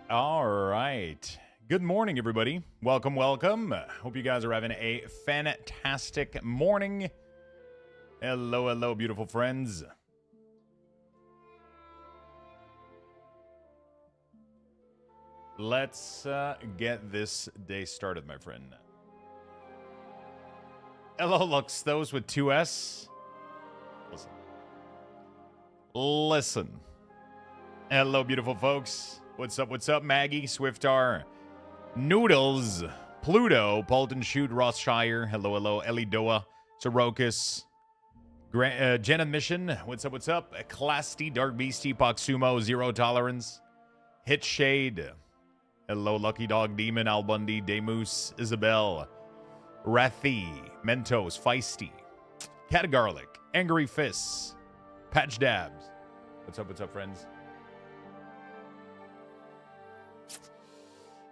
All right. Good morning, everybody. Welcome, welcome. Hope you guys are having a fantastic morning. Hello, hello, beautiful friends. Let's get this day started, my friend. Hello, Luxthos with 2S. Listen. Hello, beautiful folks. What's up, Maggie, Swiftar, Noodles, Pluto, Paulton Shoot, Rothshire, hello, Elidoa, Sorokas, Jen Mission, what's up, Clasty, Dark Beastie, Poxumo, Zero Tolerance, Hit Shade, hello, Lucky Dog, Demon, Albundi, Demus, Isabel, Rathi, Mentos, Feisty, Cat Garlic, Angry Fists, Patch Dabs, what's up, friends?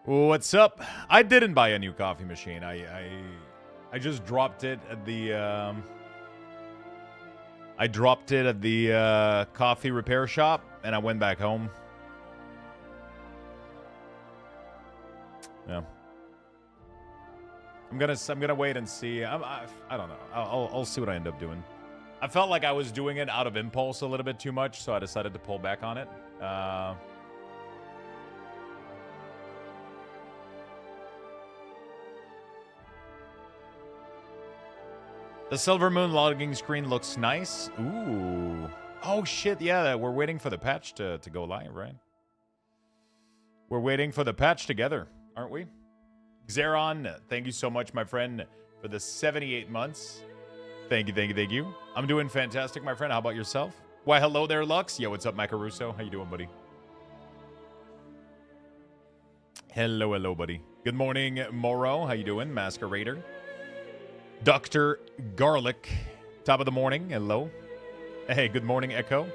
What's up? I didn't buy a new coffee machine. I just dropped it at the coffee repair shop, and I went back home. Yeah. I'm gonna wait and see. I don't know. I'll see what I end up doing. I felt like I was doing it out of impulse a little bit too much, so I decided to pull back on it. The Silver Moon logging screen looks nice. Ooh. Oh, shit. Yeah, we're waiting for the patch to go live, right? We're waiting for the patch together, aren't we? Xeron, thank you so much, my friend, for the 78 months. Thank you. I'm doing fantastic, my friend. How about yourself? Why, hello there, Lux. Yo, what's up, Macaruso? How you doing, buddy? Hello, buddy. Good morning, Moro. How you doing, Masquerader? Dr. Garlic, top of the morning. Hello. Hey, good morning, Echo.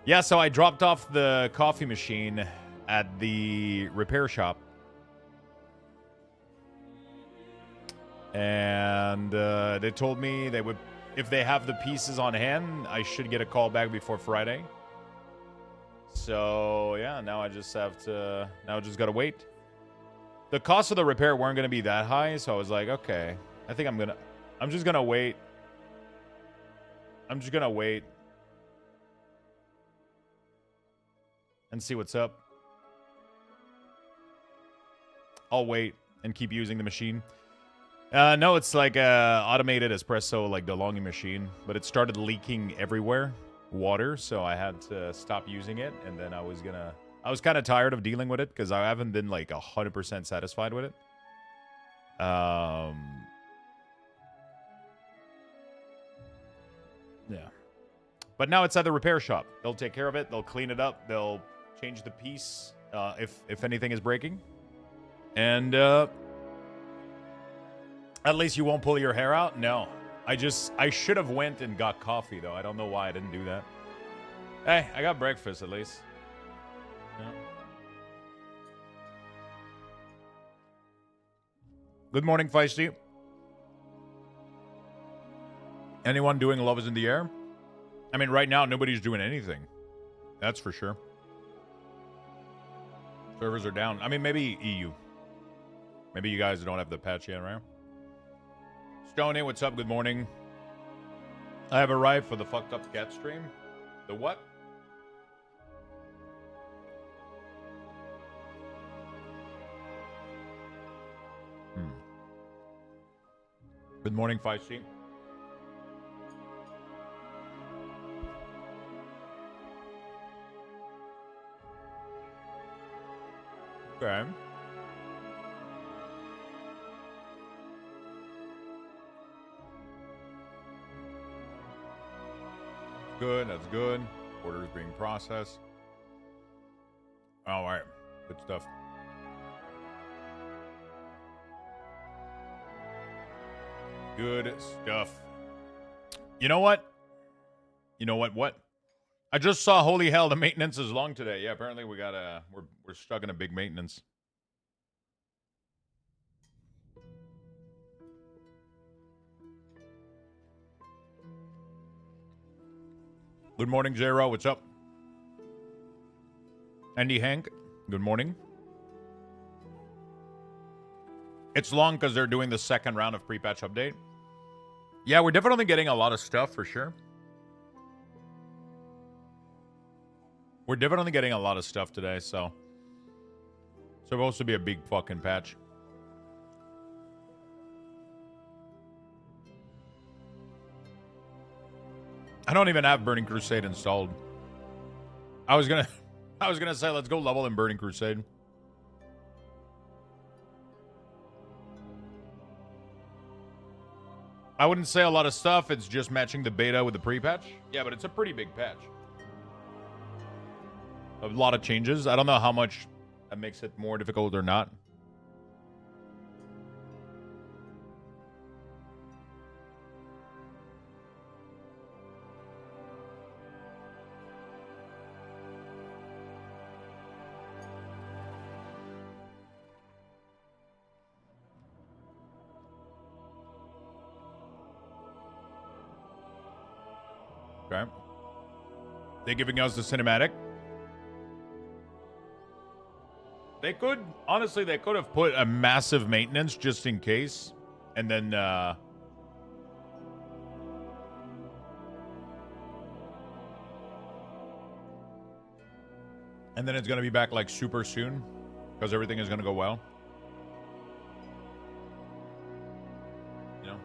Yeah, so I dropped off the coffee machine at the repair shop. And they told me they would, if they have the pieces on hand, I should get a call back before Friday. So, yeah, now I just gotta wait. The cost of the repair weren't going to be that high, so I was like, okay, I think I'm just going to wait. I'm just going to wait and see what's up. I'll wait and keep using the machine. No, it's like a automated espresso, like DeLonghi machine, but it started leaking everywhere, water, so I had to stop using it, and then I was kind of tired of dealing with it because I haven't been like 100% satisfied with it. Yeah. But now it's at the repair shop. They'll take care of it. They'll clean it up. They'll change the piece if anything is breaking. And at least you won't pull your hair out. No. I should have went and got coffee, though. I don't know why I didn't do that. Hey, I got breakfast at least. Yeah. Good morning, Feisty. Anyone doing Love is in the Air? I mean, right now, nobody's doing anything. That's for sure. Servers are down. I mean, maybe EU. Maybe you guys don't have the patch yet, right? Stoney, what's up? Good morning. I have arrived for the fucked up cat stream. The what? Good morning, Feisty. Okay. Good, that's good. Order is being processed. All right, good stuff. Good stuff. You know what? What? I just saw, holy hell, the maintenance is long today. Yeah, apparently we're stuck in a big maintenance. Good morning, J-Ro. What's up? Andy Hank, good morning. It's long because they're doing the second round of pre-patch update. Yeah, we're definitely getting a lot of stuff for sure. We're definitely getting a lot of stuff today, so it's supposed to be a big fucking patch. I don't even have Burning Crusade installed. I was gonna say let's go level in Burning Crusade. I wouldn't say a lot of stuff. It's just matching the beta with the pre-patch. Yeah, but it's a pretty big patch. A lot of changes. I don't know how much that makes it more difficult or not. Okay. They're giving us the cinematic. They could, honestly, they could have put a massive maintenance just in case. And then, and then it's going to be back like super soon because everything is going to go well. You know?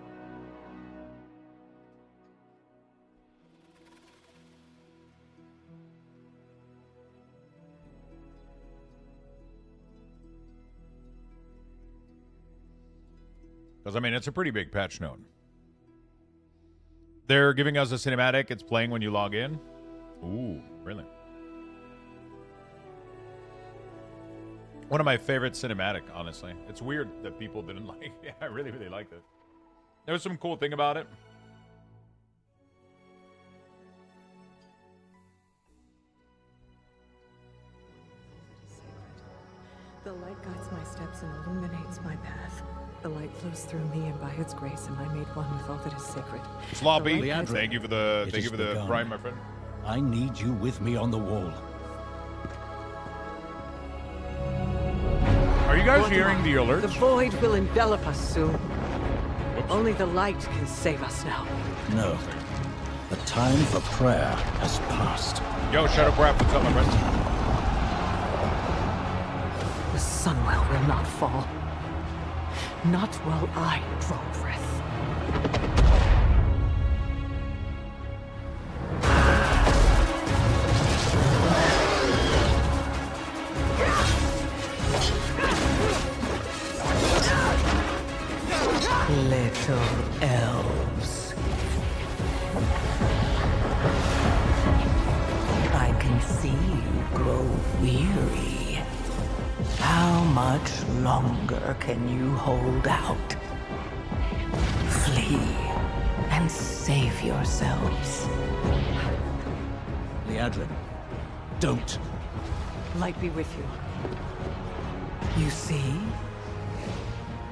Because, I mean, it's a pretty big patch note. They're giving us a cinematic. It's playing when you log in. Ooh, really? One of my favorite cinematic, honestly. It's weird that people didn't like it. Yeah, I really, really liked it. There was some cool thing about it. The light guides my steps and illuminates my path. The light flows through me, and by its grace am I made one with all that is sacred. Sloppy, thank you for the prime, my friend. I need you with me on the wall. Are you guys hearing the alerts? The void will envelop us soon. Whoops. Only the light can save us now. No. The time for prayer has passed. Yo, Shadowcraft, what's up, my friend? The Sunwell will not fall. Not while I draw breath. Little elves. I can see you grow weary. How much longer can you hold out? Flee and save yourselves. Liadrin, don't. Light be with you. You see?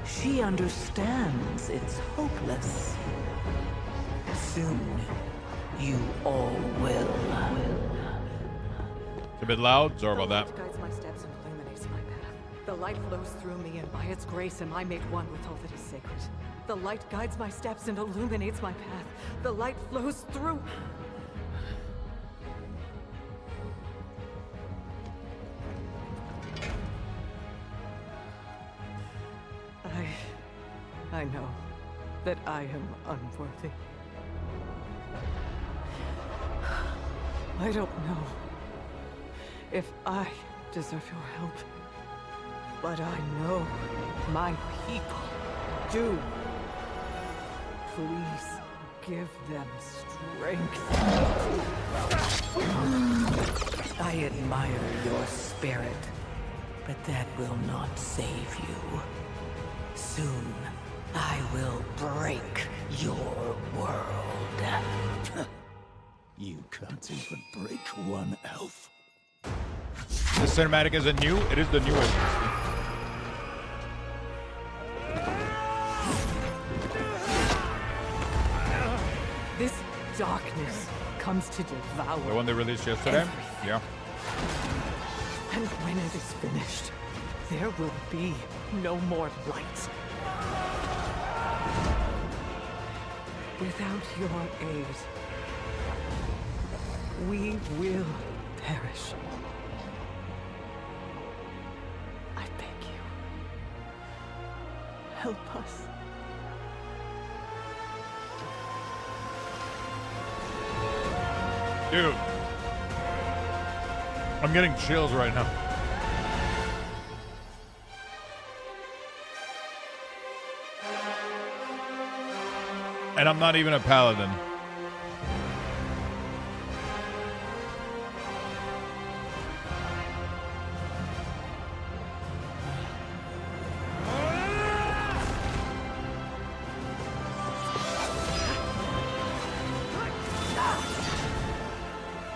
She understands it's hopeless. Soon, you all will. It's a bit loud. Sorry about that. Guides my steps and illuminates my path. The light flows through me, and by its grace am I made one with all that is sacred. The light guides my steps and illuminates my path. The light flows through. I know that I am unworthy. I don't know if I deserve your help, but I know my people do. Please give them strength. I admire your spirit, but that will not save you. Soon, I will break your world. You can't even break one elf. The cinematic isn't new. It is the newest. This darkness comes to devour. The one they released yesterday? Everything. Yeah. And when it is finished, there will be no more light. Without your aid, we will perish. I beg you, help us. Dude, I'm getting chills right now. And I'm not even a paladin.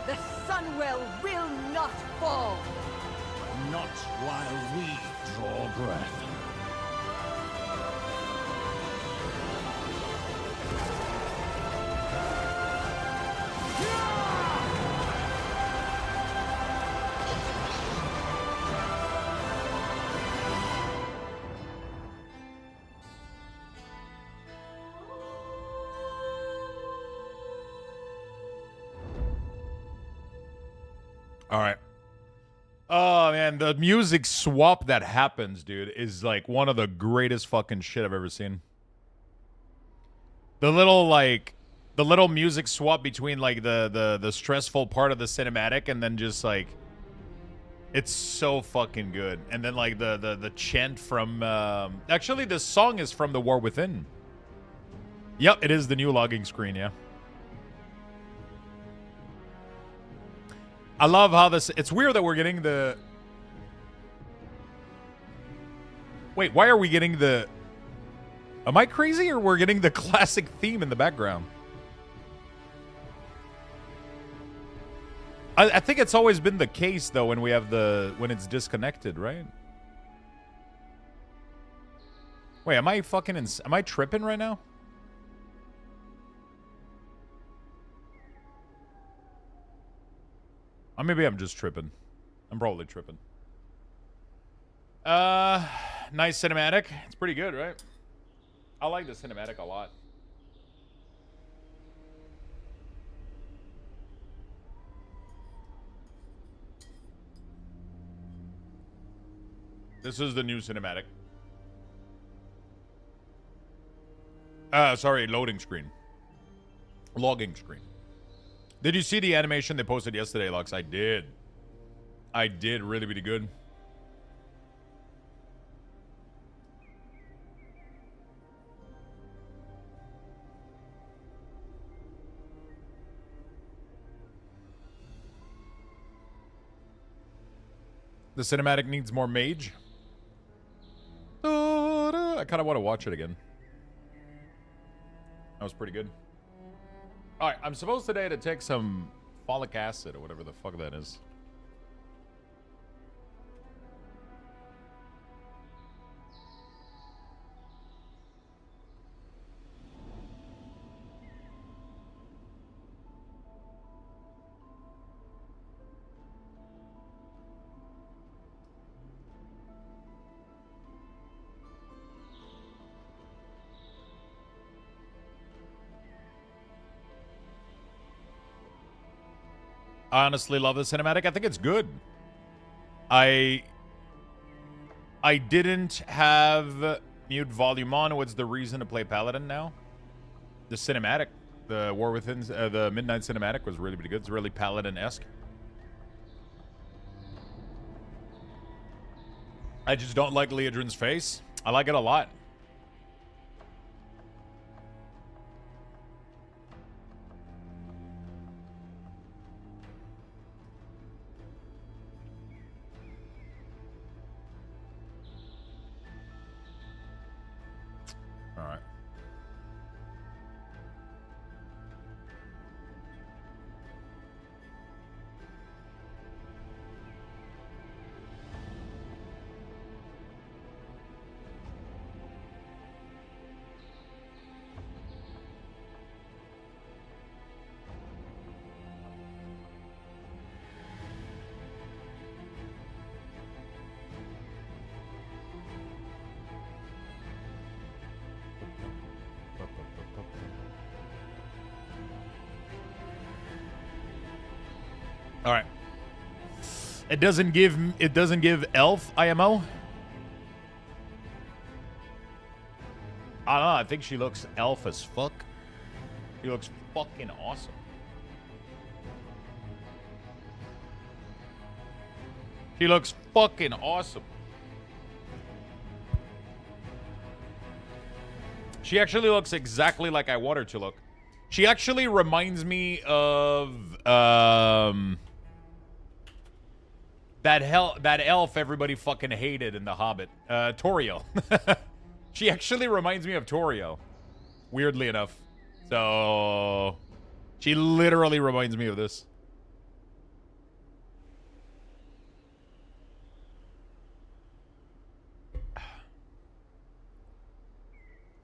The Sunwell will not fall. Not while we draw breath. All right. Oh, man. The music swap that happens, dude, is like one of the greatest fucking shit I've ever seen. The little music swap between like the stressful part of the cinematic and then just like it's so fucking good. And then like the chant from actually this song is from The War Within. Yep, it is the new logging screen, yeah. I love how this... It's weird that we're getting the... Wait, why are we getting the... Am I crazy or we're getting the classic theme in the background? I think it's always been the case, though, when we have the... When it's disconnected, right? Wait, am I fucking... Am I tripping right now? Or maybe I'm just tripping. I'm probably tripping. Nice cinematic. It's pretty good, right? I like the cinematic a lot. This is the new cinematic. Sorry, loading screen. Logging screen. Did you see the animation they posted yesterday, Lux? I did. I did. Really, really good. The cinematic needs more mage. I kind of want to watch it again. That was pretty good. All right, I'm supposed today to take some folic acid or whatever the fuck that is. I honestly love the cinematic. I think it's good. I didn't have mute volume on. What's the reason to play Paladin now? The cinematic, the War Within, the Midnight cinematic was really, really good. It's really Paladin-esque. I just don't like Leodrin's face. I like it a lot. All right. All right. It doesn't give elf IMO. I don't know. I think she looks elf as fuck. She looks fucking awesome. She looks fucking awesome. She actually looks exactly like I want her to look. She actually reminds me of that elf everybody fucking hated in The Hobbit, Toriel. She actually reminds me of Toriel, weirdly enough. So she literally reminds me of this.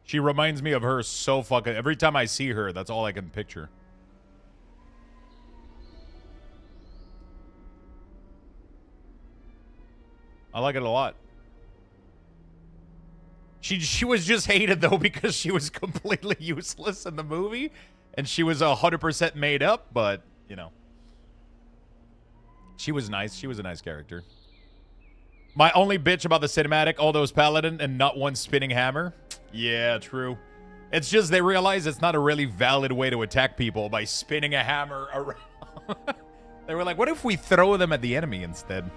She reminds me of her so fucking... Every time I see her, that's all I can picture. I like it a lot. She was just hated, though, because she was completely useless in the movie. And she was 100% made up, but, you know. She was nice. She was a nice character. My only bitch about the cinematic, all those paladin and not one spinning hammer. Yeah, true. It's just they realize it's not a really valid way to attack people by spinning a hammer around. They were like, what if we throw them at the enemy instead?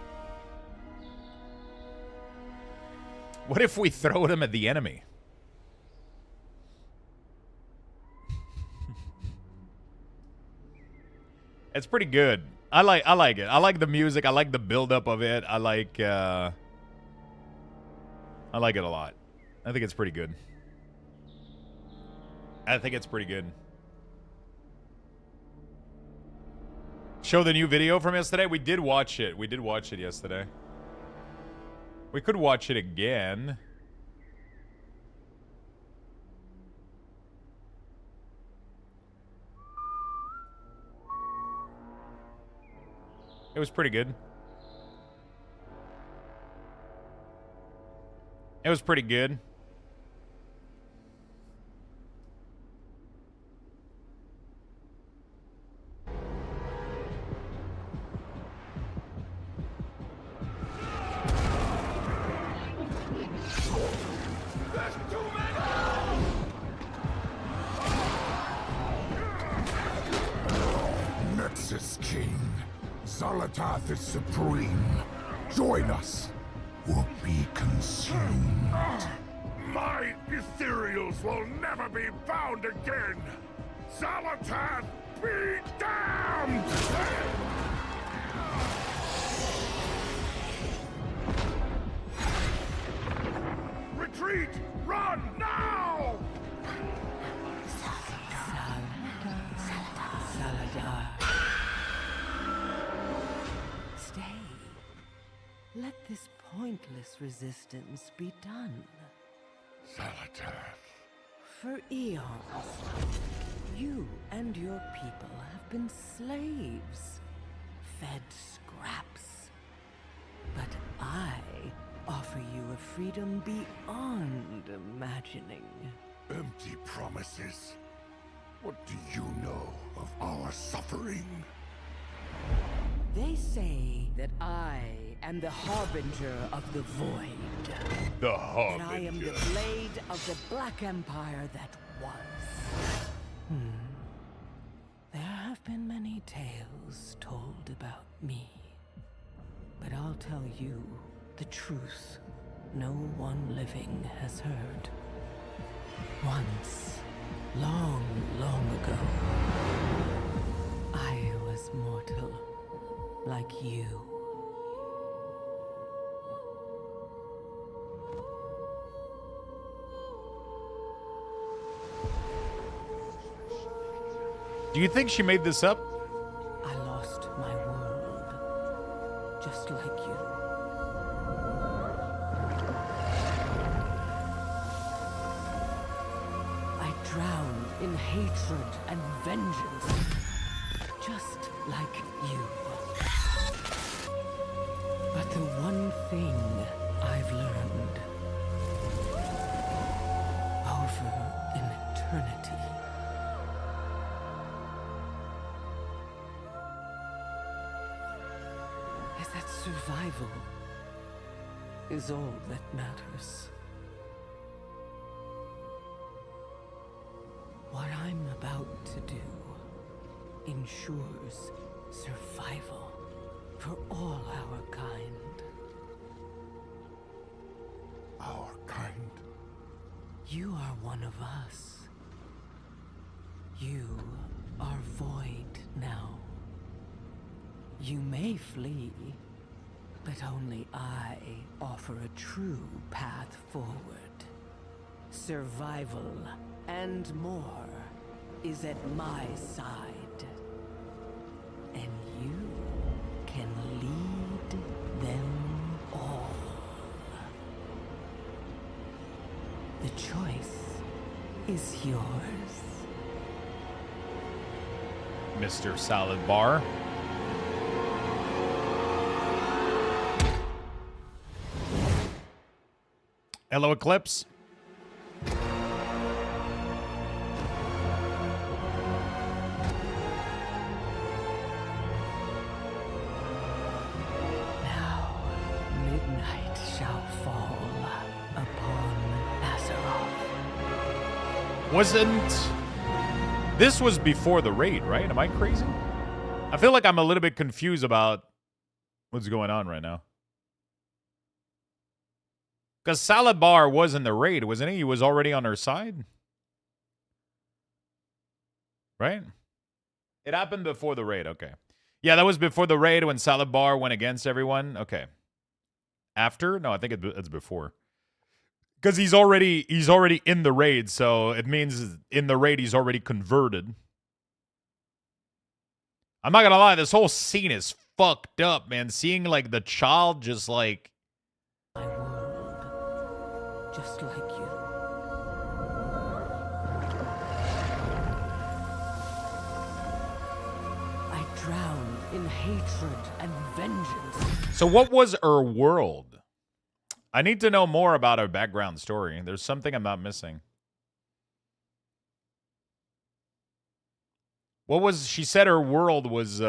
What if we throw them at the enemy? It's pretty good. I like it. I like the music. I like the build-up of it. I like it a lot. I think it's pretty good. I think it's pretty good. Show the new video from yesterday? We did watch it. We did watch it yesterday. We could watch it again. It was pretty good. It was pretty good. Nexus King. Zalatath is supreme. Join us, or be consumed. My ethereals will never be found again! Zalatath, be damned! Retreat! Run now! Stay. Let this pointless resistance be done. Zalatath. For eons, you and your people have been slaves, fed scraps. But I offer you a freedom beyond imagining. Empty promises. What do you know of our suffering? They say that I am the harbinger of the void. The That I am the harbinger. blade of the Black Empire that was. There have been many tales told about me. But I'll tell you the truth no one living has heard. Once, long, long ago, I was mortal, like you. Do you think she made this up? I lost my world, just like you. I drowned in hatred and vengeance, just like you. But the one thing I've learned over an eternity that survival is all that matters. What I'm about to do ensures survival for all our kind. Our kind? You are one of us. You are void now. You may flee, but only I offer a true path forward. Survival and more is at my side. And you can lead them all. The choice is yours. Mr. Salad Bar. Hello, Eclipse. Now, midnight shall fall upon Azeroth. Wasn't... This was before the raid, right? Am I crazy? I feel like I'm a little bit confused about what's going on right now. Because Salad Bar was in the raid, wasn't he? He was already on her side. Right? It happened before the raid, okay. Yeah, that was before the raid when Salad Bar went against everyone. Okay. After? No, I think it's before. Because he's already in the raid, so it means in the raid he's already converted. I'm not gonna lie, this whole scene is fucked up, man. Seeing like the child just like My world, just like you. I drown in hatred and vengeance. So what was her world? I need to know more about her background story. There's something I'm not missing. What was... She said her world was...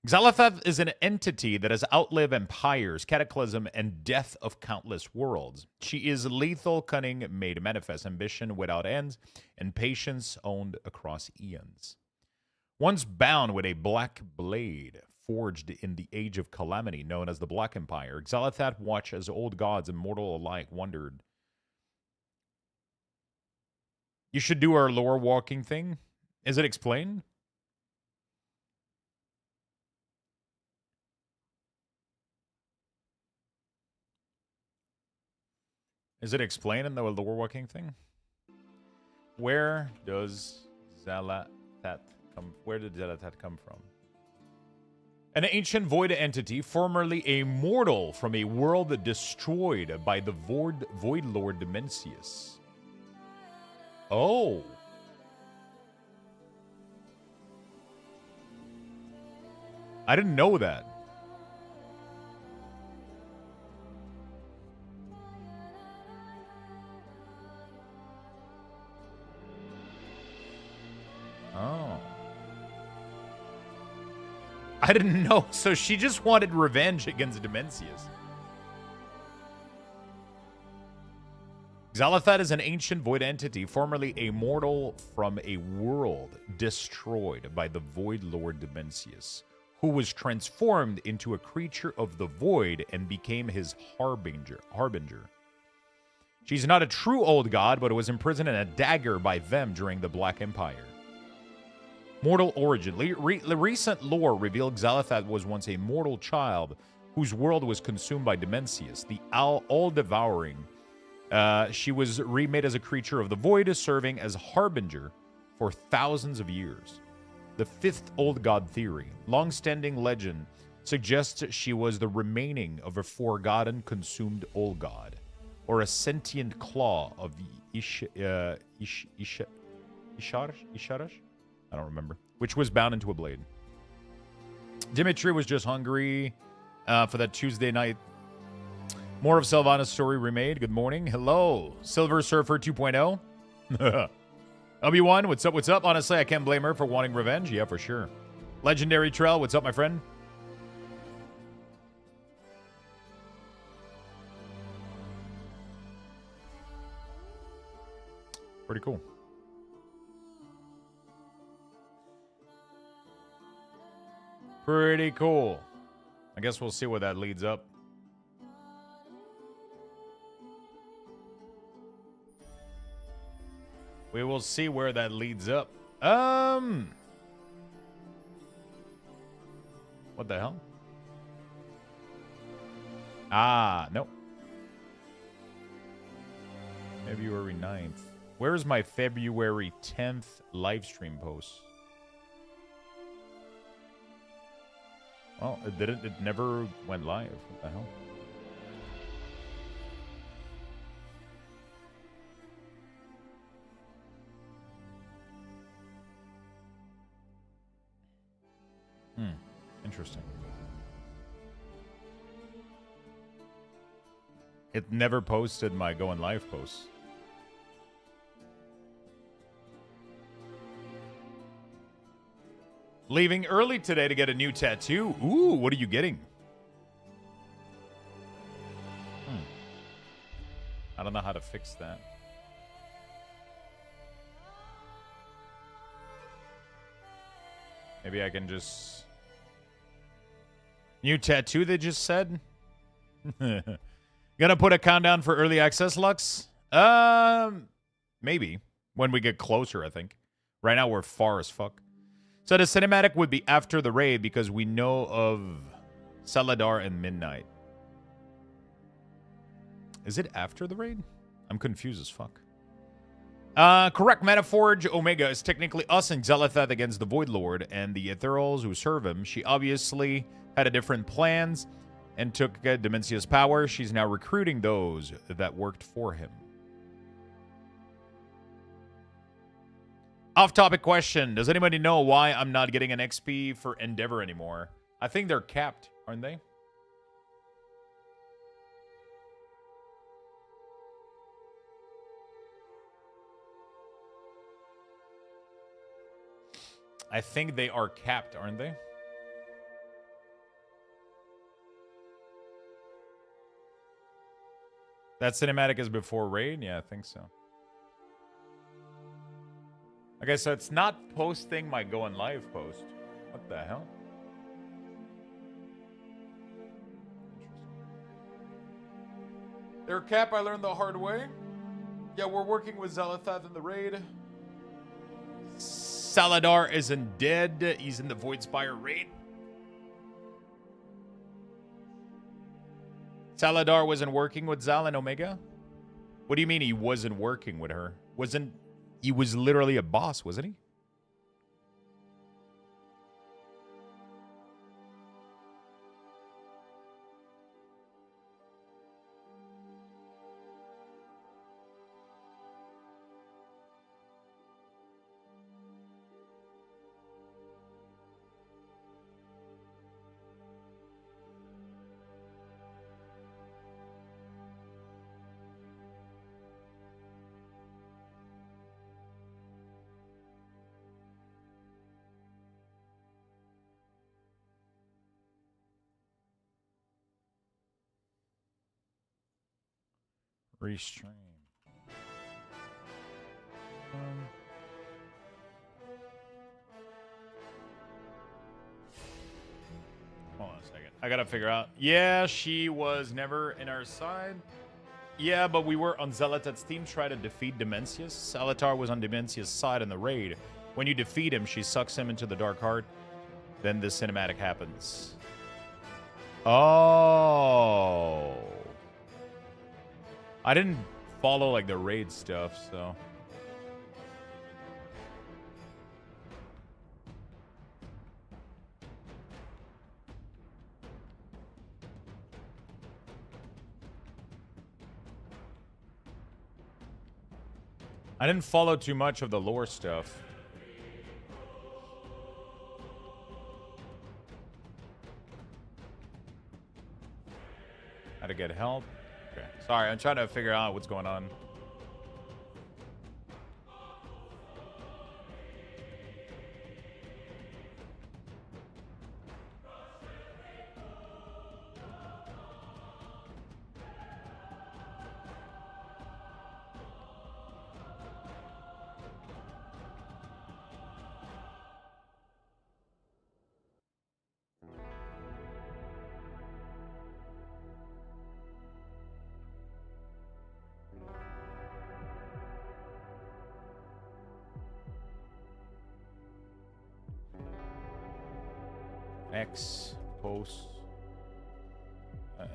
Xal'atath is an entity that has outlived empires, cataclysm, and death of countless worlds. She is lethal, cunning, made manifest, ambition without ends, and patience owned across eons. Once bound with a black blade, forged in the Age of Calamity, known as the Black Empire, Xal'atath watched as old gods and mortal alike wondered. You should do our lore walking thing. Is it explained? Is it explained in the lore walking thing? Where does Xal'atath come? Where did Xal'atath come from? An ancient void entity, formerly a mortal from a world destroyed by the Void Lord Dimensius. Oh. I didn't know that. Oh. I didn't know. So she just wanted revenge against Dimensius. Xal'atath is an ancient void entity, formerly a mortal from a world destroyed by the Void Lord Dimensius, who was transformed into a creature of the void and became his harbinger. She's not a true old god, but was imprisoned in a dagger by them during the Black Empire. Mortal origin. Recent lore revealed Xal'atath was once a mortal child whose world was consumed by Dimensius, the all-devouring. She was remade as a creature of the void, serving as harbinger for thousands of years. The fifth old god theory, long-standing legend, suggests she was the remaining of a forgotten, consumed old god, or a sentient claw of Isharash? I don't remember. Which was bound into a blade. Dimitri was just hungry for that Tuesday night. More of Sylvana's story remade. Good morning. Hello. Silver Surfer 2.0. Obi-Wan, what's up, what's up? Honestly, I can't blame her for wanting revenge. Yeah, for sure. Legendary Trail, what's up, my friend? Pretty cool. Pretty cool. I guess we'll see where that leads up. We will see where that leads up. What the hell? Ah, nope. February 9th. Where's my February 10th live stream post? Well, it didn't. It never went live. What the hell? Interesting. It never posted my going live posts. Leaving early today to get a new tattoo. Ooh, what are you getting? I don't know how to fix that. Maybe I can just... New tattoo, they just said? Gonna put a countdown for early access, Lux? Maybe. When we get closer, I think. Right now, we're far as fuck. So the cinematic would be after the raid because we know of Saladar and Midnight. Is it after the raid? I'm confused as fuck. Correct. Metaforge Omega is technically us and Xel'Theth against the Void Lord and the Ethereals who serve him. She obviously had a different plans and took Demencia's power. She's now recruiting those that worked for him. Off-topic question. Does anybody know why I'm not getting an XP for Endeavor anymore? I think they're capped, aren't they? I think they are capped, aren't they? That cinematic is before raid? Yeah, I think so. Okay, so it's not posting my going live post. What the hell? Their cap, I learned the hard way. Yeah, we're working with Xel'Theth in the raid. Saladar isn't dead. He's in the Voidspire raid. Saladar wasn't working with Zal and Omega? What do you mean he wasn't working with her? He was literally a boss, wasn't he? Restream. Hold on a second. I gotta figure out. Yeah, she was never in our side. Yeah, but we were on Xel'Theth's team trying to defeat Demencius. Salatar was on Demencius' side in the raid. When you defeat him, she sucks him into the Dark Heart. Then the cinematic happens. Oh. I didn't follow like the raid stuff, so. I didn't follow too much of the lore stuff. How to get help. Okay. Sorry, I'm trying to figure out what's going on. X post.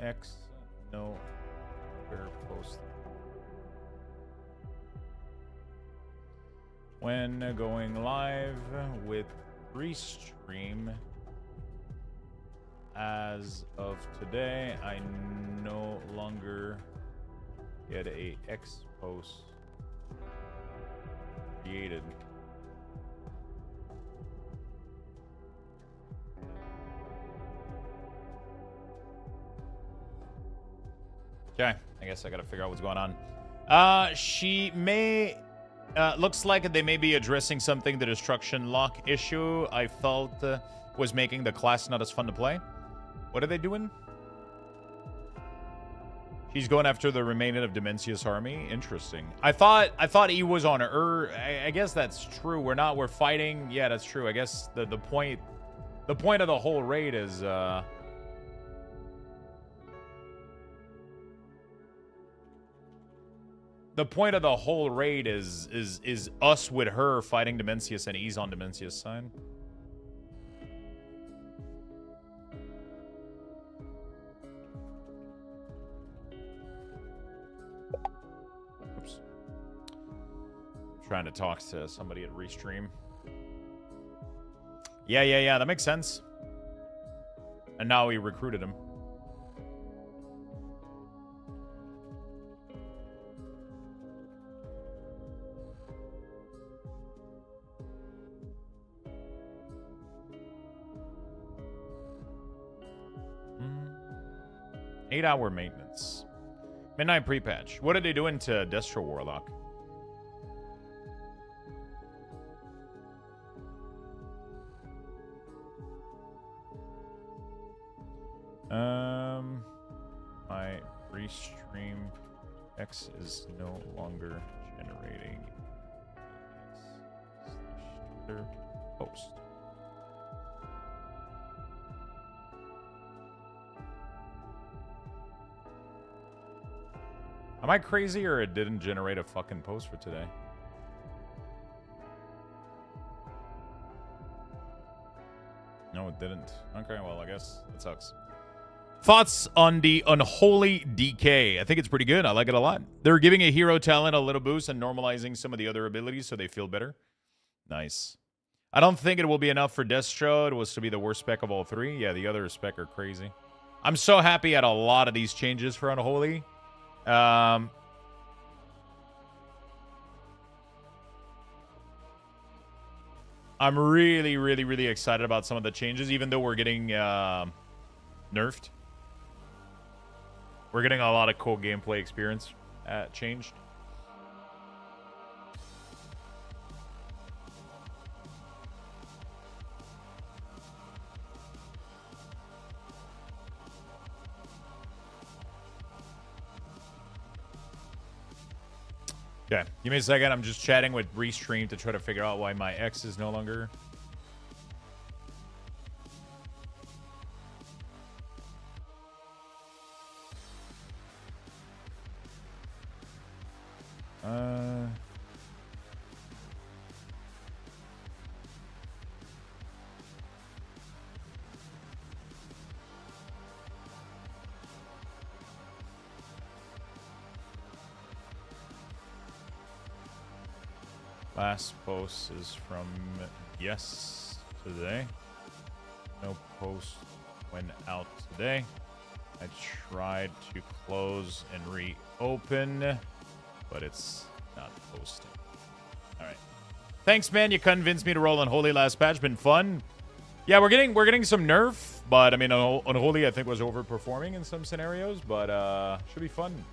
X no longer post. When going live with Restream, as of today, I no longer get a X post created. Okay, I guess I gotta figure out what's going on. She may... looks like they may be addressing something, the destruction lock issue I felt was making the class not as fun to play. What are they doing? She's going after the remainder of Dimensius' army. Interesting. I thought he was on her. I guess that's true. We're fighting. Yeah, that's true. I guess the point of the whole raid is the point of the whole raid is us with her fighting Dimensius and he's on Dimensius' side. Oops. Trying to talk to somebody at Restream. Yeah, that makes sense. And now we recruited him. Eight-hour maintenance. Midnight pre-patch. What are they doing to Destro Warlock? My Restream X is no longer generating post. Am I crazy or it didn't generate a fucking post for today? No, it didn't. Okay, well, I guess that sucks. Thoughts on the Unholy DK? I think it's pretty good. I like it a lot. They're giving a hero talent a little boost and normalizing some of the other abilities so they feel better. Nice. I don't think it will be enough for Destro. It was to be the worst spec of all three. Yeah, the other spec are crazy. I'm so happy at a lot of these changes for Unholy. I'm really, really, really excited about some of the changes, even though we're getting nerfed. We're getting a lot of cool gameplay experience changed. Okay, give me a second. I'm just chatting with Restream to try to figure out why my X is no longer... Last post is from yesterday. No post went out today. I tried to close and reopen, but it's not posting. All right. Thanks, man. You convinced me to roll Unholy last patch. Been fun. Yeah, we're getting some nerf, but I mean, Unholy I think was overperforming in some scenarios, but should be fun.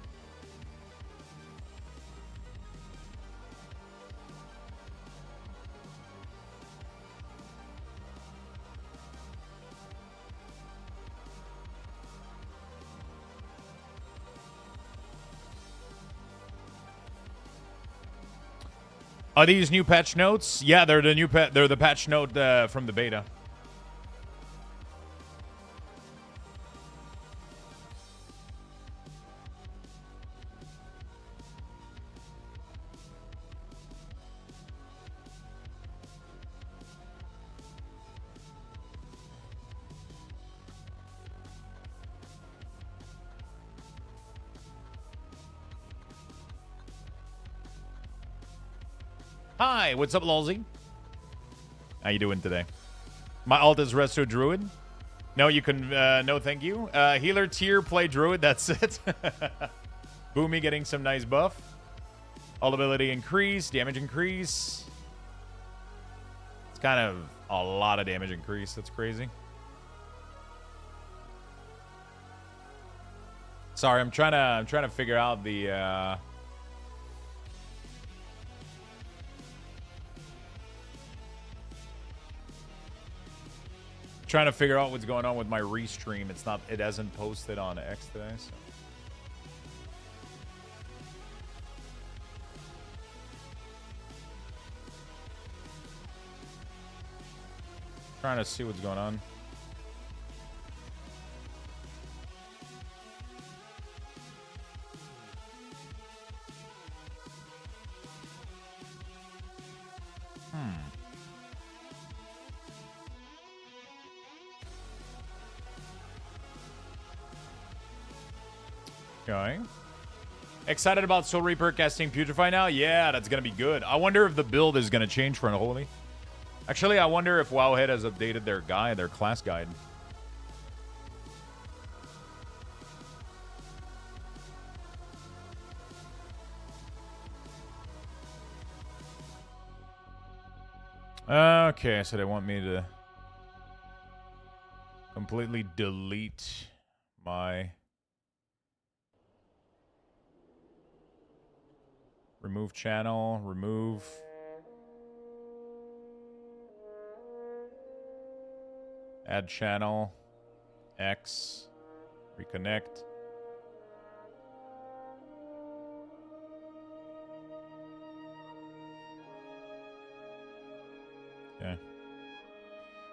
Are these new patch notes? Yeah, they're the new they're the patch note from the beta. Hi, what's up, Lolzy? How you doing today? My alt is Resto Druid. No, you can, no thank you. Healer tier, play Druid, that's it. Boomy getting some nice buff. All ability increase, damage increase. It's kind of a lot of damage increase, that's crazy. Sorry, I'm trying to figure out the, trying to figure out what's going on with my restream. It hasn't posted on X today, so. Trying to see what's going on. Going. Excited about Soul Reaper casting Putrefy now? Yeah, that's going to be good. I wonder if the build is going to change for Unholy. Actually, I wonder if Wowhead has updated their guide, their class guide. Okay, so they want me to completely delete my... Remove channel, remove. Add channel, X, reconnect. Okay.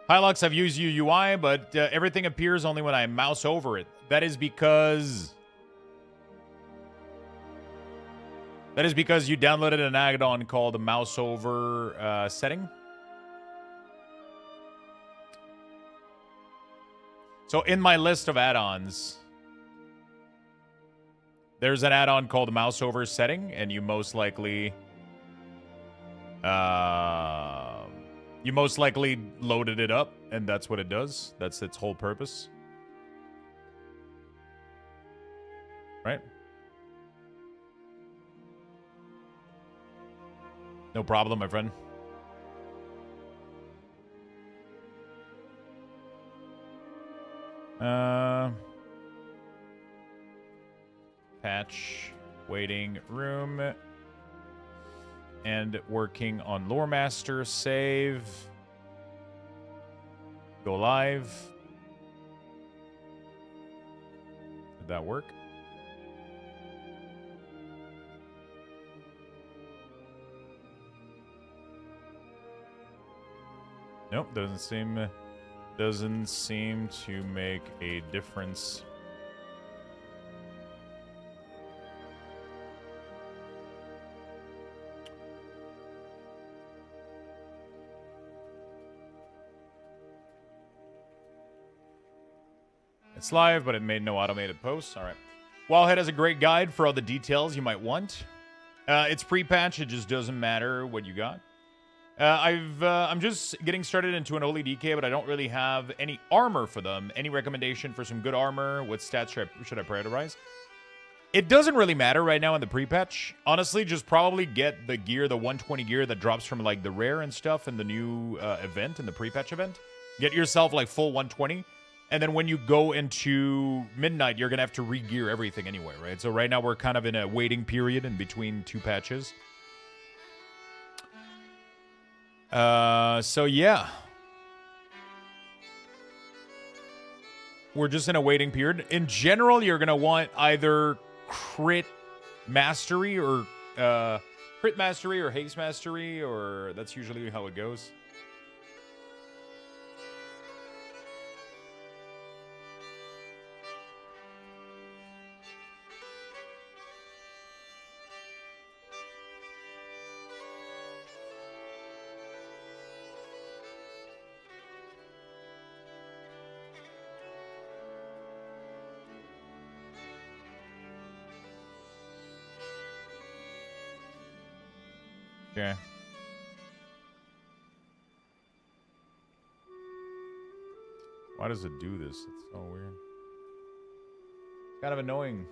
Hi, Lux, I've used UUI, but everything appears only when I mouse over it. That is because you downloaded an add-on called the mouse over setting. So in my list of add-ons, there's an add-on called mouse over setting, and you most likely loaded it up, and that's what it does. That's its whole purpose. Right? No problem, my friend. Patch, waiting room, and working on Lore Master, save, go live. Did that work? Nope, doesn't seem to make a difference. It's live, but it made no automated posts. All right. Wildhead has a great guide for all the details you might want. It's pre-patch. It just doesn't matter what you got. I'm just getting started into an Holy DK, but I don't really have any armor for them. Any recommendation for some good armor? What stats should I prioritize? It doesn't really matter right now in the pre-patch. Honestly, just probably get the gear, the 120 gear that drops from like the rare and stuff in the new event, in the pre-patch event. Get yourself like full 120. And then when you go into midnight, you're going to have to re-gear everything anyway, right? So right now we're kind of in a waiting period in between two patches. So yeah. We're just in a waiting period. In general, you're going to want either crit mastery or haste mastery, or that's usually how it goes. Okay. Why does it do this? It's so weird. It's kind of annoying.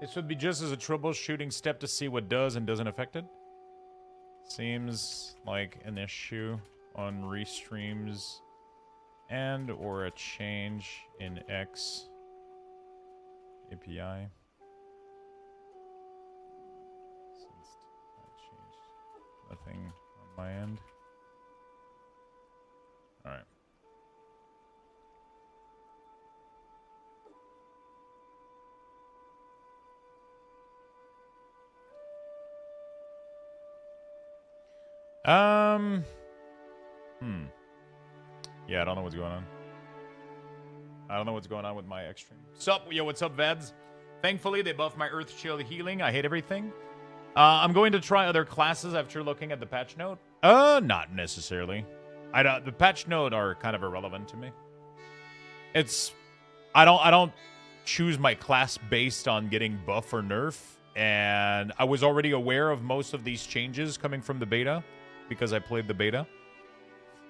This would be just as a troubleshooting step to see what does and doesn't affect it. Seems like an issue on restreams and or a change in X API. Since I changed nothing on my end. All right. Yeah, I don't know what's going on. I don't know what's going on with my X stream. Sup? Yo, what's up, Veds? Thankfully, they buffed my Earth Shield healing. I hate everything. I'm going to try other classes after looking at the patch note. Not necessarily. The patch note are kind of irrelevant to me. I don't choose my class based on getting buff or nerf, and I was already aware of most of these changes coming from the beta because I played the beta.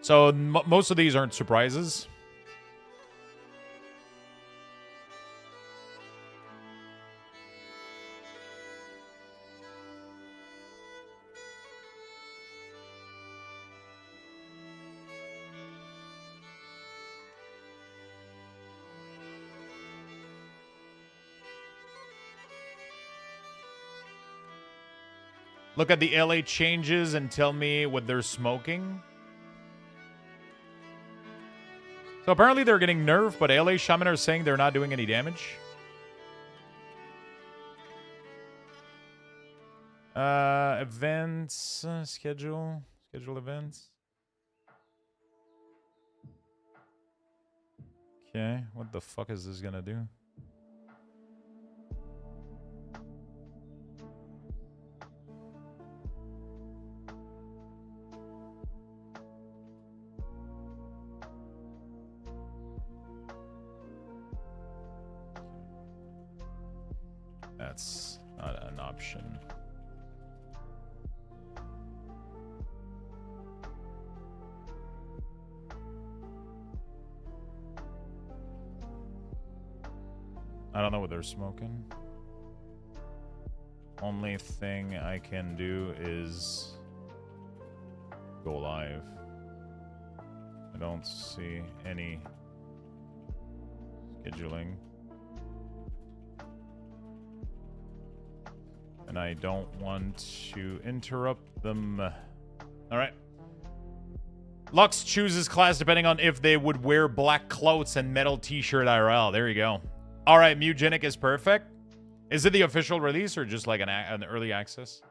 So most of these aren't surprises. Look at the LA changes and tell me what they're smoking. So apparently they're getting nerfed, but LA Shaman are saying they're not doing any damage. Events, schedule events. Okay, what the fuck is this gonna do? That's not an option. I don't know what they're smoking. Only thing I can do is go live. I don't see any scheduling. And I don't want to interrupt them. All right. Lux chooses class depending on if they would wear black clothes and metal t-shirt IRL. There you go. All right, Mugenic is perfect. Is it the official release or just like an early access?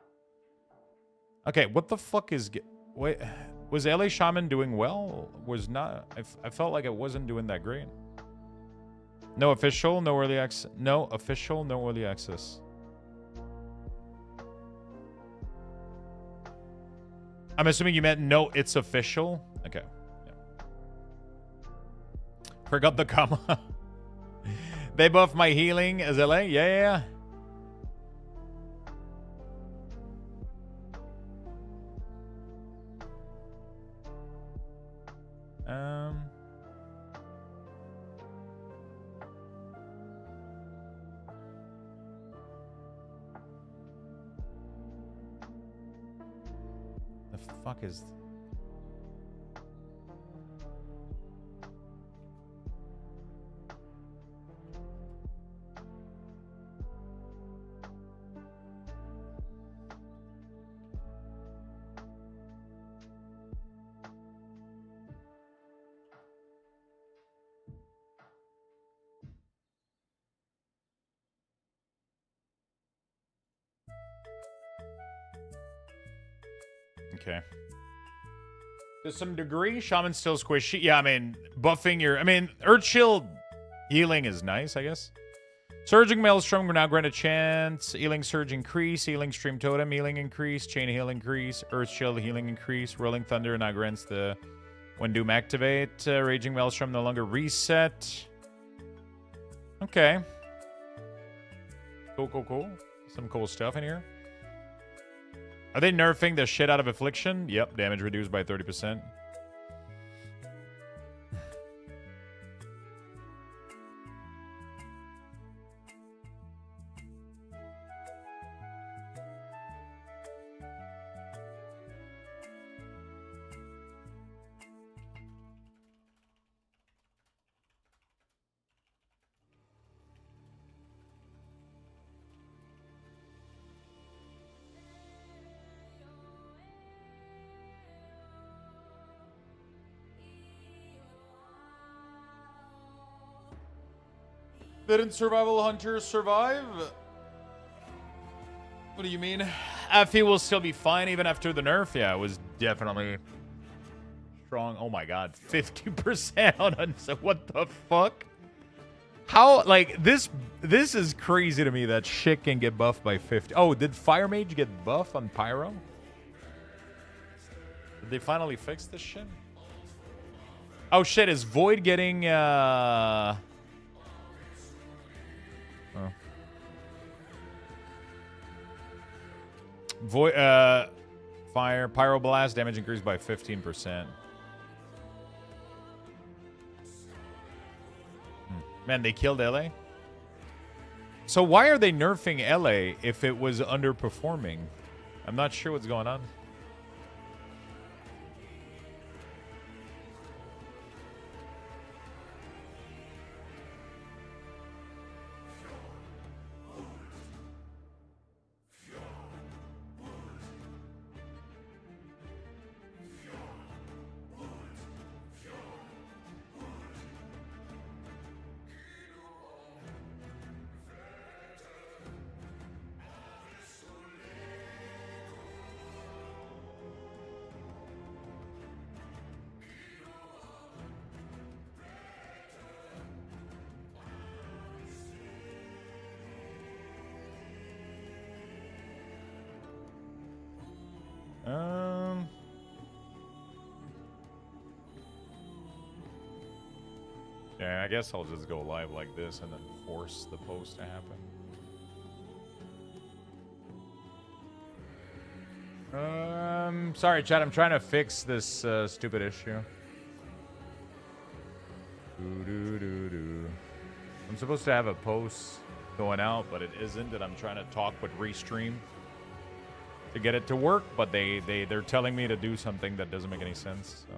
Okay, what the fuck is... Wait, was LA Shaman doing well? Was not... I felt like it wasn't doing that great. No official, no early access. No official, no early access. I'm assuming you meant no, it's official. Okay. Yeah. Forgot the comma. They buff my healing as LA? Yeah. The fuck is... Okay. To some degree, Shaman's still squishy. Yeah, I mean, buffing your... I mean, Earth Shield healing is nice, I guess. Surging Maelstrom, we're now granted chance. Healing Surge increase. Healing Stream Totem healing increase. Chain Heal increase. Earth Shield healing increase. Rolling Thunder now grants the When Doom activate, Raging Maelstrom no longer reset. Okay. Cool. Some cool stuff in here. Are they nerfing the shit out of Affliction? Yep, damage reduced by 30%. Didn't Survival Hunters survive? What do you mean? Effie will still be fine even after the nerf. Yeah, it was definitely strong. Oh my god, 50% on so what the fuck? How, like, this is crazy to me that shit can get buffed by 50. Oh, did Fire Mage get buff on Pyro? Did they finally fix this shit? Oh shit, is Void getting Void, fire, Pyroblast, damage increased by 15%. Man, they killed LA? So why are they nerfing LA if it was underperforming? I'm not sure what's going on. Yeah, I guess I'll just go live like this and then force the post to happen. Sorry, chat. I'm trying to fix this stupid issue. I'm supposed to have a post going out, but it isn't, and I'm trying to talk with Restream to get it to work, but they're telling me to do something that doesn't make any sense. So.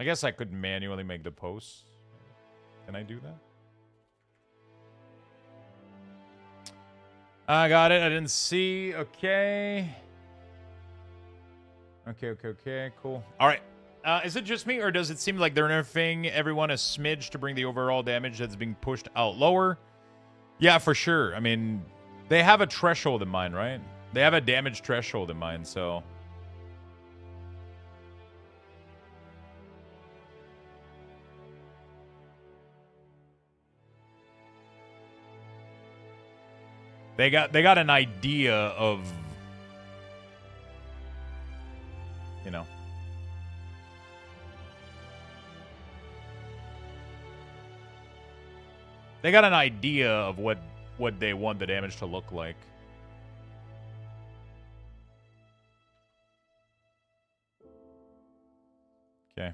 I guess I could manually make the posts. Can I do that? I got it. I didn't see. Okay. Okay. Cool. All right. Is it just me, or does it seem like they're nerfing everyone a smidge to bring the overall damage that's being pushed out lower? Yeah, for sure. I mean, they have a threshold in mind, right? They have a damage threshold in mind, so... They got an idea of, you know. They got an idea of what they want the damage to look like. Okay.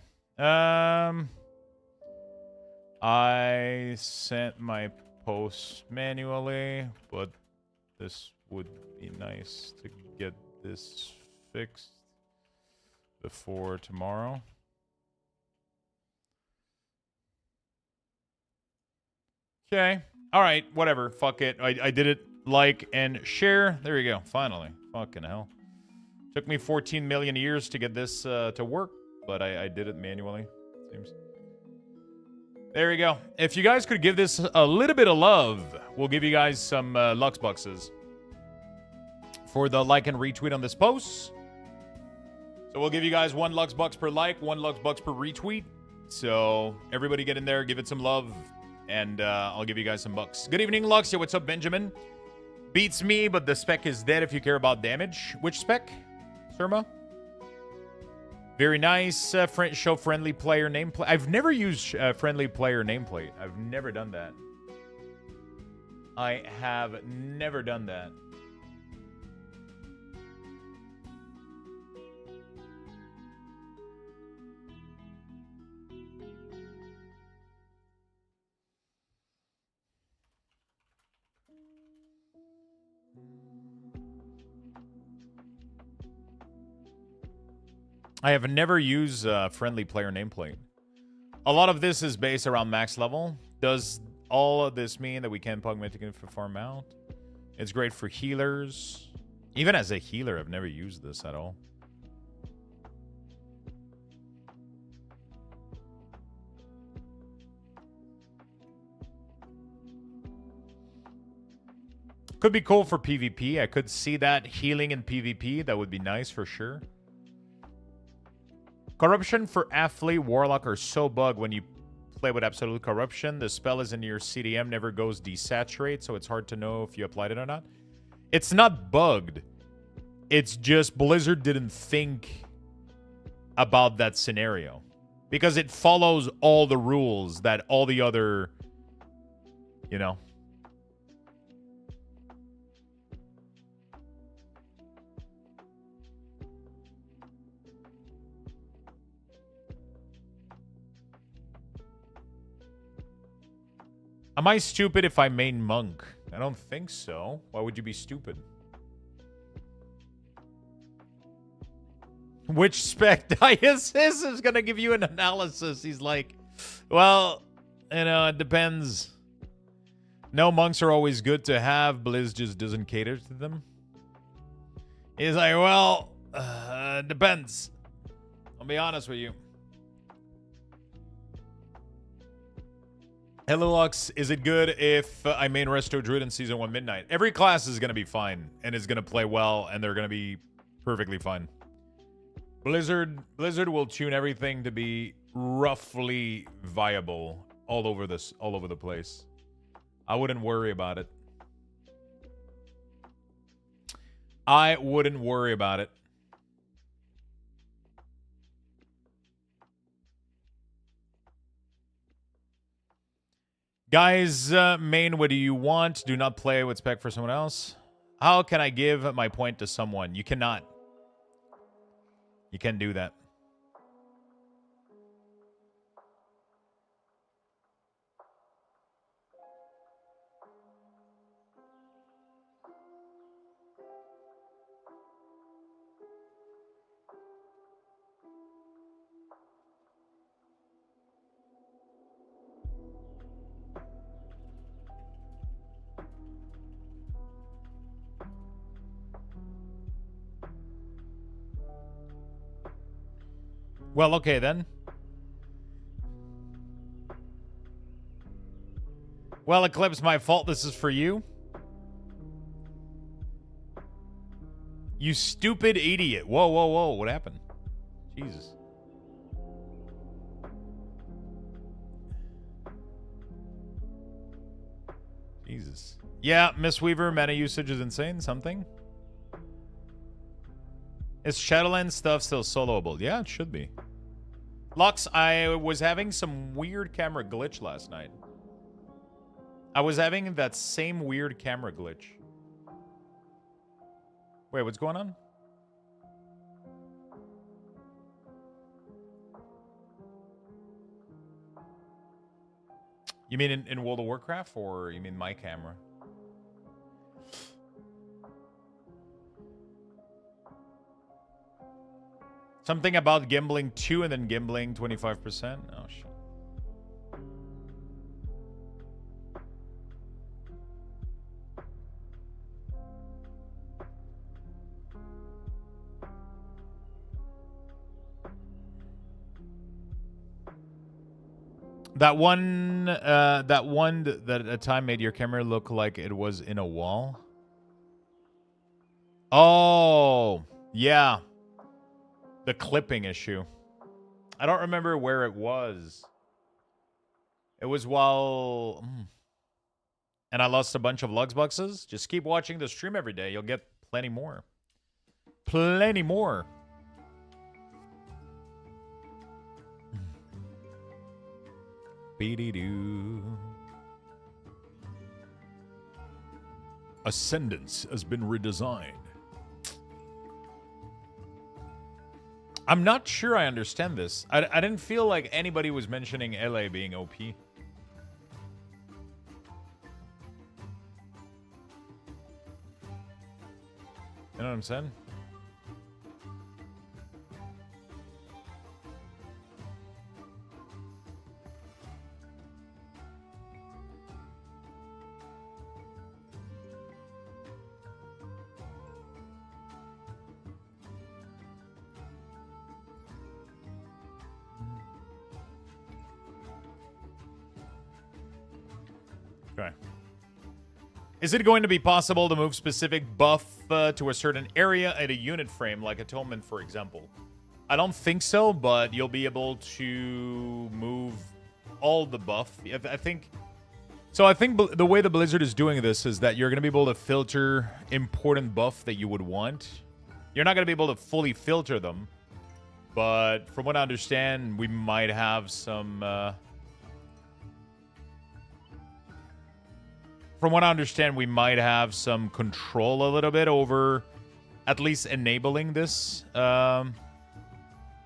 I sent my post manually, but this would be nice to get this fixed before tomorrow. Okay. All right. Whatever. Fuck it. I did it. Like and share. There you go. Finally. Fucking hell. Took me 14 million years to get this to work, but I did it manually, it seems. There you go. If you guys could give this a little bit of love, we'll give you guys some Lux Boxes for the like and retweet on this post. So we'll give you guys 1 Lux Box per like, 1 Lux Box per retweet. So everybody get in there, give it some love, and I'll give you guys some bucks. Good evening, Lux. Yo, what's up, Benjamin? Beats me, but the spec is dead if you care about damage. Which spec, Surma? Very nice. Show friendly player nameplate. I've never used friendly player nameplate. I've never done that. I have never done that. I have never used friendly player nameplate. A lot of this is based around max level. Does all of this mean that we can pragmatically farm out? It's great for healers. Even as a healer, I've never used this at all. Could be cool for PvP. I could see that healing in PvP. That would be nice for sure. Corruption for Athlete, Warlock are so bugged when you play with Absolute Corruption. The spell is in your CDM, never goes desaturate, so it's hard to know if you applied it or not. It's not bugged. It's just Blizzard didn't think about that scenario. Because it follows all the rules that all the other, you know. Am I stupid if I main monk? I don't think so. Why would you be stupid? Which spec Diasis is going to give you an analysis? He's like, well, you know, it depends. No, monks are always good to have. Blizz just doesn't cater to them. He's like, well, depends. I'll be honest with you. Hello, Lux. Is it good if I main Resto Druid in Season 1 Midnight? Every class is going to be fine, and is going to play well, and they're going to be perfectly fine. Blizzard will tune everything to be roughly viable all over the place. I wouldn't worry about it. I wouldn't worry about it. Guys, main, what do you want? Do not play with spec for someone else. How can I give my point to someone? You cannot. You can't do that. Well, okay then. Well, Eclipse, my fault. This is for you. You stupid idiot. Whoa, whoa, whoa. What happened? Jesus. Jesus. Yeah, Miss Weaver, mana usage is insane. Something. Is Shadowlands stuff still soloable? Yeah, it should be. Lux, I was having some weird camera glitch last night. I was having that same weird camera glitch. Wait, what's going on? You mean in World of Warcraft, or you mean my camera? Something about gambling 2 and then gambling 25%? Oh, shit. That one that at a time made your camera look like it was in a wall. Oh, yeah. The clipping issue. I don't remember where it was. It was while... and I lost a bunch of Lux boxes, just keep watching the stream every day. You'll get plenty more. Plenty more. Beady-doo. Ascendance has been redesigned. I'm not sure I understand this. I didn't feel like anybody was mentioning LA being OP. You know what I'm saying? Okay. Is it going to be possible to move specific buff to a certain area at a unit frame, like Atonement, for example? I don't think so, but you'll be able to move all the buff. I think... So I think the way the Blizzard is doing this is that you're going to be able to filter important buff that you would want. You're not going to be able to fully filter them, but from what I understand, we might have some... From what I understand, we might have some control a little bit over at least enabling this.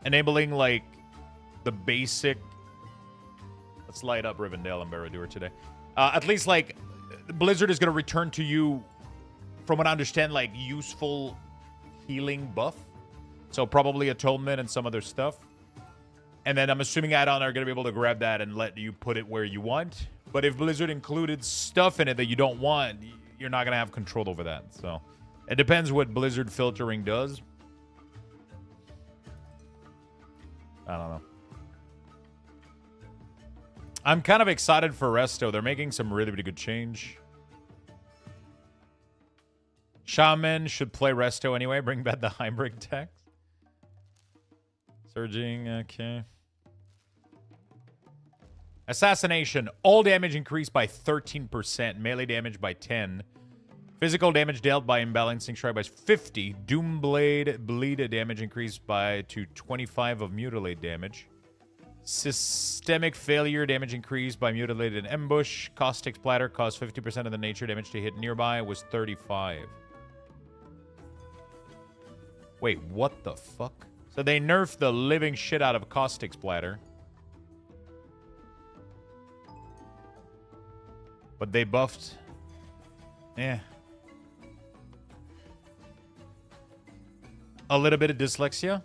Enabling, like, the basic... Let's light up Rivendell and Barad-dûr today. At least, like, Blizzard is going to return to you, from what I understand, like, useful healing buff. So probably Atonement and some other stuff. And then I'm assuming add-on are going to be able to grab that and let you put it where you want. But if Blizzard included stuff in it that you don't want, you're not going to have control over that. So it depends what Blizzard filtering does. I don't know. I'm kind of excited for Resto. They're making some really, really good change. Shaman should play Resto anyway. Bring back the hybrid tech. Surging, okay. Assassination. All damage increased by 13%. Melee damage by 10. Physical damage dealt by imbalancing strike by 50. Doomblade bleed damage increased to 25 of mutilate damage. Systemic failure damage increased by mutilated ambush. Caustic splatter caused 50% of the nature damage to hit nearby was 35. Wait, what the fuck? So they nerfed the living shit out of caustic splatter. But they buffed... Eh. A little bit of dyslexia.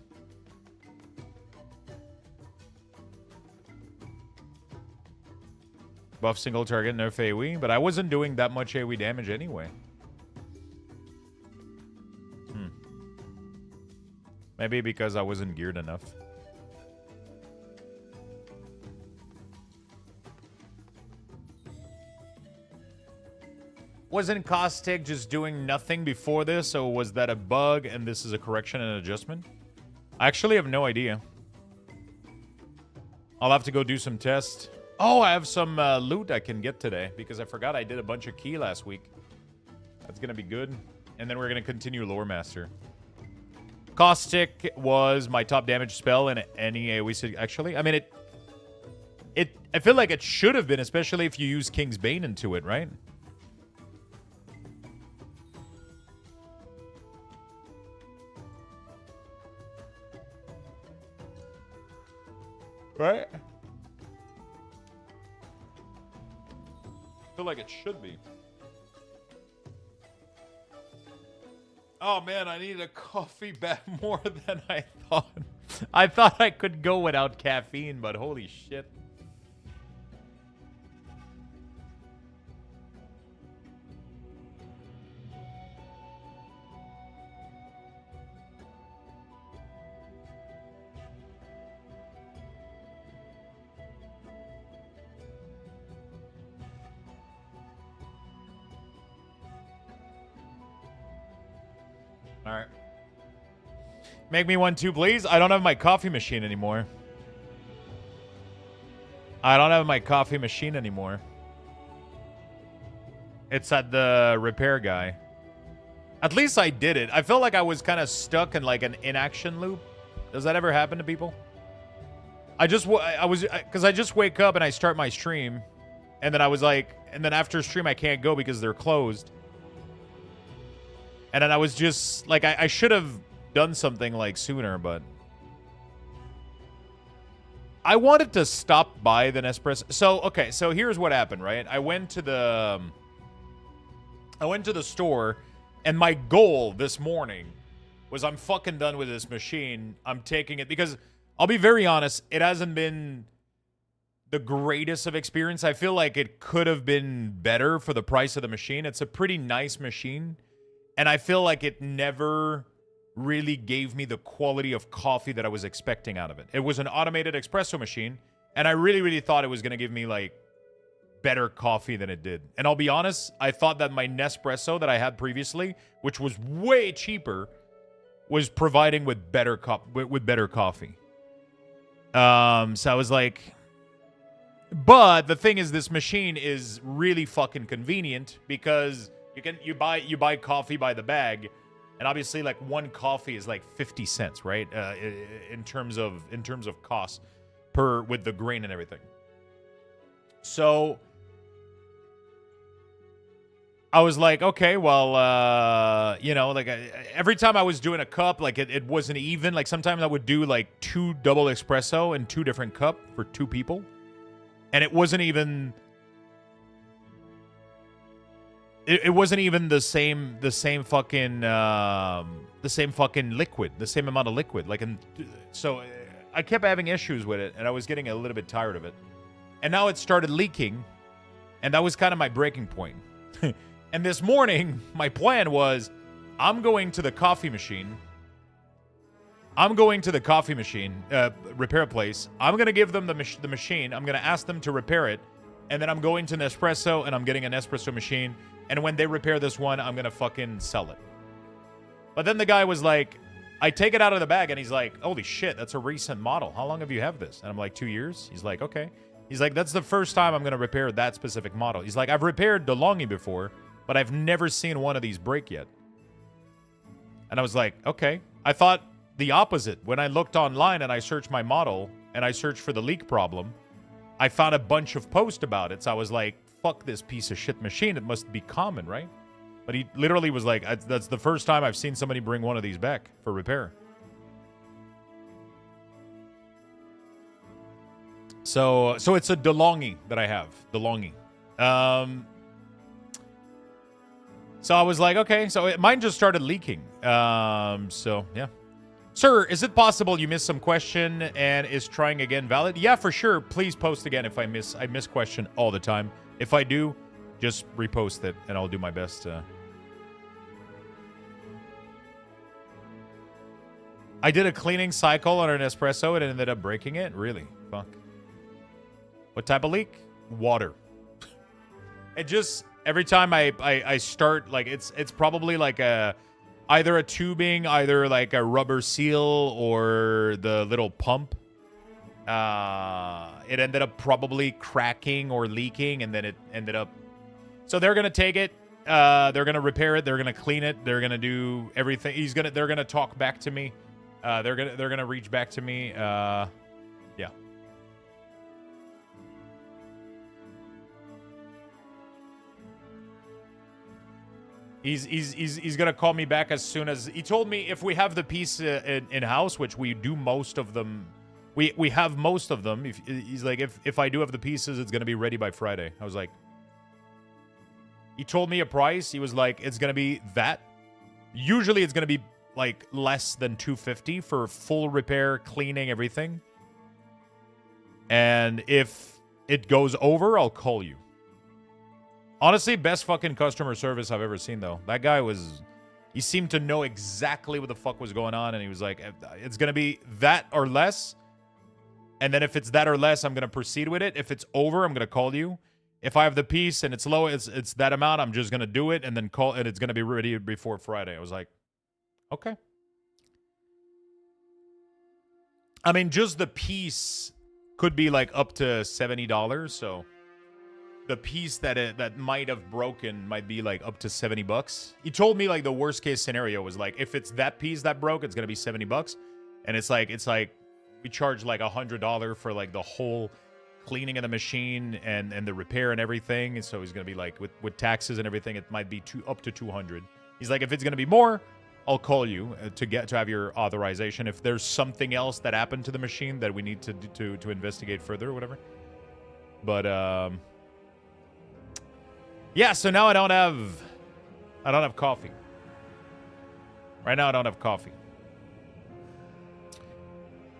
Buff single target, nerf AoE. But I wasn't doing that much AoE damage anyway. Maybe because I wasn't geared enough. Wasn't Caustic just doing nothing before this, or was that a bug and this is a correction and adjustment? I actually have no idea. I'll have to go do some tests. Oh, I have some loot I can get today because I forgot I did a bunch of key last week. That's going to be good. And then we're going to continue Lore Master. Caustic was my top damage spell in any AoE. Actually, I mean, I feel like it should have been, especially if you use King's Bane into it, right? Right? I feel like it should be. Oh man, I need a coffee back more than I thought. I thought I could go without caffeine, but holy shit. All right. Make me one too, please. I don't have my coffee machine anymore. It's at the repair guy. At least I did it. I felt like I was kind of stuck in like an inaction loop. Does that ever happen to people? I just wake up and I start my stream, and then I was like, and then after stream I can't go because they're closed. And then I was just like, I should have done something like sooner, but I wanted to stop by the Nespresso. So okay, so here's what happened, right? I went to the store. And my goal this morning was I'm fucking done with this machine. I'm taking it because I'll be very honest, it hasn't been the greatest of experience. I feel like it could have been better for the price of the machine. It's a pretty nice machine. And I feel like it never really gave me the quality of coffee that I was expecting out of it. It was an automated espresso machine. And I really, really thought it was going to give me like better coffee than it did. And I'll be honest, I thought that my Nespresso that I had previously, which was way cheaper, was providing with better coffee. So I was like, but the thing is, this machine is really fucking convenient because you buy coffee by the bag, and obviously like one coffee is like 50 cents, right? In terms of cost per with the grain and everything. So I was like, okay, well, you know, like every time I was doing a cup, like it wasn't even. Like sometimes I would do like 2 double espresso in 2 different cups for 2 people, and it wasn't even. It wasn't even the same fucking liquid, the same amount of liquid. Like, so I kept having issues with it, and I was getting a little bit tired of it. And now it started leaking, and that was kind of my breaking point. And this morning, my plan was, I'm going to the coffee machine. Repair place. I'm going to give them the machine. I'm going to ask them to repair it. And then I'm going to Nespresso, and I'm getting an espresso machine. And when they repair this one, I'm going to fucking sell it. But then the guy was like, I take it out of the bag, and he's like, holy shit, that's a recent model. How long have you had this? And I'm like, 2 years. He's like, okay. He's like, that's the first time I'm going to repair that specific model. He's like, I've repaired DeLonghi before, but I've never seen one of these break yet. And I was like, okay. I thought the opposite. When I looked online and I searched my model and I searched for the leak problem, I found a bunch of posts about it. So I was like, fuck this piece of shit machine. It must be common, right? But he literally was like, that's the first time I've seen somebody bring one of these back for repair. So it's a DeLonghi that I have. DeLonghi. So I was like, okay. So mine just started leaking. So, yeah. Sir, is it possible you missed some question and is trying again valid? Yeah, for sure. Please post again if I miss. I miss question all the time. If I do, just repost it, and I'll do my best to... I did a cleaning cycle on an espresso, and it ended up breaking it? Really? Fuck. What type of leak? Water. It just... Every time I start, like, it's probably like either a tubing, either like a rubber seal, or the little pump. It ended up probably cracking or leaking, and then it ended up... So they're going to take it. They're going to repair it. They're going to clean it. They're going to do everything. They're going to talk back to me. They're going to reach back to me. Yeah. He's gonna call me back as soon as he told me if we have the piece in house, which we do most of them. We have most of them. He's like, if I do have the pieces, it's gonna be ready by Friday. I was like, he told me a price. He was like, it's gonna be that. Usually, it's gonna be like less than $250 for full repair, cleaning, everything. And if it goes over, I'll call you. Honestly, best fucking customer service I've ever seen, though. That guy he seemed to know exactly what the fuck was going on, and he was like, it's going to be that or less, and then if it's that or less, I'm going to proceed with it. If it's over, I'm going to call you. If I have the piece and it's low, it's that amount, I'm just going to do it, and then call, and it's going to be ready before Friday. I was like, okay. I mean, just the piece could be like up to $70, so... the piece that might have broken might be like up to $70. He told me like the worst case scenario was like if it's that piece that broke, it's gonna be $70, and it's like we charge like $100 for like the whole cleaning of the machine and the repair and everything, and so he's gonna be like with taxes and everything, it might be up to 200. He's like, if it's gonna be more, I'll call you to have your authorization if there's something else that happened to the machine that we need to investigate further or whatever. But yeah, so now I don't have coffee. Right now I don't have coffee.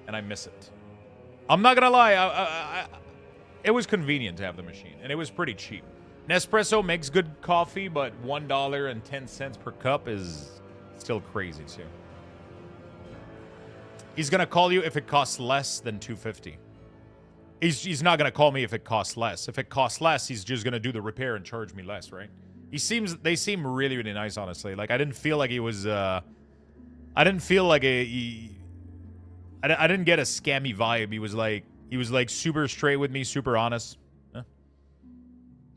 And I miss it. I'm not gonna lie, it was convenient to have the machine, and it was pretty cheap. Nespresso makes good coffee, but $1.10 per cup is still crazy too. He's gonna call you if it costs less than $2.50. He's not gonna call me if it costs less. If it costs less, he's just gonna do the repair and charge me less, right? They seem really, really nice, honestly. Like I didn't feel like he was I didn't feel like I didn't get a scammy vibe. He was like super straight with me, super honest. Huh?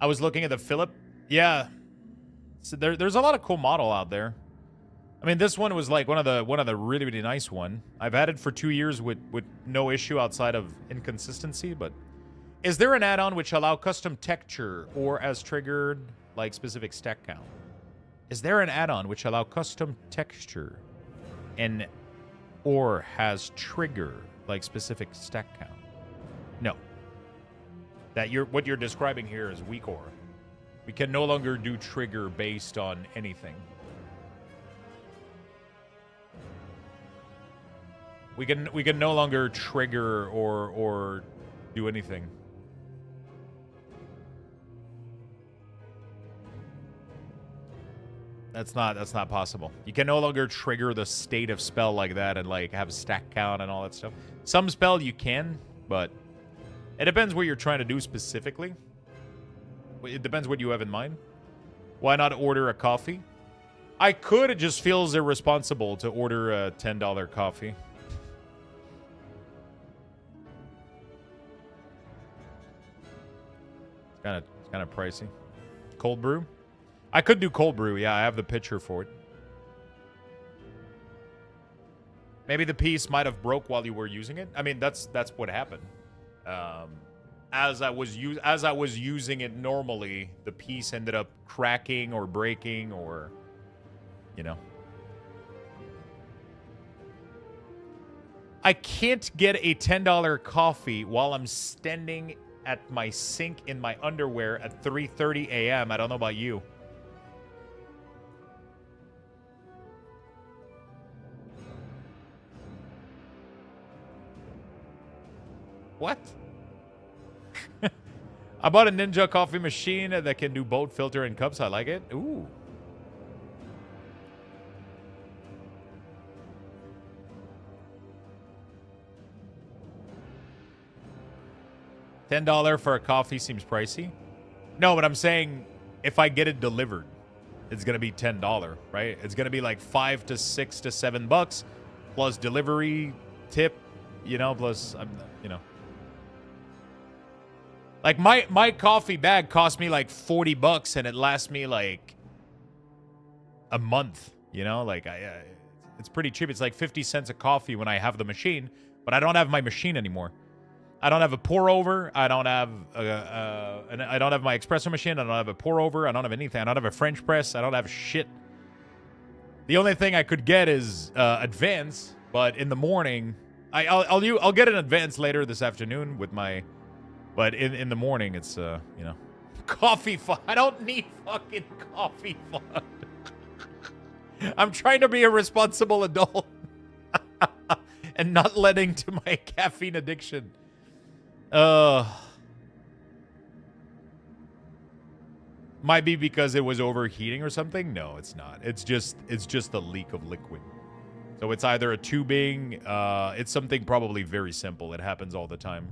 I was looking at the Philip. Yeah. So there's a lot of cool model out there. I mean, this one was like one of the really, really nice one. I've had it for 2 years with no issue outside of inconsistency, but is there an add-on which allow custom texture or as triggered like specific stack count? Is there an add-on which allow custom texture and or has trigger like specific stack count? No. What you're describing here is weak aura. We can no longer do trigger based on anything. We can no longer trigger or do anything. That's not possible. You can no longer trigger the state of spell like that and like have stack count and all that stuff. Some spell you can, but it depends what you're trying to do specifically. It depends what you have in mind. Why not order a coffee? I could. It just feels irresponsible to order a $10 coffee. It's kind of pricey. Cold brew? I could do cold brew. Yeah, I have the pitcher for it. Maybe the piece might have broke while you were using it. I mean, that's what happened. As I was using it normally, the piece ended up cracking or breaking or, you know. I can't get a $10 coffee while I'm standing at my sink in my underwear at 3:30 a.m. I don't know about you. What? I bought a Ninja coffee machine that can do both filter and cups. I like it. Ooh. $10 for a coffee seems pricey. No, but I'm saying if I get it delivered, it's going to be $10, right? It's going to be like $5 to $6 to $7 plus delivery tip, you know, plus, you know. Like my coffee bag cost me like $40 and it lasts me like a month, you know? Like it's pretty cheap. It's like 50 cents a coffee when I have the machine, but I don't have my machine anymore. I don't have a pour over. I don't have I don't have my espresso machine. I don't have a pour over. I don't have anything. I don't have a French press. I don't have shit. The only thing I could get is advance, but in the morning, I'll get an advance later this afternoon with my, but in the morning it's you know, coffee fund. I don't need fucking coffee fund. I'm trying to be a responsible adult and not letting to my caffeine addiction. Might be because it was overheating or something. No, it's not. It's just a leak of liquid. So it's either a tubing. It's something probably very simple. It happens all the time.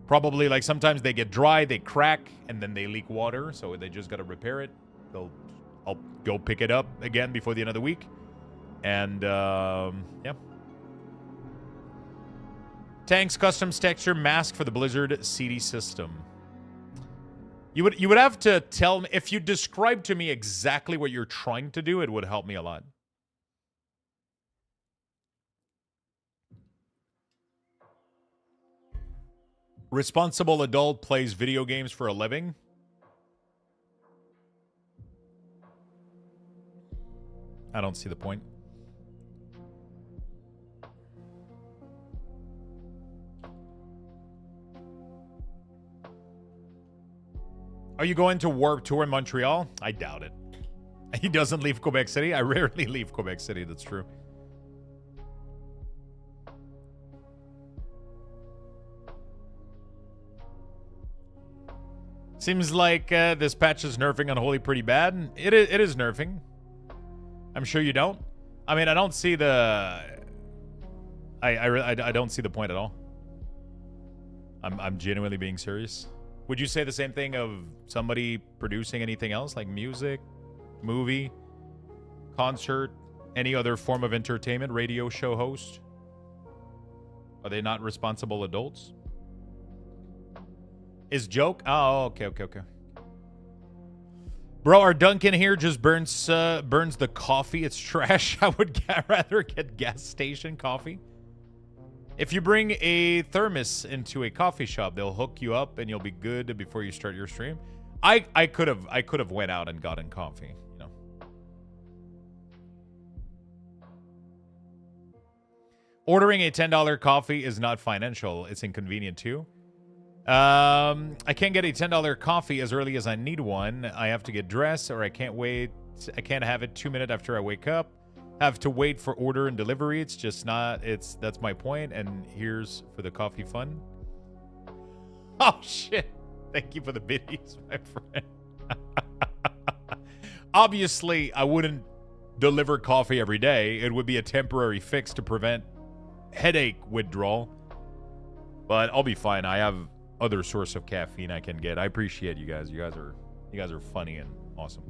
Probably like sometimes they get dry, they crack, and then they leak water. So they just got to repair it. I'll go pick it up again before the end of the week. And yeah. Tanks Customs Texture Mask for the Blizzard CD system. You would have to tell me, if you describe to me exactly what you're trying to do, it would help me a lot. Responsible adult plays video games for a living. I don't see the point. Are you going to Warp Tour in Montreal? I doubt it. He doesn't leave Quebec City? I rarely leave Quebec City, that's true. Seems like this patch is nerfing Unholy pretty bad. It is nerfing. I'm sure you don't. I mean, I don't see the... I don't see the point at all. I'm genuinely being serious. Would you say the same thing of somebody producing anything else, like music, movie, concert, any other form of entertainment, radio show host? Are they not responsible adults? Is joke? Oh, okay. Bro, our Dunkin' here just burns the coffee. It's trash. I would rather get gas station coffee. If you bring a thermos into a coffee shop, they'll hook you up and you'll be good before you start your stream. I could have went out and gotten coffee, you know. Ordering a $10 coffee is not financial. It's inconvenient too. I can't get a $10 coffee as early as I need one. I have to get dressed, or I can't wait. I can't have it 2 minutes after I wake up. Have to wait for order and delivery. It's just not. That's my point. And here's for the coffee fun. Oh shit! Thank you for the biddies, my friend. Obviously, I wouldn't deliver coffee every day. It would be a temporary fix to prevent headache withdrawal. But I'll be fine. I have other source of caffeine I can get. I appreciate you guys. You guys are funny and awesome.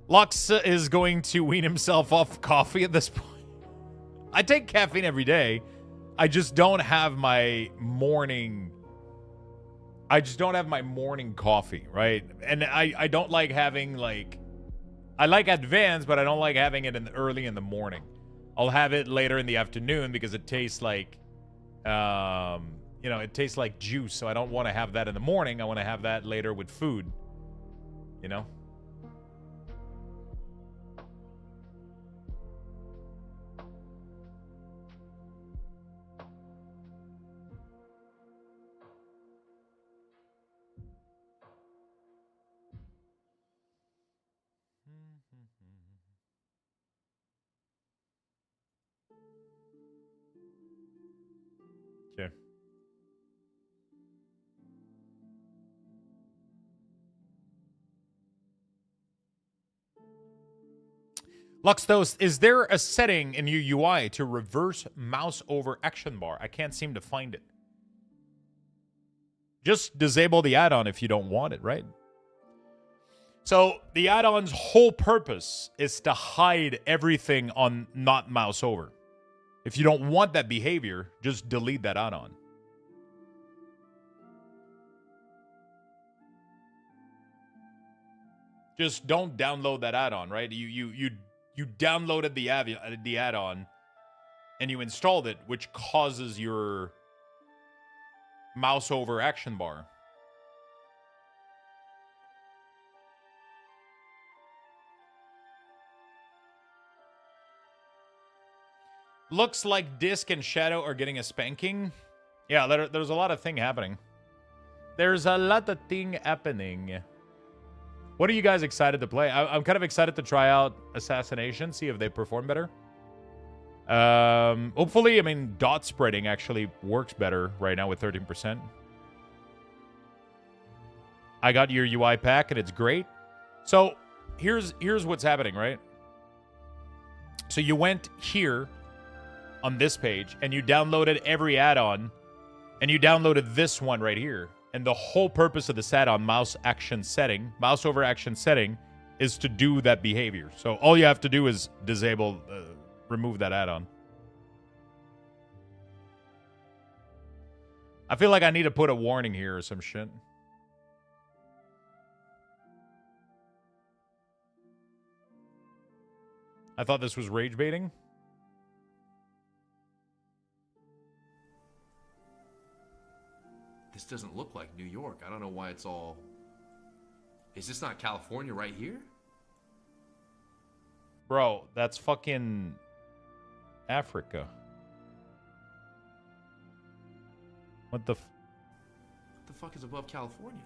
Lux is going to wean himself off coffee at this point. I take caffeine every day. I just don't have my morning. I just don't have my morning coffee, right? And I don't like having like. I like advanced, but I don't like having it early in the morning. I'll have it later in the afternoon because it tastes like, it tastes like juice. So I don't want to have that in the morning. I want to have that later with food, you know? Okay. Luxthos, is there a setting in your UI to reverse mouse over action bar? I can't seem to find it. Just disable the add-on if you don't want it, right? So the add-on's whole purpose is to hide everything on not mouse over. If you don't want that behavior, just delete that add-on. Just don't download that add-on, right? You downloaded the add-on and you installed it, which causes your mouse over action bar. Looks like Disc and Shadow are getting a spanking. Yeah, there's a lot of thing happening. There's a lot of thing happening. What are you guys excited to play? I'm kind of excited to try out Assassination, see if they perform better. Hopefully, I mean, dot spreading actually works better right now with 13%. I got your UI pack, and it's great. So here's what's happening, right? So you went here on this page, and you downloaded every add-on, and you downloaded this one right here. And the whole purpose of this add-on, mouse over action setting, is to do that behavior. So all you have to do is remove that add-on. I feel like I need to put a warning here or some shit. I thought this was rage baiting. This doesn't look like New York. I don't know why it's all... Is this not California right here? Bro, that's fucking Africa. What the What the fuck is above California?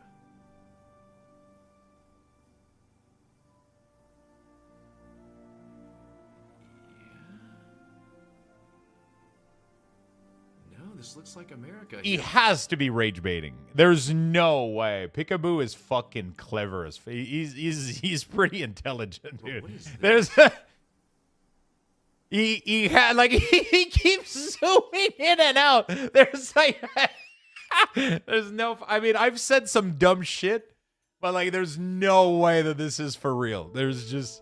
Yeah. No, this looks like America. He has to be rage baiting. There's no way. Peekaboo is fucking clever as he's pretty intelligent, Bro, dude. what is There's he had like he keeps zooming in and out. There's like there's no. I mean, I've said some dumb shit, but like, there's no way that this is for real. There's just.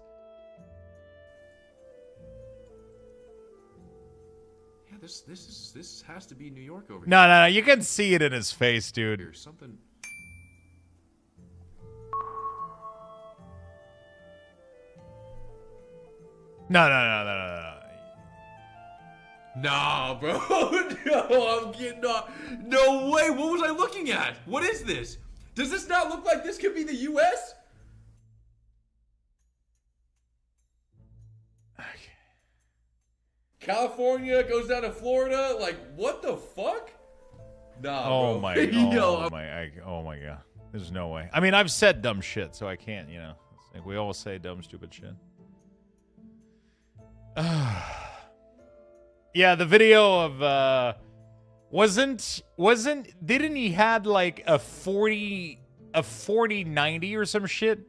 Yeah, this has to be New York over here. No. You can see it in his face, dude. Here, something. No. Nah, bro. No, I'm getting off. No way. What was I looking at? What is this? Does this not look like this could be the U.S.? California goes down to Florida. Like, what the fuck? Nah, Oh bro. my. Yo, Oh my god. There's no way. I mean, I've said dumb shit, so I can't. You know, it's like we all say dumb, stupid shit. Yeah, the video of didn't he had like a 4090 or some shit?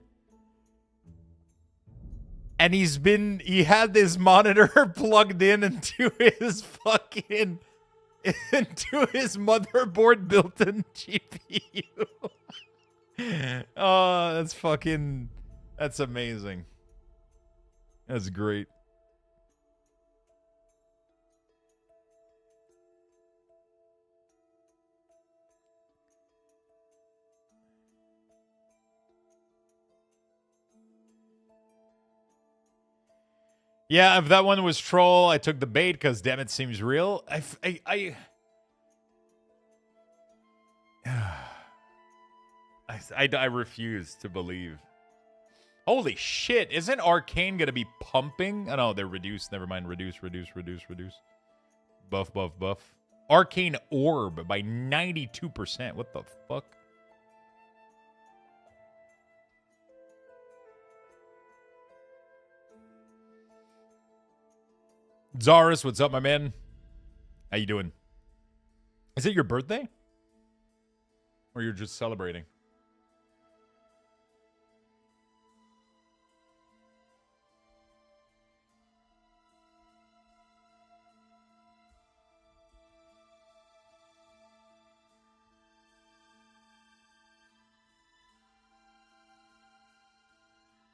And he had this monitor plugged in into his fucking into his motherboard built-in GPU. Oh, that's amazing. That's great. Yeah, if that one was troll, I took the bait because damn it seems real. I refuse to believe. Holy shit, isn't Arcane gonna be pumping? Oh no, they're reduced. Never mind. Reduce. Buff. Arcane Orb by 92%. What the fuck? Zaris, what's up, my man? How you doing? Is it your birthday? Or you're just celebrating?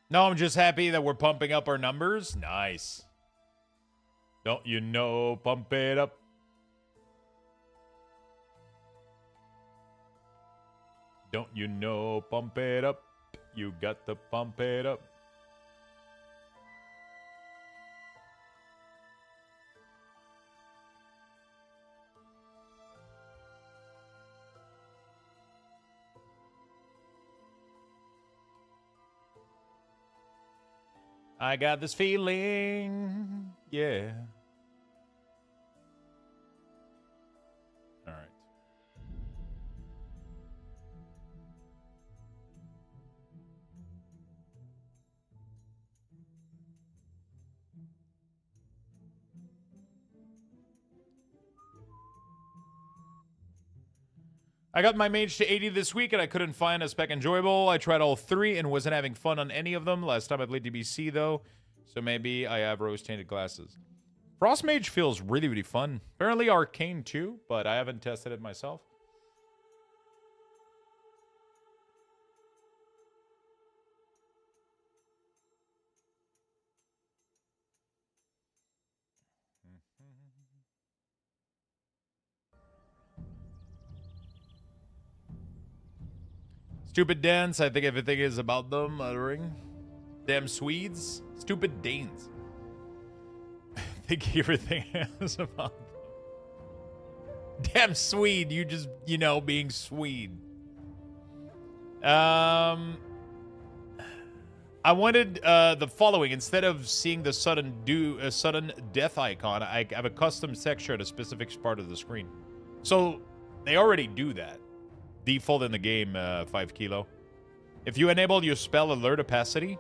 No, I'm just happy that we're pumping up our numbers. Nice. Don't you know, pump it up. Don't you know, pump it up. You got to pump it up. I got this feeling, yeah. All right. I got my mage to 80 this week, and I couldn't find a spec enjoyable. I tried all three and wasn't having fun on any of them. Last time I played DBC, though, so maybe I have rose-tainted glasses. Frost Mage feels really, really fun. Apparently Arcane, too, but I haven't tested it myself. Stupid Danes, I think everything is about them uttering. Damn Swedes. Stupid Danes. I think everything is about them. Damn Swede, you just, you know, being Swede. I wanted the following. Instead of seeing the sudden death icon, I have a custom texture at a specific part of the screen. So they already do that. Default in the game, 5 kilo. If you enable your spell alert opacity,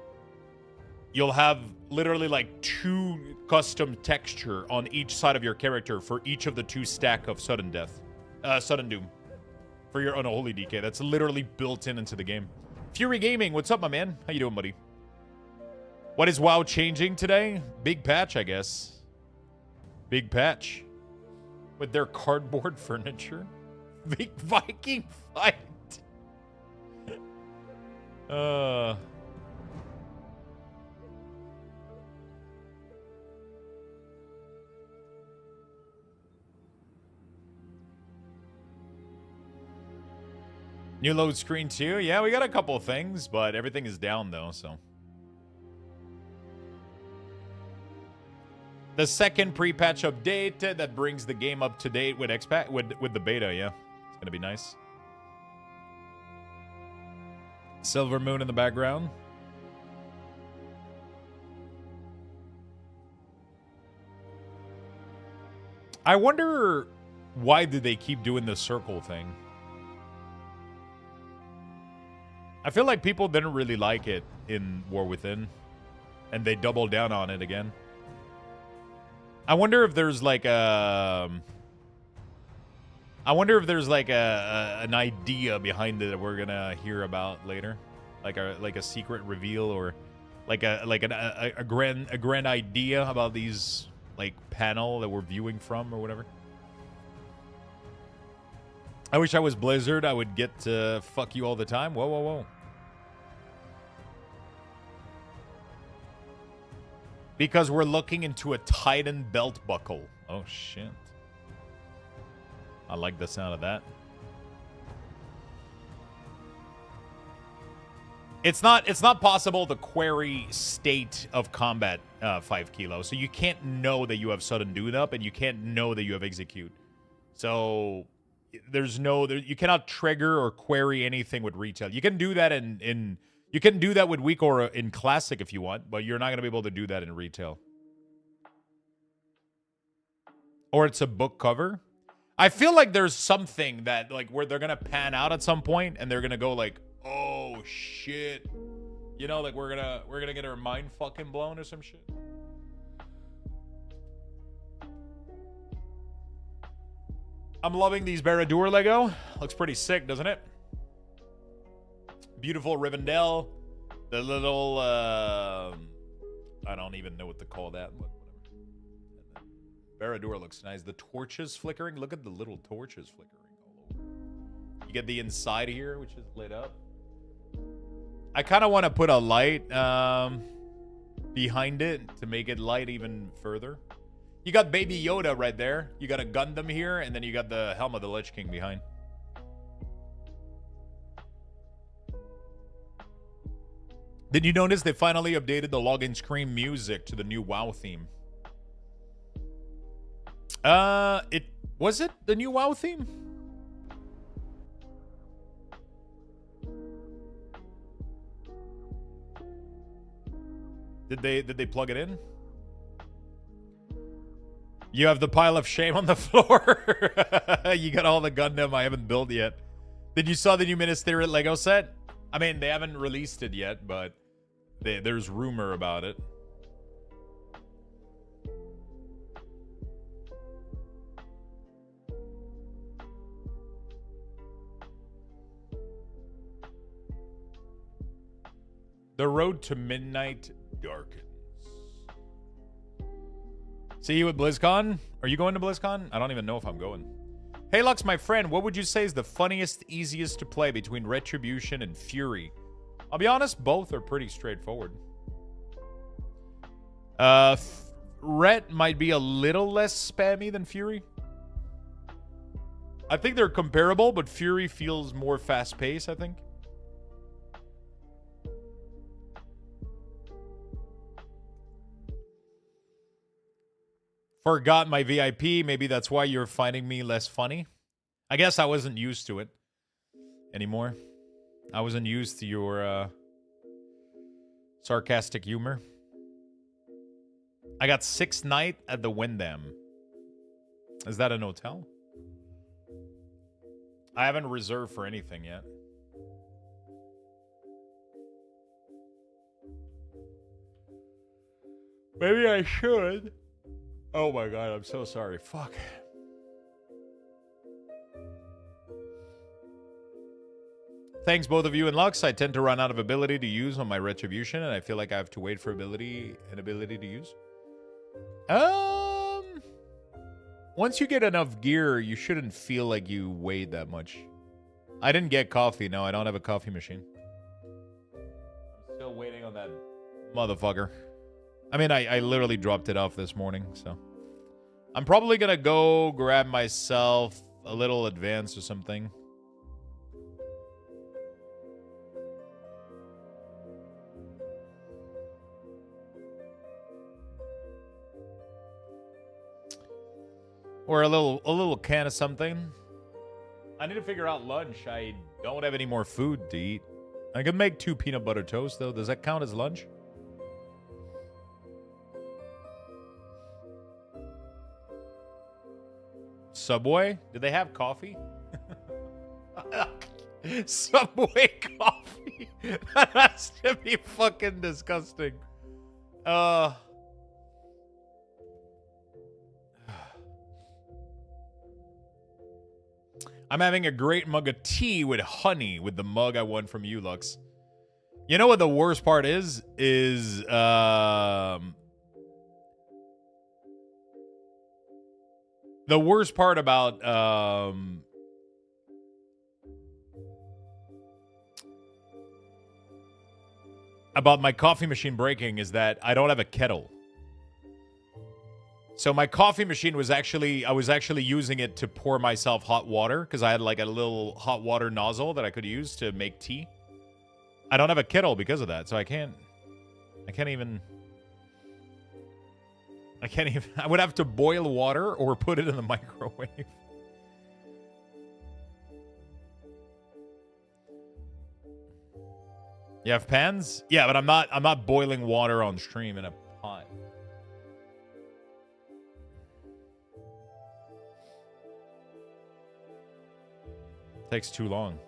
you'll have literally like 2 custom texture on each side of your character for each of the 2 stack of sudden death, sudden doom for your unholy DK. That's literally built into the game. Fury Gaming, what's up, my man? How you doing, buddy? What is WoW changing today? Big patch, I guess. Big patch. With their cardboard furniture. Big Viking fight. New load screen too? Yeah, we got a couple of things, but everything is down though, so. The second pre-patch update that brings the game up to date with with the beta, yeah. It's gonna be nice. Silver Moon in the background. I wonder why did they keep doing the circle thing? I feel like people didn't really like it in War Within, and they doubled down on it again. I wonder if there's like a... an idea behind it that we're gonna hear about later, like a secret reveal or like a grand idea about these like panel that we're viewing from or whatever. I wish I was Blizzard. I would get to fuck you all the time. Whoa, whoa, whoa. Because we're looking into a Titan belt buckle. Oh, shit. I like the sound of that. It's not possible to query state of combat 5 kilo. So you can't know that you have sudden do up and you can't know that you have execute. So there's no you cannot trigger or query anything with retail. You can do that you can do that with weak or in classic if you want, but you're not going to be able to do that in retail. Or it's a book cover. I feel like there's something that like where they're going to pan out at some point and they're going to go like, "Oh shit." You know, like we're going to get our mind fucking blown or some shit. I'm loving these Barad-dûr Lego. Looks pretty sick, doesn't it? Beautiful Rivendell. The little, I don't even know what to call that, but whatever. Barad-dûr looks nice. The torches flickering. Look at the little torches flickering all over. You get the inside here, which is lit up. I kind of want to put a light behind it to make it light even further. You got Baby Yoda right there. You got a Gundam here, and then you got the Helm of the Lich King behind. Did you notice they finally updated the login screen music to the new WoW theme? Was it the new WoW theme? Did they plug it in? You have the pile of shame on the floor. You got all the Gundam I haven't built yet. Did you saw the new Ministerial Lego set? I mean, they haven't released it yet, but there's rumor about it. The road to midnight darkens. See you at BlizzCon? Are you going to BlizzCon? I don't even know if I'm going. Hey Lux, my friend, what would you say is the funniest, easiest to play between Retribution and Fury? I'll be honest, both are pretty straightforward. Ret might be a little less spammy than Fury. I think they're comparable, but Fury feels more fast-paced, I think. Forgot my VIP. Maybe that's why you're finding me less funny. I guess I wasn't used to it anymore. I wasn't used to your sarcastic humor. I got 6th night at the Wyndham. Is that an hotel? I haven't reserved for anything yet. Maybe I should. Oh my god, I'm so sorry. Fuck. Thanks both of you and Lux. I tend to run out of ability to use on my retribution, and I feel like I have to wait for ability to use. Once you get enough gear, you shouldn't feel like you weighed that much. I didn't get coffee. No, I don't have a coffee machine. I'm still waiting on that motherfucker. I mean, I literally dropped it off this morning, so. I'm probably gonna go grab myself a little advance or something. Or a little can of something. I need to figure out lunch. I don't have any more food to eat. I can make 2 peanut butter toast, though. Does that count as lunch? Subway? Do they have coffee? Subway coffee? That has to be fucking disgusting. I'm having a great mug of tea with honey with the mug I won from you, Lux. You know what the worst part is? The worst part about my coffee machine breaking is that I don't have a kettle. So my coffee machine was I was actually using it to pour myself hot water because I had like a little hot water nozzle that I could use to make tea. I don't have a kettle because of that, so I can't even I would have to boil water or put it in the microwave. You have pans? Yeah, but I'm not boiling water on stream in a pot. Takes too long.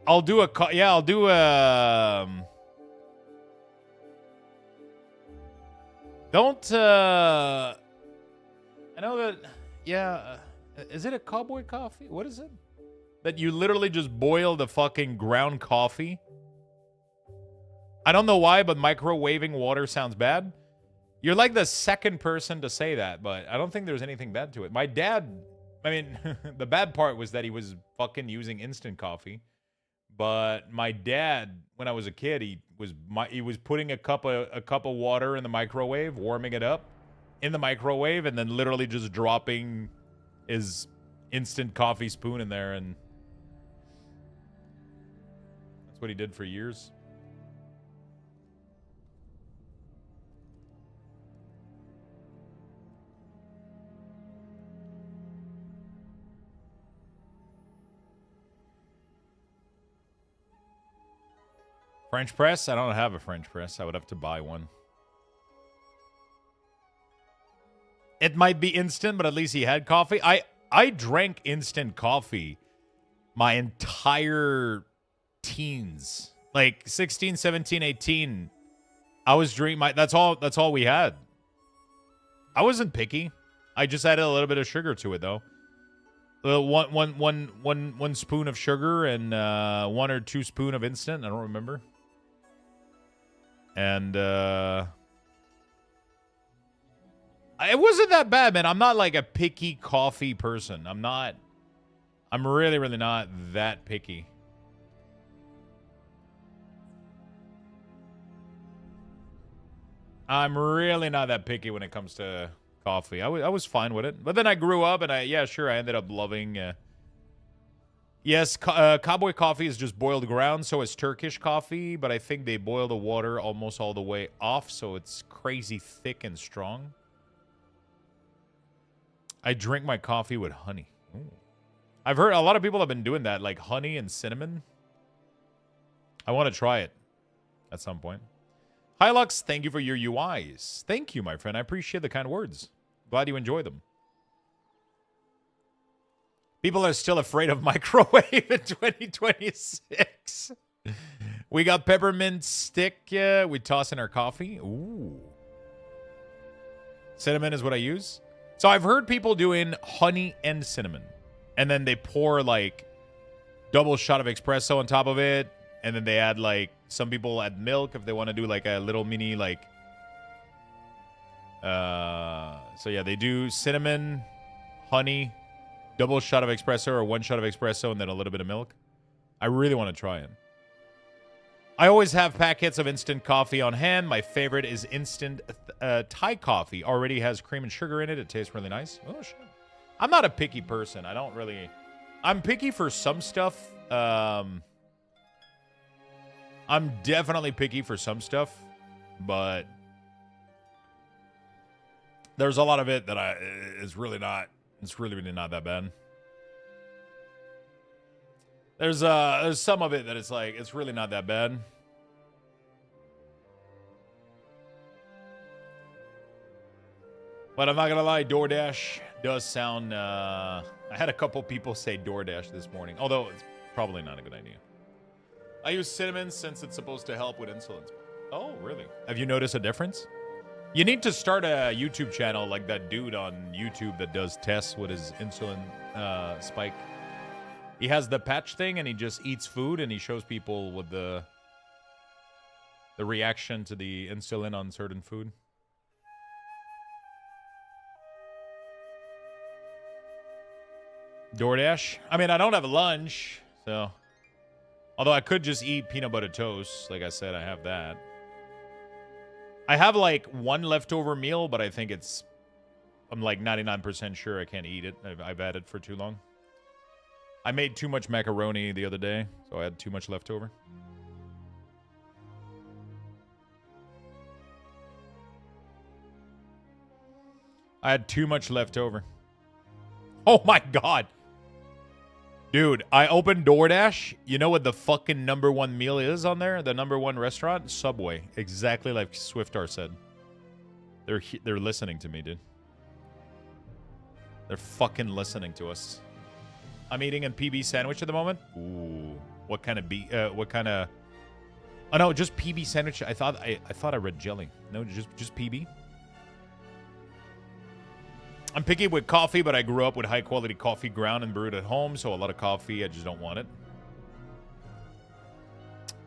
I'll do a don't I know that is it a cowboy coffee? What is it? That you literally just boil the fucking ground coffee? I don't know why, but microwaving water sounds bad. You're like the second person to say that, but I don't think there's anything bad to it. My dad, I mean, the bad part was that he was fucking using instant coffee. But my dad, when I was a kid, he was putting a cup of water in the microwave, warming it up in the microwave, and then literally just dropping his instant coffee spoon in there, and that's what he did for years. French press? I don't have a French press. I would have to buy one. It might be instant, but at least he had coffee. I drank instant coffee my entire teens. Like 16, 17, 18. I was drinking that's all we had. I wasn't picky. I just added a little bit of sugar to it though. One spoon of sugar and 1 or 2 spoons of instant. I don't remember. And it wasn't that bad, man. I'm not like a picky coffee person. I'm really, really not that picky. I'm really not that picky when it comes to coffee. I was fine with it. But then I grew up and I ended up loving Yes, cowboy coffee is just boiled ground, so is Turkish coffee, but I think they boil the water almost all the way off, so it's crazy thick and strong. I drink my coffee with honey. Ooh. I've heard a lot of people have been doing that, like honey and cinnamon. I want to try it at some point. Hilux, thank you for your UIs. Thank you, my friend. I appreciate the kind words. Glad you enjoy them. People are still afraid of microwave in 2026. We got peppermint stick. We toss in our coffee. Ooh. Cinnamon is what I use. So I've heard people doing honey and cinnamon. And then they pour like double shot of espresso on top of it. And then they add like, some people add milk if they want to do like a little mini like. So yeah, they do cinnamon, honey, double shot of espresso or one shot of espresso and then a little bit of milk. I really want to try it. I always have packets of instant coffee on hand. My favorite is instant Thai coffee. Already has cream and sugar in it. It tastes really nice. Oh, shit. I'm not a picky person. I don't really... I'm picky for some stuff. I'm definitely picky for some stuff. But there's a lot of it that is really not... It's really not that bad. There's some of it that it's like, it's really not that bad. But I'm not gonna lie, DoorDash does sound, I had a couple people say DoorDash this morning, although it's probably not a good idea. I use cinnamon since it's supposed to help with insulin. Oh, really? Have you noticed a difference? You need to start a YouTube channel like that dude on YouTube that does tests with his insulin spike. He has the patch thing and he just eats food and he shows people with the reaction to the insulin on certain food. DoorDash? I mean, I don't have lunch, so... Although I could just eat peanut butter toast. Like I said, I have that. I have like one leftover meal, but I think it's... I'm like 99% sure I can't eat it. I've had it for too long. I made too much macaroni the other day, so I had too much leftover. I had too much leftover. Oh my god. Dude, I opened DoorDash. You know what the fucking #1 meal is on there? The #1 restaurant? Subway. Exactly like Swiftar said. They're listening to me, dude. They're fucking listening to us. I'm eating a PB sandwich at the moment. Ooh. What kind of Oh no, just PB sandwich. I thought I read jelly. No, just PB. I'm picky with coffee, but I grew up with high quality coffee ground and brewed at home, so a lot of coffee, I just don't want it.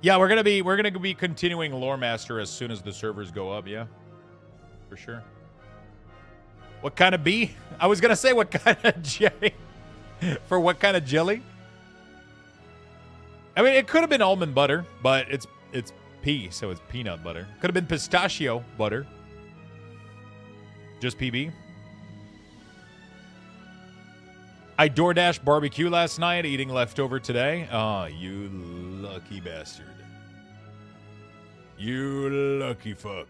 Yeah, we're gonna be continuing Lore Master as soon as the servers go up, yeah. For sure. What kind of bee? I was gonna say what kind of jelly. For what kind of jelly? I mean, it could have been almond butter, but it's pea, so it's peanut butter. Could have been pistachio butter. Just PB. I DoorDash barbecue last night, eating leftover today. Oh, you lucky bastard. You lucky fuck.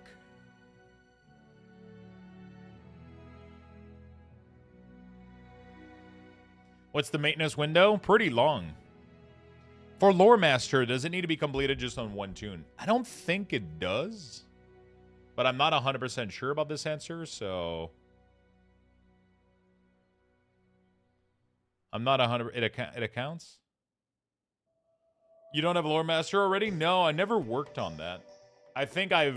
What's the maintenance window? Pretty long. For Lore Master, does it need to be completed just on one tune? I don't think it does. But I'm not 100% sure about this answer, so... I'm not 100. It accounts. You don't have Lore Master already? No, I never worked on that. I think I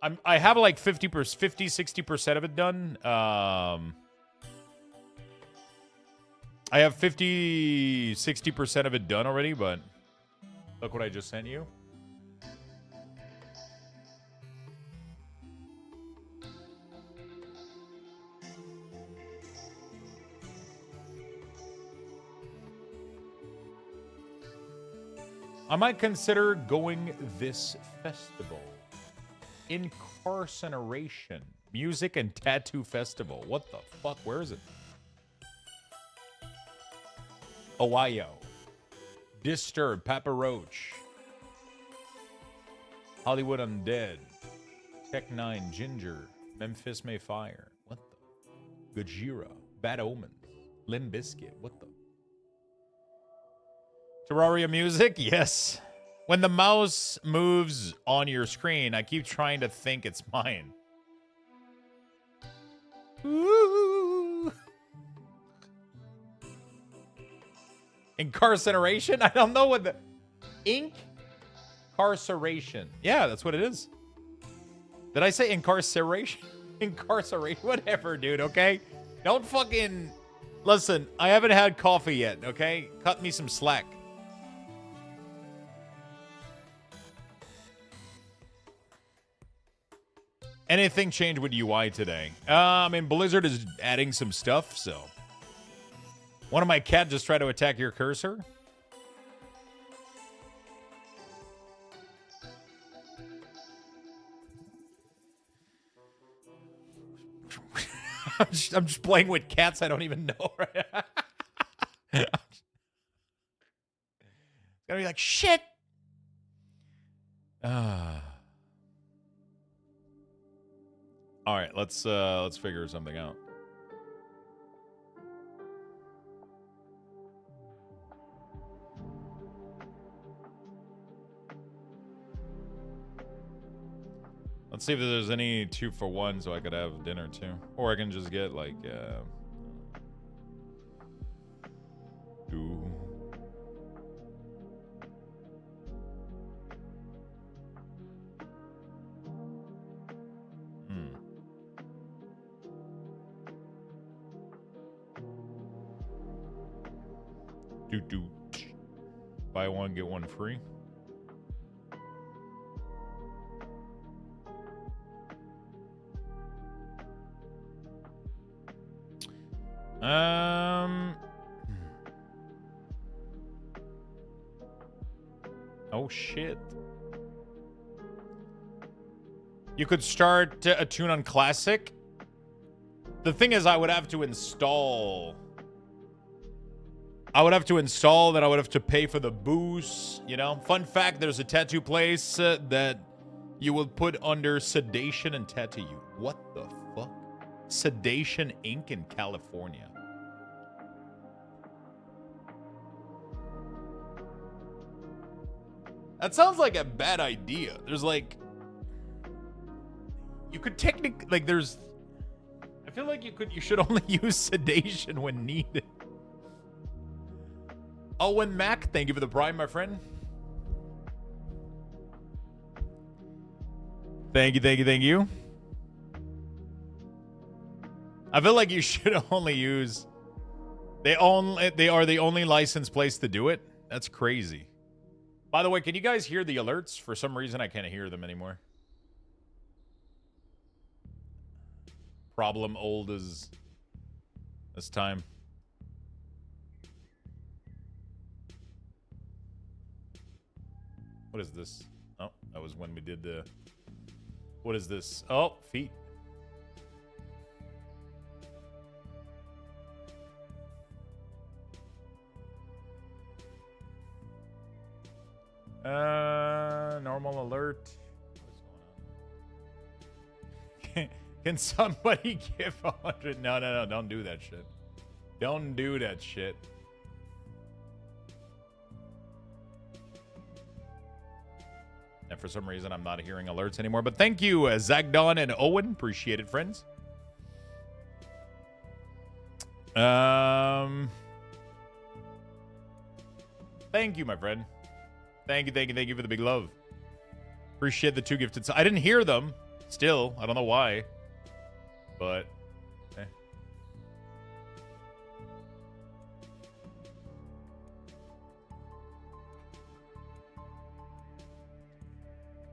have like 50-60% of it done. I have 50-60% of it done already, but look what I just sent you. I might consider going this festival. Incarceration. Music and Tattoo Festival. What the fuck? Where is it? Ohio. Disturb, Papa Roach, Hollywood Undead, Tech 9, Ginger, Memphis Mayfire, what the? Gojira, Bad Omens, Limb Bizkit, what the? Terraria music, yes. When the mouse moves on your screen, I keep trying to think it's mine. Ooh. Incarceration? I don't know what the... Incarceration. Yeah, that's what it is. Did I say incarceration? Incarceration. Whatever, dude, okay? Don't fucking... Listen, I haven't had coffee yet, okay? Cut me some slack. Anything changed with UI today? I mean, Blizzard is adding some stuff, so... One of my cat just tried to attack your cursor. I'm just playing with cats I don't even know, right? It's gonna be like, shit! Alright, let's figure something out. Let's see if there's any 2-for-1 so I could have dinner too. Or I can just get like two. Do. Buy one, get one free. Oh shit. You could start a tune on Classic. The thing is, I would have to install, then I would have to pay for the boost, you know? Fun fact, there's a tattoo place that you will put under Sedation and tattoo you. What the fuck? Sedation Inc. in California. That sounds like a bad idea. There's like... You could technically... Like, there's... I feel like you should only use sedation when needed. Owen Mac, thank you for the prime, my friend. Thank you. I feel like you should only use... They are the only licensed place to do it. That's crazy. By the way, can you guys hear the alerts? For some reason, I can't hear them anymore. Problem old as time. What is this? Oh, that was when we did the... What is this? Oh, feet. Normal alert. What's going on? Can somebody give 100? No, don't do that shit. Don't do that shit. And for some reason, I'm not hearing alerts anymore. But thank you, Zagdon and Owen. Appreciate it, friends. Thank you, my friend. Thank you for the big love. Appreciate the 2 gifted. I didn't hear them. Still, I don't know why. But, eh.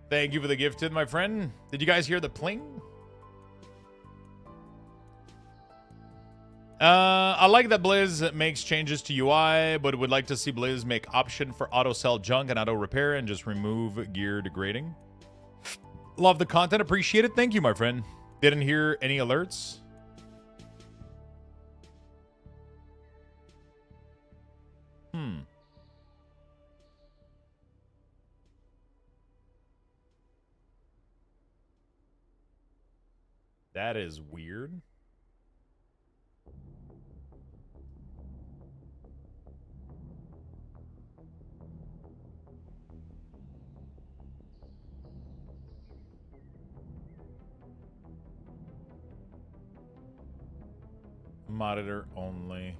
Thank you for the gifted, my friend. Did you guys hear the pling? I like that Blizz makes changes to UI, but would like to see Blizz make option for auto sell junk and auto repair and just remove gear degrading. Love the content. Appreciate it. Thank you, my friend. Didn't hear any alerts. That is weird. Monitor only.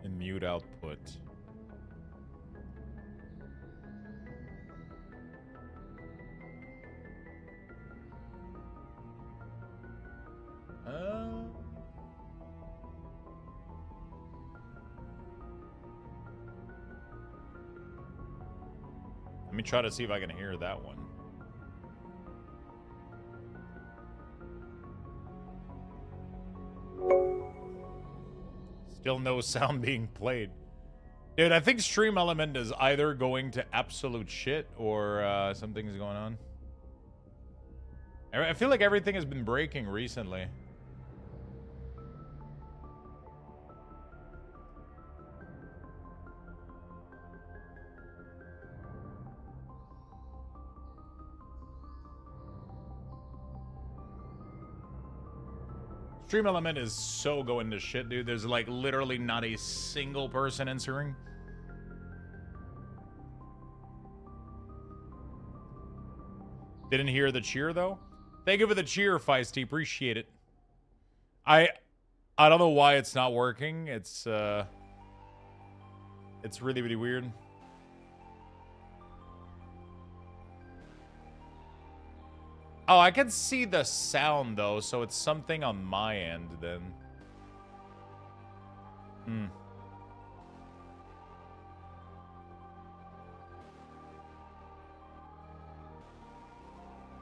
And mute output. Let me try to see if I can hear that one. Still no sound being played. Dude, I think Stream Element is either going to absolute shit or something's going on. I feel like everything has been breaking recently. Stream Element is so going to shit, dude. There's like literally not a single person answering. Didn't hear the cheer though. Thank you for the cheer, Feisty. Appreciate it. I don't know why it's not working. It's really, really weird. Oh, I can see the sound, though, so it's something on my end, then.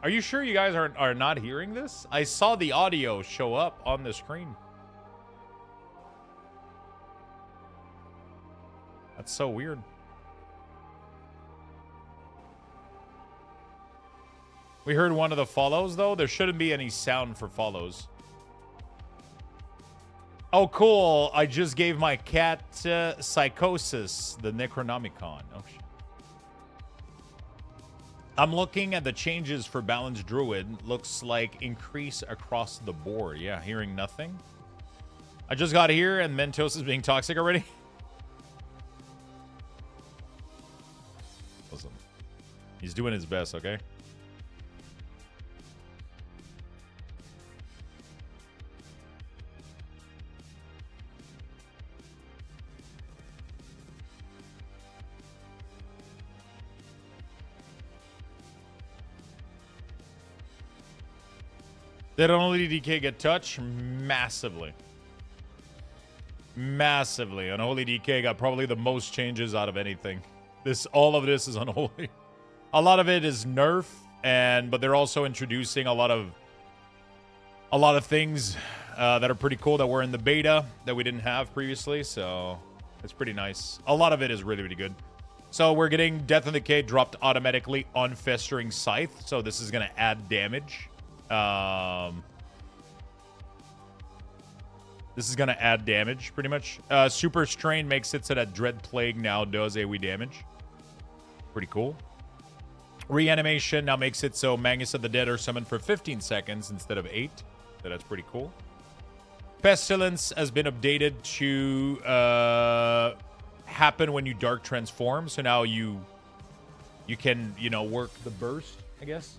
Are you sure you guys are not hearing this? I saw the audio show up on the screen. That's so weird. We heard one of the follows, though. There shouldn't be any sound for follows. Oh, cool. I just gave my cat Psychosis, the Necronomicon. Oh, shit. I'm looking at the changes for Balanced Druid. Looks like increase across the board. Yeah, hearing nothing. I just got here and Mentos is being toxic already. Listen. He's doing his best, okay? Did Unholy DK get touched? Massively. Massively. Unholy DK got probably the most changes out of anything. All of this is Unholy. A lot of it is nerf, but they're also introducing a lot of things that are pretty cool that were in the beta that we didn't have previously, so it's pretty nice. A lot of it is really, really good. So we're getting Death and Decay dropped automatically on Festering Scythe, so this is going to add damage. This is going to add damage, pretty much. Super Strain makes it so that Dread Plague now does AoE damage. Pretty cool. Reanimation now makes it so Magus of the Dead are summoned for 15 seconds instead of 8. So that's pretty cool. Pestilence has been updated to happen when you Dark Transform. So now you can, work the burst, I guess.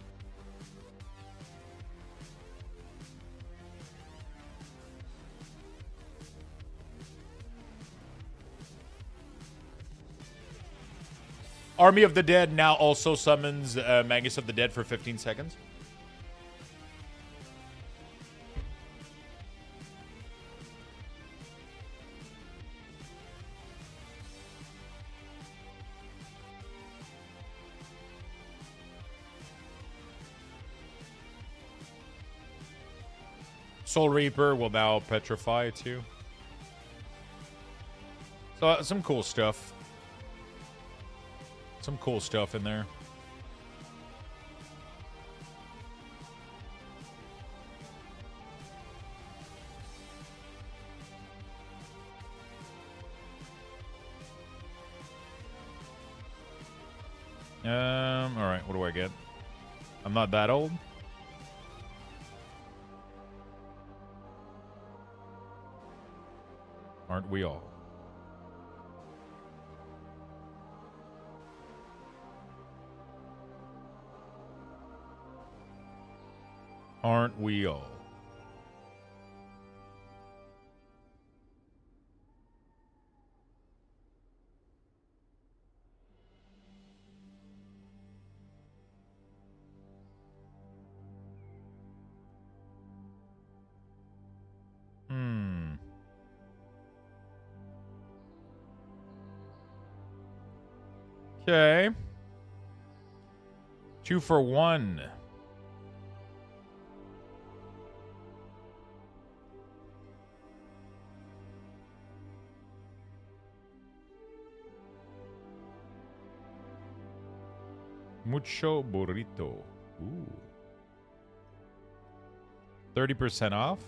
Army of the Dead now also summons Magus of the Dead for 15 seconds. Soul Reaper will now petrify too. So some cool stuff. Some cool stuff in there. All right, what do I get? I'm not that old. Aren't we all? Aren't we all? Okay. 2 for 1. Mucho burrito. Ooh. 30% off?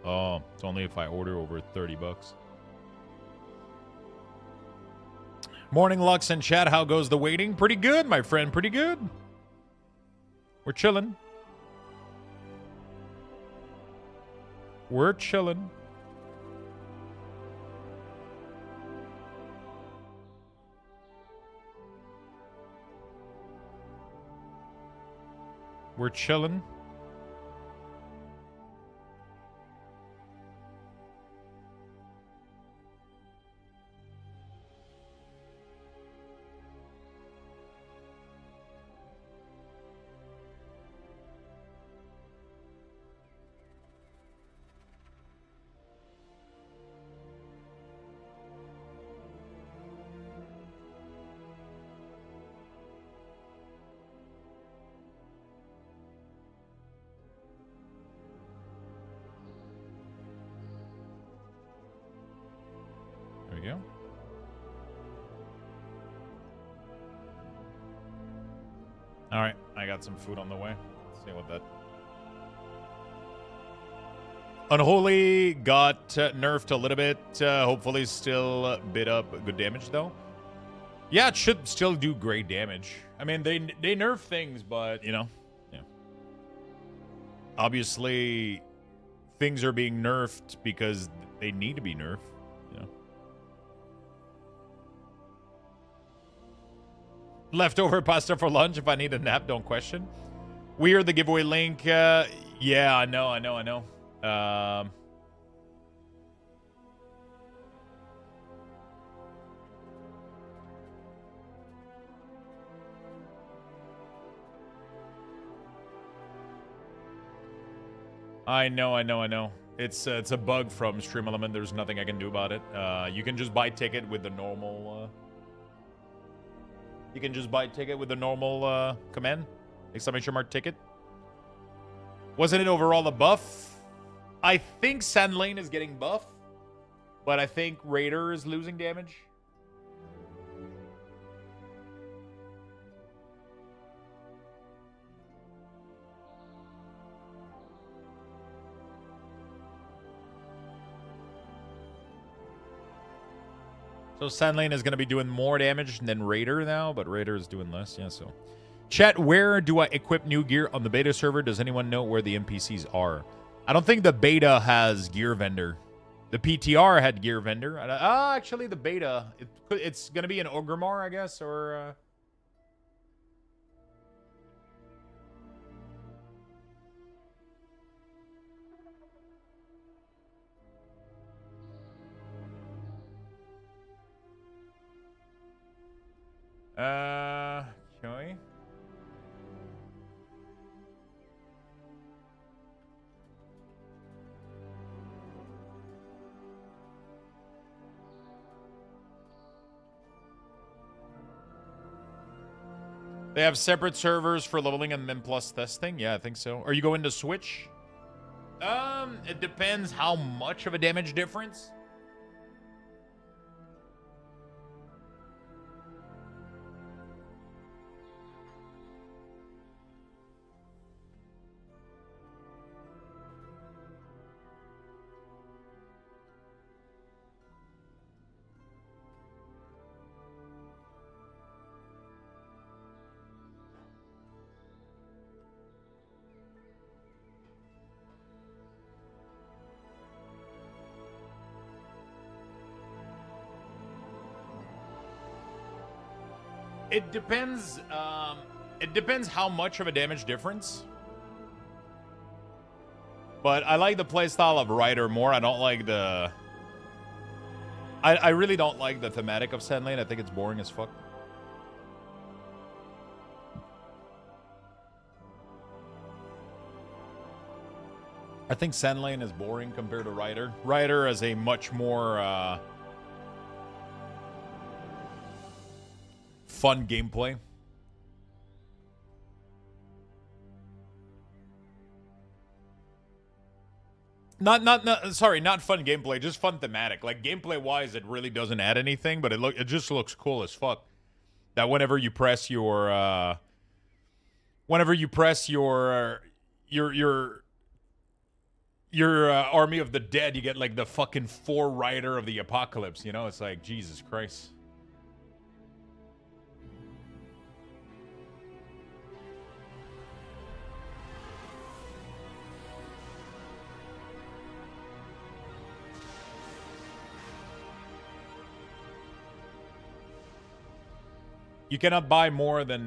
Oh, it's only if I order over $30. Morning, Lux and chat. How goes the waiting? Pretty good, my friend. Pretty good. We're chilling. We're chilling. We're chilling. There we go. All right, I got some food on the way. Let's see what that. Unholy got nerfed a little bit. Hopefully, still bit up good damage though. Yeah, it should still do great damage. I mean, they nerf things, but you know, yeah. Obviously, things are being nerfed because they need to be nerfed. You know. Leftover pasta for lunch. If I need a nap, don't question. We are the giveaway link. Yeah, I know. I know. It's a bug from Stream Element. There's nothing I can do about it. You can just buy ticket with the normal. You can just buy ticket with the normal command. Exclamation mark ticket. Wasn't it overall a buff? I think Sand Lane is getting buff, but I think Raider is losing damage. So Sand Lane is going to be doing more damage than Raider now, but Raider is doing less. Yeah, so. Chat, where do I equip new gear on the beta server? Does anyone know where the NPCs are? I don't think the beta has gear vendor. The PTR had gear vendor. Actually, the beta, it's going to be an Orgrimmar, I guess, or... Okay. They have separate servers for leveling and then plus testing. Yeah, I think so. Are you going to Switch? It depends how much of a damage difference. It depends. It depends how much of a damage difference. But I like the playstyle of Rider more. I don't like the... I really don't like the thematic of Sand Lane. I think it's boring as fuck. I think Sand Lane is boring compared to Rider. Rider is a much more fun gameplay. Sorry, not fun gameplay, just fun thematic. Like gameplay wise, it really doesn't add anything, but it just looks cool as fuck. That whenever you press your Army of the Dead, you get like the fucking 4 Rider of the Apocalypse. You know, it's like Jesus Christ. You cannot buy more than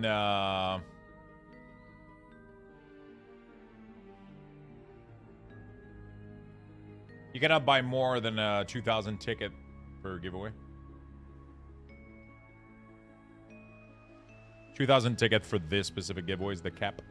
you cannot buy more than a 2,000 ticket per giveaway. 2,000 ticket for this specific giveaway is the cap.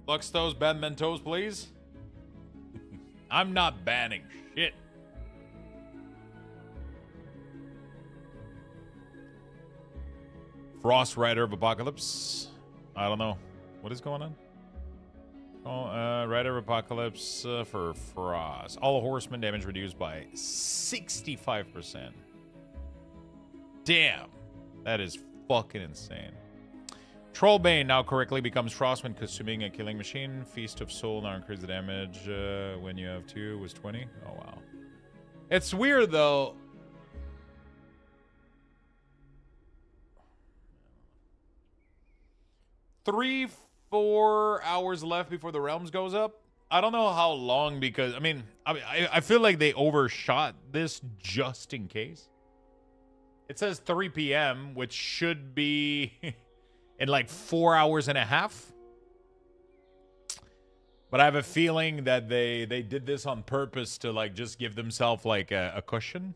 Luxthos, ban Mentos, please. I'm not banning shit. Frost Rider of Apocalypse. I don't know. What is going on? Oh, Rider of Apocalypse for Frost. All horsemen damage reduced by 65%. Damn. That is fucking insane. Trollbane now correctly becomes Frost when consuming a killing machine. Feast of Soul now increases the damage when you have 2 was 20. Oh, wow. It's weird, though. Three, 4 hours left before the Realms goes up. I don't know how long because, I feel like they overshot this just in case. It says 3 p.m., which should be... in like 4 hours and a half. But I have a feeling that they did this on purpose to like just give themselves like a cushion.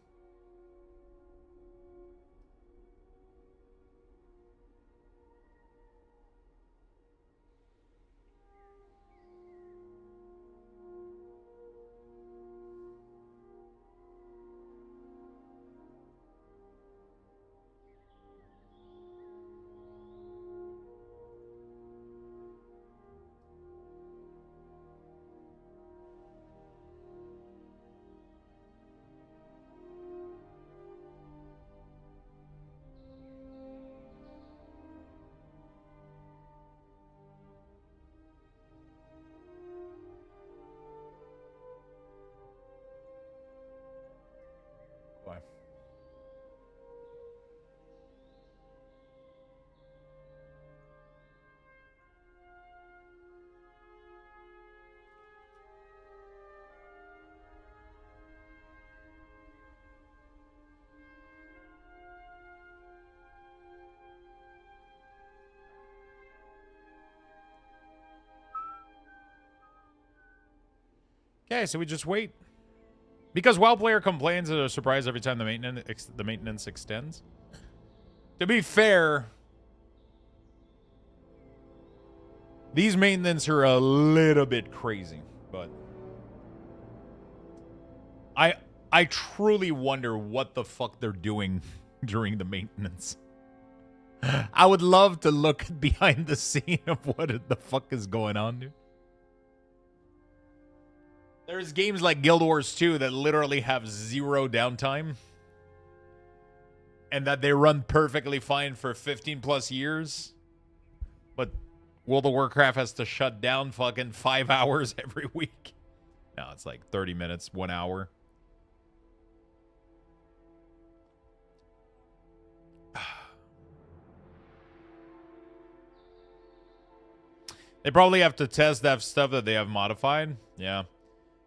Okay, so we just wait. Because WoW player complains at a surprise every time the maintenance extends. To be fair, these maintenance are a little bit crazy, but I truly wonder what the fuck they're doing during the maintenance. I would love to look behind the scene of what the fuck is going on, dude. There's games like Guild Wars 2 that literally have zero downtime. And that they run perfectly fine for 15 plus years. But World of Warcraft has to shut down fucking 5 hours every week. No, it's like 30 minutes, 1 hour. They probably have to test that stuff that they have modified. Yeah.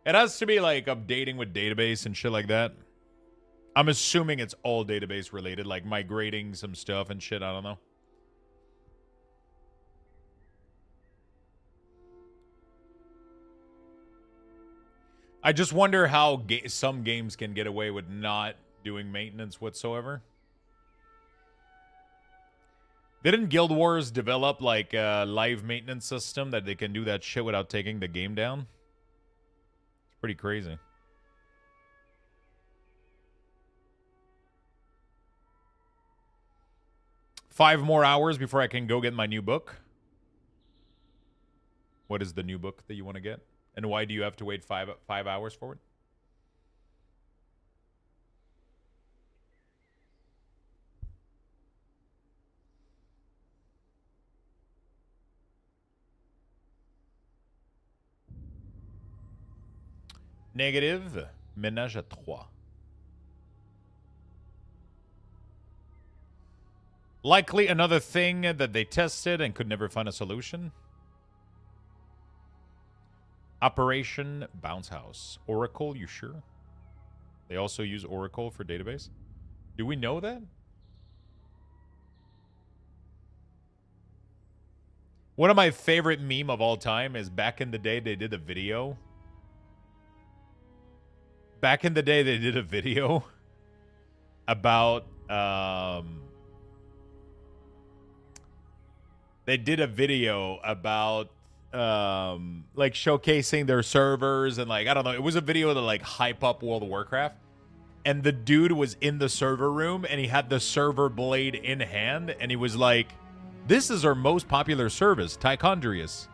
It has to be like updating with database and shit like that. I'm assuming it's all database related, like migrating some stuff and shit. I don't know. I just wonder how some games can get away with not doing maintenance whatsoever. Didn't Guild Wars develop like a live maintenance system that they can do that shit without taking the game down? It's pretty crazy. Five more hours before I can go get my new book. What is the new book that you want to get? And why do you have to wait five hours for it? Negative. Ménage à trois. Likely another thing that they tested and could never find a solution. Operation Bounce House. Oracle, you sure? They also use Oracle for database? Do we know that? One of my favorite meme of all time is back in the day they did a video. Back in the day they did a video about they did a video about like showcasing their servers and like I don't know, it was a video to like hype up World of Warcraft. And the dude was in the server room and he had the server blade in hand and he was like, "This is our most popular service, Tichondrius."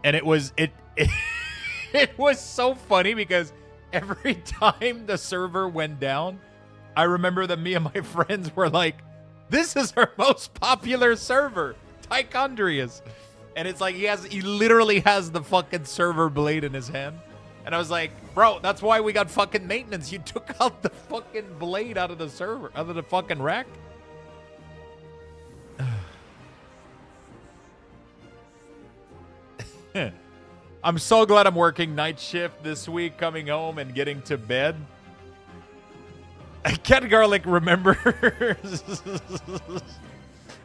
And it was it was so funny because every time the server went down, I remember that me and my friends were like, "This is our most popular server, Tichondrius." And it's like he literally has the fucking server blade in his hand. And I was like, "Bro, that's why we got fucking maintenance. You took out the fucking blade out of the server, out of the fucking rack." I'm so glad I'm working night shift this week, coming home and getting to bed. Cat Garlic remembers.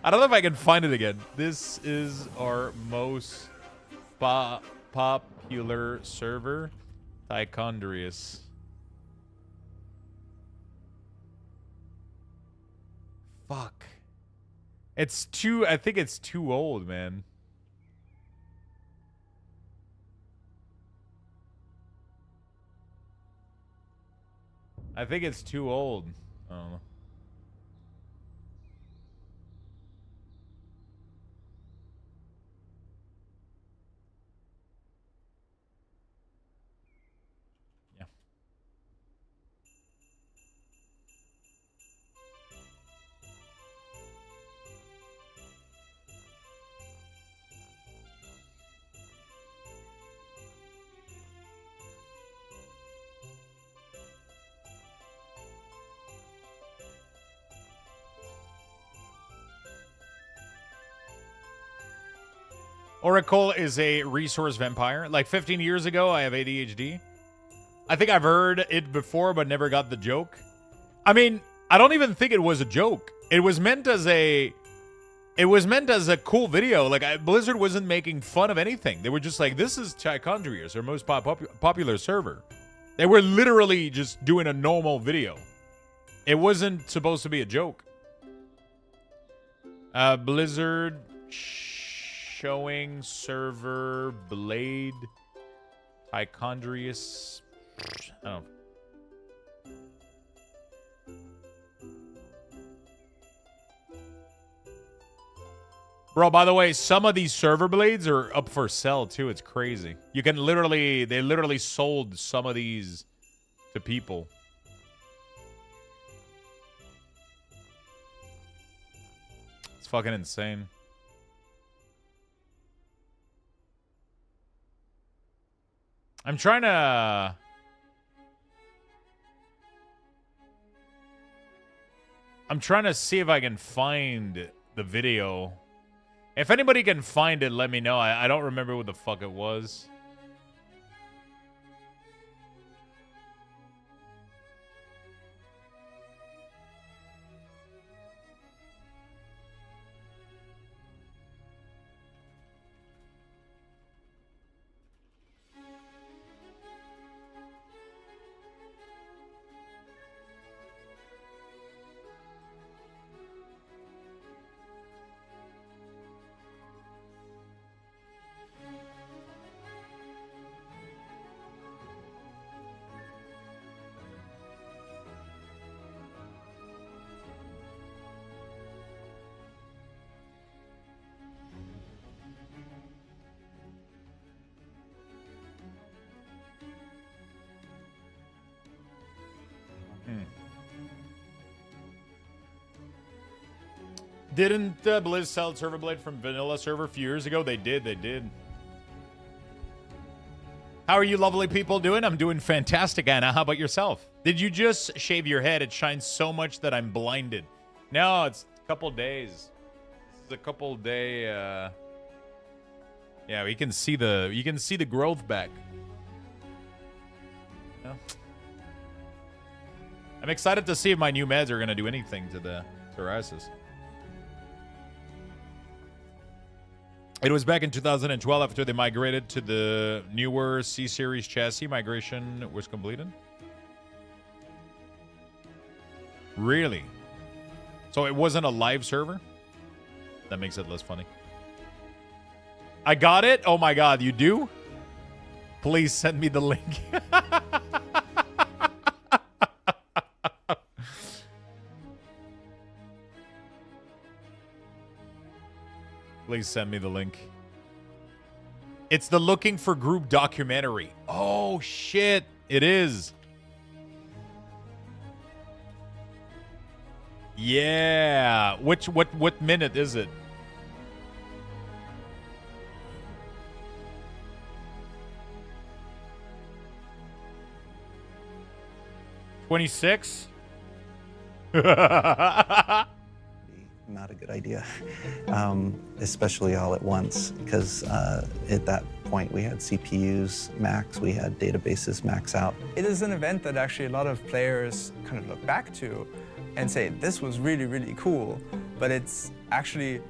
I don't know if I can find it again. This is our most popular server, Tichondrius. Fuck. It's too, I think it's too old, man. I think it's too old. I don't know. Yeah. Oracle is a resource vampire. Like 15 years ago, I have ADHD. I think I've heard it before, but never got the joke. I mean, I don't even think it was a joke. It was meant as a cool video. Like Blizzard wasn't making fun of anything. They were just like, "This is Tichondrius, our most popular server." They were literally just doing a normal video. It wasn't supposed to be a joke. Blizzard showing server blade Tichondrius. I don't know. Bro, by the way, some of these server blades are up for sale too. It's crazy. You can literally, they literally sold some of these to people. It's fucking insane. I'm trying to see if I can find the video. If anybody can find it, let me know. I don't remember what the fuck it was. Didn't Blizz sell Server Blade from Vanilla Server a few years ago? They did. How are you lovely people doing? I'm doing fantastic, Anna. How about yourself? Did you just shave your head? It shines so much that I'm blinded. No, it's a couple days. It's a couple day, yeah, you can see the growth back. Yeah. I'm excited to see if my new meds are going to do anything to the psoriasis. It was back in 2012 after they migrated to the newer C-Series chassis. Migration was completed. Really? So it wasn't a live server? That makes it less funny. I got it? Oh my god, you do? Please send me the link. Please send me the link. It's the Looking for Group documentary. Oh, shit. It is. Yeah. What minute is it? $26? Not a good idea, especially all at once, because at that point we had CPUs max, we had databases max out. It is an event that actually a lot of players kind of look back to and say, this was really, really cool, but it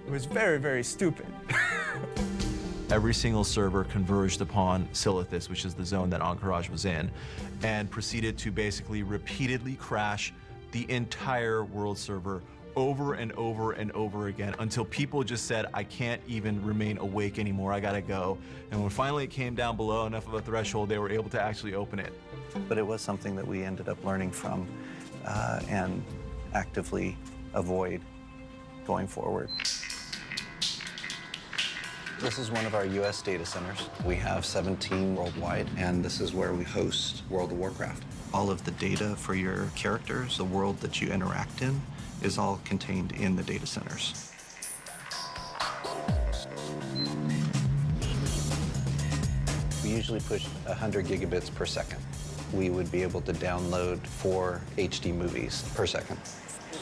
was very, very stupid. Every single server converged upon Silithus, which is the zone that Encourage was in, and proceeded to basically repeatedly crash the entire world server over and over and over again until people just said, I can't even remain awake anymore, I gotta go. And when finally it came down below enough of a threshold, they were able to actually open it. But it was something that we ended up learning from and actively avoid going forward. This is one of our US data centers. We have 17 worldwide, and this is where we host World of Warcraft. All of the data for your characters, the world that you interact in, is all contained in the data centers. We usually push 100 gigabits per second. We would be able to download 4 HD movies per second.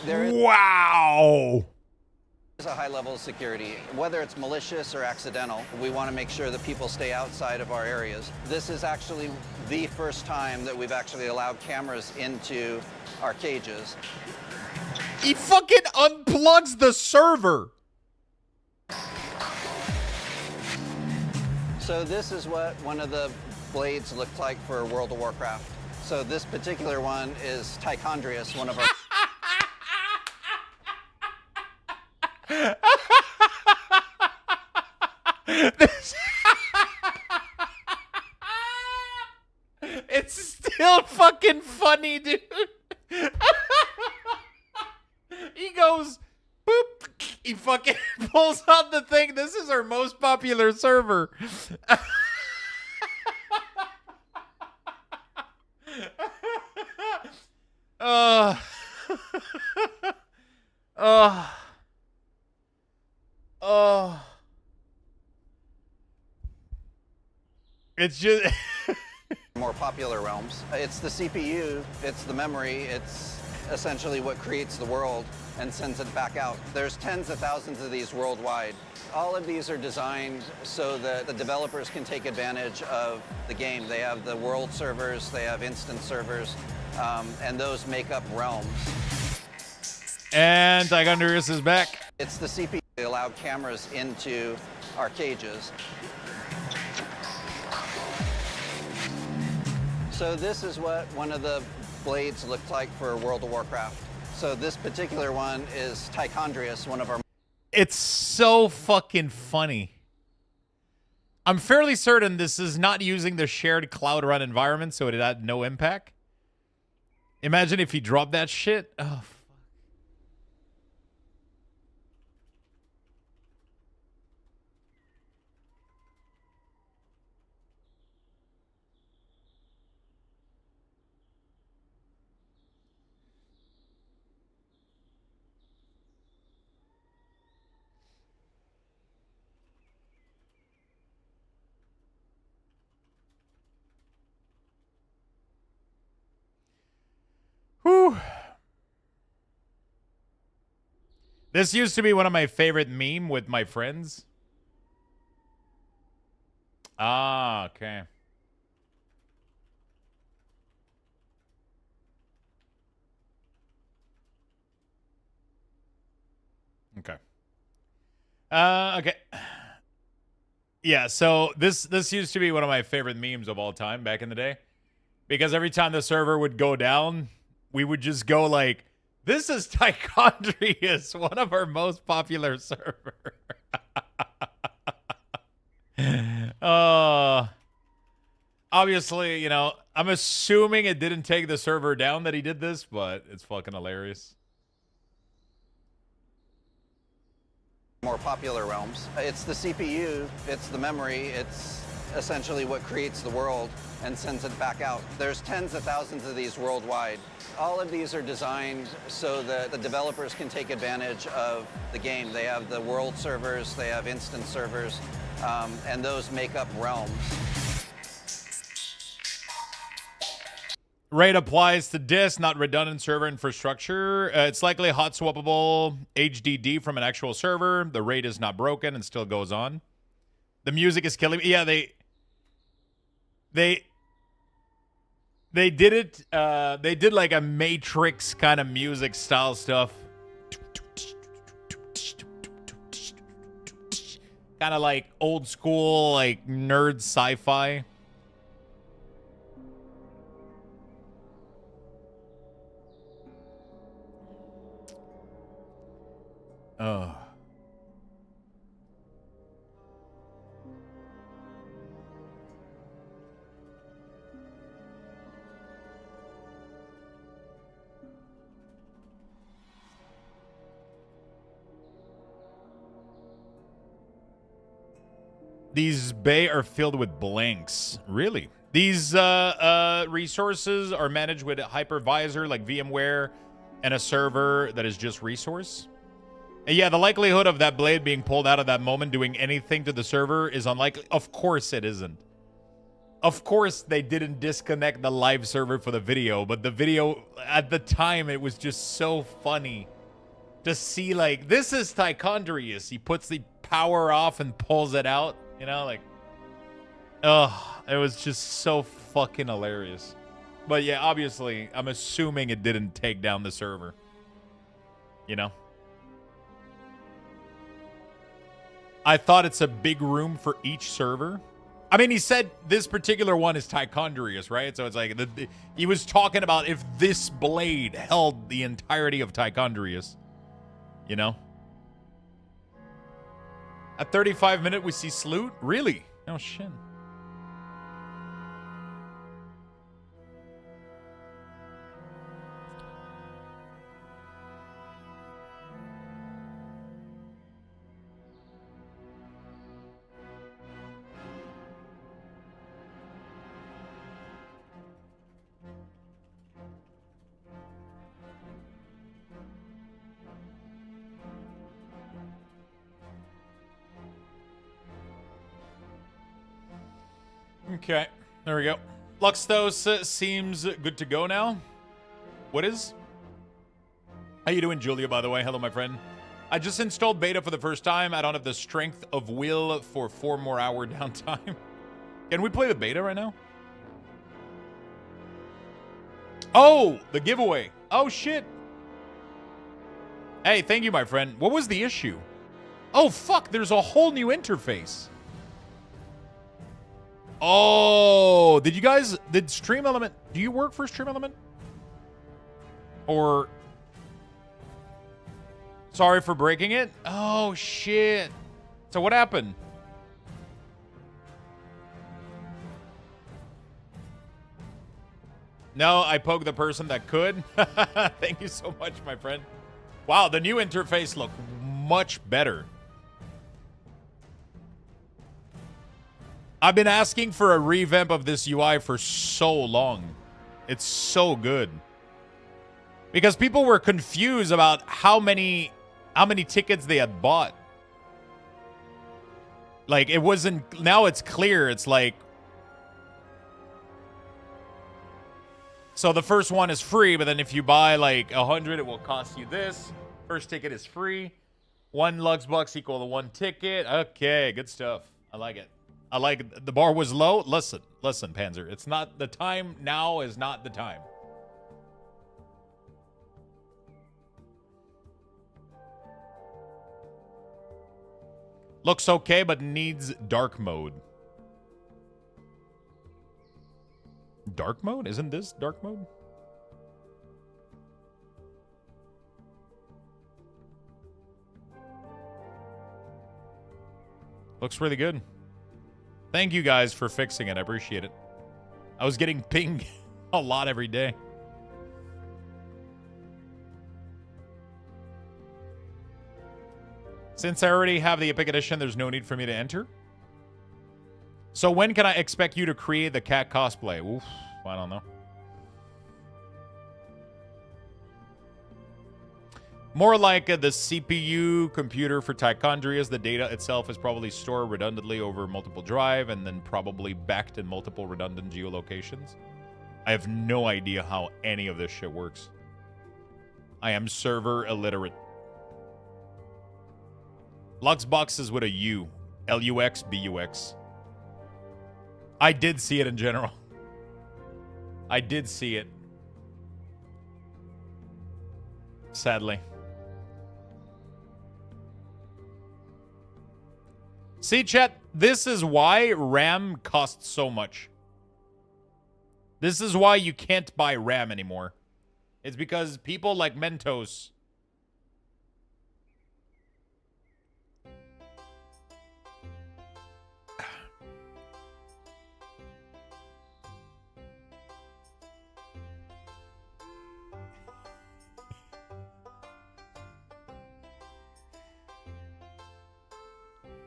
Wow! There's a high level of security. Whether it's malicious or accidental, we want to make sure that people stay outside of our areas. This is actually the first time that we've actually allowed cameras into our cages. He fucking unplugs the server. So this is what one of the blades looked like for World of Warcraft. So this particular one is Tichondrius, one of our... It's still fucking funny, dude. He goes, boop. He fucking pulls out the thing. This is our most popular server. uh, uh, it's just more popular realms. It's the CPU, it's the memory, it's essentially what creates the world and sends it back out. There's tens of thousands of these worldwide. All of these are designed so that the developers can take advantage of the game. They have the world servers, they have instance servers, and those make up realms. And Tigondrius is back. It's the CPU that allowed cameras into our cages. So this is what one of the blades looked like for World of Warcraft. So this particular one is Tigondrius, one of our... It's so fucking funny. I'm fairly certain this is not using the shared Cloud Run environment, so it had no impact. Imagine if he dropped that shit. Oh, fuck. Whew. This used to be one of my favorite meme with my friends. Ah, okay. Okay. Okay. Yeah, so this used to be one of my favorite memes of all time back in the day. Because every time the server would go down, we would just go like, this is Tigondrius, one of our most popular servers. Obviously, you know, I'm assuming it didn't take the server down that he did this, but it's fucking hilarious. more popular realms. It's the CPU, it's the memory, it's essentially what creates the world and sends it back out. There's tens of thousands of these worldwide. All of these are designed so that the developers can take advantage of the game. They have the world servers, they have instance servers, and those make up realms. Rate applies to disk, not redundant server infrastructure. It's likely hot swappable HDD from an actual server. The rate is not broken and still goes on. The music is killing me. Yeah, they did it. They did like a Matrix kind of music style stuff. Kind of like old school, like nerd sci-fi. Oh. These bay are filled with blanks. Really? These resources are managed with a hypervisor like VMware and a server that is just resource. And yeah, the likelihood of that blade being pulled out of that moment doing anything to the server is unlikely. Of course it isn't. Of course they didn't disconnect the live server for the video, but the video at the time, it was just so funny to see like, this is Tigondrius. He puts the power off and pulls it out, you know, like, oh, it was just so fucking hilarious. But yeah, obviously, I'm assuming it didn't take down the server, you know? I thought it's a big room for each server. I mean, he said this particular one is Tigondrius, right? So it's like, he was talking about if this blade held the entirety of Tigondrius, you know? At 35 minutes, we see Sloot? Really? Oh, shit. Okay, there we go. Luxthos seems good to go now. What is? How you doing, Julia, by the way? Hello, my friend. I just installed beta for the first time. I don't have the strength of will for 4 more hour downtime. Can we play the beta right now? Oh, the giveaway. Oh, shit. Hey, thank you, my friend. What was the issue? Oh, fuck, there's a whole new interface. Oh, did Stream Element, do you work for Stream Element? Or, sorry for breaking it? Oh, shit. So what happened? No, I poked the person that could. Thank you so much, my friend. Wow, the new interface looked much better. I've been asking for a revamp of this UI for so long. It's so good. Because people were confused about how many tickets they had bought. Like, it wasn't, now it's clear. It's like, so the first one is free, but then if you buy like 100, it will cost you this. First ticket is free. 1 Lux bucks equal to 1 ticket. Okay, good stuff. I like it. I like it. The bar was low. Listen, Panzer. It's not the time. Now is not the time. Looks okay, but needs dark mode. Dark mode? Isn't this dark mode? Looks really good. Thank you guys for fixing it. I appreciate it. I was getting pinged a lot every day. Since I already have the Epic Edition, there's no need for me to enter. So when can I expect you to create the cat cosplay? Oof, I don't know. More like the CPU computer for Tichondrias. The data itself is probably stored redundantly over multiple drive and then probably backed in multiple redundant geolocations. I have no idea how any of this shit works. I am server illiterate. Luxbox is with a U. L-U-X, B-U-X. I did see it in general. I did see it. Sadly. See, chat, this is why RAM costs so much. This is why you can't buy RAM anymore. It's because people like Mentos...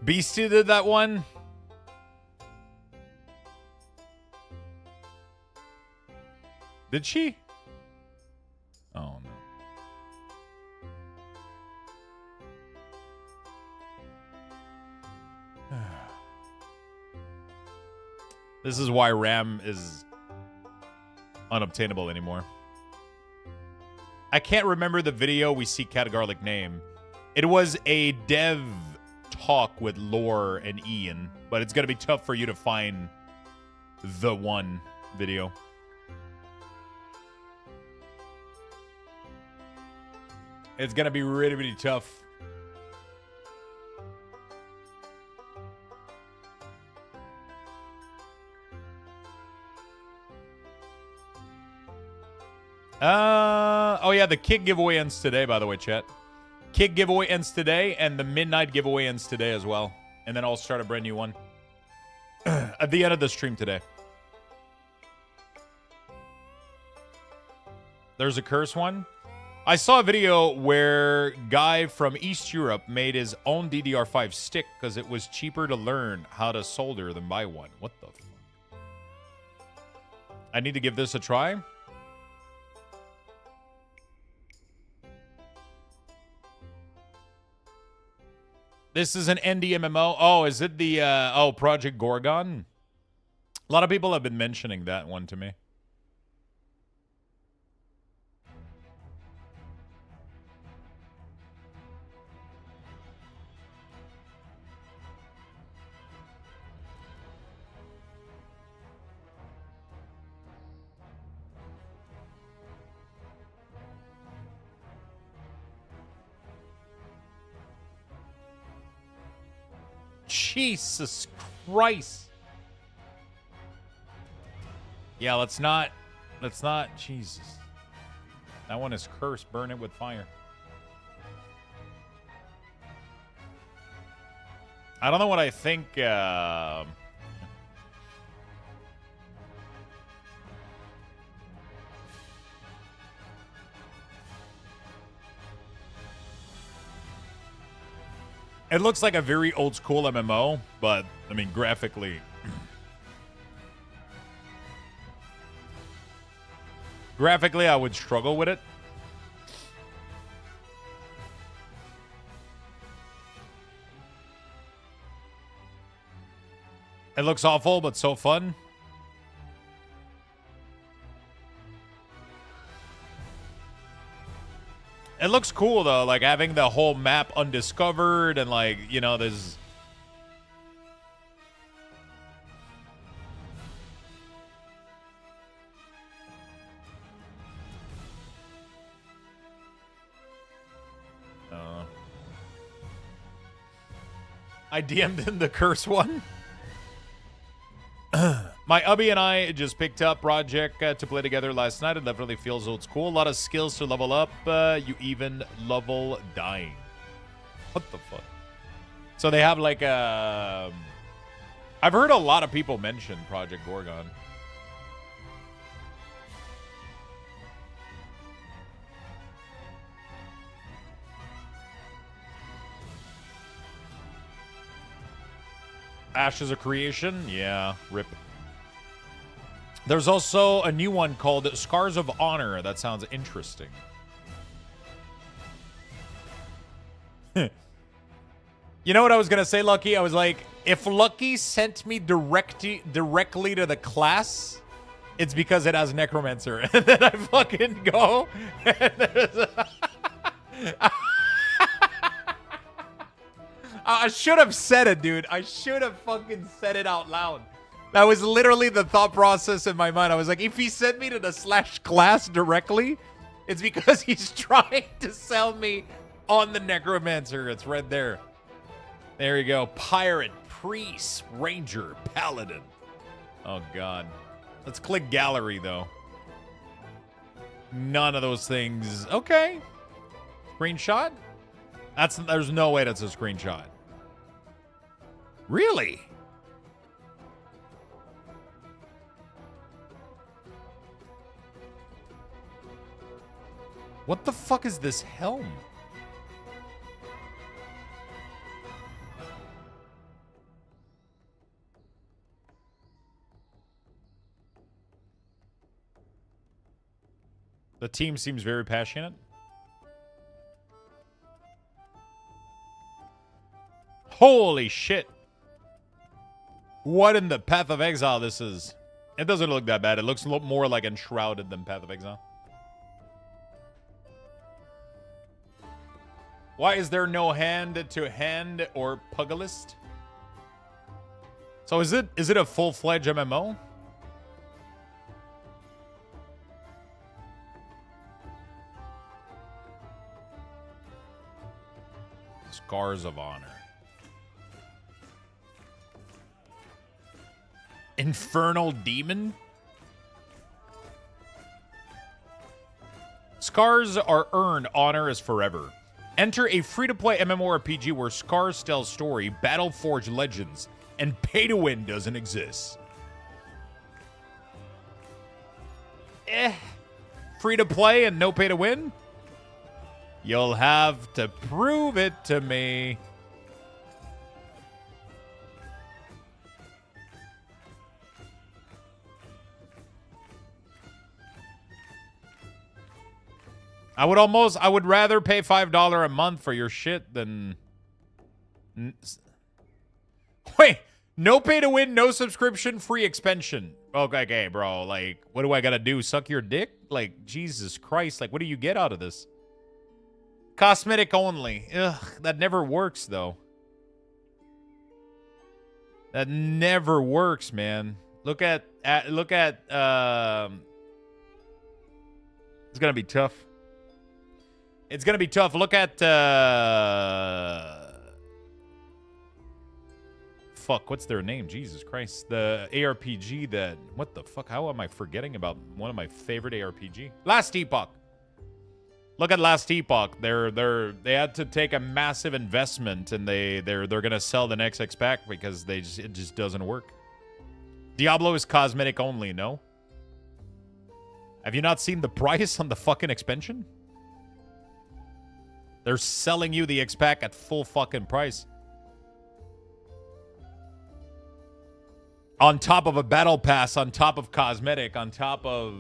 Beastie did that one. Did she? Oh, no. This is why RAM is unobtainable anymore. I can't remember the video we see Cat Garlic name. It was a dev talk with Lore and Ian, but it's gonna be tough for you to find the one video. It's gonna be really, really tough. Oh yeah, the kit giveaway ends today, by the way, chat. Kit giveaway ends today, and the midnight giveaway ends today as well. And then I'll start a brand new one at the end of the stream today. There's a curse one. I saw a video where guy from East Europe made his own DDR5 stick because it was cheaper to learn how to solder than buy one. What the fuck? I need to give this a try. This is an indie MMO. Oh, is it the Project Gorgon? A lot of people have been mentioning that one to me. Jesus Christ. Yeah, let's not, Jesus. That one is cursed. Burn it with fire. I don't know what I think, it looks like a very old school MMO, but, I mean, graphically... Graphically, I would struggle with it. It looks awful, but so fun. It looks cool, though, like having the whole map undiscovered and, like, you know, there's... I DM'd in the curse one. My hubby and I just picked up Project to play together last night. It definitely feels old school. A lot of skills to level up. You even level dying. What the fuck? So they have like a... I've heard a lot of people mention Project Gorgon. Ashes of Creation? Yeah, rip. There's also a new one called Scars of Honor. That sounds interesting. You know what I was going to say, Lucky? I was like, if Lucky sent me directly to the class, it's because it has Necromancer. And then I fucking go, and there's I should have said it, dude. I should have fucking said it out loud. That was literally the thought process in my mind. I was like, if he sent me to the /class directly, it's because he's trying to sell me on the Necromancer. It's right there. There you go. Pirate, Priest, Ranger, Paladin. Oh, God. Let's click Gallery, though. None of those things. Okay. Screenshot? There's no way that's a screenshot. Really? What the fuck is this helm? The team seems very passionate. Holy shit. What in the Path of Exile this is? It doesn't look that bad. It looks a lot more like Enshrouded than Path of Exile. Why is there no hand-to-hand or Pugilist? So is it a full-fledged MMO? Scars of Honor. Infernal Demon? Scars are earned, honor is forever. Enter a free-to-play MMORPG where Scars tell story, Battleforge legends, and pay-to-win doesn't exist. Free-to-play and no pay-to-win? You'll have to prove it to me. I would rather pay $5 a month for your shit than... Wait, No pay to win, no subscription, free expansion. Okay, bro. Like, what do I gotta do? Suck your dick? Like, Jesus Christ. Like, what do you get out of this? Cosmetic only. Ugh, that never works, though. That never works, man. Look at it's gonna be tough. It's gonna be tough. Look at fuck, what's their name? Jesus Christ. The ARPG that... What the fuck? How am I forgetting about one of my favorite ARPG? Last Epoch. Look at Last Epoch. They had to take a massive investment, and they're gonna sell the next X pack because it just doesn't work. Diablo is cosmetic only, no? Have you not seen the price on the fucking expansion? They're selling you the X pack at full fucking price. On top of a battle pass, on top of cosmetic, on top of...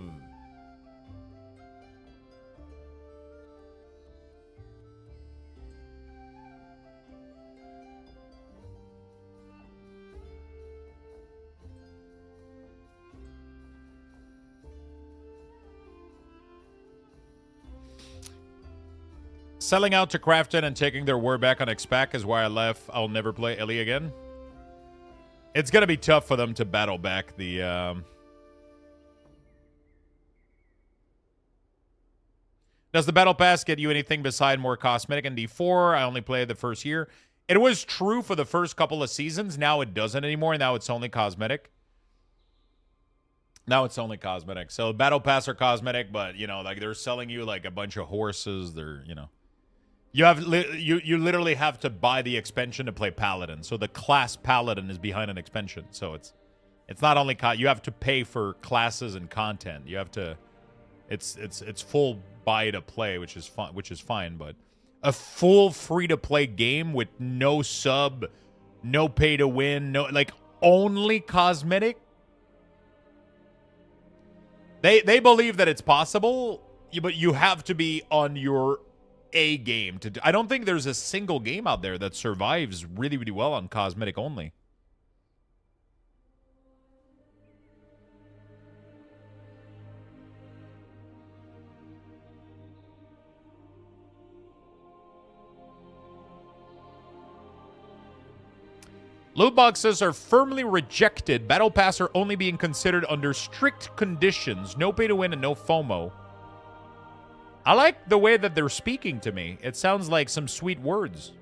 Selling out to Crafton and taking their word back on X-Pac is why I left. I'll never play Ellie again. It's going to be tough for them to battle back the... Does the Battle Pass get you anything beside more cosmetic in D4? I only played the first year. It was true for the first couple of seasons. Now it doesn't anymore. Now it's only cosmetic. Now it's only cosmetic. So Battle Pass are cosmetic, but, you know, like they're selling you like a bunch of horses. They're, you know... You literally have to buy the expansion to play Paladin. So the class Paladin is behind an expansion. So it's not only you have to pay for classes and content. You have to it's full buy to play, which is fine, but a full free to play game with no sub, no pay to win, no like only cosmetic. They believe that it's possible, but you have to be on your A game to do. I don't think there's a single game out there that survives really, really well on cosmetic only. Loot boxes are firmly rejected. Battle Pass are only being considered under strict conditions. No pay to win and no FOMO. I like the way that they're speaking to me. It sounds like some sweet words.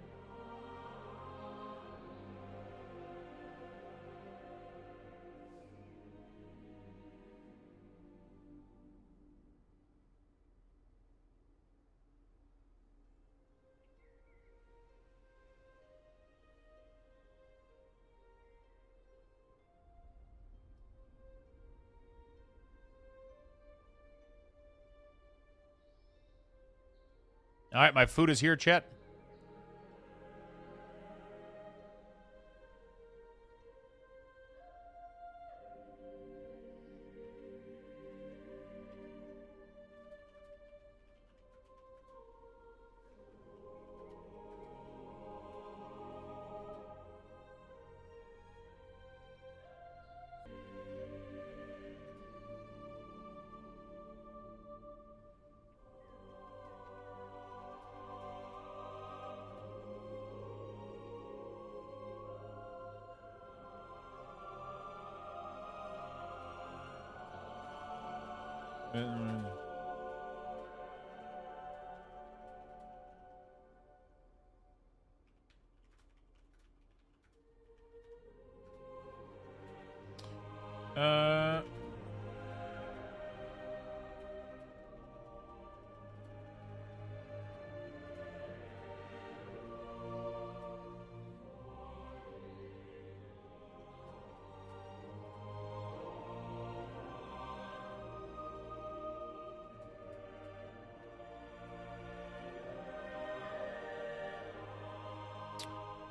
All right, my food is here, chat.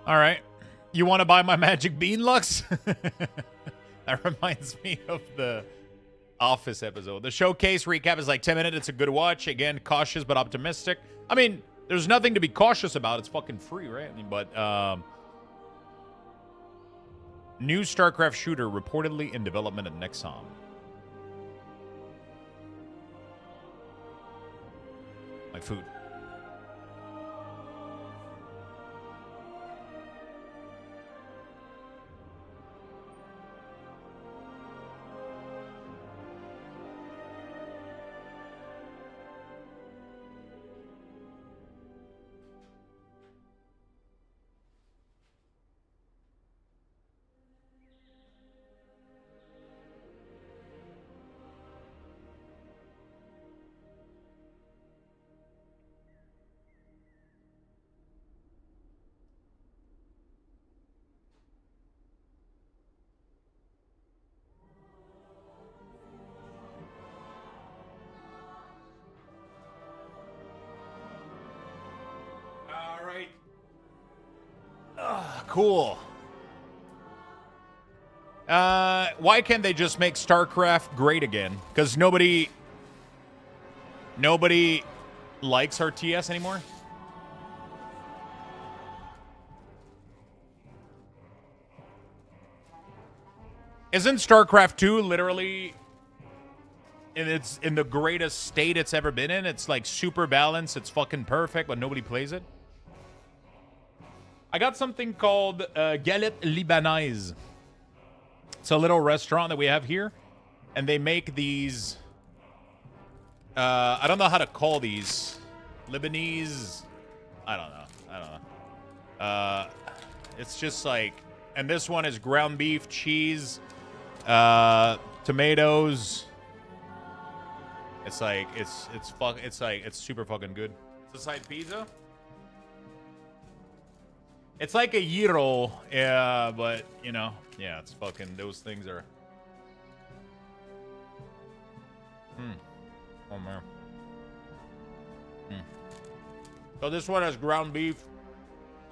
All right. You want to buy my magic bean, Lux? That reminds me of the Office episode. The showcase recap is like 10 minutes. It's a good watch. Again, cautious but optimistic. I mean, there's nothing to be cautious about. It's fucking free, right? I mean, but New StarCraft shooter reportedly in development at Nexon. My food. Cool. Why can't they just make StarCraft great again? Because nobody likes RTS anymore? Isn't StarCraft 2 literally in the greatest state it's ever been in? It's like super balanced, it's fucking perfect, but nobody plays it. I got something called Galette Libanaise. It's a little restaurant that we have here, and they make these. I don't know how to call these. Lebanese. I don't know. It's just like, and this one is ground beef, cheese, tomatoes. It's like it's super fucking good. It's a side pizza. It's like a gyro, yeah, but, you know, yeah, it's fucking, those things are... Oh, man. So this one has ground beef,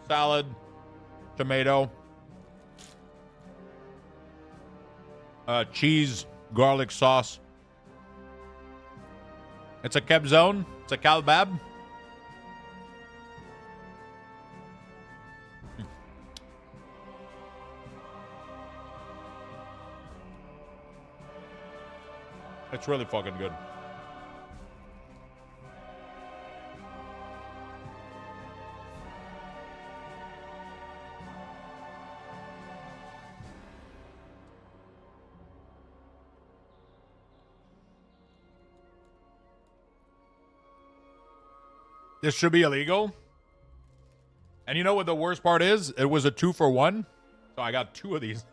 salad, tomato, cheese, garlic sauce. It's a kebzone. It's a kalbab. It's really fucking good. This should be illegal. And you know what the worst part is? It was a 2-for-1. So I got 2 of these.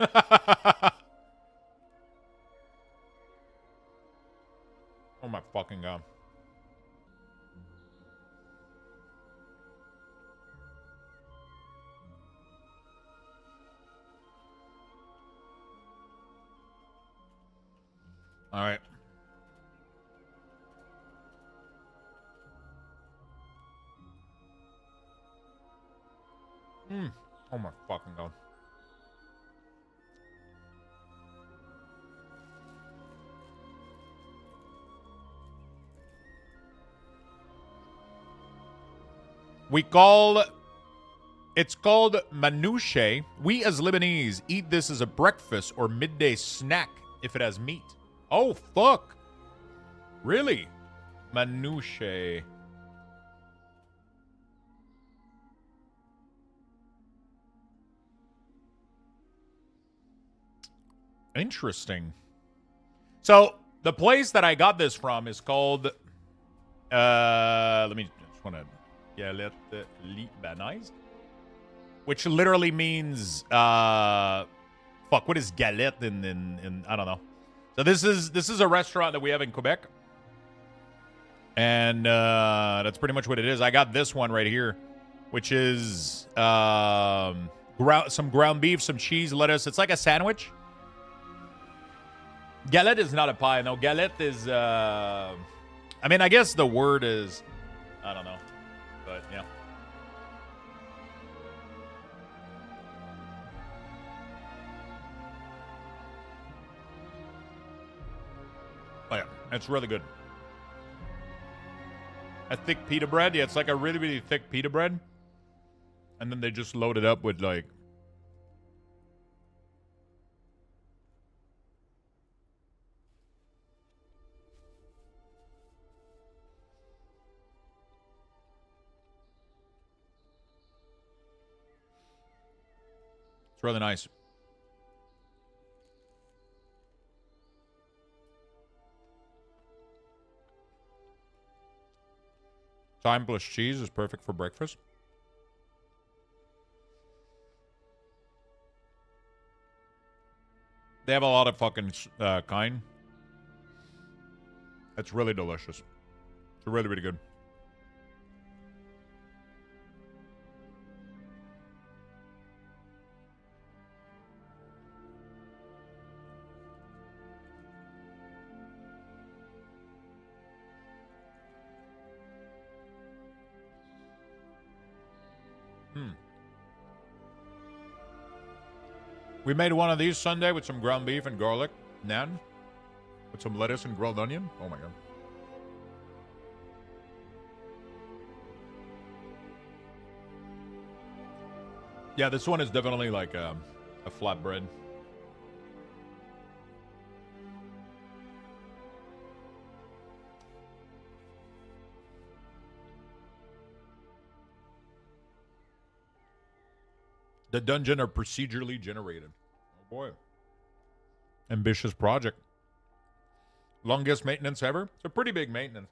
Oh my fucking god. All right. Oh my fucking god. It's called manouche. We as Lebanese eat this as a breakfast or midday snack if it has meat. Oh, fuck. Really? Manouche. Interesting. So, the place that I got this from is called, let me just want to Galette Libanaise, which literally means fuck, what is galette in I don't know. So this is a restaurant that we have in Quebec, and that's pretty much what it is. I got this one right here, which is some ground beef, some cheese, lettuce. It's like a sandwich. Galette is not a pie. No, galette is I mean, I guess the word is, I don't know. But, yeah. Oh, yeah. It's really good. A thick pita bread. Yeah, it's like a really, really thick pita bread. And then they just load it up with, like, It's really nice. Thyme plus cheese is perfect for breakfast. They have a lot of fucking kind. It's really delicious. It's really, really good. We made one of these Sunday with some ground beef and garlic naan with some lettuce and grilled onion. Oh my god. Yeah, this one is definitely like a flatbread. The dungeon are procedurally generated. Oh boy. Ambitious project. Longest maintenance ever? It's a pretty big maintenance.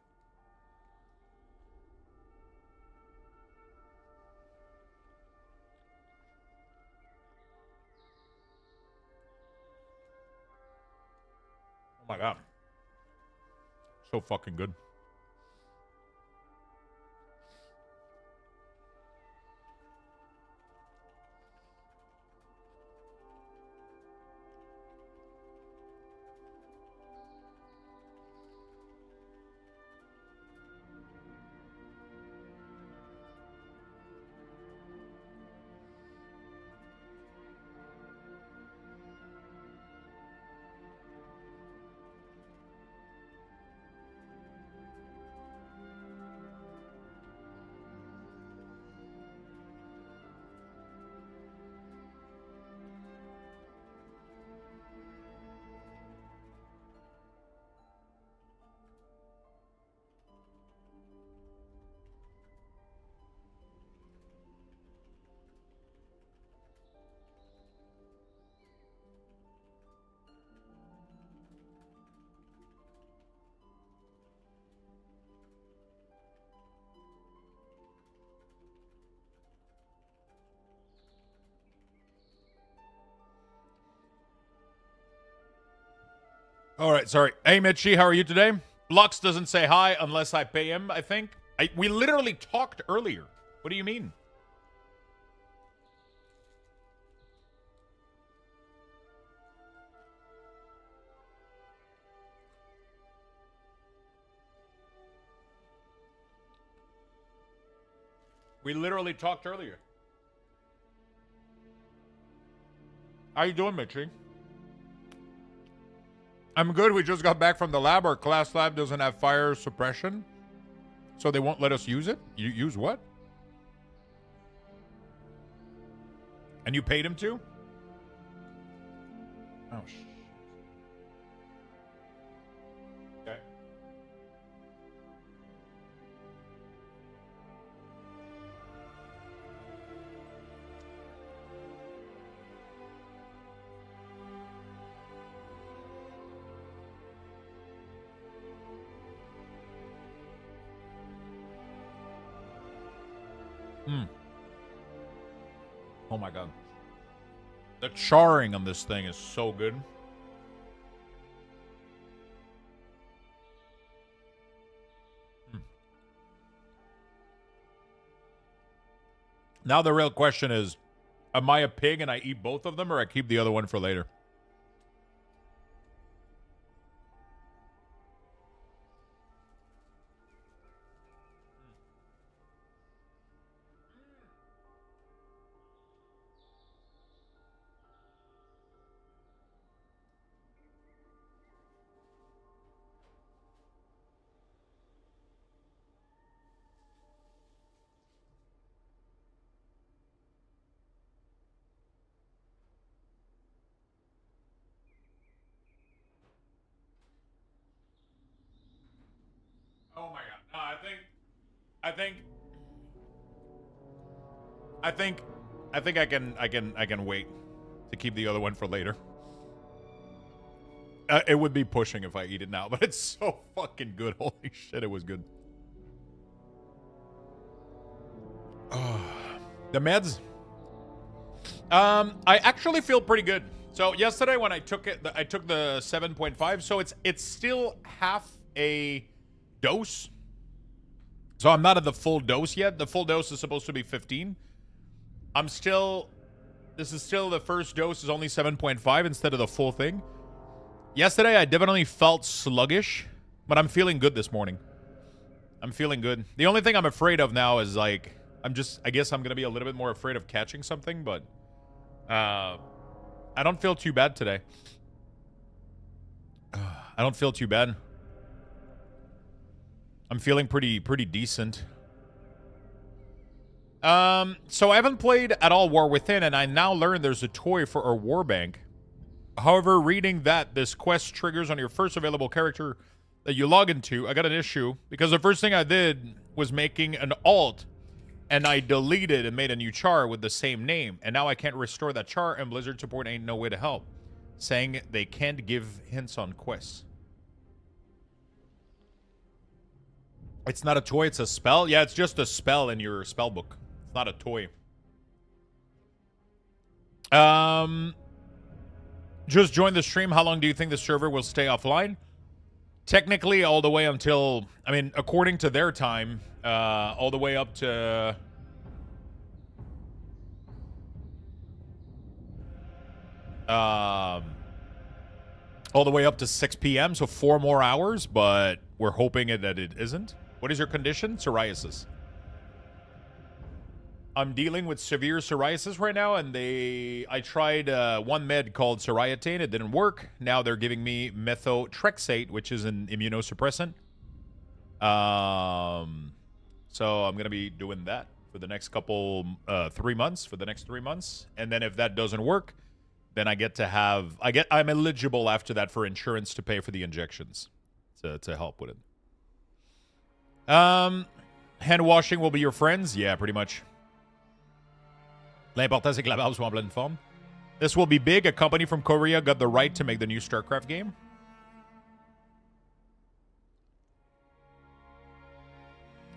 Oh my god. So fucking good. All right, sorry. Hey, Mitchie, how are you today? Lux doesn't say hi unless I pay him, I think. We literally talked earlier. What do you mean? We literally talked earlier. How you doing, Mitchie? I'm good. We just got back from the lab. Our class lab doesn't have fire suppression, so they won't let us use it. You use what? And you paid him to? Oh, shit. Okay. Oh my god. The charring on this thing is so good. Now the real question is, am I a pig and I eat both of them, or I keep the other one for later? Oh my god. No, I think I can wait. to keep the other one for later. It would be pushing if I eat it now, but it's so fucking good. Holy shit, it was good. The meds. I actually feel pretty good. So yesterday when I took it, I took the 7.5. So it's still half a dose. So I'm not at the full dose yet. The full dose is supposed to be 15. This is still the first dose is only 7.5 instead of the full thing. Yesterday I definitely felt sluggish, but I'm feeling good this morning. I'm feeling good. The only thing I'm afraid of now is like, I guess I'm going to be a little bit more afraid of catching something, but I don't feel too bad today. I don't feel too bad. I'm feeling pretty decent. So I haven't played at all War Within, and I now learned there's a toy for a war bank. However, reading that this quest triggers on your first available character that you log into, I got an issue because the first thing I did was making an alt, and I deleted and made a new char with the same name, and now I can't restore that char, and Blizzard support ain't no way to help, saying they can't give hints on quests. It's not a toy, it's a spell? Yeah, it's just a spell in your spell book. It's not a toy. Just joined the stream. How long do you think the server will stay offline? Technically, all the way until, I mean, according to their time, all the way up to... all the way up to 6 p.m., so 4 more hours, but we're hoping that it isn't. What is your condition? Psoriasis. I'm dealing with severe psoriasis right now, and I tried one med called Soriatane. It didn't work. Now they're giving me methotrexate, which is an immunosuppressant. So I'm going to be doing that for the next couple, 3 months, for the next 3 months. And then if that doesn't work, then I'm eligible after that for insurance to pay for the injections to help with it. Hand washing will be your friends? Yeah, pretty much. L'important, c'est que la barbe soit en pleine forme. This will be big. A company from Korea got the right to make the new StarCraft game.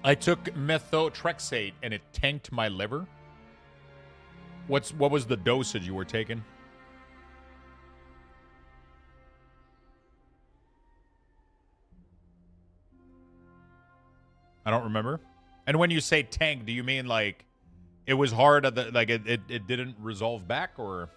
I took methotrexate and it tanked my liver. What was the dosage you were taking? I don't remember. And when you say tank, do you mean like it was hard at the, like it didn't resolve back, or?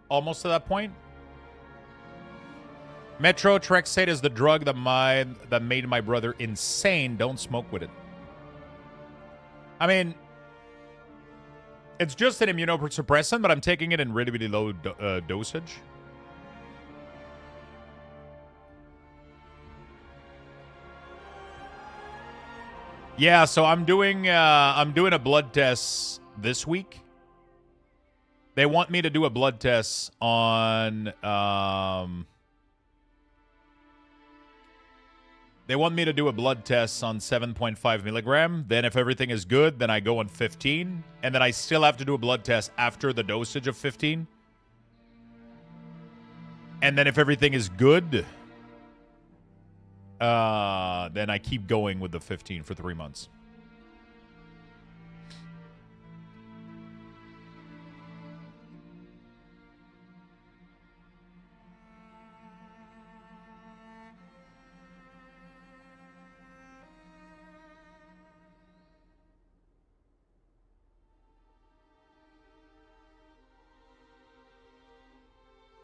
Almost to that point. Methotrexate is the drug that made my brother insane. Don't smoke with it. I mean, it's just an immunosuppressant, but I'm taking it in really, really low dosage. Yeah, so I'm doing a blood test this week. They want me to do a blood test on They want me to do a blood test on 7.5 milligram. Then if everything is good, then I go on 15. And then I still have to do a blood test after the dosage of 15. And then if everything is good, then I keep going with the 15 for 3 months.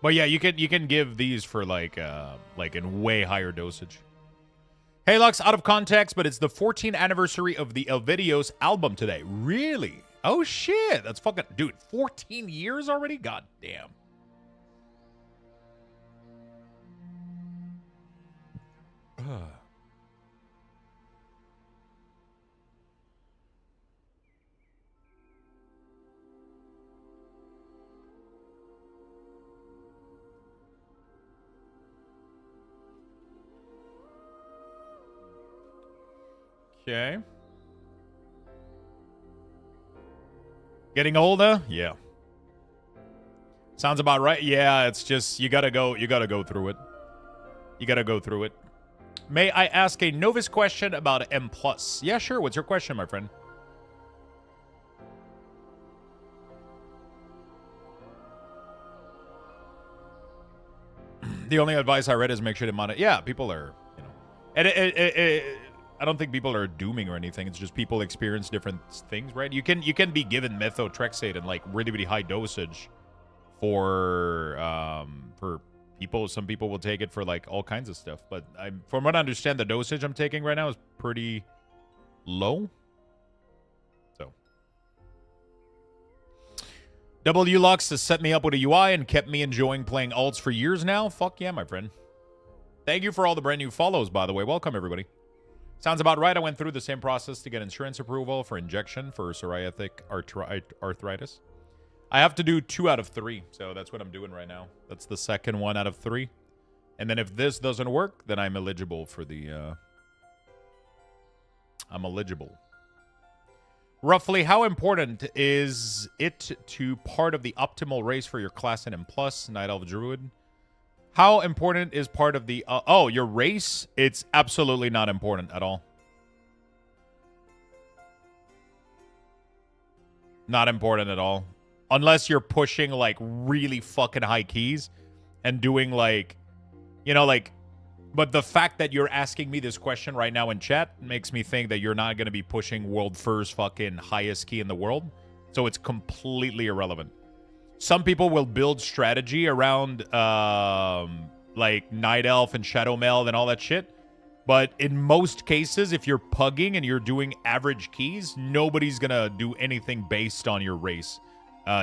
But yeah, you can give these for like in way higher dosage. Hey Lux, out of context, but it's the 14th anniversary of the Elvidios album today. Really? Oh shit, that's fucking dude. 14 years already? God damn. Okay. Getting older? Yeah. Sounds about right. Yeah, it's just you gotta go through it. You gotta go through it. May I ask a novice question about M+? Yeah, sure. What's your question, my friend? The only advice I read is make sure to monitor. Yeah, people are, you know, and I don't think people are dooming or anything. It's just people experience different things, right? You can be given methotrexate in like really, really high dosage for people. Some people will take it for like all kinds of stuff, but from what I understand, the dosage I'm taking right now is pretty low. So WLux has set me up with a UI and kept me enjoying playing alts for years now. Fuck yeah, my friend. Thank you for all the brand new follows, by the way. Welcome, everybody. Sounds about right. I went through the same process to get insurance approval for injection for psoriatic arthritis. I have to do 2 out of 3, so that's what I'm doing right now. That's the second 1 out of 3. And then if this doesn't work, then I'm eligible for the... I'm eligible. Roughly, how important is it to part of the optimal race for your class in M+, Night Elf Druid? How important is part of the... oh, your race? It's absolutely not important at all. Not important at all. Unless you're pushing, like, really fucking high keys and doing, like, you know, like... But the fact that you're asking me this question right now in chat makes me think that you're not going to be pushing world first fucking highest key in the world. So it's completely irrelevant. Some people will build strategy around, like, Night Elf and Shadow Meld and all that shit. But in most cases, if you're pugging and you're doing average keys, nobody's going to do anything based on your race.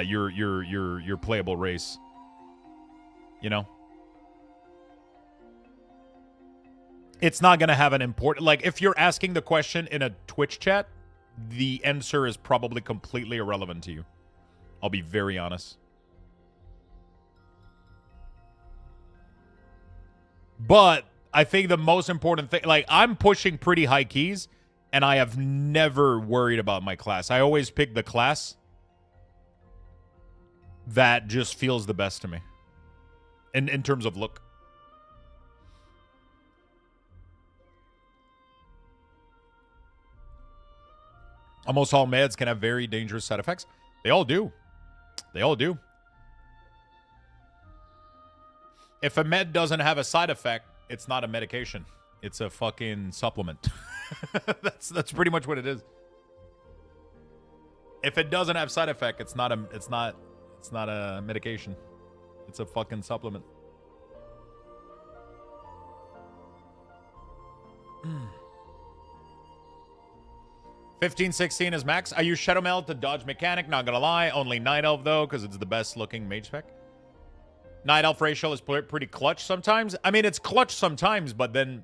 Your playable race. You know? It's not going to have an important... Like, if you're asking the question in a Twitch chat, the answer is probably completely irrelevant to you. I'll be very honest. But I think the most important thing... Like, I'm pushing pretty high keys, and I have never worried about my class. I always pick the class that just feels the best to me. In terms of look. Almost all meds can have very dangerous side effects. They all do. They all do. If a med doesn't have a side effect, it's not a medication. It's a fucking supplement. That's pretty much what it is. If it doesn't have side effect, it's not a medication. It's a fucking supplement. 15-16 is max. I use Shadow Meld to dodge mechanic, not gonna lie. Only Night Elf, though, because it's the best looking mage spec. Night Elf ratio is pretty clutch sometimes. I mean, it's clutch sometimes, but then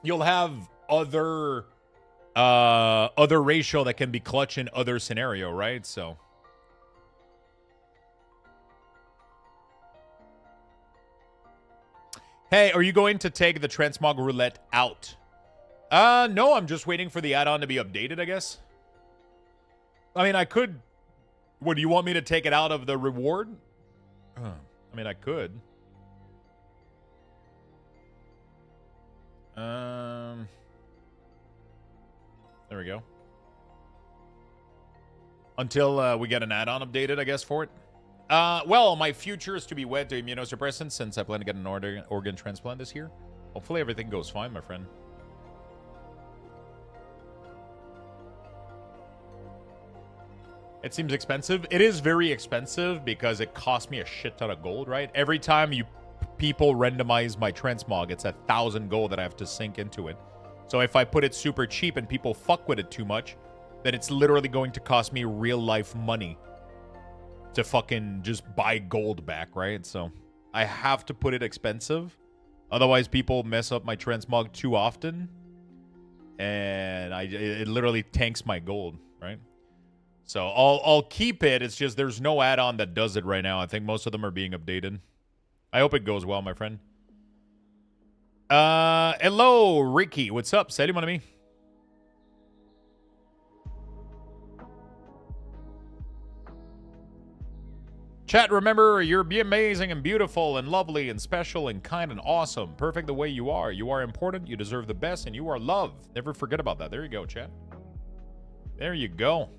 you'll have other ratio that can be clutch in other scenario, right? So... Hey, are you going to take the Transmog Roulette out? No, I'm just waiting for the add-on to be updated, I guess. I mean, I could... What, do you want me to take it out of the reward? I mean, I could. There we go. Until we get an add-on updated, I guess, for it. Well, my future is to be wed to immunosuppressants since I plan to get an organ transplant this year. Hopefully everything goes fine, my friend. It seems expensive. It is very expensive because it costs me a shit ton of gold, right? Every time people randomize my transmog, it's 1,000 gold that I have to sink into it. So if I put it super cheap and people fuck with it too much, then it's literally going to cost me real life money to fucking just buy gold back, right? So I have to put it expensive. Otherwise, people mess up my transmog too often. And it literally tanks my gold, right? So I'll keep it. It's just there's no add-on that does it right now. I think most of them are being updated. I hope it goes well, my friend. Hello, Ricky. What's up? Salut, mon ami. Chat, remember, you're be amazing and beautiful and lovely and special and kind and awesome. Perfect the way you are. You are important, you deserve the best, and you are loved. Never forget about that. There you go, chat. There you go.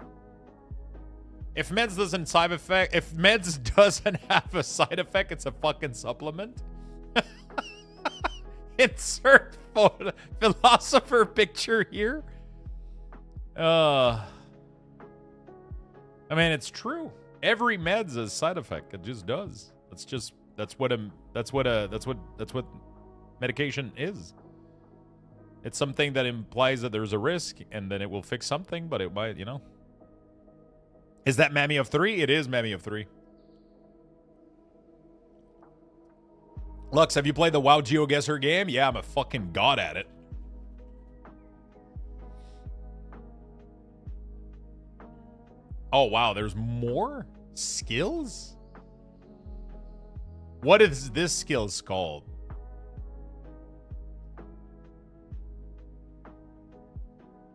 If meds doesn't side effect, if meds doesn't have a side effect, it's a fucking supplement. Insert photo, philosopher picture here. I mean, it's true. Every med's a side effect. It just does. That's what medication is. It's something that implies that there's a risk, and then it will fix something, but it might, you know. Is that Mammy of 3? It is Mammy of 3. Lux, have you played the WoW Geoguessr game? Yeah, I'm a fucking god at it. Oh, wow, there's more skills? What is this skills called?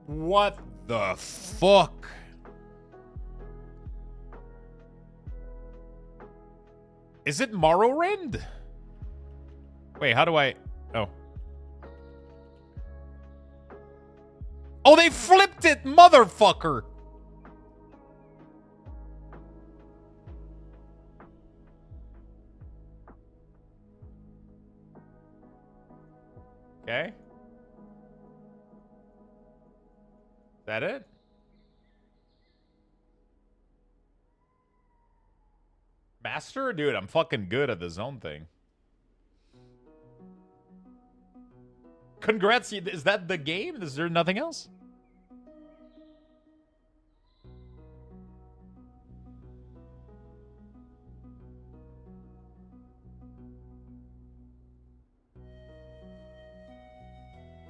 What the fuck? Is it Morrowind? Wait, how do I... Oh. Oh, they flipped it, motherfucker! Okay. Is that it? Master? Dude, I'm fucking good at the zone thing. Congrats. Is that the game? Is there nothing else?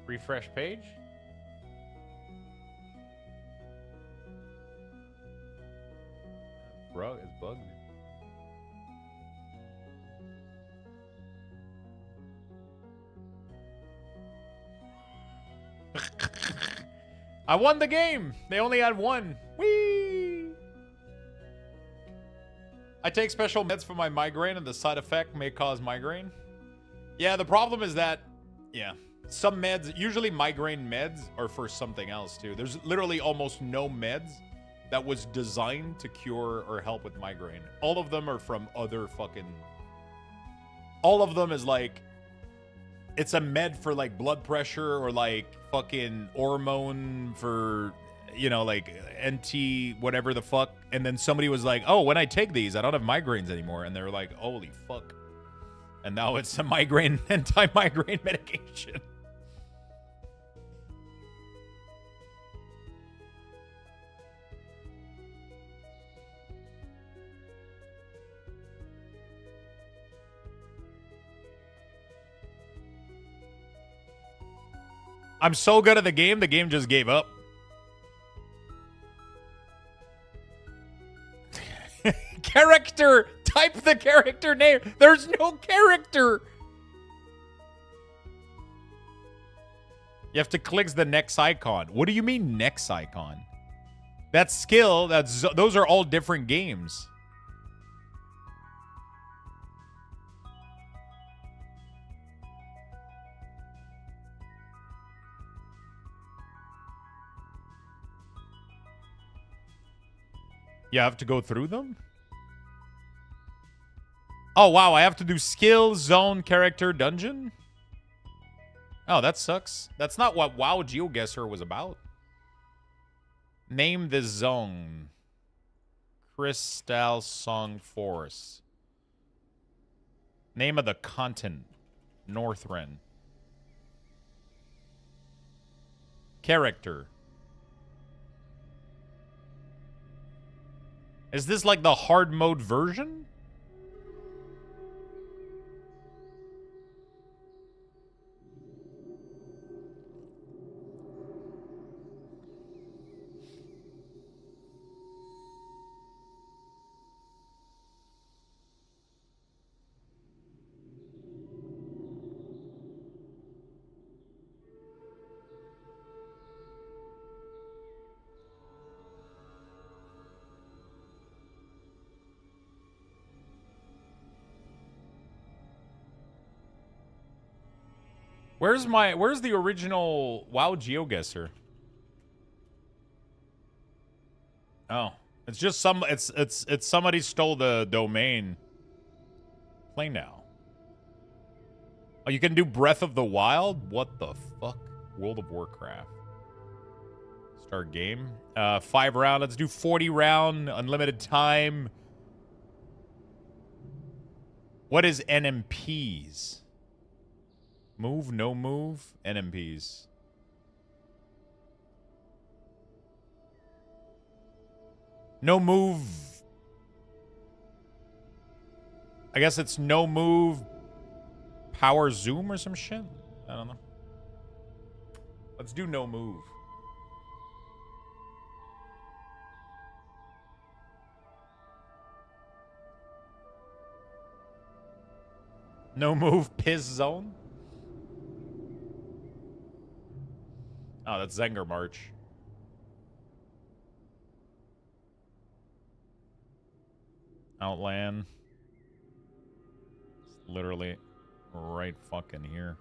Refresh page. Bro, it's bugged. I won the game. They only had one. Whee! I take special meds for my migraine, and the side effect may cause migraine. Yeah, the problem is that, yeah, some meds, usually migraine meds, are for something else too. There's literally almost no meds that was designed to cure or help with migraine. All of them are from other fucking... All of them is like... It's a med for like blood pressure or like fucking hormone for, you know, like NT whatever the fuck. And then somebody was like, oh, when I take these, I don't have migraines anymore. And they're like, holy fuck. And now it's a migraine, anti-migraine medication. I'm so good at the game just gave up. Character! Type the character name. There's no character. You have to click the next icon. What do you mean next icon? That skill, those are all different games. You have to go through them? Oh, wow. I have to do skill, zone, character, dungeon? Oh, that sucks. That's not what WoW Geoguessr was about. Name the zone. Crystal Song Forest. Name of the continent. Northrend. Character. Is this like the hard mode version? Where's the original WoW Geoguessr? Oh, it's just it's somebody stole the domain. Play now. Oh, you can do Breath of the Wild? What the fuck? World of Warcraft. Start game. 5 round. Let's do 40 round. Unlimited time. What is NMPs? Move, no move, NMPs. No move. I guess it's no move, power zoom or some shit. I don't know. Let's do no move. No move, piss zone. Oh, that's Zenger March. Outland. It's literally right fucking here.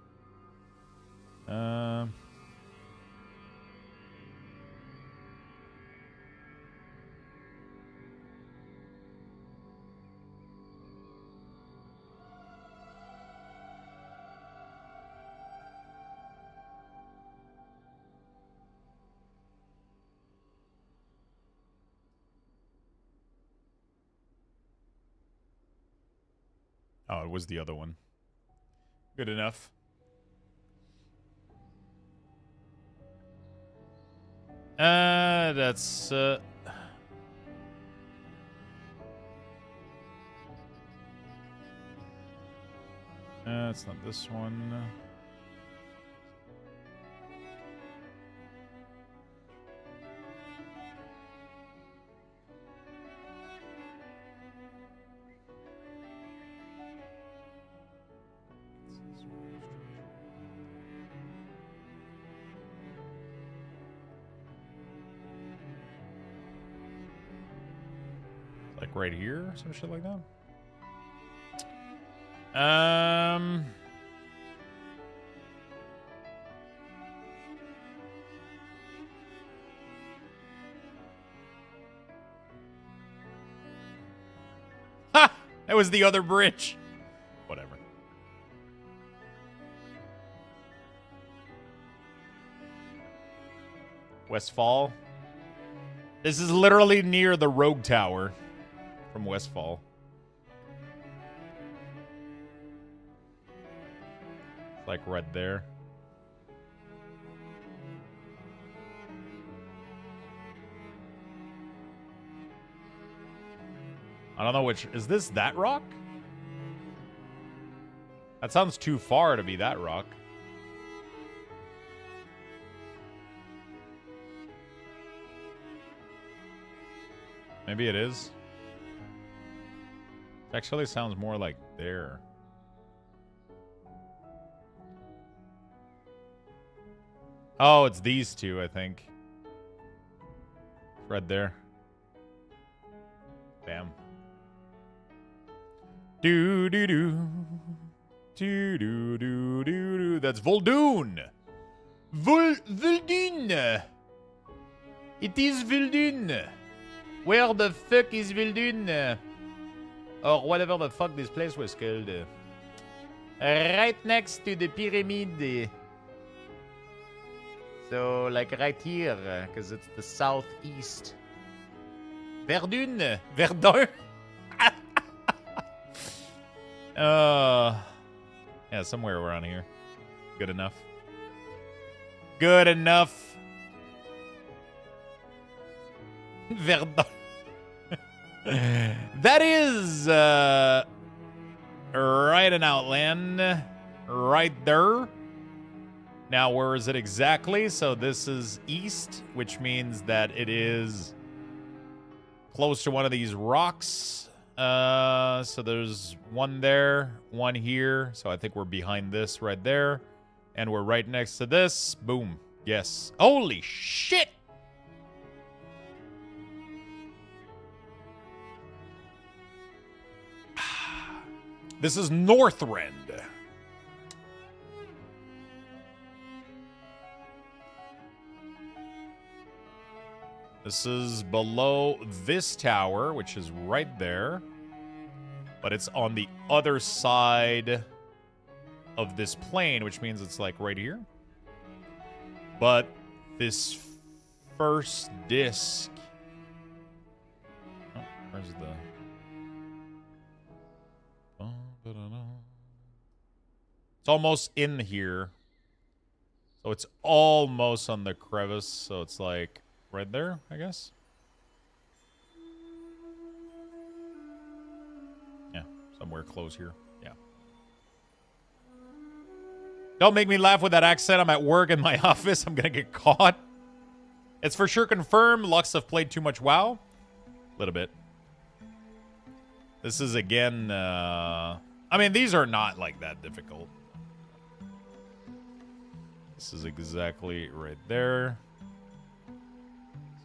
Oh, it was the other one. Good enough. That's it's not this one. Like right here, some shit like that. Ha! That was the other bridge. Whatever. Westfall. This is literally near the Rogue Tower from Westfall. Like right there. I don't know which. Is this that rock? That sounds too far to be that rock. Maybe it is. Actually sounds more like there. Oh, it's these two, I think. Right there. Bam. Do do do. Do do do do do. That's Vol'dun. Vol'dun. It is Vol'dun. Where the fuck is Vol'dun? Or whatever the fuck this place was called. Right next to the pyramid. So, like right here, because it's the southeast. Verdun. Verdun. Yeah, somewhere around here. Good enough. Good enough. Verdun. That is right in Outland. Right there. Now, where is it exactly? So this is east, which means that it is close to one of these rocks. So there's one there, one here. So I think we're behind this right there. And we're right next to this. Boom. Yes. Holy shit! This is Northrend. This is below this tower, which is right there. But it's on the other side of this plane, which means it's like right here. But this first disc... Oh, where's the... It's almost in here. So it's almost on the crevice. So it's like right there, I guess. Yeah, somewhere close here. Yeah. Don't make me laugh with that accent. I'm at work in my office. I'm going to get caught. It's for sure confirmed. Lux have played too much WoW. A little bit. This is again... I mean, these are not like that difficult. This is exactly right there.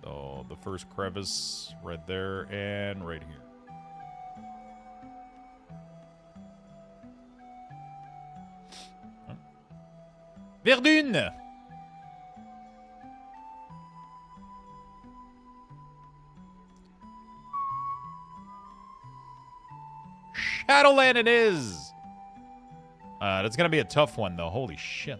So the first crevice right there and right here. Verdun! Shadowland it is! That's gonna be a tough one though. Holy shit.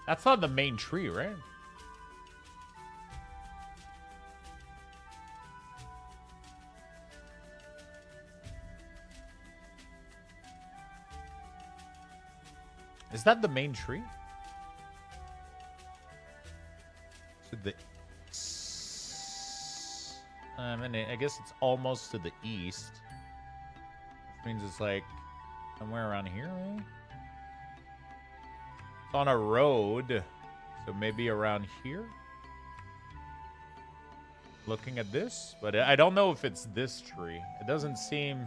That's not the main tree, right? Is that the main tree? To the... I guess it's almost to the east. Which means it's like somewhere around here, right? It's on a road, so maybe around here. Looking at this, but I don't know if it's this tree. It doesn't seem...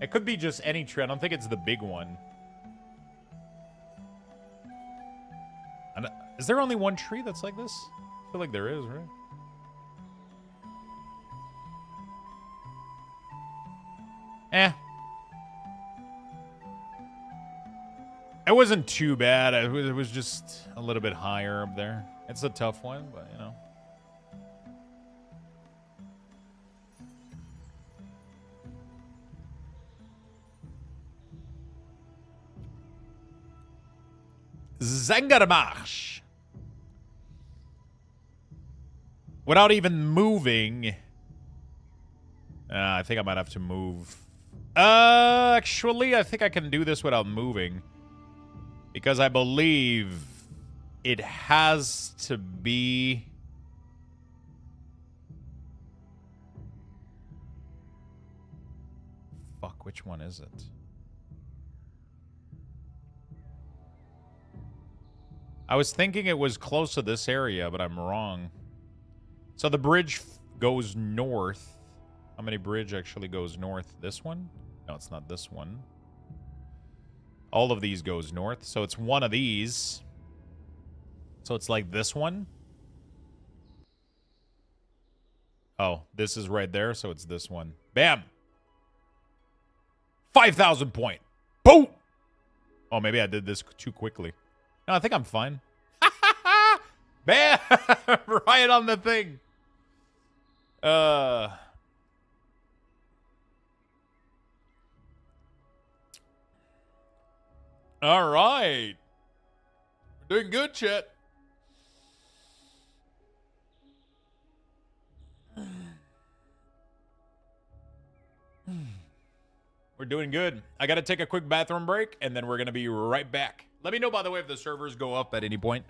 It could be just any tree. I don't think it's the big one. And is there only one tree that's like this? I feel like there is, right? Eh. It wasn't too bad. It was just a little bit higher up there. It's a tough one, but you know. Zangarmarsh. Without even moving. I think I might have to move. Actually, I think I can do this without moving. Because I believe it has to be... Fuck, which one is it? I was thinking it was close to this area, but I'm wrong. So the bridge goes north. How many bridge actually goes north? This one? No, it's not this one. All of these goes north, so it's one of these. So it's like this one. Oh, this is right there, so it's this one. Bam! 5,000 point. Boom! Oh, maybe I did this too quickly. No, I think I'm fine. Bam! Right on the thing. All right. We're doing good, chat. We're doing good. I got to take a quick bathroom break, and then we're going to be right back. Let me know, by the way, if the servers go up at any point.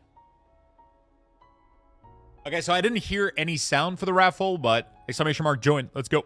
Okay, so I didn't hear any sound for the raffle, but exclamation mark join. Let's go.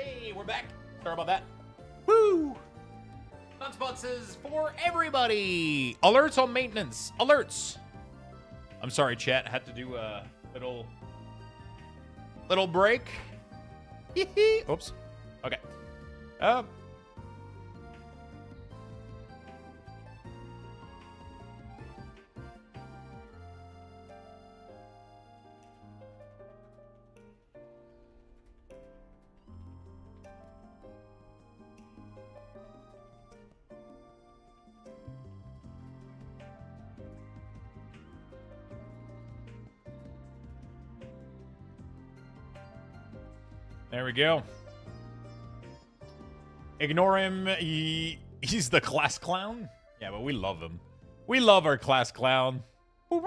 Hey, we're back. Sorry about that. Woo! Sunspots is for everybody. Alerts on maintenance. Alerts. I'm sorry, chat. Had to do a little break. Oops. Okay. There we go. Ignore him. He's the class clown. Yeah, but we love him. We love our class clown. All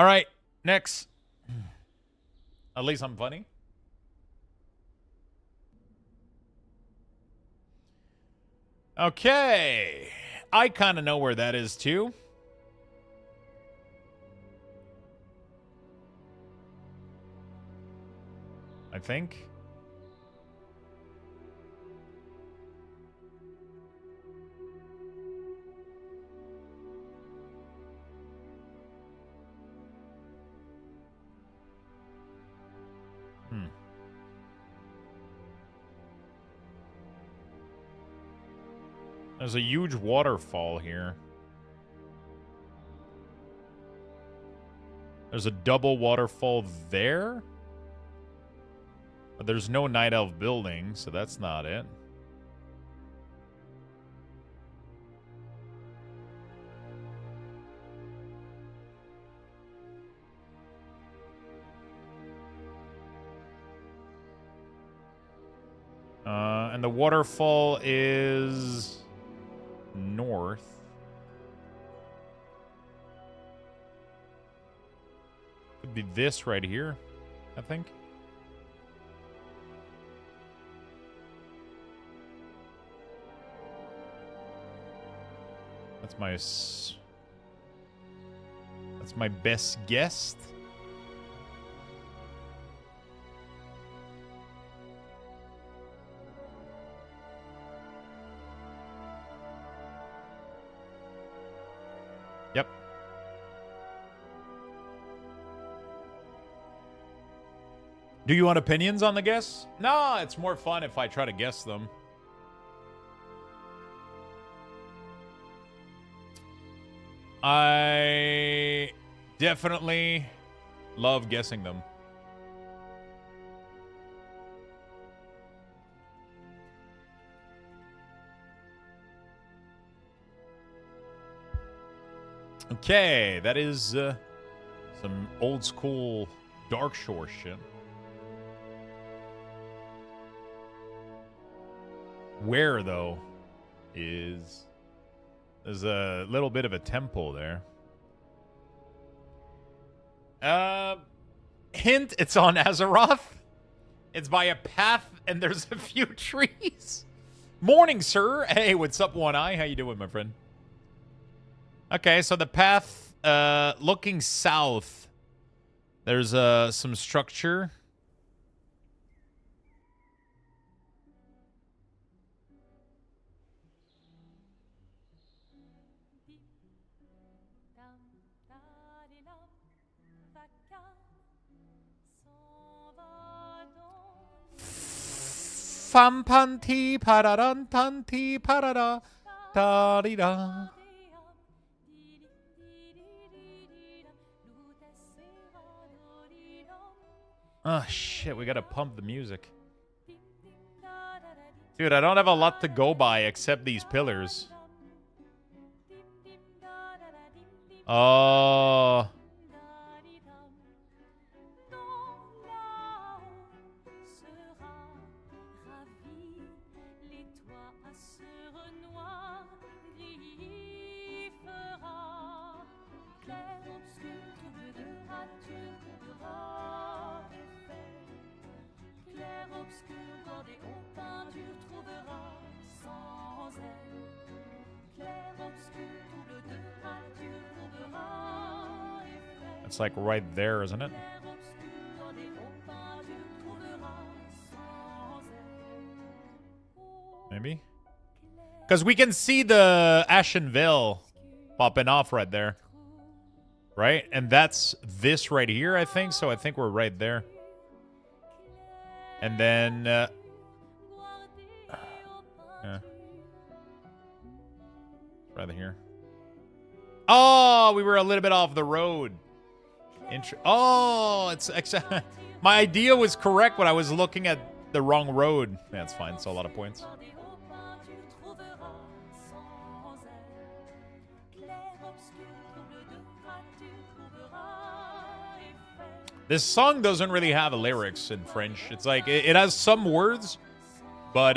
right, next. At least I'm funny. Okay. I kind of know where that is too. I think. There's a huge waterfall here. There's a double waterfall there. But there's no Night Elf building, so that's not it. And the waterfall is north. Could be this right here, I think. That's my best guess. Yep. Do you want opinions on the guess? No, it's more fun if I try to guess them. I definitely love guessing them. Okay, that is some old school Dark Shore shit. Where, though, is... There's a little bit of a temple there. Hint, it's on Azeroth. It's by a path, and there's a few trees. Morning, sir. Hey, what's up, One Eye? How you doing, my friend? Okay, so the path, looking south, there's some structure. Fam panti paradan tanti parada da di da. Oh shit, we gotta pump the music. Dude, I don't have a lot to go by except these pillars. Oh. It's like right there, isn't it? Because we can see the Ashenvale popping off right there. Right? And that's this right here, I think. So I think we're right there. And then... yeah. Right here. Oh, we were a little bit off the road. Oh, it's... My idea was correct when I was looking at the wrong road. That's fine. It's a lot of points. This song doesn't really have lyrics in French. It's like, it has some words, but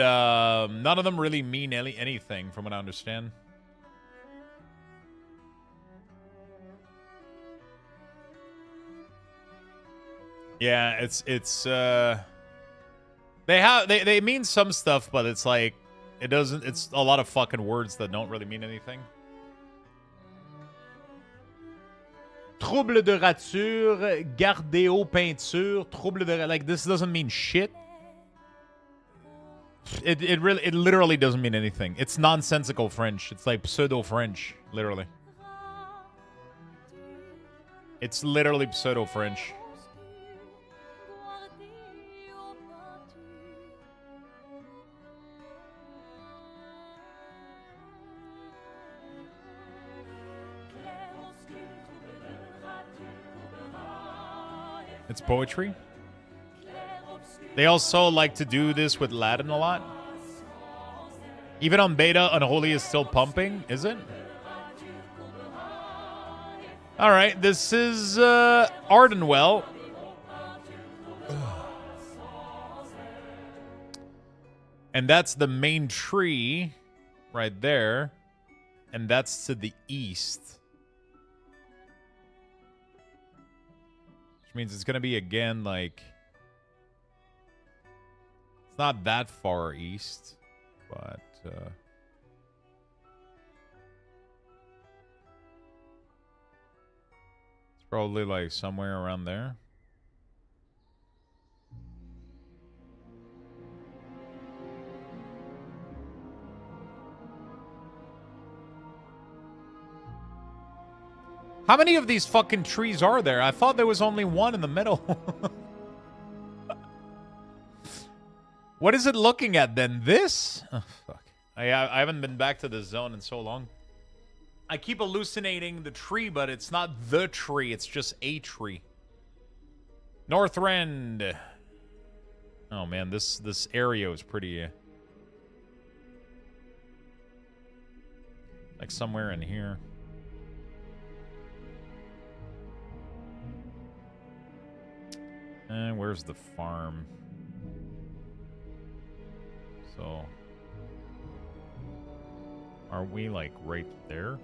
none of them really mean anything from what I understand. Yeah, they mean some stuff, but it's like, it doesn't, it's a lot of fucking words that don't really mean anything. Trouble de rature, gardéo peinture, trouble de... Like, this doesn't mean shit. It literally doesn't mean anything. It's nonsensical French. It's like pseudo-French, literally. It's literally pseudo-French. It's poetry. They also like to do this with Latin a lot. Even on beta, Unholy is still pumping, is it? All right, this is Ardenwell. And that's the main tree right there. And that's to the east. Which means it's going to be, again, like... It's not that far east, but... it's probably, like, somewhere around there. How many of these fucking trees are there? I thought there was only one in the middle. What is it looking at then? This? Oh, fuck. I haven't been back to this zone in so long. I keep hallucinating the tree, but it's not the tree. It's just a tree. Northrend. Oh, man. This area is pretty... like somewhere in here. And where's the farm? So, are we like right there?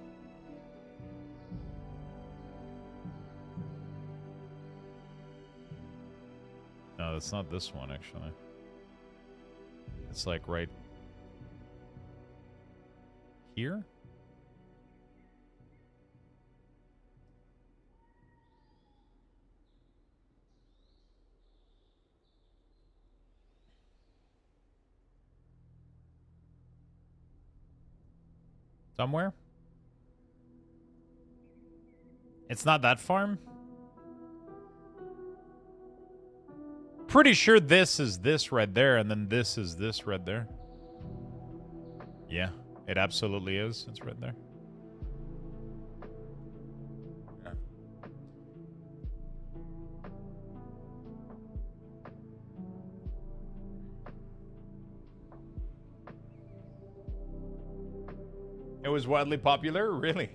No, that's not this one actually. It's like right here? Somewhere? It's not that farm? Pretty sure this is this right there, and then this is this right there. Yeah, it absolutely is. It's right there. Yeah. It was wildly popular? Really?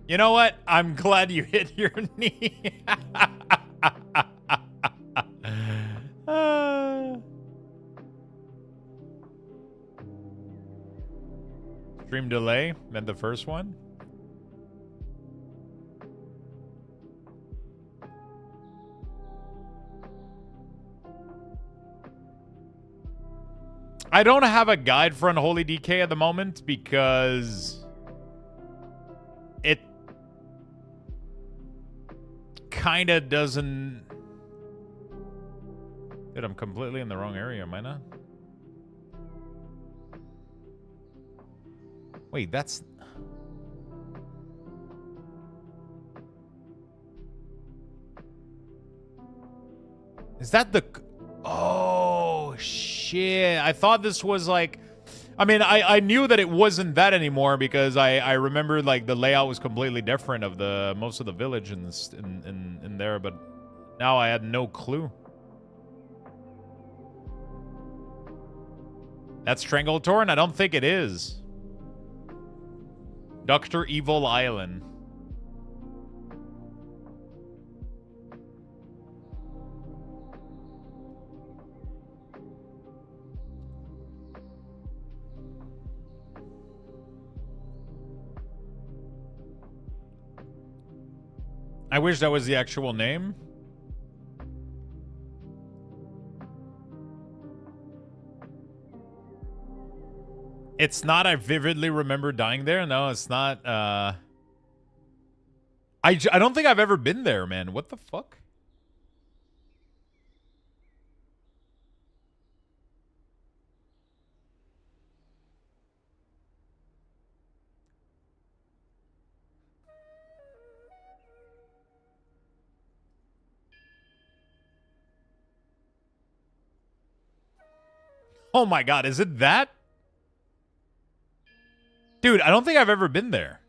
You know what? I'm glad you hit your knee. Stream delay than the first one? I don't have a guide for Unholy DK at the moment because it kind of doesn't... Dude, I'm completely in the wrong area, am I not? Wait, that's... Is that the... Oh, shit. I thought this was like... I mean, I knew that it wasn't that anymore because I remembered like the layout was completely different of the most of the village in there, but now I had no clue. That's Strangletorn? I don't think it is. Dr. Evil Island. I wish that was the actual name. It's not. I vividly remember dying there. No, it's not. I don't think I've ever been there, man. What the fuck? Oh my god, is it that? Dude, I don't think I've ever been there.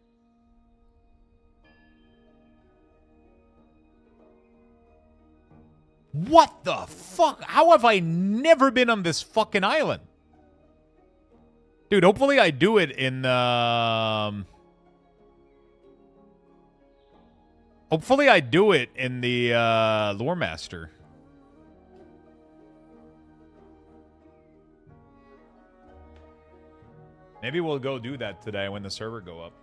What the fuck? How have I never been on this fucking island? Dude, hopefully I do it in, hopefully I do it in the, Lore Master. Maybe we'll go do that today when the server go up.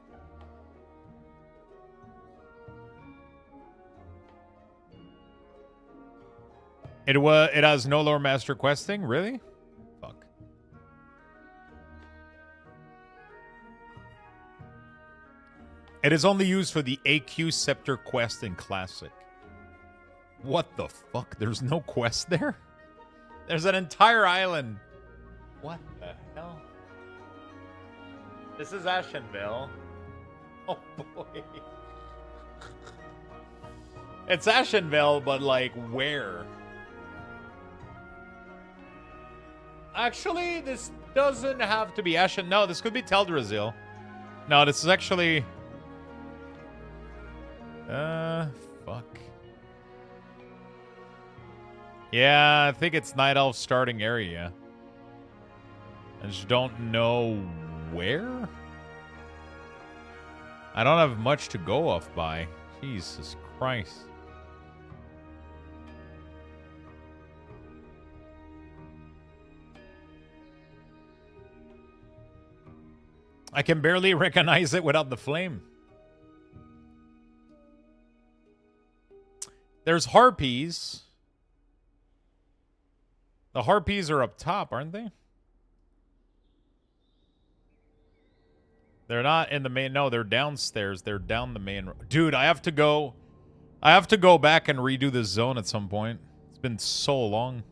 It has no lore master questing, really? Fuck. It is only used for the AQ Scepter quest in Classic. What the fuck? There's no quest there? There's an entire island. What the hell? This is Ashenvale. Oh boy. It's Ashenvale, but like where? Actually, this doesn't have to be Ashen. No, this could be Teldrassil. No, this is actually... fuck. Yeah, I think it's Night Elf starting area. I just don't know where? I don't have much to go off by. Jesus Christ. I can barely recognize it without the flame. There's harpies. The harpies are up top, aren't they? They're not in the main. No, they're downstairs. They're down the main. Dude, I have to go back and redo this zone at some point. It's been so long.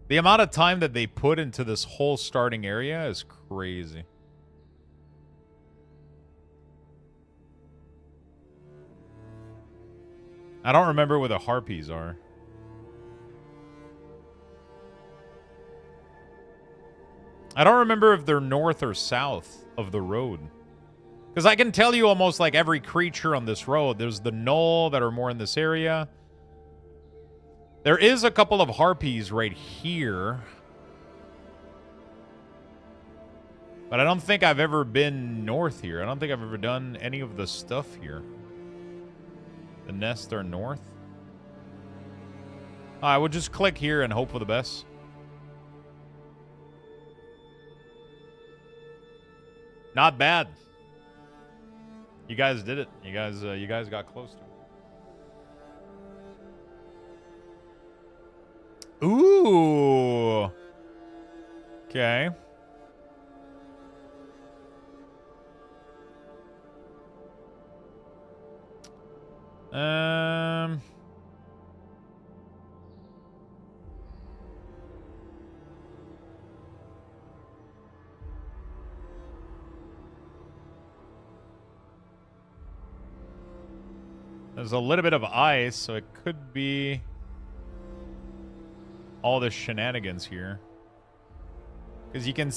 The amount of time that they put into this whole starting area is crazy. I don't remember where the harpies are. I don't remember if they're north or south of the road. Because I can tell you almost like every creature on this road. There's the gnoll that are more in this area. There is a couple of harpies right here. But I don't think I've ever been north here. I don't think I've ever done any of the stuff here. The nests are north. I would just click here and hope for the best. Not bad. You guys did it. You guys got close to it. Ooh. Okay. There's a little bit of ice, so it could be all the shenanigans here. Because you can...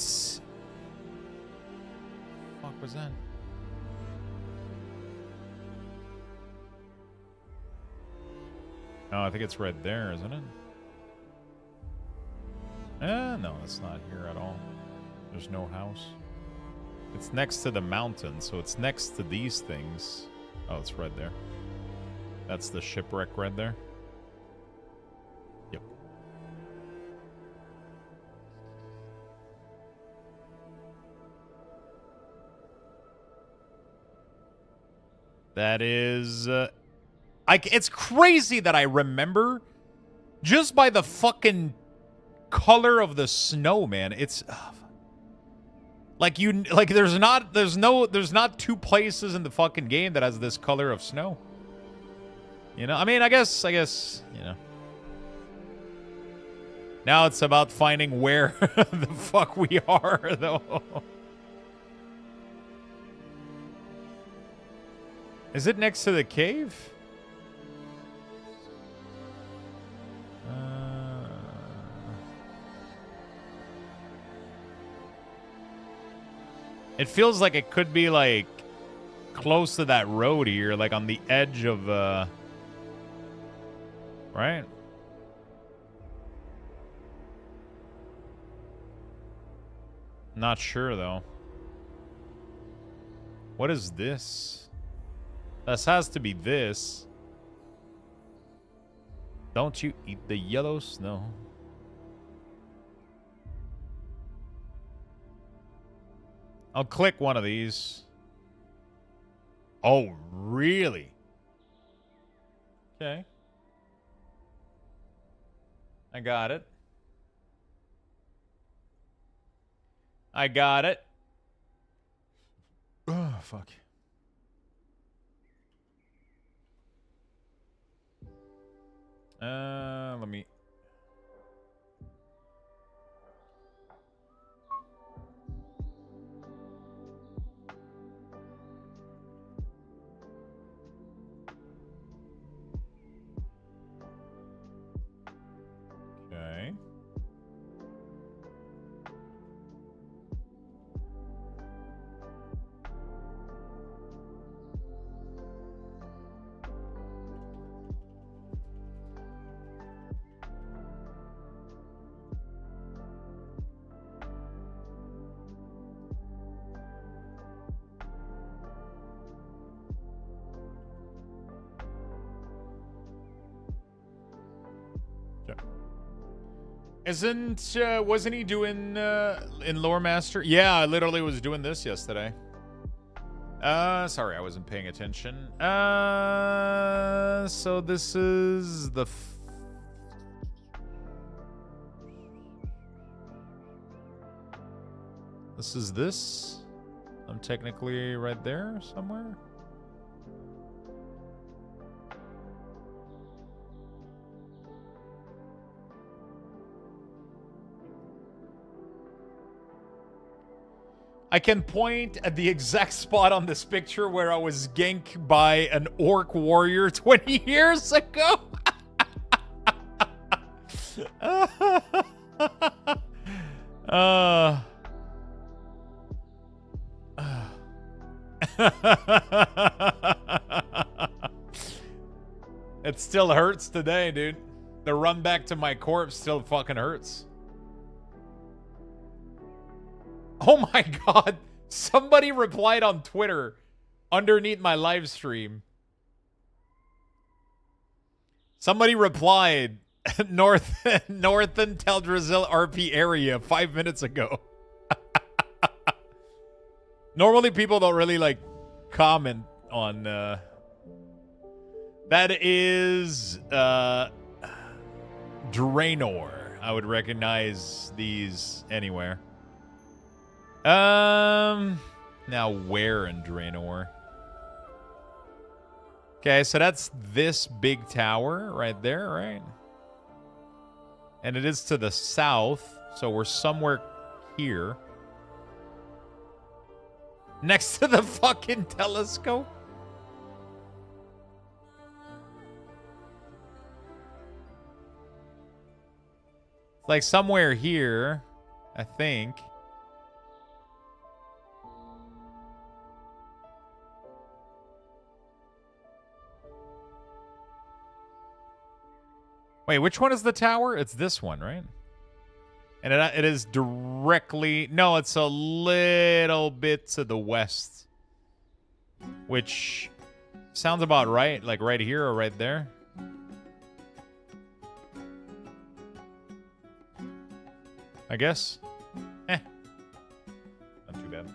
What was that? Oh, I think it's right there, isn't it? No, it's not here at all. There's no house. It's next to the mountain, so it's next to these things. Oh, it's right there. That's the shipwreck right there. Yep. That is... it's crazy that I remember just by the fucking color of the snow, man. It's... like there's not two places in the fucking game that has this color of snow. You know, I mean, I guess, you know. Now it's about finding where the fuck we are, though. Is it next to the cave? It feels like it could be, like, close to that road here, like on the edge of, right? Not sure, though. What is this? This has to be this. Don't you eat the yellow snow. I'll click one of these. Oh, really? Okay. I got it. I got it. Oh, fuck. Let me... Okay. Wasn't he doing in Lore Master? Yeah, I literally was doing this yesterday. Sorry, I wasn't paying attention. So this is the... This is this. I'm technically right there somewhere. I can point at the exact spot on this picture where I was ganked by an orc warrior 20 years ago. It still hurts today, dude. The run back to my corpse still fucking hurts. Oh my god. Somebody replied on Twitter underneath my live stream. Somebody replied, North and Teldrassil RP area 5 minutes ago. Normally people don't really like comment on that is Draenor. I would recognize these anywhere. Now where in Draenor? Okay, so that's this big tower right there, right? And it is to the south, so we're somewhere here. Next to the fucking telescope? like somewhere here, I think. Wait, which one is the tower? It's this one, right? And it is directly... No, it's a little bit to the west. Which sounds about right. Like right here or right there. I guess. Not too bad.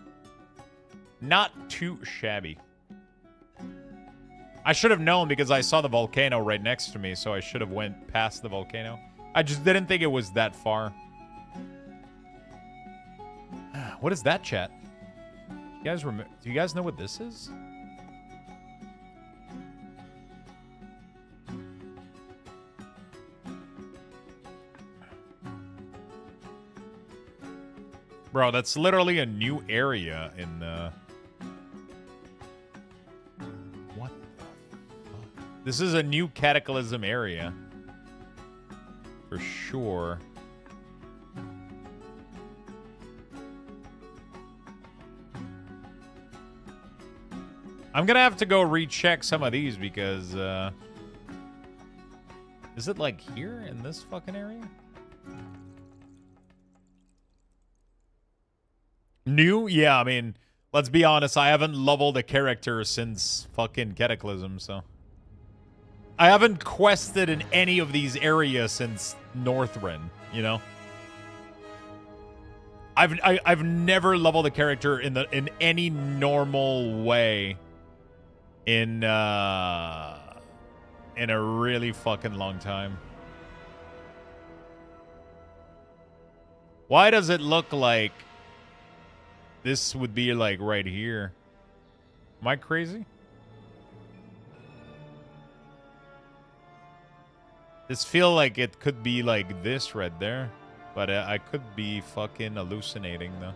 Not too shabby. I should have known because I saw the volcano right next to me, so I should have went past the volcano. I just didn't think it was that far. What is that, chat? Do you guys know what this is? Bro, that's literally a new area in the... What the fuck? This is a new Cataclysm area. For sure. I'm gonna have to go recheck some of these because, is it like here in this fucking area? New? Yeah, I mean, let's be honest, I haven't leveled a character since fucking Cataclysm, so. I haven't quested in any of these areas since Northrend, you know? I've never leveled a character in any normal way in a really fucking long time. Why does it look like this would be like right here? Am I crazy? This feel like it could be like this right there, but I could be fucking hallucinating though.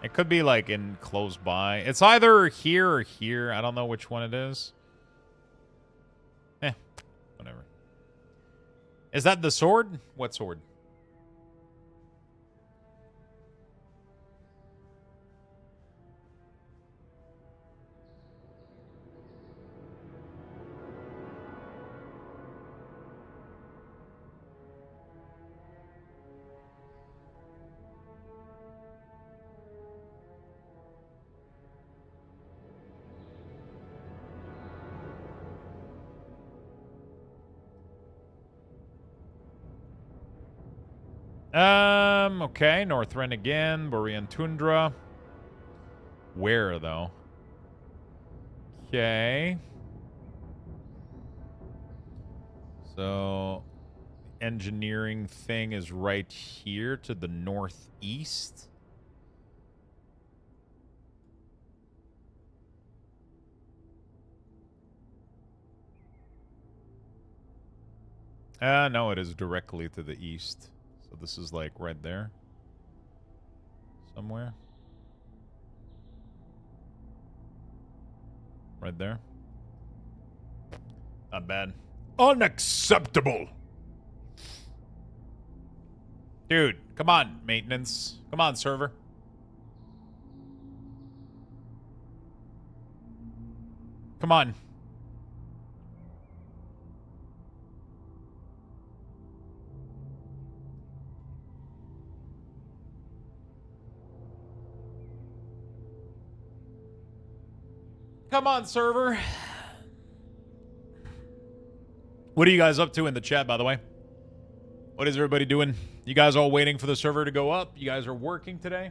It could be like in close by. It's either here or here. I don't know which one it is. Whatever. Is that the sword? What sword? Okay, Northrend again, Borean Tundra. Where, though? Okay. So, engineering thing is right here to the northeast. No, it is directly to the east. So this is like right there. Somewhere. Right there. Not bad. Unacceptable! Dude, come on, maintenance. Come on, server. Come on. Come on, server. What are you guys up to in the chat, by the way? What is everybody doing? You guys all waiting for the server to go up? You guys are working today?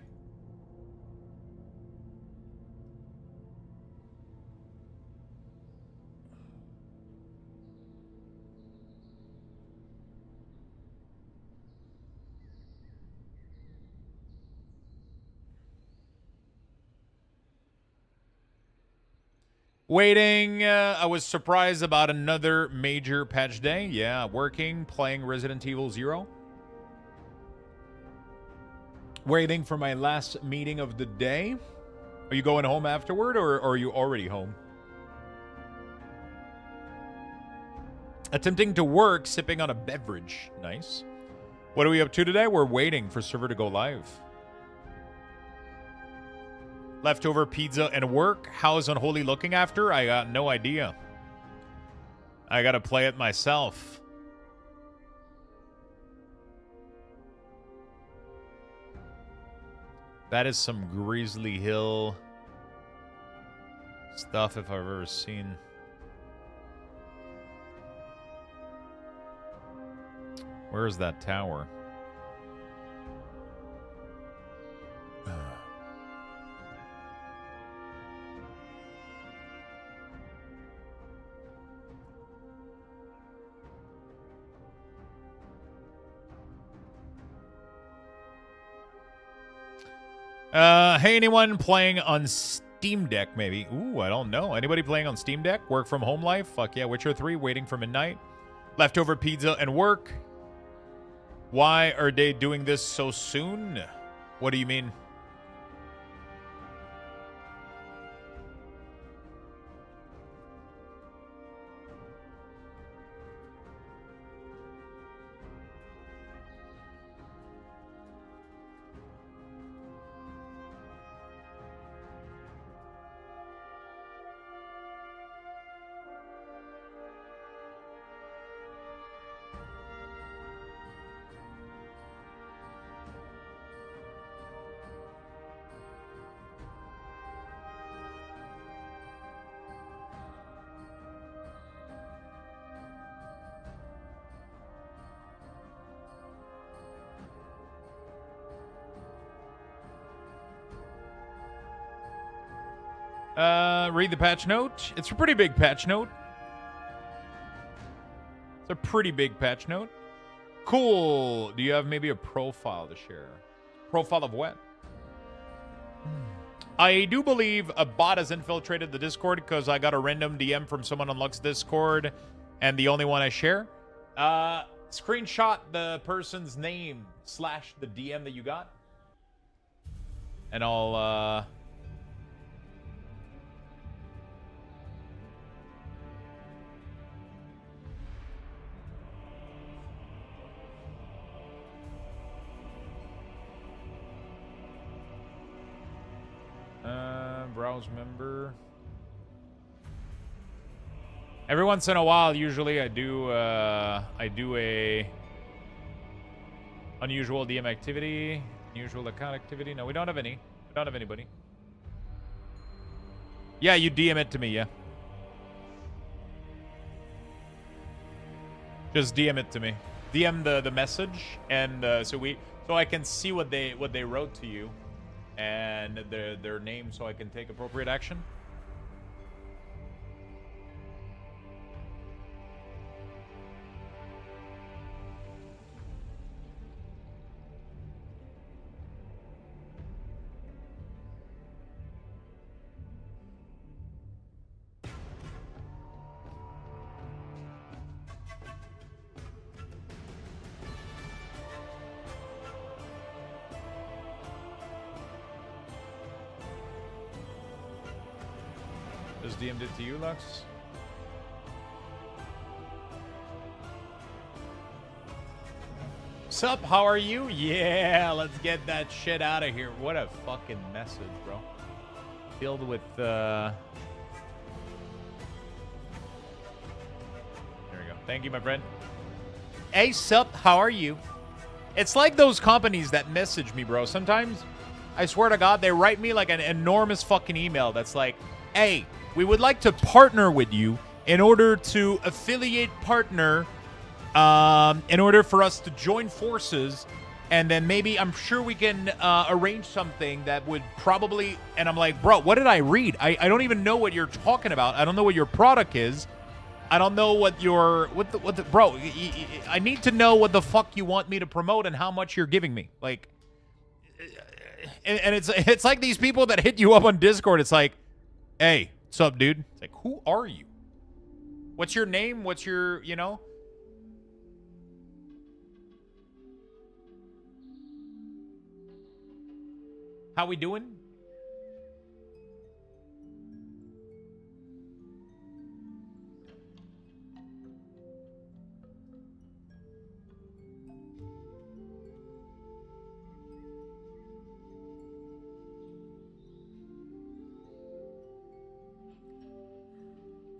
Waiting. I was surprised about another major patch day. Yeah, working, playing Resident Evil 0. Waiting for my last meeting of the day. Are you going home afterward, or are you already home? Attempting to work, sipping on a beverage. Nice. What are we up to today? We're waiting for server to go live. Leftover pizza and work. How's Unholy looking after? I got no idea. I gotta play it myself. That is some Grizzly Hill stuff if I've ever seen. Where is that tower? Hey, anyone playing on Steam Deck, maybe? Ooh, I don't know. Anybody playing on Steam Deck? Work from home life? Fuck yeah. Witcher 3, waiting for midnight. Leftover pizza and work. Why are they doing this so soon? What do you mean? Read the patch note. It's a pretty big patch note. It's a pretty big patch note. Cool. Do you have maybe a profile to share? Profile of what? I do believe a bot has infiltrated the Discord because I got a random DM from someone on Lux Discord and the only one I share. Screenshot the person's name / the DM that you got. And I'll, browse member. Every once in a while, usually I do a unusual DM activity, unusual account activity. No, we don't have any. We don't have anybody. Yeah, you DM it to me, yeah. Just DM it to me. DM the message, and so I can see what they wrote to you. And their name so I can take appropriate action. Just DM'd it to you, Lux. Sup, how are you? Yeah, let's get that shit out of here. What a fucking message, bro. Filled with, There we go. Thank you, my friend. Hey, sup, how are you? It's like those companies that message me, bro. Sometimes, I swear to God, they write me like an enormous fucking email that's like, hey, we would like to partner with you in order to affiliate partner, in order for us to join forces, and then maybe I'm sure we can arrange something that would probably, and I'm like, bro, what did I read? I don't even know what you're talking about. I don't know what your product is. I don't know what your, bro, I need to know what the fuck you want me to promote and how much you're giving me. Like, and it's like these people that hit you up on Discord. It's like, hey, what's up, dude? It's like, who are you? What's your name? What's your, you know? How we doing?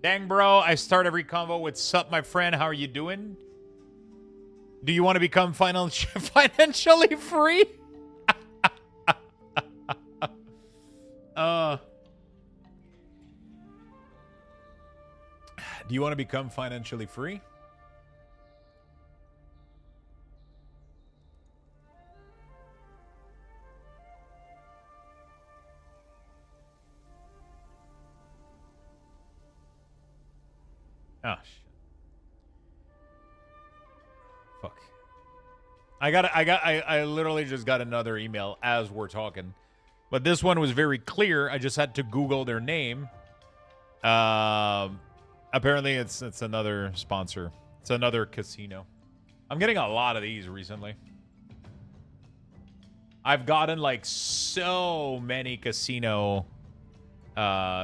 Dang, bro, I start every convo with "Sup, my friend, how are you doing? Do you want to become financially free?" Do you want to become financially free? Oh, shit. Fuck. I literally just got another email as we're talking. But this one was very clear. I just had to Google their name. Apparently it's another sponsor. It's another casino. I'm getting a lot of these recently. I've gotten like so many casino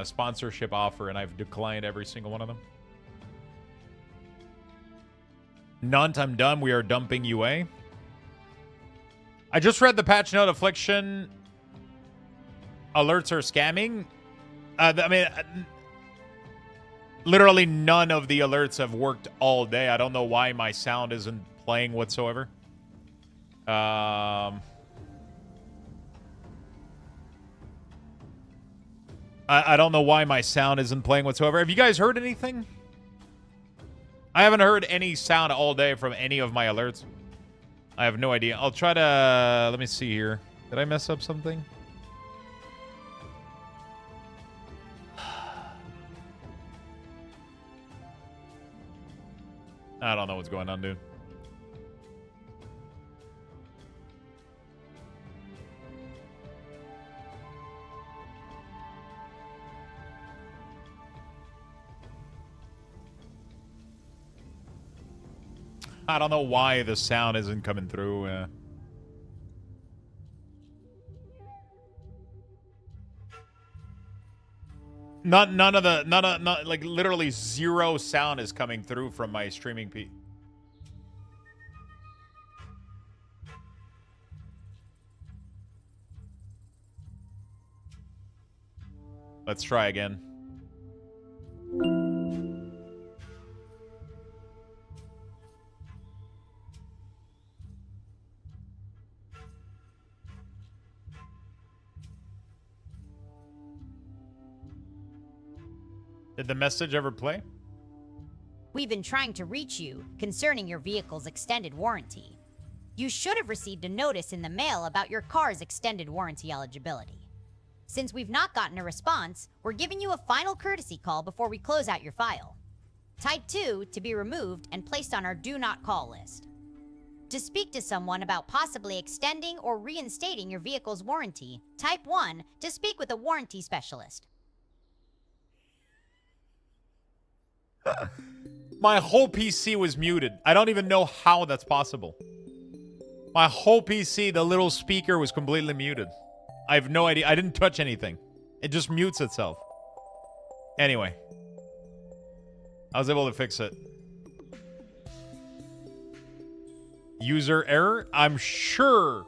sponsorship offer, and I've declined every single one of them. Nunt, I'm done. We are dumping UA. I just read the patch note. Affliction alerts are scamming. I mean, literally none of the alerts have worked all day. I don't know why my sound isn't playing whatsoever. I don't know why my sound isn't playing whatsoever. Have you guys heard anything? I haven't heard any sound all day from any of my alerts. I have no idea. I'll try to... let me see here. Did I mess up something? I don't know what's going on, dude. I don't know why the sound isn't coming through. Not like literally zero sound is coming through from my streaming P. Let's try again. Did the message ever play? We've been trying to reach you concerning your vehicle's extended warranty. You should have received a notice in the mail about your car's extended warranty eligibility. Since we've not gotten a response, we're giving you a final courtesy call before we close out your file. Type 2 to be removed and placed on our do not call list. To speak to someone about possibly extending or reinstating your vehicle's warranty, type 1 to speak with a warranty specialist. My whole PC was muted. I don't even know how that's possible. My whole PC, the little speaker, was completely muted. I have no idea. I didn't touch anything. It just mutes itself. Anyway. I was able to fix it. User error? I'm sure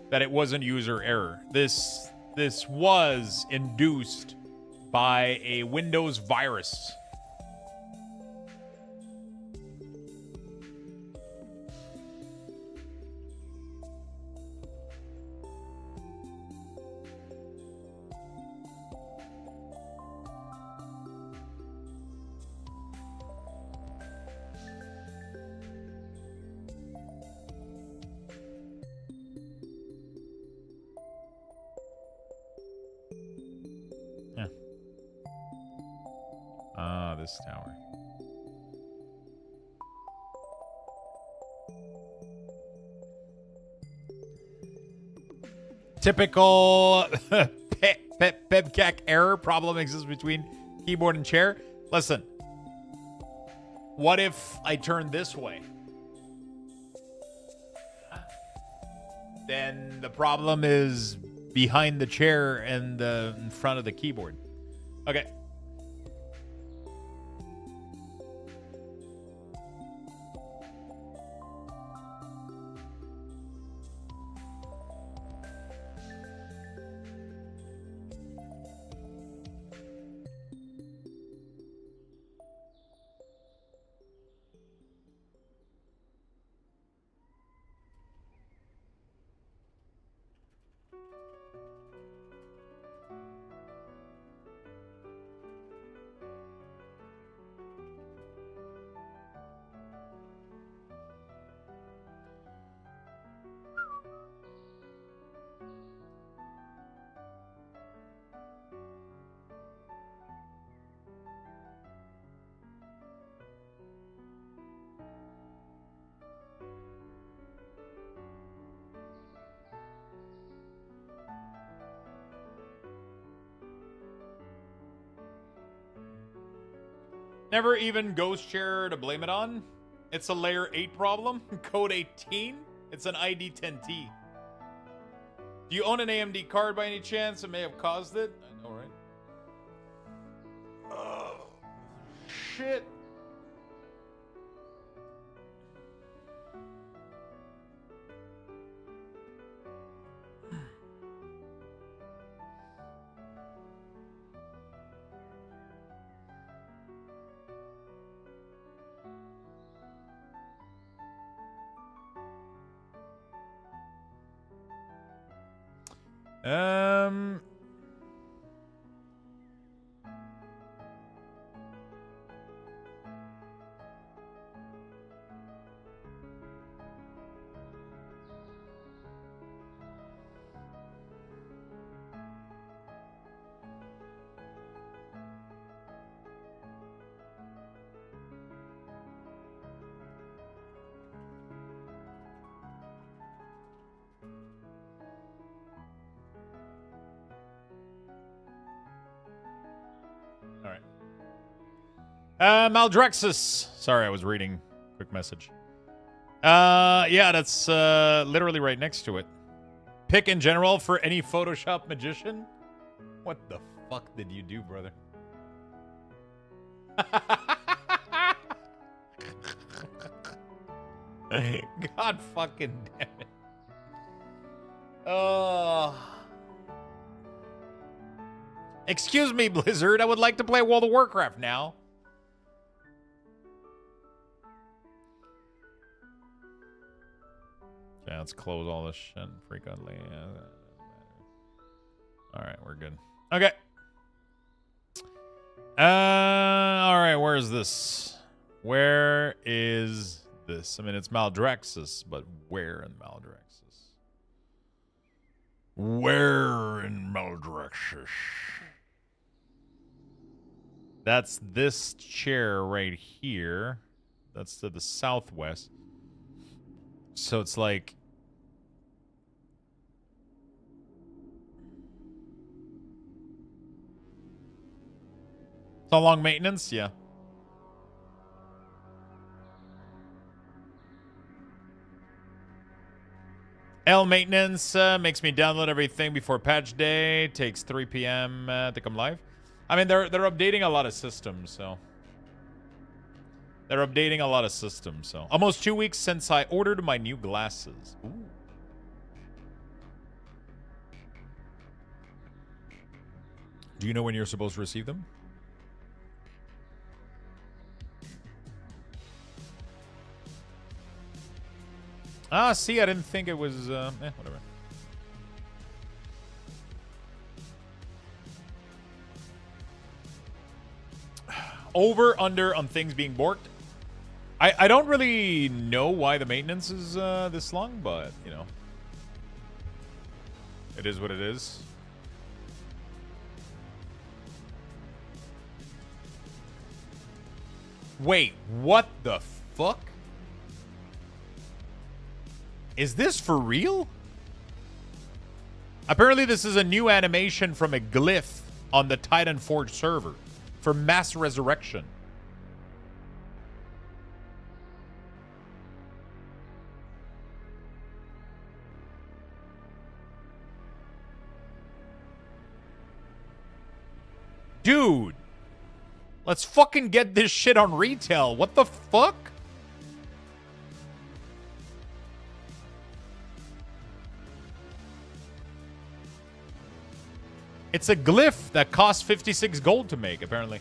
that it wasn't user error. This was induced by a Windows virus. This tower. Typical pepcac error problem exists between keyboard and chair. Listen, what if I turn this way? Then the problem is behind the chair and in front of the keyboard. Okay. Never even ghost share to blame it on. It's a layer 8 problem. Code 18. It's an ID 10T. Do you own an AMD card by any chance? It may have caused it. I know, right? Oh, shit. Um. All right. Maldrexus. Sorry, I was reading. Quick message. Yeah, that's literally right next to it. Pick in general for any Photoshop magician. What the fuck did you do, brother? God fucking damn it. Oh. Excuse me, Blizzard. I would like to play World of Warcraft now. Okay, let's close all this shit frequently. All right, we're good. Okay. All right, where is this? Where is this? I mean, it's Maldrexus, but where in Maldrexus? Where in Maldrexus? That's this chair right here. That's to the southwest. So it's like... How long maintenance? Yeah. L maintenance makes me download everything before patch day. Takes 3 p.m. To come live. I mean, they're updating a lot of systems, so... They're updating a lot of systems, so... Almost 2 weeks since I ordered my new glasses. Ooh. Do you know when you're supposed to receive them? Ah, see, I didn't think it was... whatever. Over, under on things being borked. I don't really know why the maintenance is this long, but, you know. It is what it is. Wait, what the fuck? Is this for real? Apparently this is a new animation from a glyph on the Titan Forge server for mass resurrection. Dude, let's fucking get this shit on retail. What the fuck? It's a glyph that costs 56 gold to make, apparently.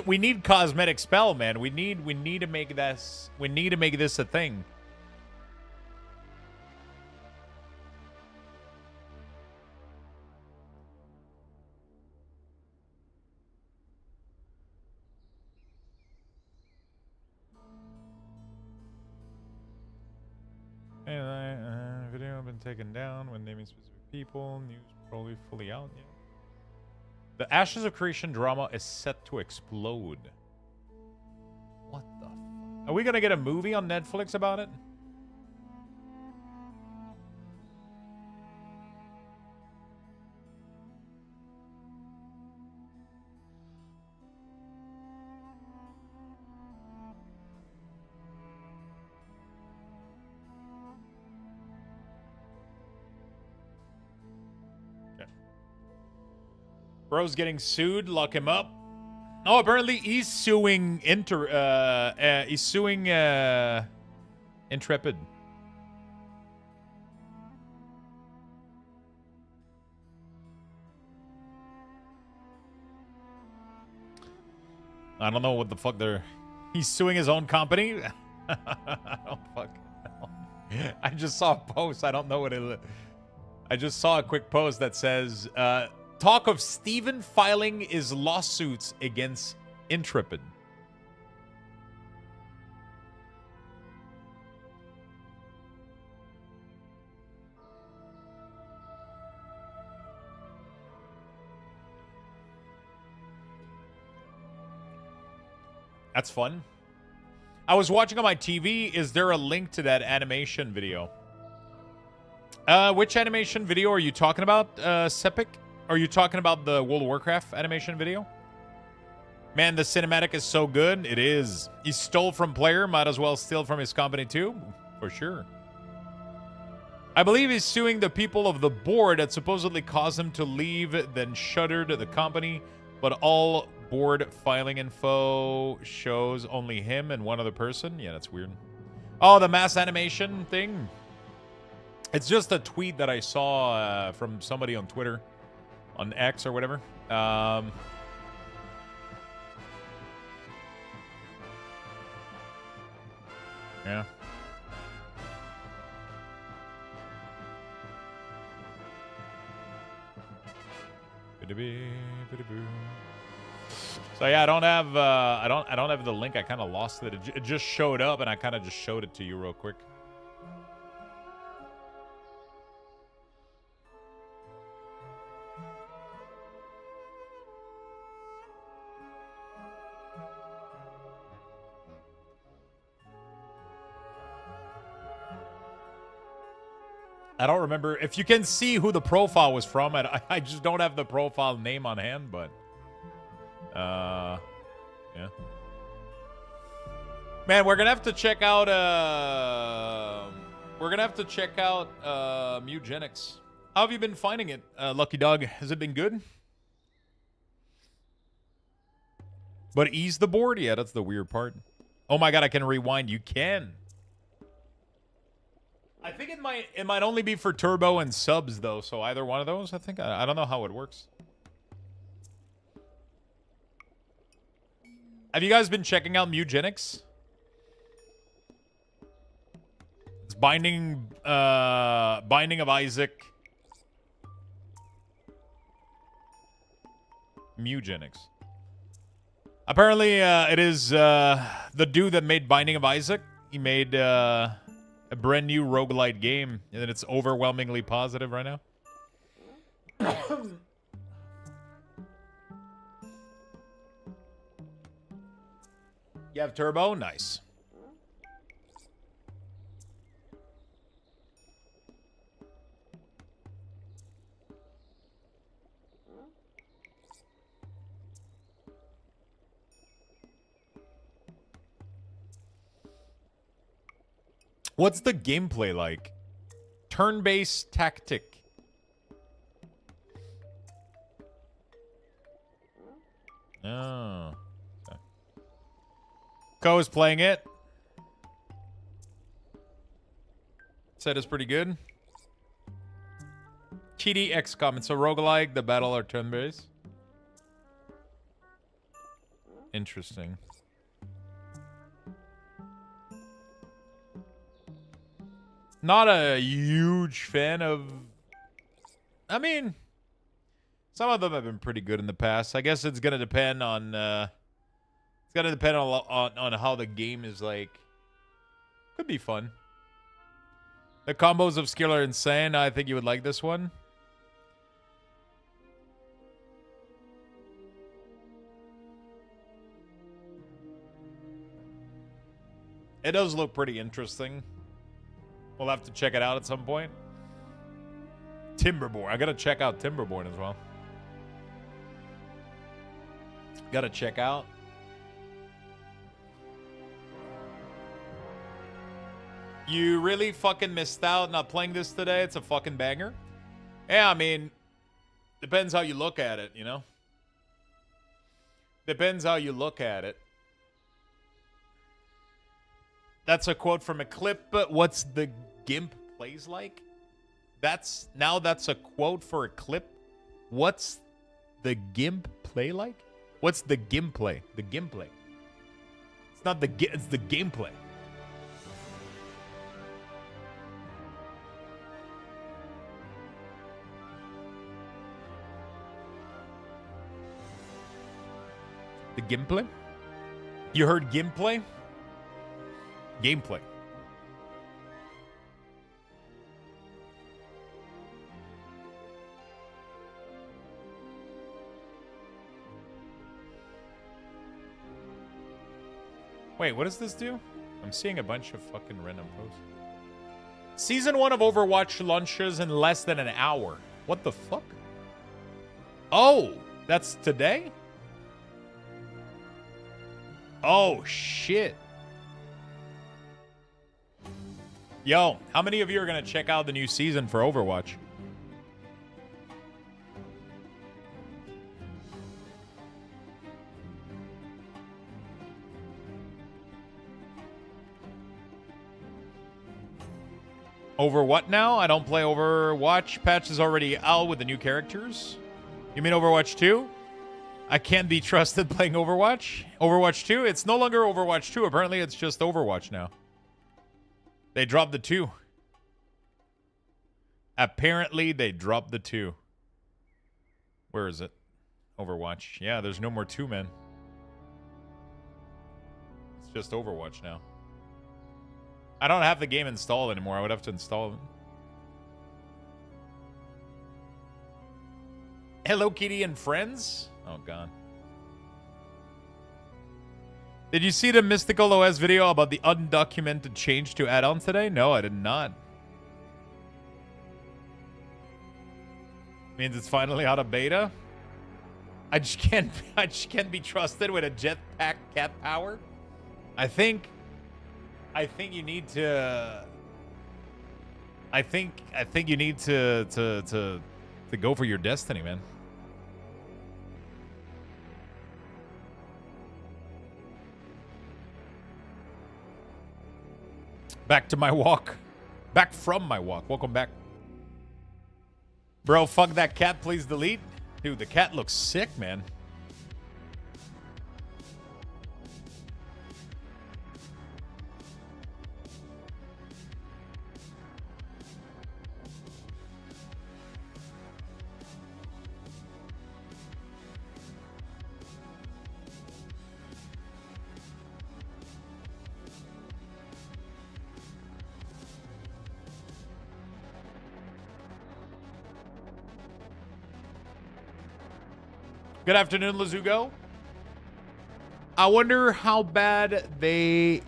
We need cosmetic spell, man. We need to make this a thing. been taken down when naming specific people. News probably fully out. Yeah. The Ashes of Creation drama is set to explode. What the fuck? Are we gonna get a movie on Netflix about it? Bro's getting sued. Lock him up. Oh, apparently he's suing Intrepid. I don't know what the fuck they're... He's suing his own company? I don't fucking know. I just saw a post. I don't know what it... I just saw a quick post that says... talk of Steven filing his lawsuits against Intrepid. That's fun. I was watching on my TV. Is there a link to that animation video? Which animation video are you talking about, Sepik? Are you talking about the World of Warcraft animation video? Man, the cinematic is so good. It is. He stole from player. Might as well steal from his company too. For sure. I believe he's suing the people of the board that supposedly caused him to leave, then shuttered the company. But all board filing info shows only him and one other person. Yeah, that's weird. Oh, the mass animation thing? It's just a tweet that I saw from somebody on Twitter. On X or whatever. Yeah. So yeah, I don't have I don't have the link. I kind of lost it. It just showed up and I kind of just showed it to you real quick. I don't remember. If you can see who the profile was from, I just don't have the profile name on hand, but... yeah. Man, we're gonna have to check out, Mugenics. How have you been finding it, Lucky Dog? Has it been good? But ease the board? Yeah, that's the weird part. Oh my god, I can rewind. You can. I think it might only be for turbo and subs though, so either one of those, I think. I don't know how it works. Have you guys been checking out Mugenics? It's Binding of Isaac. Mugenics. Apparently, it is the dude that made Binding of Isaac. He made a brand new roguelite game, and it's overwhelmingly positive right now. You have turbo? Nice. What's the gameplay like? Turn-based tactic. Oh. Okay. Ko is playing it. Said it's pretty good. TD XCOM. It's a roguelike. The battle are turn-based. Interesting. Not a huge fan of... I mean, some of them have been pretty good in the past. I guess it's gonna depend on... it's gonna depend on how the game is like. Could be fun. The combos of skill are insane. I think you would like this one. It does look pretty interesting. We'll have to check it out at some point. Timberborn. I gotta check out Timberborn as well. Gotta check out. You really fucking missed out not playing this today. It's a fucking banger. Yeah, I mean, depends how you look at it, you know? Depends how you look at it. That's a quote from a clip, but what's the GIMP plays like? That's a quote for a clip. What's the GIMP play like? What's the GIMP play? The GIMP play. It's not the it's the gameplay. The gameplay? You heard gameplay? Gameplay. Wait, what does this do? I'm seeing a bunch of fucking random posts. Season 1 of Overwatch launches in less than an hour. What the fuck? Oh, that's today? Oh, shit. Yo, how many of you are going to check out the new season for Overwatch? Over what now? I don't play Overwatch. Patch is already out with the new characters. You mean Overwatch 2? I can't be trusted playing Overwatch. Overwatch 2? It's no longer Overwatch 2. Apparently, it's just Overwatch now. They dropped the 2. Apparently, they dropped the 2. Where is it? Overwatch. Yeah, there's no more 2, man. It's just Overwatch now. I don't have the game installed anymore. I would have to install it. Hello Kitty and Friends? Oh, God. Did you see the Mystical OS video about the undocumented change to add-ons today? No, I did not. Means it's finally out of beta? I just can't be trusted with a jetpack cat power. I think you need to I think you need to go for your destiny, man. Back to my walk. Back from my walk. Welcome back. Bro, fuck that cat. Please delete. Dude, the cat looks sick, man. Good afternoon, Lazugo. I wonder how bad they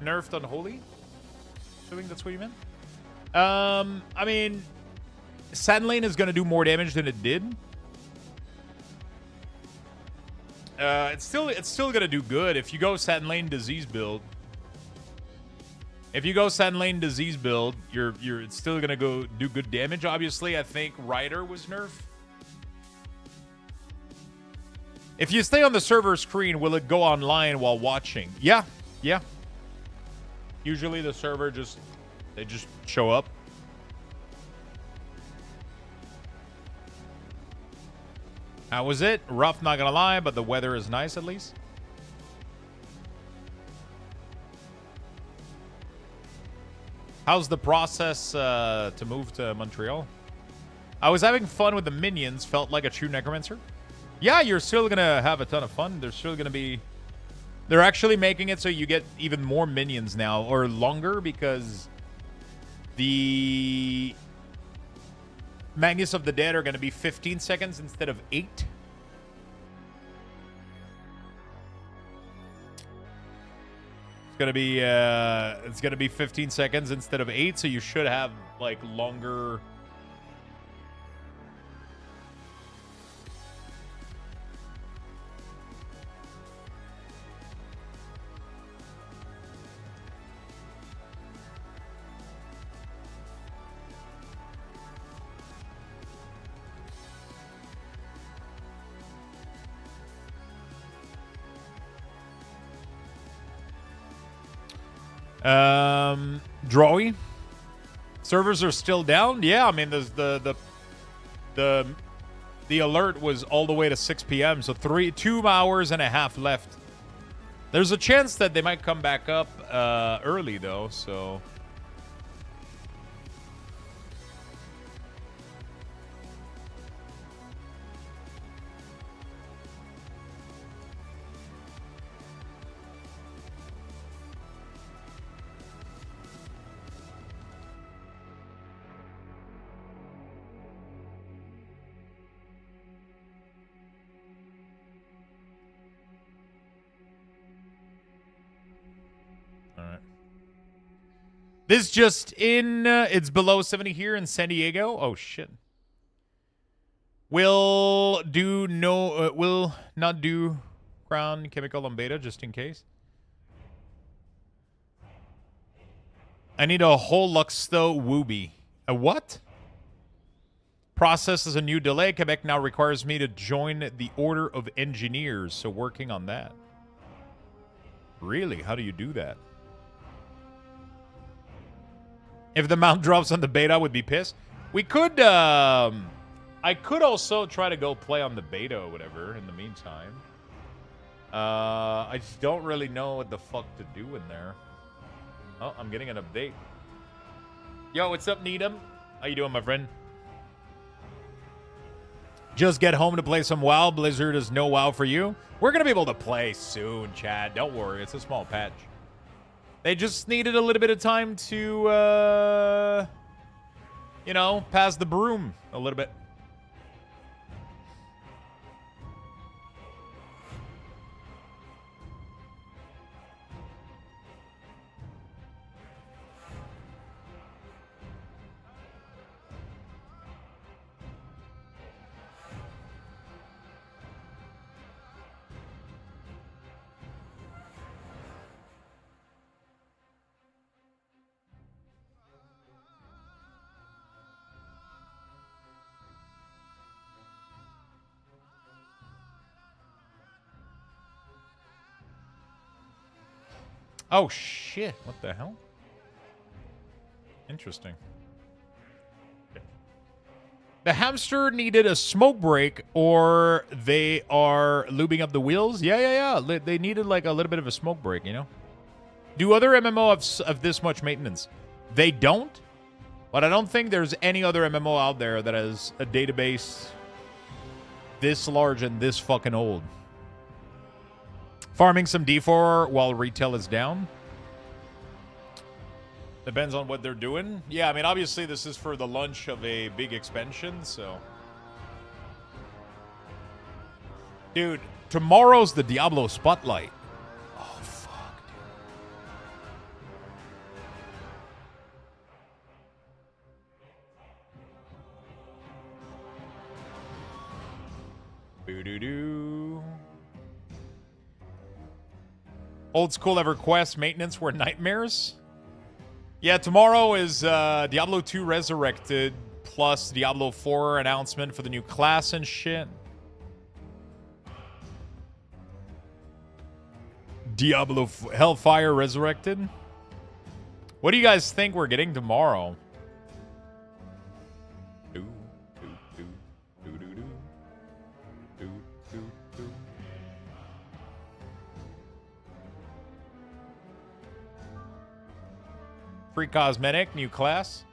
nerfed Unholy. Assuming that's what you meant. I mean, Sand Lane is going to do more damage than it did. It's still going to do good if you go Sand Lane Disease build. If you go Sand Lane Disease build, it's still going to go do good damage. Obviously, I think Rider was nerfed. If you stay on the server screen, will it go online while watching? Yeah. Usually the server they just show up. How was it? Rough, not gonna lie, but the weather is nice at least. How's the process to move to Montreal? I was having fun with the minions, felt like a true necromancer. Yeah, you're still going to have a ton of fun. There's still going to be... They're actually making it so you get even more minions now, or longer, because The Magnus of the Dead are going to be 15 seconds instead of 8. It's gonna be 15 seconds instead of 8, so you should have like longer. Drawy. Servers are still down. Yeah, I mean, there's the alert was all the way to 6 p.m. So 2 hours and a half left. There's a chance that they might come back up early though. So. This just in, it's below 70 here in San Diego. Oh, shit. Will not do ground chemical on beta, just in case. I need a whole Luxthos Wooby. A what? Process is a new delay. Quebec now requires me to join the Order of Engineers, so working on that. Really? How do you do that? If the mount drops on the beta, I would be pissed. We could, I could also try to go play on the beta or whatever in the meantime. I just don't really know what the fuck to do in there. Oh, I'm getting an update. Yo, what's up, Needham? How you doing, my friend? Just get home to play some WoW. Blizzard is no WoW for you. We're going to be able to play soon, Chad. Don't worry. It's a small patch. They just needed a little bit of time to, you know, pass the broom a little bit. Oh, shit. What the hell? Interesting. The hamster needed a smoke break, or they are lubing up the wheels? Yeah. They needed, like, a little bit of a smoke break, you know? Do other MMO have this much maintenance? They don't, but I don't think there's any other MMO out there that has a database this large and this fucking old. Farming some D4 while retail is down. Depends on what they're doing. Yeah, I mean, obviously this is for the launch of a big expansion, so. Dude, tomorrow's the Diablo Spotlight. Oh, fuck, dude. Boo-doo-doo. Old school EverQuest maintenance were nightmares. Yeah, tomorrow is Diablo 2 Resurrected plus Diablo 4 announcement for the new class and shit. Diablo Hellfire Resurrected. What do you guys think we're getting tomorrow? Free cosmetic, new class.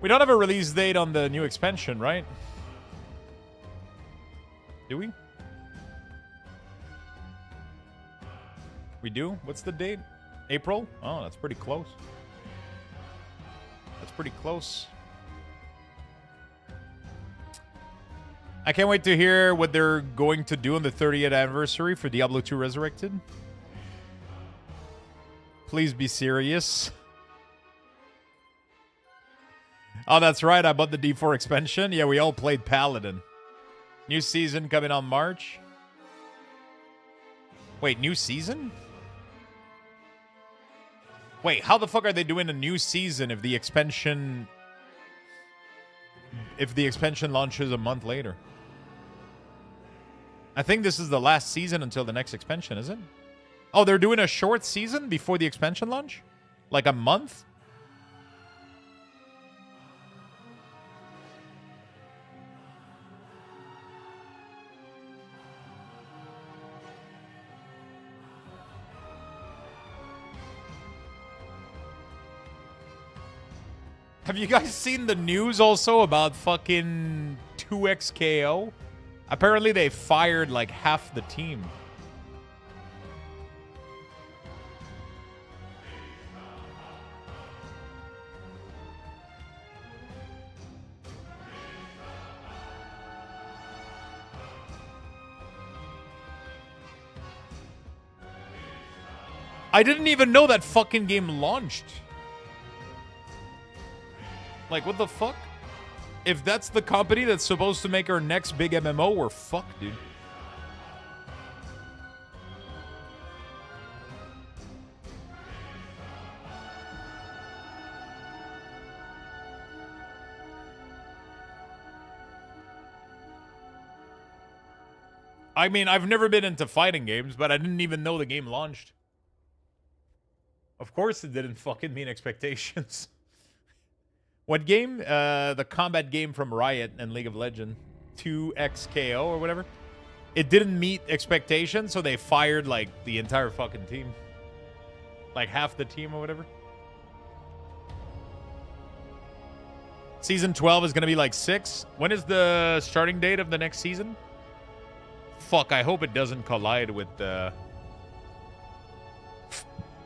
We don't have a release date on the new expansion, right? Do we? We do? What's the date? April? Oh, that's pretty close. That's pretty close. I can't wait to hear what they're going to do on the 30th anniversary for Diablo 2 Resurrected. Please be serious. Oh, that's right. I bought the D4 expansion. Yeah, we all played Paladin. New season coming on March. Wait, new season? Wait, how the fuck are they doing a new season if the expansion launches a month later? I think this is the last season until the next expansion, is it? Oh, they're doing a short season before the expansion launch? Like a month? Have you guys seen the news also about fucking 2XKO? Apparently they fired like half the team. I didn't even know that fucking game launched. Like, what the fuck? If that's the company that's supposed to make our next big MMO, we're fucked, dude. I mean, I've never been into fighting games, but I didn't even know the game launched. Of course it didn't fucking meet expectations. What game? The combat game from Riot and League of Legends. 2XKO or whatever. It didn't meet expectations, so they fired, like, the entire fucking team. Like, half the team or whatever. Season 12 is going to be, like, 6. When is the starting date of the next season? Fuck, I hope it doesn't collide with the...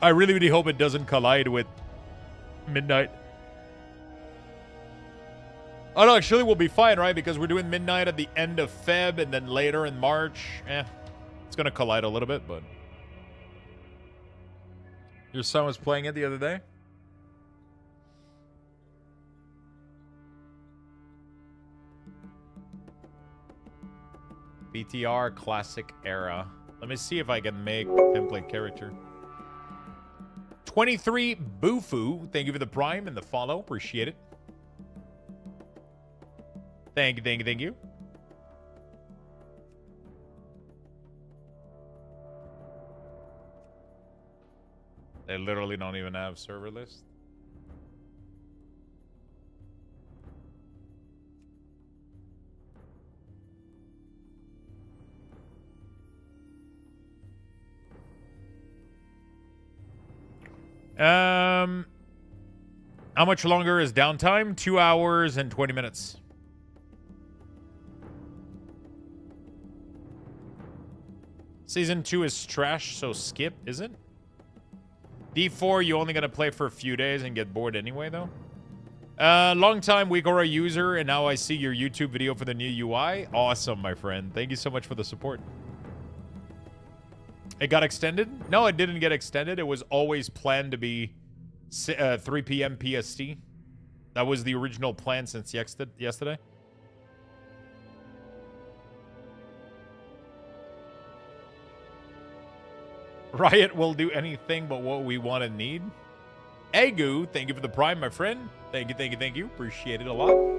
I really, really hope it doesn't collide with Midnight. Oh, no, actually, we'll be fine, right? Because we're doing Midnight at the end of Feb and then later in March. It's going to collide a little bit, but... Your son was playing it the other day? BTR Classic Era. Let me see if I can make template character. 23 Bufu. Thank you for the prime and the follow. Appreciate it. Thank you, thank you, thank you. They literally don't even have server list. How much longer is downtime? 2 hours and 20 minutes. Season 2 is trash, so skip, is it? D4, you only gonna play for a few days and get bored anyway, though? Long time Weekora user, and now I see your YouTube video for the new UI. Awesome, my friend. Thank you so much for the support. It got extended? No, it didn't get extended. It was always planned to be 3 p.m. PST. That was the original plan since yesterday. Riot will do anything but what we want and need. Egu, thank you for the prime, my friend. Thank you, thank you, thank you. Appreciate it a lot.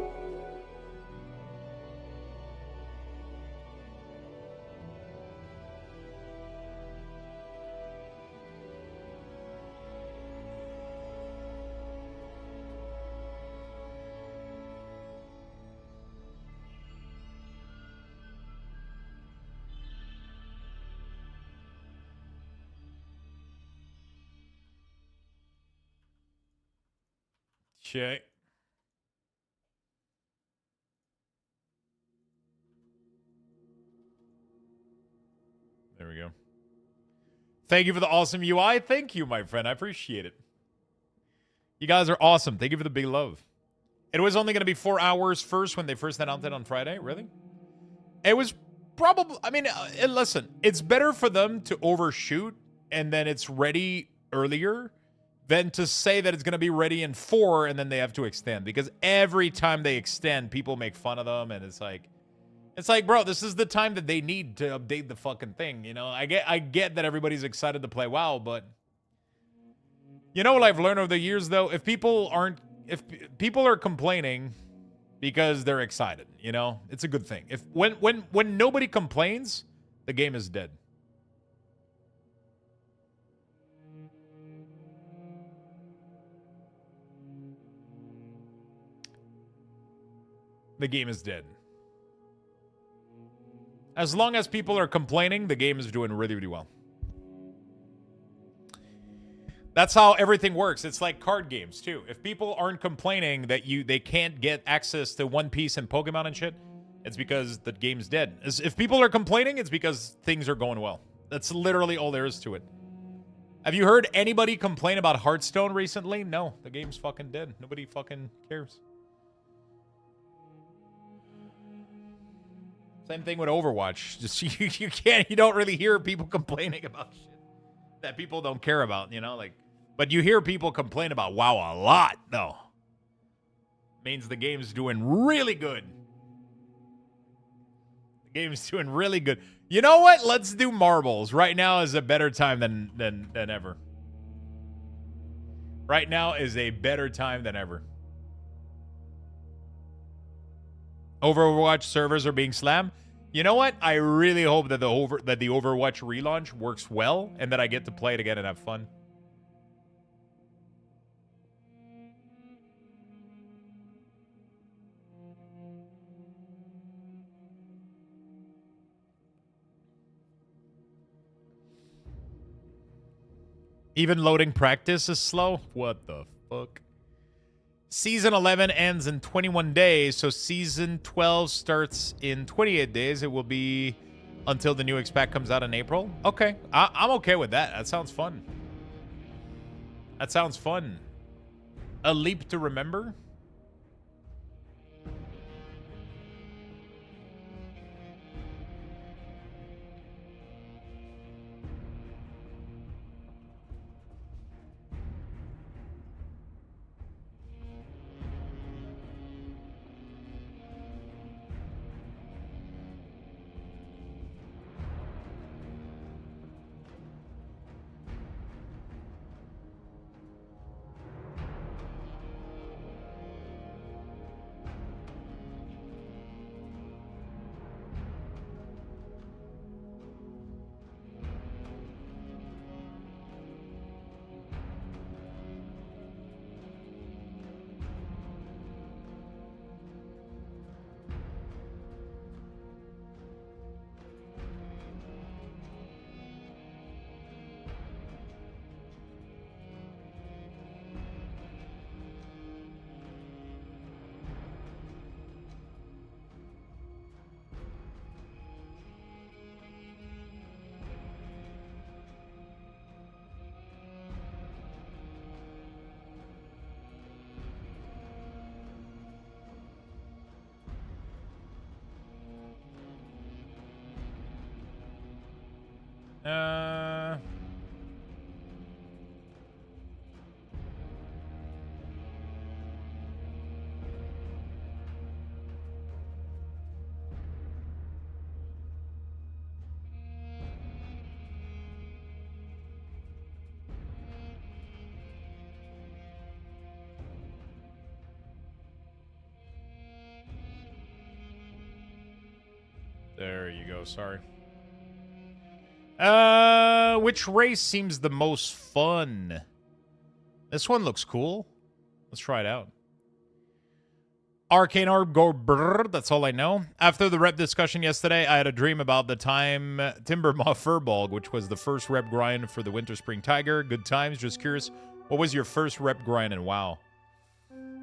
Okay. There we go. Thank you for the awesome UI. Thank you, my friend. I appreciate it. You guys are awesome. Thank you for the big love. It was only going to be 4 hours first when they first announced it on Friday. Really? It was probably... I mean, listen. It's better for them to overshoot and then it's ready earlier than to say that it's going to be ready in 4 and then they have to extend. Because every time they extend, people make fun of them and it's like, bro, this is the time that they need to update the fucking thing, you know? I get that everybody's excited to play WoW, but you know what I've learned over the years though? If people are complaining because they're excited, you know? It's a good thing. When nobody complains, the game is dead. The game is dead. As long as people are complaining, the game is doing really, really well. That's how everything works. It's like card games, too. If people aren't complaining that they can't get access to One Piece and Pokemon and shit, it's because the game's dead. If people are complaining, it's because things are going well. That's literally all there is to it. Have you heard anybody complain about Hearthstone recently? No, the game's fucking dead. Nobody fucking cares. Same thing with Overwatch. Just you don't really hear people complaining about shit that people don't care about, you know, like, but you hear people complain about WoW a lot, though. Means the game's doing really good. The game's doing really good. You know what? Let's do marbles. Right now is a better time than ever. Right now is a better time than ever. Overwatch servers are being slammed. You know what? I really hope that the Overwatch relaunch works well and that I get to play it again and have fun. Even loading practice is slow? What the fuck? Season 11 ends in 21 days, so Season 12 starts in 28 days. It will be until the new X-Pack comes out in April. Okay, I'm okay with that. That sounds fun. That sounds fun. A leap to remember? There you go, sorry. Which race seems the most fun? This one looks cool. Let's try it out. Arcane Orb, go brrr, that's all I know. After the rep discussion yesterday, I had a dream about the time Timbermaw Furbolg, which was the first rep grind for the Winter Spring Tiger. Good times, just curious. What was your first rep grind in WoW?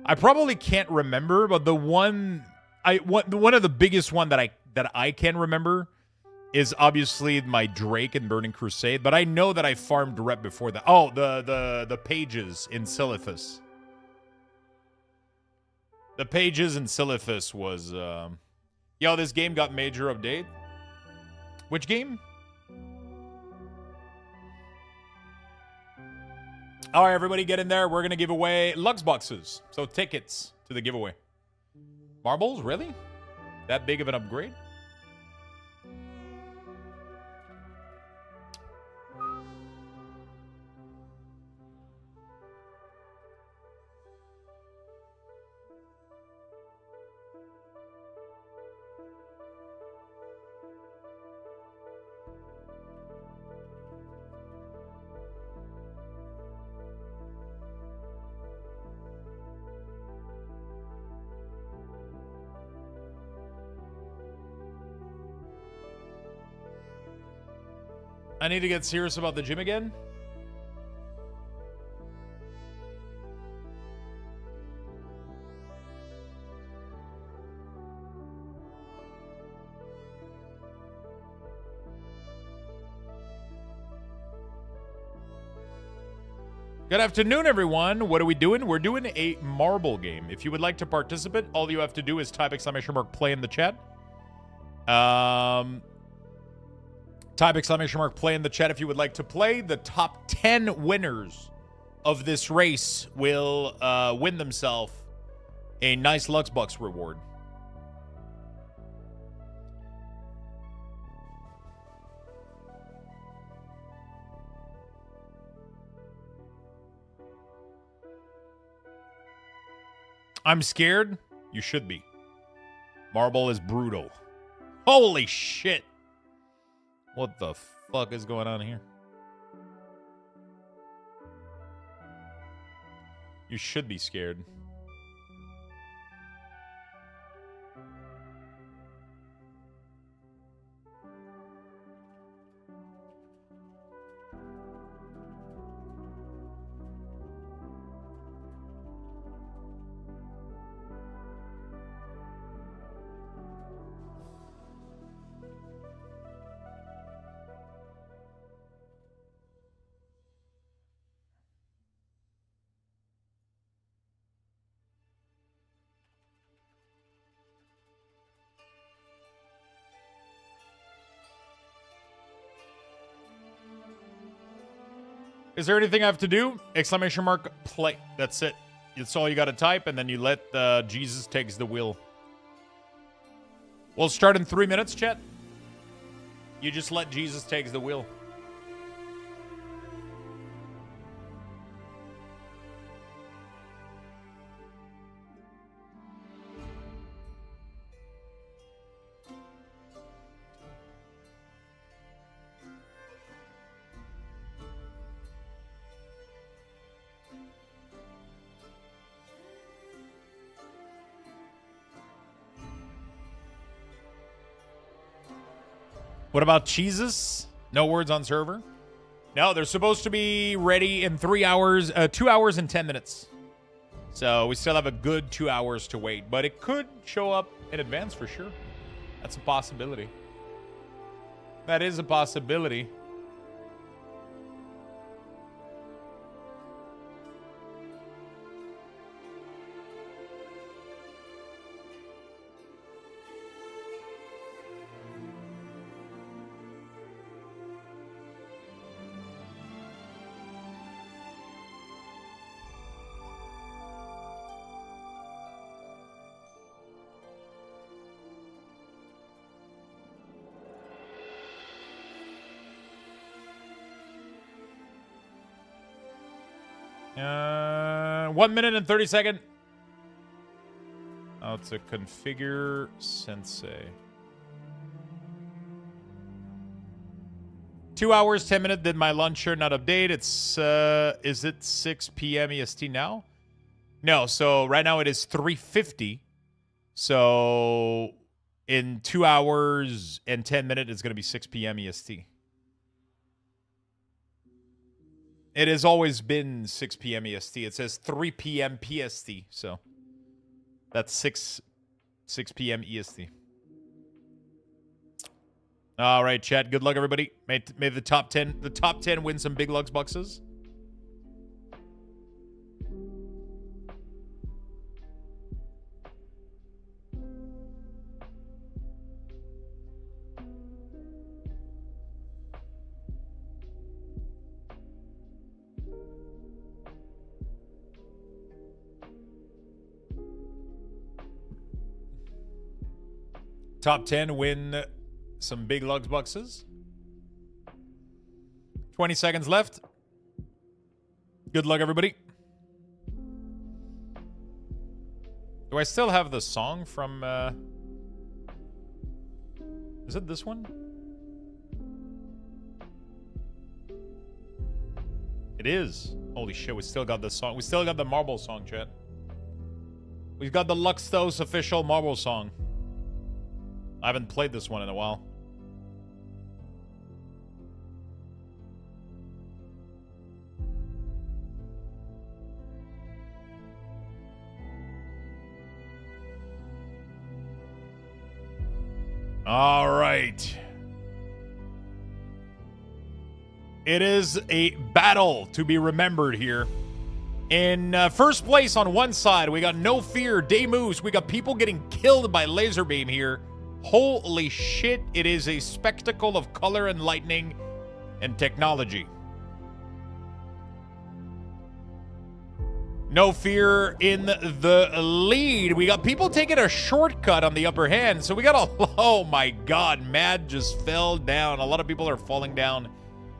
I probably can't remember, but the one of the biggest one that I can remember is obviously my Drake in Burning Crusade, but I know that I farmed rep before that. Oh, the pages in Silithus. The pages in Silithus was, yo, this game got major update. Which game? All right, everybody get in there. We're going to give away Lux boxes. So tickets to the giveaway. Marbles? Really? That big of an upgrade? I need to get serious about the gym again. Good afternoon, everyone. What are we doing? We're doing a marble game. If you would like to participate, all you have to do is type !play in the chat. Type !play in the chat if you would like to play. The top 10 winners of this race will win themselves a nice Luxbox reward. I'm scared. You should be. Marble is brutal. Holy shit. What the fuck is going on here? You should be scared. Is there anything I have to do? !play. That's it. That's all you got to type, and then you let Jesus takes the wheel. We'll start in 3 minutes, chat. You just let Jesus takes the wheel. What about cheeses? No words on server? No, they're supposed to be ready in 3 hours, 2 hours and 10 minutes. So we still have a good 2 hours to wait, but it could show up in advance for sure. That's a possibility. That is a possibility. Uh, 1 minute and 30 seconds. Oh, it's a configure sensei. 2 hours, 10 minutes. Did my lunch sure not update? It's, is it 6 p.m. EST now? No, so right now it is 3:50. So in 2 hours and 10 minutes, it's going to be 6 p.m. EST. It has always been 6 p.m. EST. It says 3 p.m. PST, so that's 6 p.m. EST. All right, chat. Good luck, everybody. May the top 10 win some big Lux boxes. Top 10 win some big Lux boxes. 20 seconds left. Good luck, everybody. Do I still have the song from... Is it this one? It is. Holy shit, we still got the song. We still got the Marble song, chat. We've got the Luxthos official Marble song. I haven't played this one in a while. All right. It is a battle to be remembered here. In first place on one side, we got No Fear, Demoose. We got people getting killed by laser beam here. Holy shit, it is a spectacle of color and lightning and technology. No Fear in the lead. We got people taking a shortcut on the upper hand. So we got a... Oh my god, Mad just fell down. A lot of people are falling down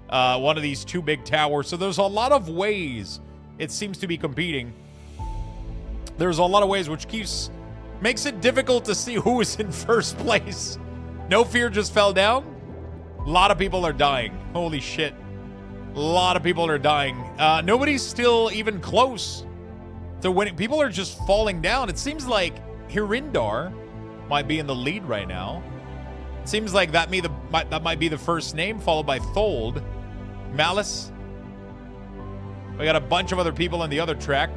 one of these two big towers. So there's a lot of ways it seems to be competing. There's a lot of ways which makes it difficult to see who is in first place. No Fear just fell down. A lot of people are dying. Holy shit. A lot of people are dying. Nobody's still even close to winning. People are just falling down. It seems like Hirindar might be in the lead right now. It seems like that might be the first name, followed by Fold. Malice. We got a bunch of other people on the other track.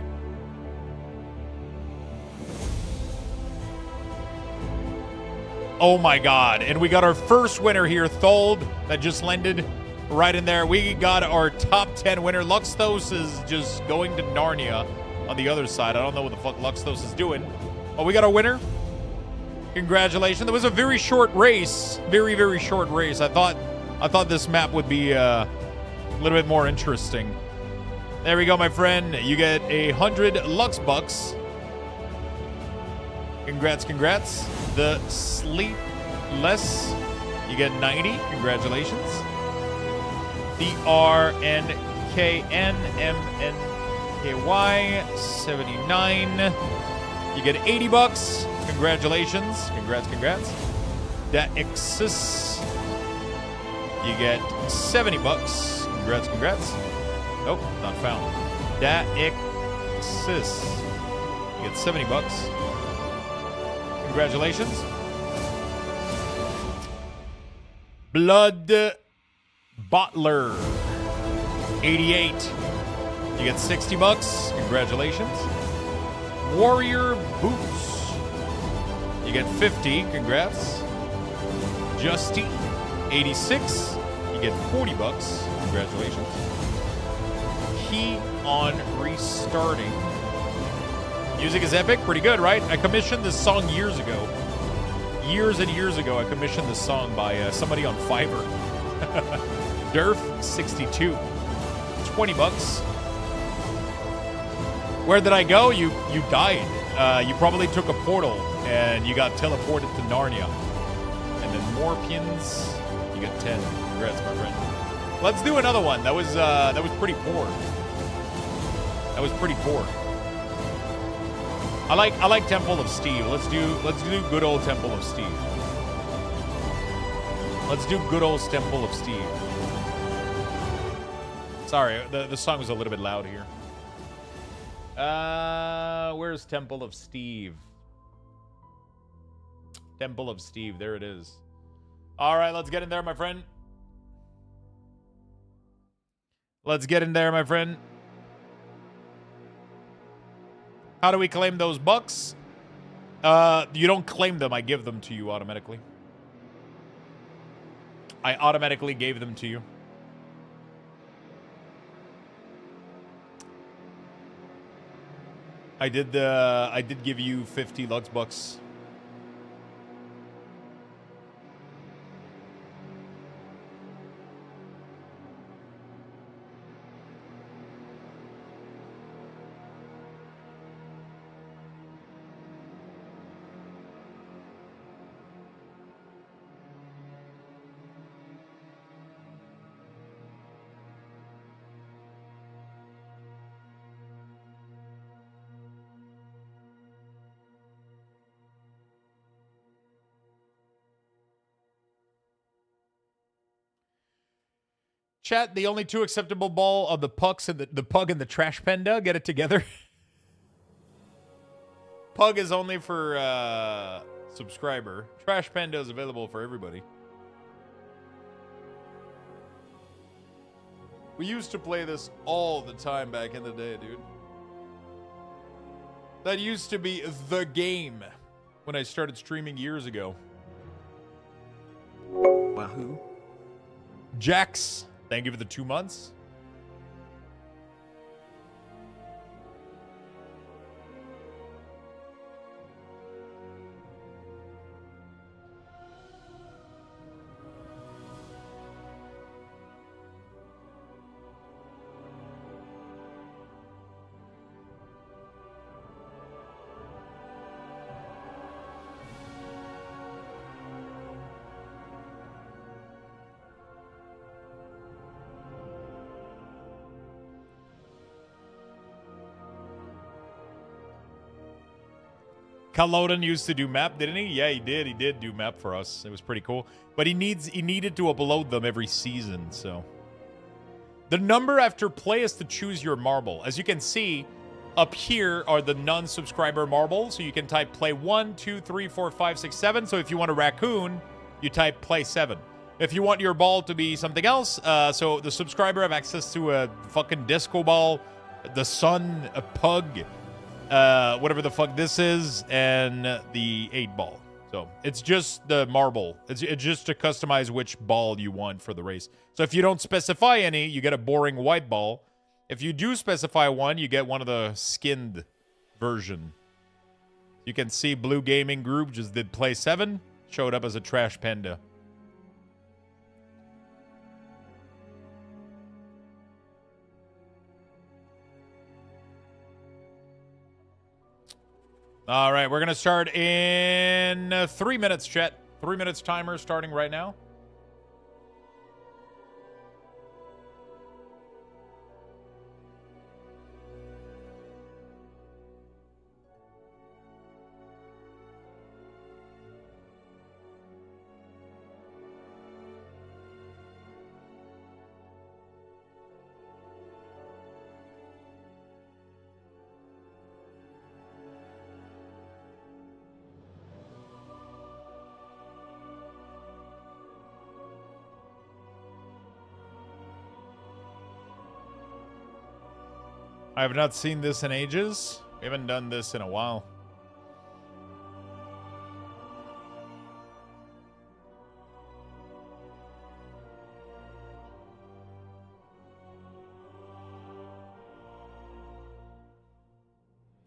Oh my god. And we got our first winner here, Thold, that just landed right in there. We got our top 10 winner. Luxthos is just going to Narnia on the other side. I don't know what the fuck Luxthos is doing. Oh, we got our winner. Congratulations. That was a very short race. Very, very short race. I thought this map would be a little bit more interesting. There we go, my friend. You get 100 Lux bucks. Congrats, congrats. The Sleepless, you get 90. Congratulations. The RNKNMNKY, 79. You get 80 bucks. Congratulations. Congrats, congrats. That Exis, you get 70 bucks. Congrats, congrats. Nope, not found. That Exis, you get 70 bucks. Congratulations. Blood Bottler, 88. You get 60 bucks. Congratulations. Warrior Boots, you get 50. Congrats. Justy, 86. You get 40 bucks. Congratulations. Key on restarting. Music is epic. Pretty good, right? I commissioned this song years ago. Years and years ago, I commissioned this song by somebody on Fiverr. Durf, 62. 20 bucks. Where did I go? You died. You probably took a portal and you got teleported to Narnia. And then Morpians, you get 10. Congrats, my friend. Let's do another one. That was pretty poor. That was pretty poor. I like Temple of Steve. Let's do good old Temple of Steve. Let's do good old Temple of Steve. Sorry, the song was a little bit loud here. Where's Temple of Steve? Temple of Steve, there it is. All right, let's get in there, my friend. Let's get in there, my friend. How do we claim those bucks? You don't claim them. I give them to you automatically. I automatically gave them to you. I did give you 50 Lux bucks. Chat, the only two acceptable ball of the pucks and the pug and the trash panda. Get it together. Pug is only for subscriber. Trash panda is available for everybody. We used to play this all the time back in the day, dude. That used to be the game when I started streaming years ago. Wahoo. Jax, thank you for the 2 months. Kalodan used to do map, didn't he? Yeah, he did. He did do map for us. It was pretty cool. But he needed to upload them every season, so. The number after play is to choose your marble. As you can see, up here are the non-subscriber marbles. So you can type play 1, 2, 3, 4, 5, 6, 7. So if you want a raccoon, you type play 7. If you want your ball to be something else, so the subscriber have access to a fucking disco ball, the sun, a pug, whatever the fuck this is, and the 8-ball. So it's just the marble. It's just to customize which ball you want for the race. So if you don't specify any, you get a boring white ball. If you do specify one, you get one of the skinned version. You can see Blue Gaming Group just did play 7, showed up as a trash panda. All right, we're going to start in 3 minutes, chat. 3 minutes timer starting right now. I have not seen this in ages. We haven't done this in a while.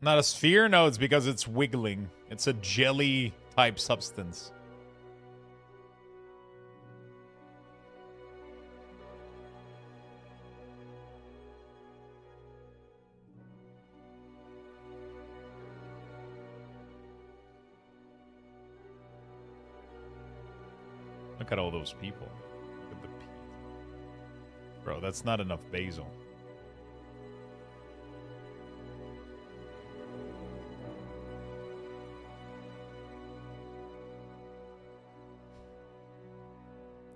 Not a sphere? No, it's because it's wiggling. It's a jelly type substance. Look at all those people. Look at the peat. Bro, that's not enough basil.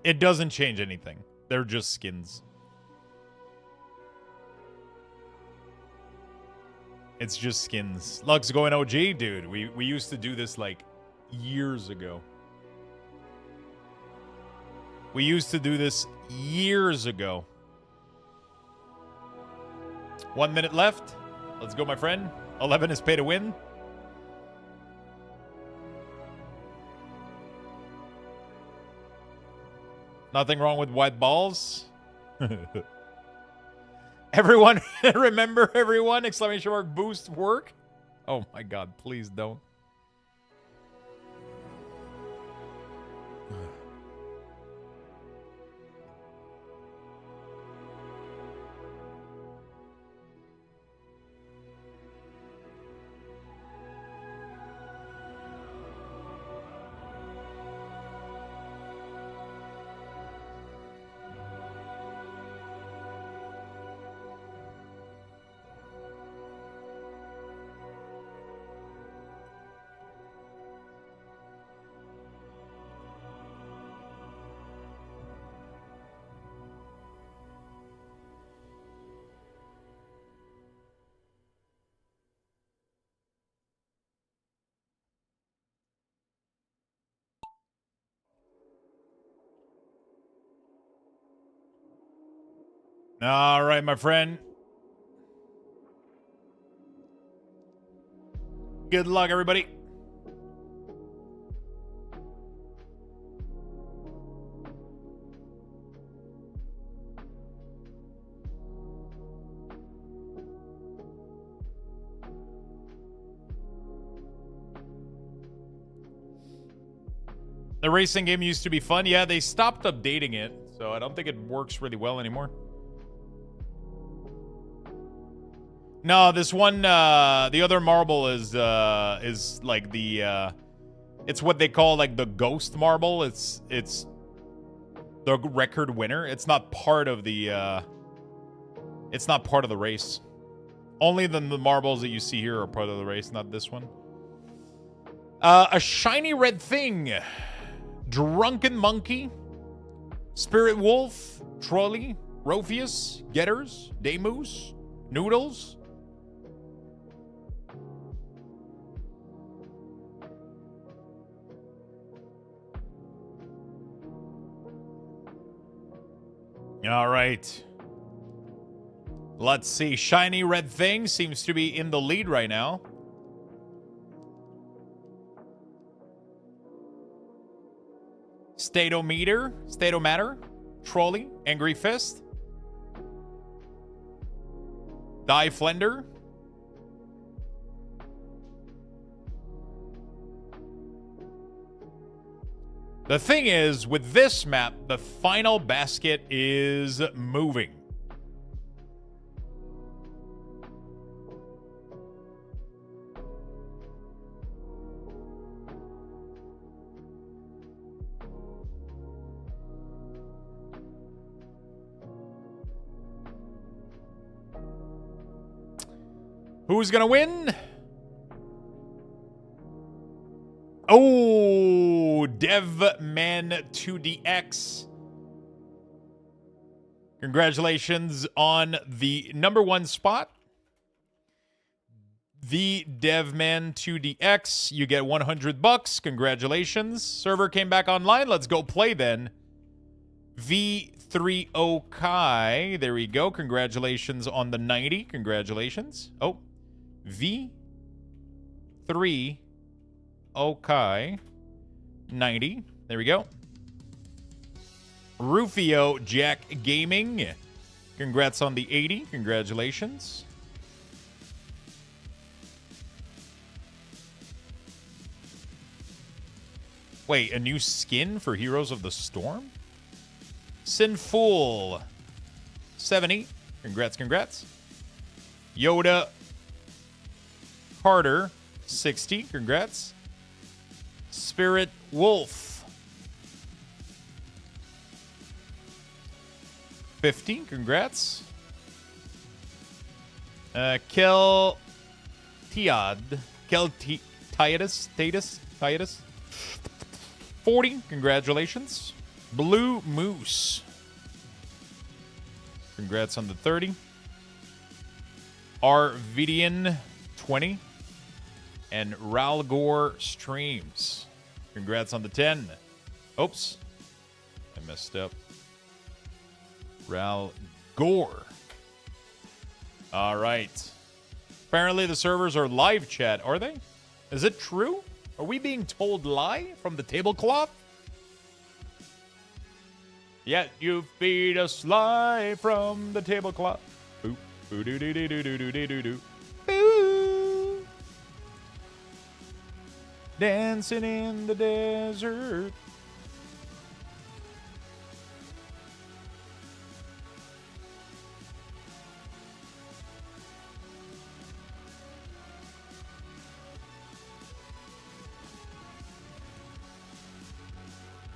It doesn't change anything. They're just skins. It's just skins. Lux going OG? Dude, we used to do this like years ago. We used to do this years ago. 1 minute left. Let's go, my friend. 11 is pay to win. Nothing wrong with white balls. Everyone, remember everyone? Exclamation mark boost work. Oh my God, please don't. All right, my friend. Good luck, everybody. The racing game used to be fun. Yeah, they stopped updating it, so I don't think it works really well anymore. No, this one, the other marble is like the, it's what they call like the ghost marble. It's the record winner. It's not part of the, it's not part of the race. Only the marbles that you see here are part of the race, not this one. A shiny red thing. Drunken monkey. Spirit wolf. Trolley. Rophius. Getters. Demus. Noodles. All right. Let's see. Shiny red thing seems to be in the lead right now. Statomatter, Trolley, Angry Fist, Die Flender, the thing is, with this map, the final basket is moving. Who's gonna win? Oh, DevMan2DX. Congratulations on the #1 spot. The DevMan2DX. You get $100. Congratulations. Server came back online. Let's go play then. V3O Kai. There we go. Congratulations on the 90. Congratulations. Oh. V3 Okai 90. There we go. Rufio Jack Gaming. Congrats on the 80. Congratulations. Wait, a new skin for Heroes of the Storm? Sinful 70. Congrats. Yoda Carter, 60. Congrats. Spirit Wolf, 50. Congrats. Kel Titus, 40. Congratulations. Blue Moose. Congrats on the 30. Arvidian, 20. And Ralgor Streams. Congrats on the 10. Oops. I messed up. Ralgor. All right. Apparently the servers are live chat, are they? Is it true? Are we being told lie from the tablecloth? Yet you feed us lie from the tablecloth. Boop. Boo doo doo doo doo doo doo doo doo. Boo. Dancing in the desert.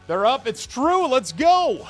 They're up. It's true. Let's go.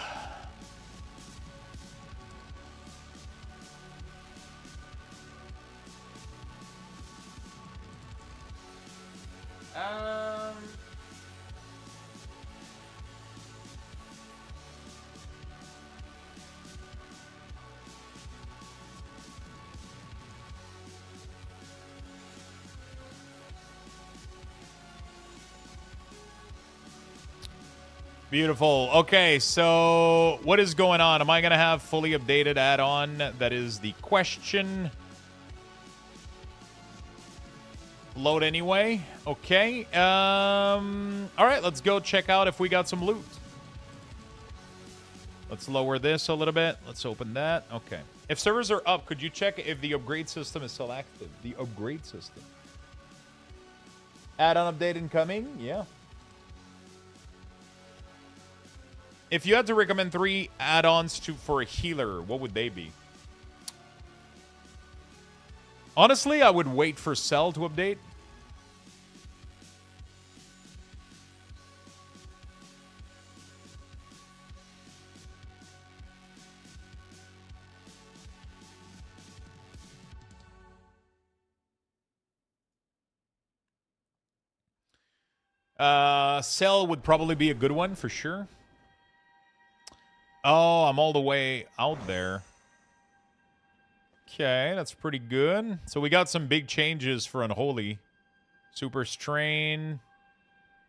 Beautiful. Okay, so what is going on? Am I going to have fully updated add-on? That is the question. Load anyway. Okay. All right, let's go check out if we got some loot. Let's lower this a little bit. Let's open that. Okay. If servers are up, could you check if the upgrade system is still active? The upgrade system. Add-on update incoming? Yeah. If you had to recommend 3 add-ons for a healer, what would they be? Honestly, I would wait for Cell to update. Cell would probably be a good one for sure. Oh, I'm all the way out there. Okay, that's pretty good. So we got some big changes for Unholy. Super Strain,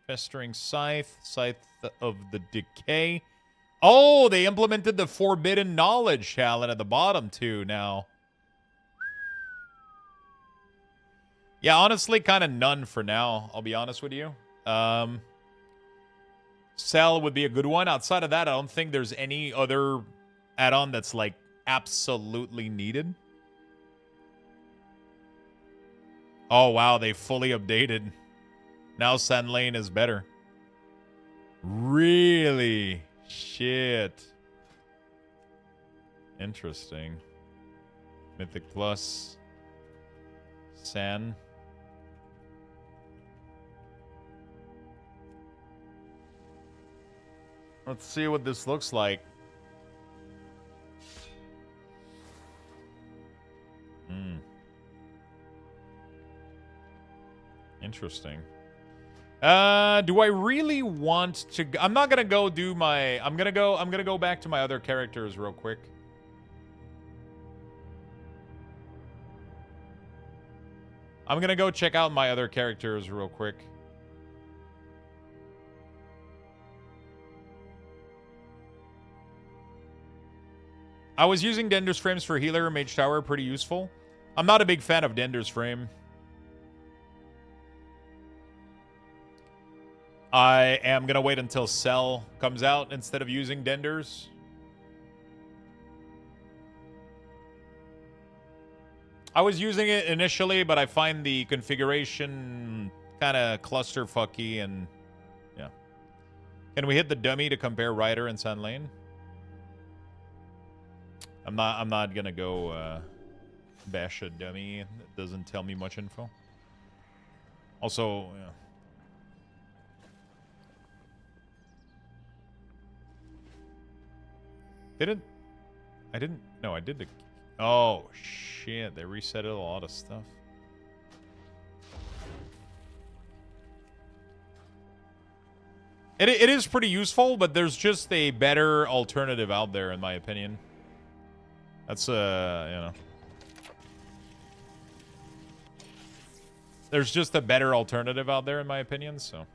Festering Scythe, Scythe of the Decay. Oh, they implemented the Forbidden Knowledge talent at the bottom too now. Yeah, honestly, kind of none for now, I'll be honest with you. Cell would be a good one. Outside of that, I don't think there's any other add-on that's like absolutely needed. Oh, wow, they fully updated. Now Sand Lane is better. Really? Shit. Interesting. Mythic Plus. Sand. Let's see what this looks like. Interesting. Do I really want to I'm not going to go do my I'm going to go back to my other characters real quick. I'm going to go check out my other characters real quick. I was using Dender's Frames for healer, Mage Tower, pretty useful. I'm not a big fan of Dender's Frame. I am going to wait until Cell comes out instead of using Dender's. I was using it initially, but I find the configuration kind of clusterfucky and yeah. Can we hit the dummy to compare Rider and Sand Lane? I'm not gonna go bash a dummy that doesn't tell me much info. Also, yeah. No, I did the... Oh, shit. They reset a lot of stuff. It is pretty useful, but there's just a better alternative out there, in my opinion. That's, you know. There's just a better alternative out there, in my opinion, so...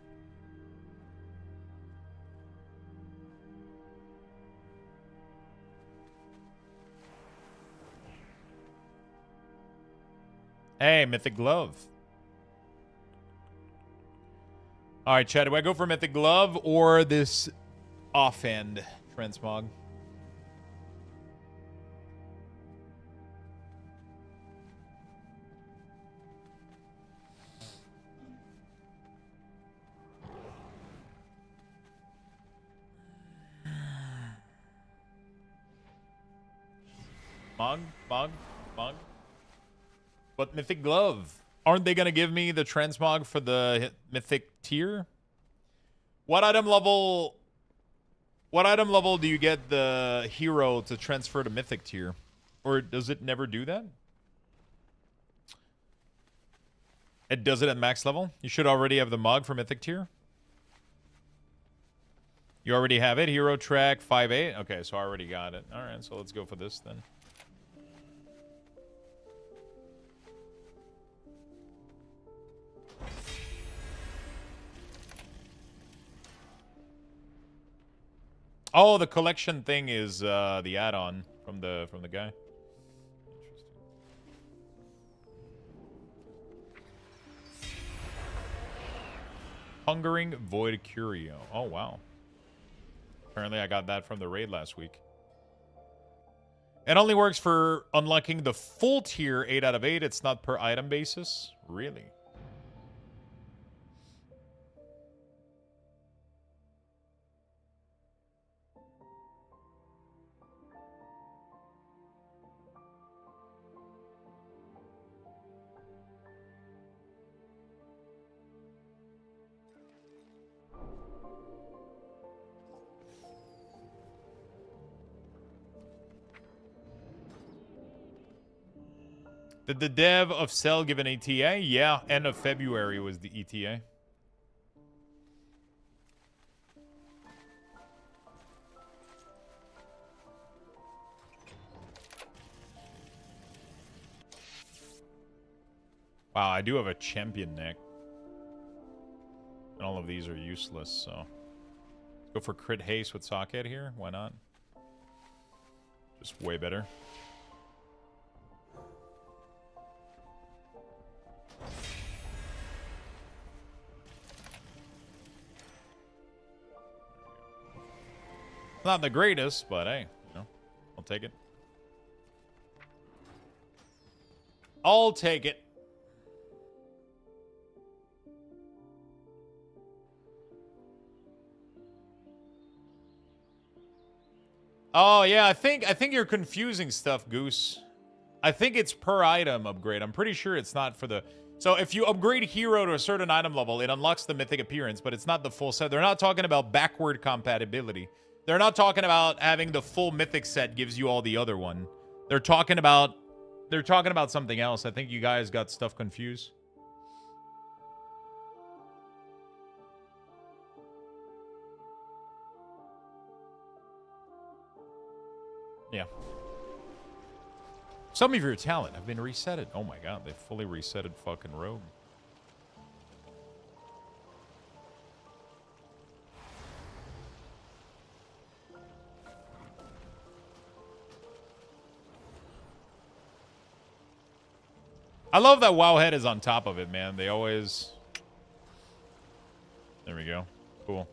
Hey, Mythic Glove. All right, Chad, do I go for Mythic Glove or this offhand transmog? Mog. But Mythic Glove. Aren't they going to give me the transmog for the Mythic tier? What item level do you get the hero to transfer to Mythic tier? Or does it never do that? It does it at max level? You should already have the mog for Mythic tier. You already have it? Hero track 5.8? Okay, so I already got it. Alright, so let's go for this then. Oh, the collection thing is the add-on from the guy. Interesting. Hungering Void Curio. Oh wow. Apparently I got that from the raid last week. It only works for unlocking the full tier 8 out of 8. It's not per item basis. Really? Did the dev of Cell give an ETA? Yeah, end of February was the ETA. Wow, I do have a champion neck. And all of these are useless, so. Go for crit haste with Socket here. Why not? Just way better. Not the greatest, but hey, you know, I'll take it. I'll take it. Oh yeah, I think you're confusing stuff, Goose. I think it's per item upgrade. I'm pretty sure it's not for the. So if you upgrade hero to a certain item level, it unlocks the mythic appearance, but it's not the full set. They're not talking about backward compatibility. They're not talking about having the full mythic set gives you all the other one. They're talking about something else. I think you guys got stuff confused. Yeah. Some of your talent have been resetted. Oh my god, they fully resetted fucking Rogue. I love that Wowhead is on top of it, man. They always... There we go. Cool.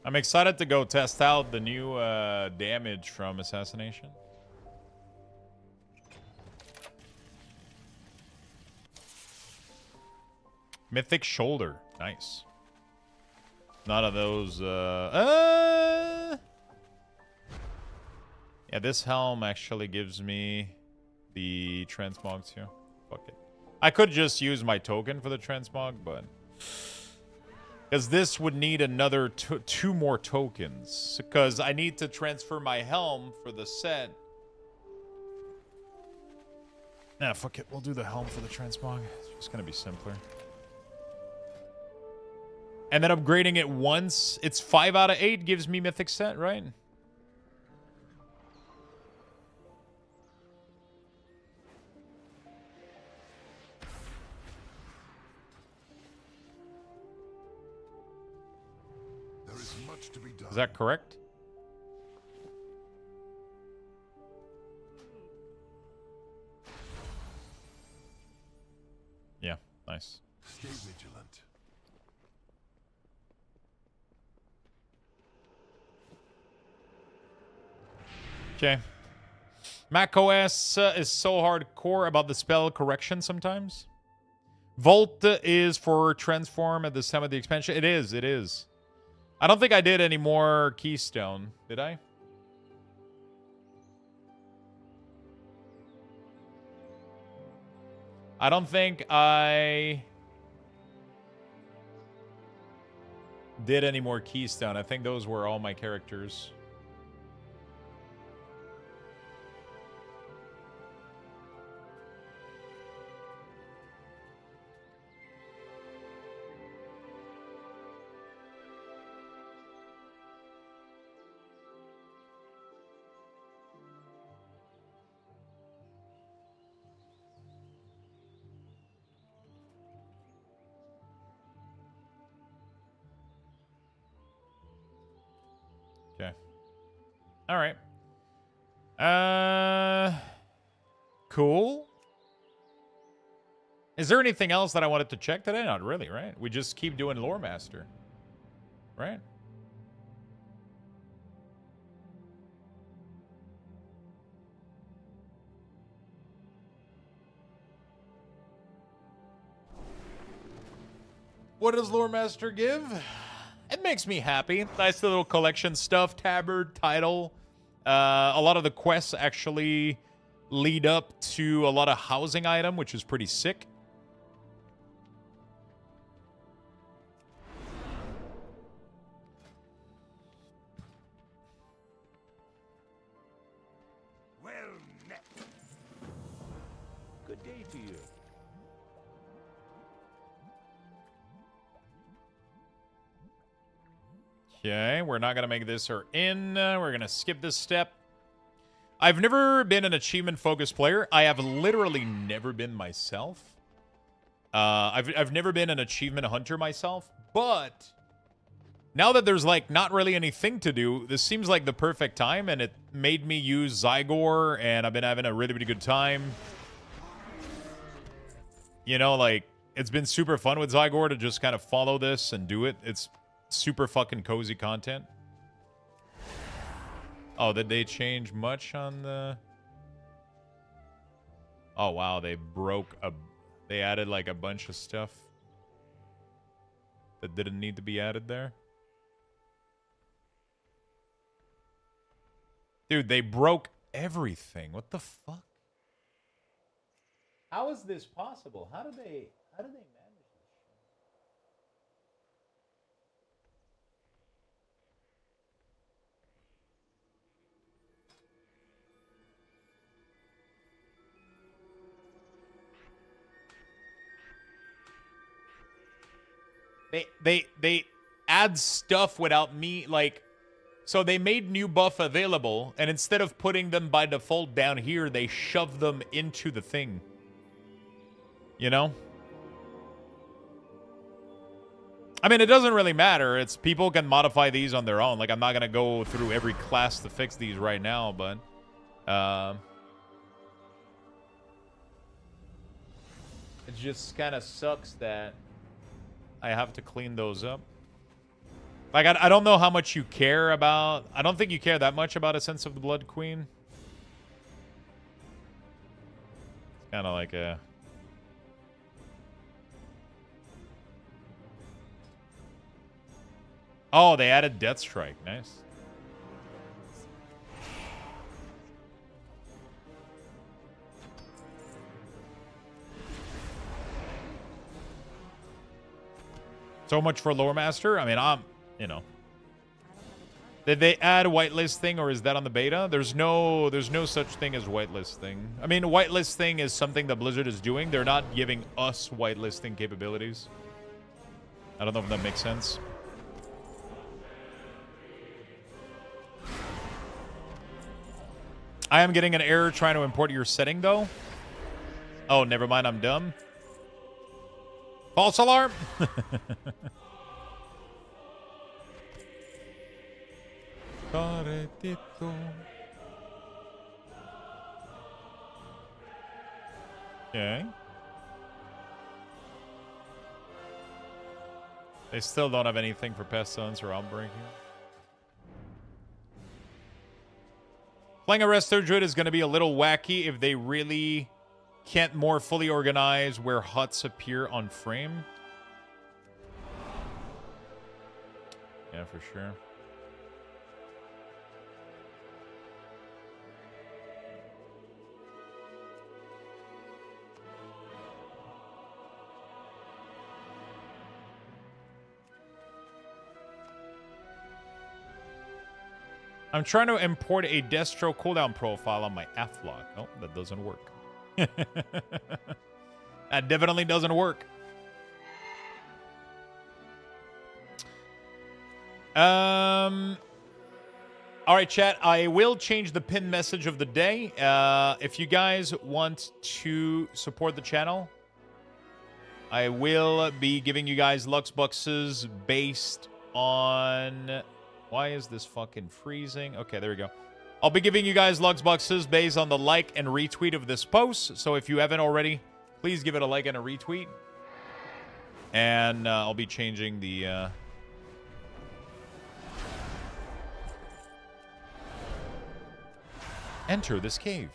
I'm excited to go test out the new damage from Assassination. Mythic Shoulder. Nice. None of those... Yeah, this helm actually gives me the transmog too. Fuck it. I could just use my token for the transmog, but... Because this would need another two more tokens. Because I need to transfer my helm for the set. Nah, fuck it. We'll do the helm for the transmog. It's just going to be simpler. And then upgrading it once. It's 5 out of 8 gives me mythic set, right? Is that correct? Yeah, nice. Stay vigilant. Okay. macOS is so hardcore about the spell correction sometimes. Volt is for transform at the time of the expansion. It is, it is. I don't think I did any more Keystone. Did I? I don't think I did any more Keystone. I think those were all my characters. All right. Cool. Is there anything else that I wanted to check today? Not really, right? We just keep doing Lore Master. Right? What does Lore Master give? It makes me happy. Nice little collection stuff. Tabard, title. A lot of the quests actually lead up to a lot of housing item, which is pretty sick. Well met. Good day to you. Okay, we're not going to make this our in. We're going to skip this step. I've never been an achievement-focused player. I have literally never been myself. I've never been an achievement hunter myself. But now that there's, like, not really anything to do, this seems like the perfect time. And it made me use Zygor, and I've been having a really, really good time. You know, like, it's been super fun with Zygor to just kind of follow this and do it. It's super fucking cozy content. Oh, did they change much on the... Oh, wow, they broke a... They added, like, a bunch of stuff that didn't need to be added there. Dude, they broke everything. What the fuck? How is this possible? How did they manage this? They add stuff without me, like, so they made new buff available, and instead of putting them by default down here, they shove them into the thing. You know? I mean, it doesn't really matter. It's people can modify these on their own. Like, I'm not gonna go through every class to fix these right now, but it just kind of sucks that I have to clean those up. Like, I don't know how much you care about... I don't think you care that much about A Sense of the Blood Queen. It's kind of like a... Oh, they added Death Strike. Nice. So much for Lore Master. I mean, you know. Did they add whitelisting, or is that on the beta? There's no such thing as whitelisting. I mean, whitelisting is something that Blizzard is doing. They're not giving us whitelisting capabilities. I don't know if that makes sense. I am getting an error trying to import your setting, though. Oh, never mind. I'm dumb. False alarm. Okay. They still don't have anything for Pestilence or Outbreak here. Playing a Resto Druid is going to be a little wacky if they really can't more fully organize where huts appear on frame. Yeah, for sure. I'm trying to import a Destro cooldown profile on my F-Lock. Oh, that doesn't work. That definitely doesn't work. All right, chat. I will change the pin message of the day. If you guys want to support the channel, I will be giving you guys Lux Bucks based on... Why is this fucking freezing? Okay, there we go. I'll be giving you guys Luxboxes based on the like and retweet of this post. So if you haven't already, please give it a like and a retweet. And I'll be changing the... Enter this cave.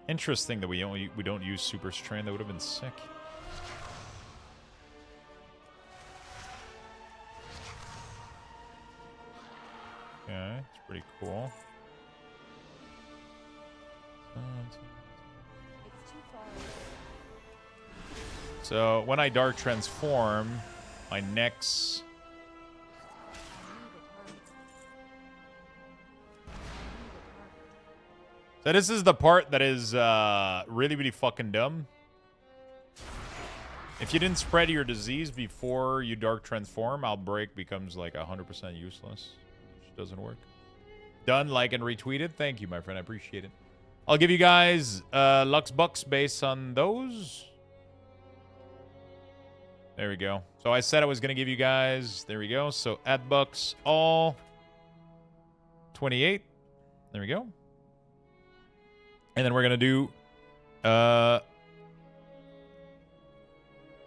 Interesting that we don't use Super Strain. That would have been sick. Okay, it's pretty cool. So when I dark transform, my next... So this is the part that is really, really fucking dumb. If you didn't spread your disease before you dark transform, Outbreak becomes like 100% useless. Which doesn't work. Done, like, and retweeted. Thank you, my friend. I appreciate it. I'll give you guys Lux Bucks based on those. There we go. So I said I was going to give you guys... There we go. So add Bucks all 28. There we go. And then we're going to do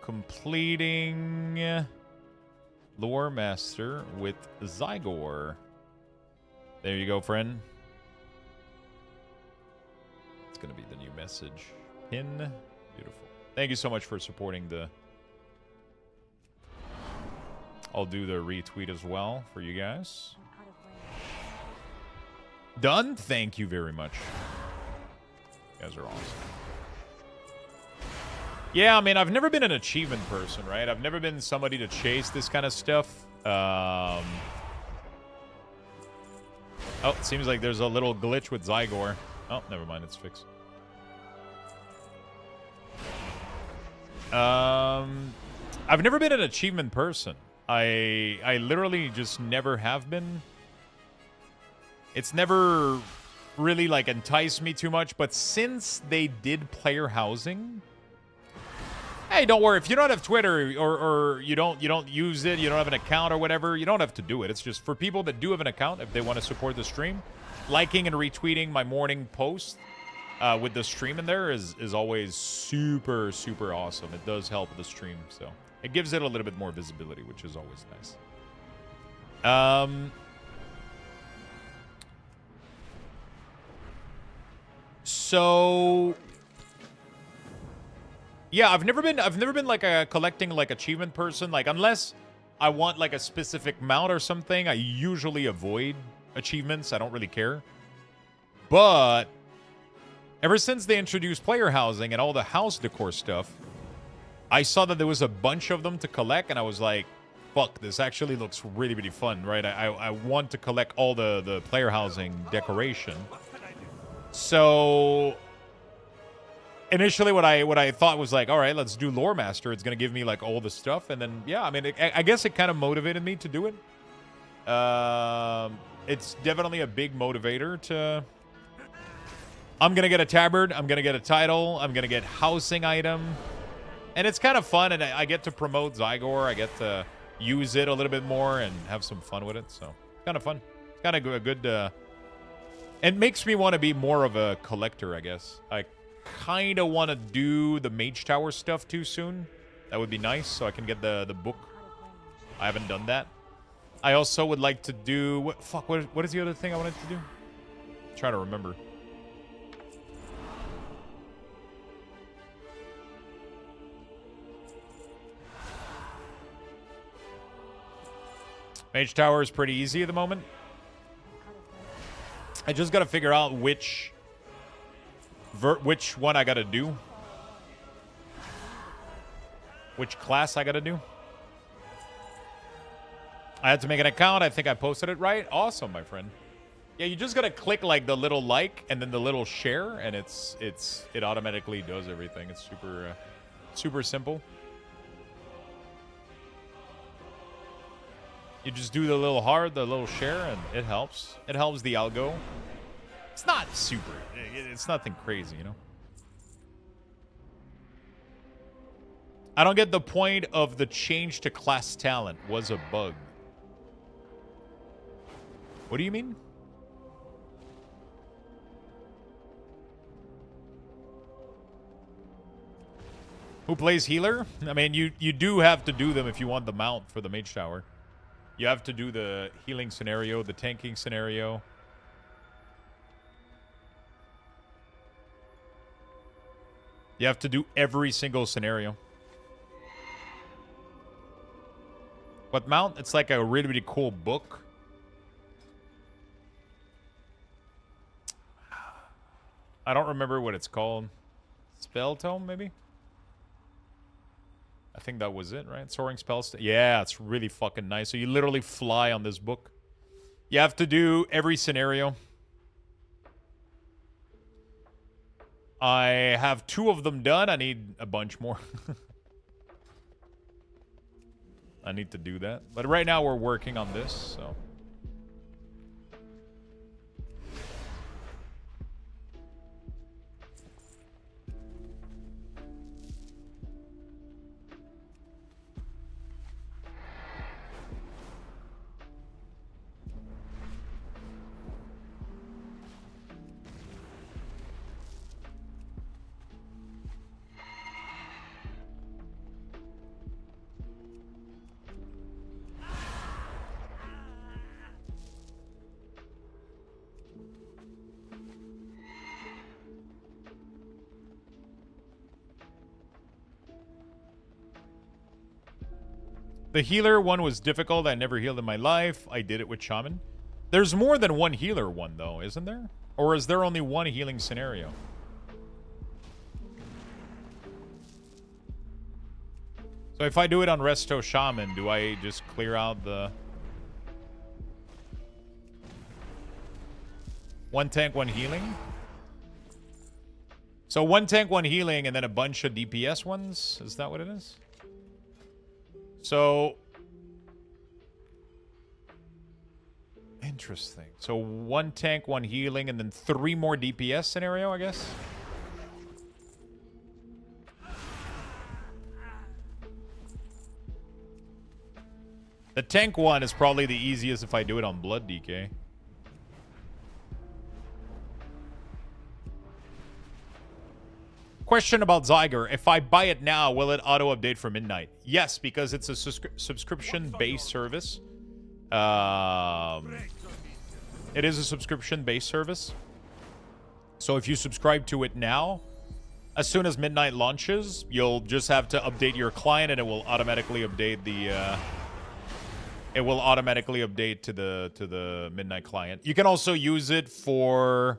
completing Lore Master with Zygor. There you go, friend. It's going to be the new message. Pin. Beautiful. Thank you so much for supporting the... I'll do the retweet as well for you guys. Done? Thank you very much. You guys are awesome. Yeah, I mean, I've never been an achievement person, right? I've never been somebody to chase this kind of stuff. Oh, it seems like there's a little glitch with Zygor. Oh, never mind. It's fixed. I've never been an achievement person. I literally just never have been. It's never really like enticed me too much, but since they did player housing, hey, don't worry, if you don't have Twitter or you don't use it, you don't have an account or whatever, you don't have to do it. It's just for people that do have an account, if they want to support the stream, liking and retweeting my morning post with the stream in there is always super, super awesome. It does help the stream, so it gives it a little bit more visibility, which is always nice. So yeah, I've never been like a collecting like achievement person. Like unless I want like a specific mount or something, I usually avoid achievements. I don't really care. But ever since they introduced player housing and all the house decor stuff, I saw that there was a bunch of them to collect, and I was like, fuck, this actually looks really, really fun, right? I want to collect all the player housing decoration. So initially what I thought was like, all right, let's do Lore Master. It's going to give me like all the stuff. And then, yeah, I mean, I guess it kind of motivated me to do it. It's definitely a big motivator to... I'm going to get a tabard. I'm going to get a title. I'm going to get housing item. And it's kind of fun, and I get to promote Zygor. I get to use it a little bit more and have some fun with it. So it's kind of fun. It's kind of a good... it makes me want to be more of a collector, I guess. I kind of want to do the Mage Tower stuff too soon. That would be nice, so I can get the book. I haven't done that. I also would like to do... What is the other thing I wanted to do? I'm trying to remember. Mage Tower is pretty easy at the moment. I just got to figure out which one I got to do. Which class I got to do. I had to make an account. I think I posted it right. Awesome, my friend. Yeah, you just got to click like the little like and then the little share, and it automatically does everything. It's super simple. You just do the little hard, the little share, and it helps. It helps the algo. It's not super. It's nothing crazy, you know? I don't get the point of the change to class talent was a bug. What do you mean? Who plays healer? I mean, you do have to do them if you want the mount for the mage tower. You have to do the healing scenario, the tanking scenario. You have to do every single scenario. What mount? It's like a really, really cool book. I don't remember what it's called. Spell tome, maybe? I think that was it, right? Soaring spells. Yeah, it's really fucking nice. So you literally fly on this book. You have to do every scenario. I have 2 of them done. I need a bunch more. I need to do that. But right now we're working on this, so... The healer one was difficult. I never healed in my life. I did it with shaman. There's more than one healer one, though, isn't there? Or is there only one healing scenario? So if I do it on Resto Shaman, do I just clear out the... 1 tank, 1 healing? So 1 tank, 1 healing, and then a bunch of DPS ones? Is that what it is? So... Interesting. So 1 tank, 1 healing, and then 3 more DPS scenario, I guess? The tank one is probably the easiest if I do it on Blood DK. Question about Zyger. If I buy it now, will it auto-update for midnight? Yes, because it's a subscription-based service. It is a subscription-based service. So if you subscribe to it now, as soon as midnight launches, you'll just have to update your client and it will automatically update the... it will automatically update to the midnight client. You can also use it for...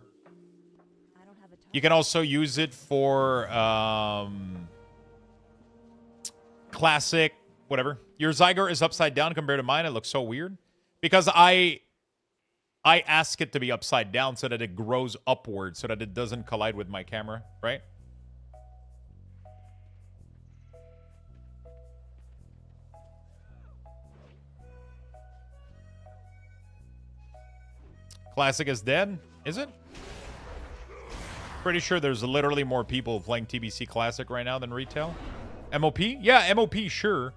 You can also use it for classic, whatever. Your Zyger is upside down compared to mine. It looks so weird. Because I ask it to be upside down so that it grows upward, so that it doesn't collide with my camera, right? Classic is dead? Is it? Pretty sure there's literally more people playing TBC Classic right now than retail. MOP? Yeah, MOP, sure.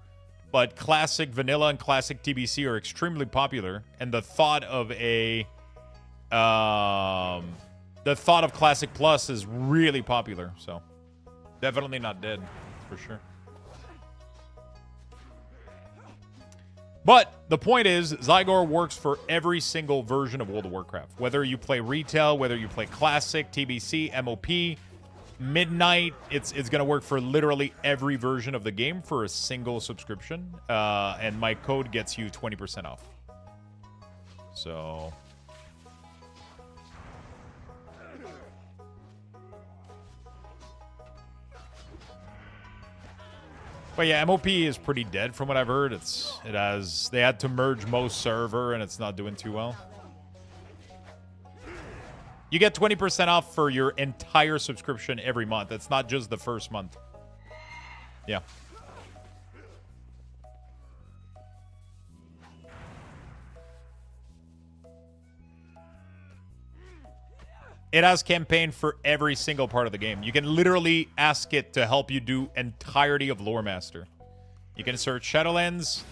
But Classic Vanilla and Classic TBC are extremely popular. And the thought of a... the thought of Classic Plus is really popular. So, definitely not dead, for sure. But the point is, Zyger works for every single version of World of Warcraft. Whether you play retail, whether you play classic, TBC, MOP, midnight, it's going to work for literally every version of the game for a single subscription. And my code gets you 20% off. So... But yeah, MOP is pretty dead from what I've heard. They had to merge most server and it's not doing too well. You get 20% off for your entire subscription every month. It's not just the first month. Yeah. It has campaign for every single part of the game. You can literally ask it to help you do entirety of Lore Master. You can search Shadowlands.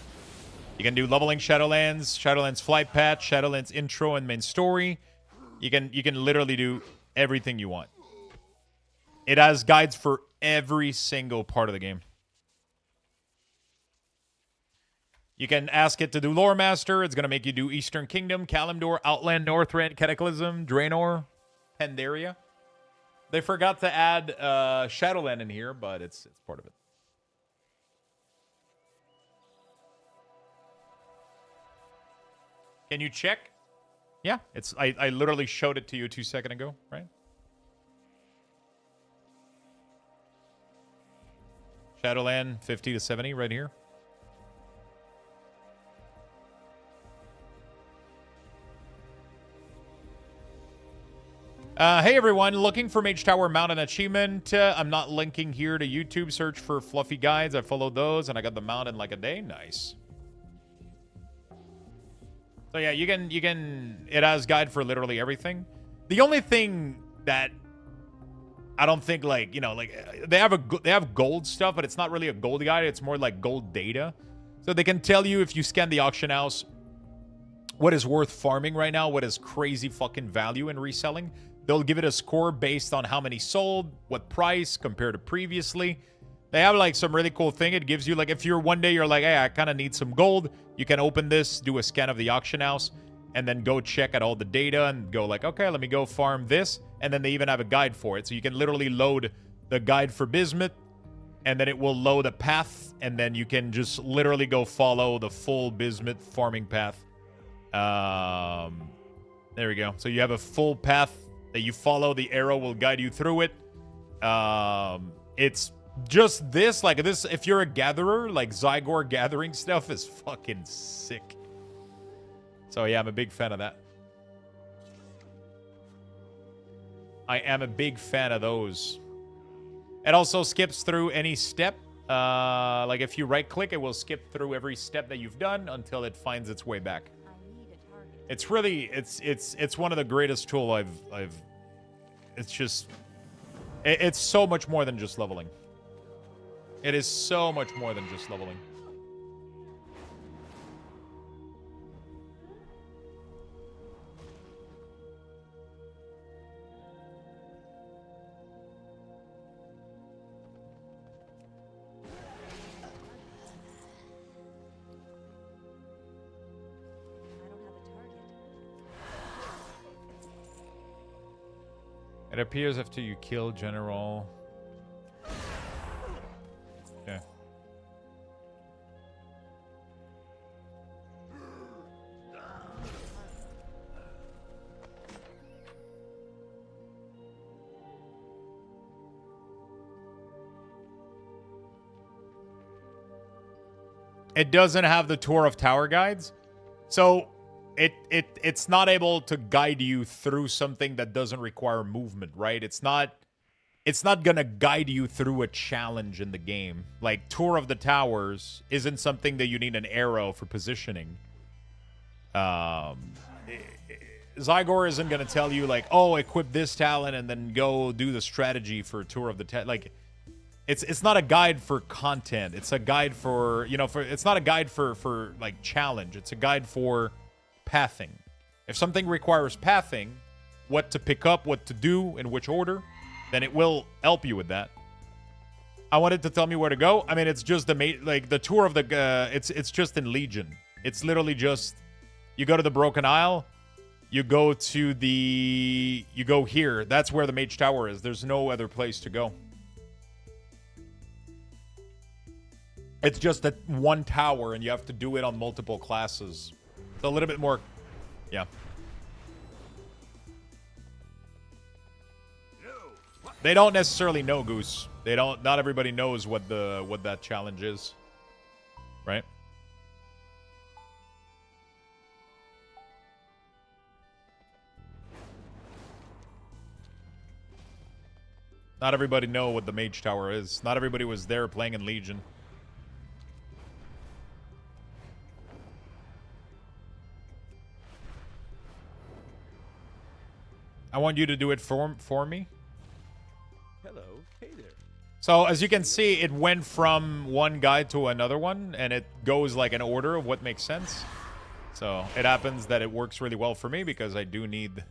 You can do leveling Shadowlands, Shadowlands flight patch, Shadowlands intro and main story. You can literally do everything you want. It has guides for every single part of the game. You can ask it to do Lore Master. It's going to make you do Eastern Kingdom, Kalimdor, Outland, Northrend, Cataclysm, Draenor, Pandaria. They forgot to add Shadowland in here, but it's part of it. Can you check? Yeah, it's I literally showed it to you 2 seconds ago, right? Shadowland 50 to 70 right here. Hey everyone, looking for Mage Tower Mountain Achievement. I'm not linking here to YouTube. Search for Fluffy Guides. I followed those and I got the mount in like a day. Nice. So yeah, you can it has guide for literally everything. The only thing that I don't think, like, you know, like they have gold stuff, but it's not really a gold guide. It's more like gold data. So they can tell you if you scan the auction house what is worth farming right now, what is crazy fucking value in reselling. They'll give it a score based on how many sold, what price compared to previously. They have like some really cool thing. It gives you, like, if you're one day you're like, hey, I kind of need some gold, you can open this, do a scan of the auction house, and then go check at all the data and go like, okay, let me go farm this. And then they even have a guide for it. So you can literally load the guide for Bismuth, and then it will load a path, and then you can just literally go follow the full Bismuth farming path. There we go. So you have a full path that you follow. The arrow will guide you through it. It's just this, like this, if you're a gatherer, like Zygor gathering stuff is fucking sick. So yeah, I'm a big fan of that. I am a big fan of those. It also skips through any step. Like if you right click, it will skip through every step that you've done until it finds its way back. It's really, it's one of the greatest tool I've it's just, it's so much more than just leveling. It is so much more than just leveling. It appears after you kill General. Okay. It doesn't have the Tour of Tower guides. So it's not able to guide you through something that doesn't require movement, right? It's not gonna guide you through a challenge in the game. Like Tour of the Towers isn't something that you need an arrow for positioning. Zygor isn't gonna tell you like, oh, equip this talent and then go do the strategy for Tour of the like. It's not a guide for content. It's a guide for, you know, it's not a guide for like challenge. It's a guide for pathing. If something requires pathing, what to pick up, what to do, in which order, then it will help you with that. I wanted to tell me where to go. I mean, it's just the tour of the it's just in Legion. It's literally just you go to the Broken Isle, you go here. That's where the Mage Tower is. There's no other place to go. It's just that one tower, and you have to do it on multiple classes. So a little bit more, yeah. They don't necessarily know, Goose. They don't. Not everybody knows what that challenge is, right? Not everybody know what the Mage Tower is. Not everybody was there playing in Legion. I want you to do it for me. Hello. Hey there. So as you can see, it went from one guide to another one, and it goes like an order of what makes sense. So it happens that it works really well for me because I do need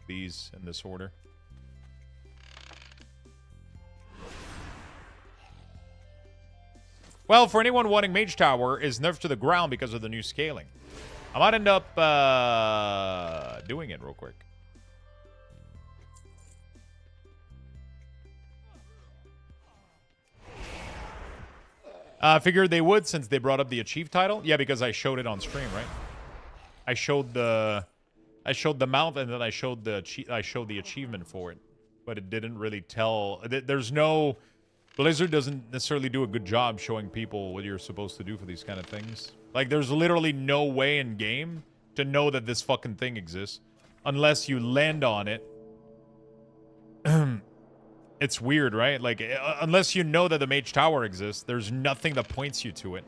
these in this order. Well, for anyone wanting Mage Tower is nerfed to the ground because of the new scaling. I might end up doing it real quick. I figured they would since they brought up the Achieve title. Yeah, because I showed it on stream, right? I showed the mount and then I showed the achievement for it, but it didn't really tell. There's no Blizzard doesn't necessarily do a good job showing people what you're supposed to do for these kind of things. Like, there's literally no way in game to know that this fucking thing exists unless you land on it. It's weird, right? Like, unless you know that the Mage Tower exists, there's nothing that points you to it.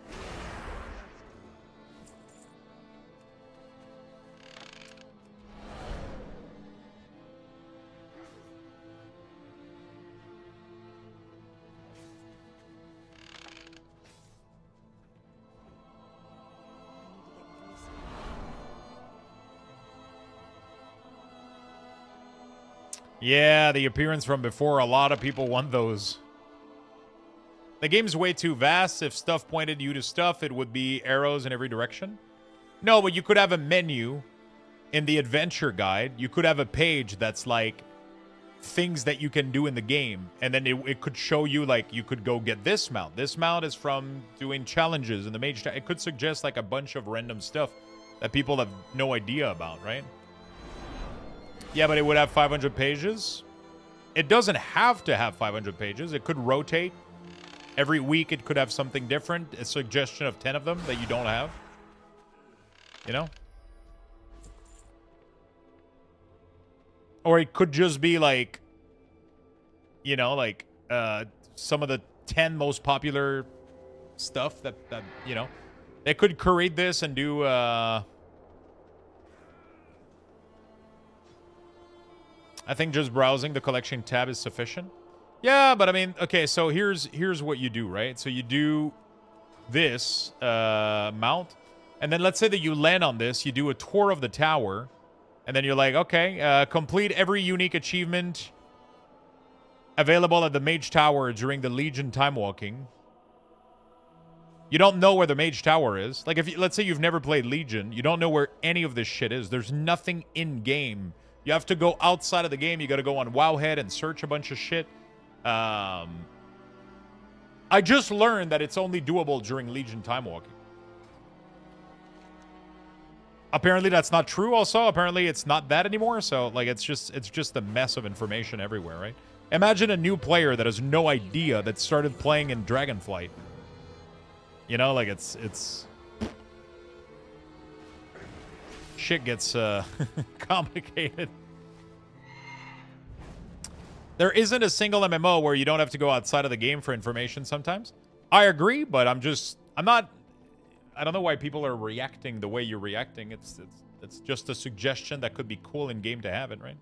Yeah, the appearance from before, a lot of people want those. The game's way too vast. If stuff pointed you to stuff, it would be arrows in every direction. No, but you could have a menu in the adventure guide. You could have a page that's like things that you can do in the game. And then it could show you, like, you could go get this mount. This mount is from doing challenges in the Mage Tower. It could suggest like a bunch of random stuff that people have no idea about, right? Yeah, but it would have 500 pages. It doesn't have to have 500 pages. It could rotate. Every week it could have something different. A suggestion of 10 of them that you don't have. You know? Or it could just be like, you know, like some of the 10 most popular stuff that you know. They could curate this and do I think just browsing the collection tab is sufficient. Yeah, but I mean, okay, so here's what you do, right? So you do this mount, and then let's say that you land on this, you do a tour of the tower, and then you're like, okay, complete every unique achievement available at the Mage Tower during the Legion time walking. You don't know where the Mage Tower is. Like, if let's say you've never played Legion, you don't know where any of this shit is. There's nothing in game. You have to go outside of the game. You got to go on Wowhead and search a bunch of shit. I just learned that it's only doable during Legion time walking. Apparently that's not true also. Apparently it's not that anymore. So, like, it's just a mess of information everywhere, right? Imagine a new player that has no idea that started playing in Dragonflight. You know, like, it's shit gets complicated. There isn't a single MMO where you don't have to go outside of the game for information sometimes. I agree, but I don't know why people are reacting the way you're reacting. It's just a suggestion that could be cool in game to have it, right?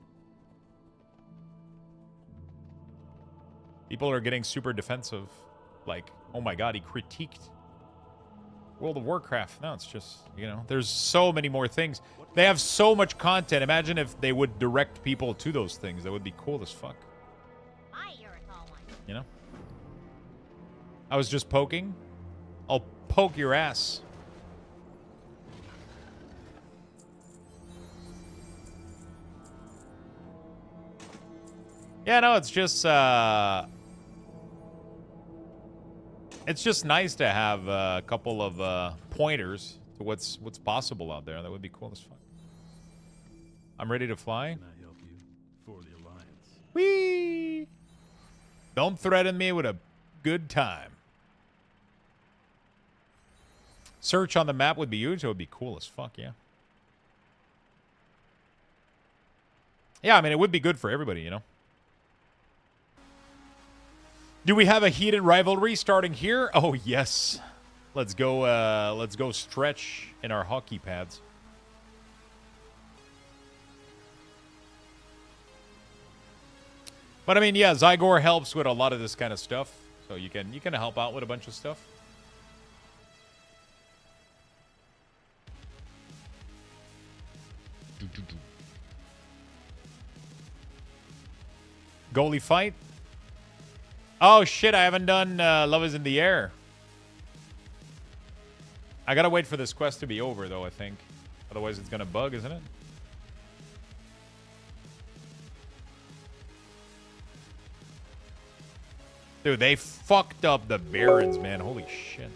People are getting super defensive. Like, oh my god, he critiqued World of Warcraft. No, it's just, you know, there's so many more things. They have so much content. Imagine if they would direct people to those things. That would be cool as fuck. You know? I was just poking. I'll poke your ass. Yeah, no, it's just nice to have a couple of pointers to what's possible out there. That would be cool as fuck. I'm ready to fly. Can I help you for the Alliance? Whee! Don't threaten me with a good time. Search on the map would be huge. It would be cool as fuck, yeah. Yeah, I mean, it would be good for everybody, you know. Do we have a heated rivalry starting here? Oh, yes. Let's go stretch in our hockey pads. But I mean, yeah, Zygor helps with a lot of this kind of stuff. So you can help out with a bunch of stuff. Goalie fight. Oh shit, I haven't done Love is in the Air. I gotta wait for this quest to be over though, I think. Otherwise it's gonna bug, isn't it? Dude, they fucked up the Barons, man. Holy shit.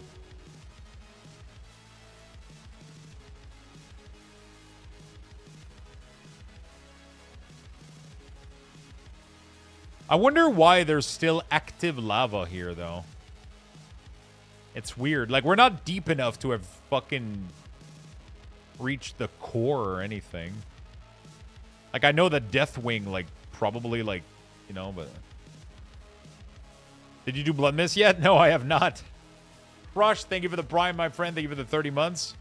I wonder why there's still active lava here, though. It's weird. Like, we're not deep enough to have fucking reached the core or anything. Like, I know the Deathwing, like, probably, like, you know, but... Did you do Blood Mist yet? No, I have not. Rush, thank you for the Prime, my friend. Thank you for the 30 months.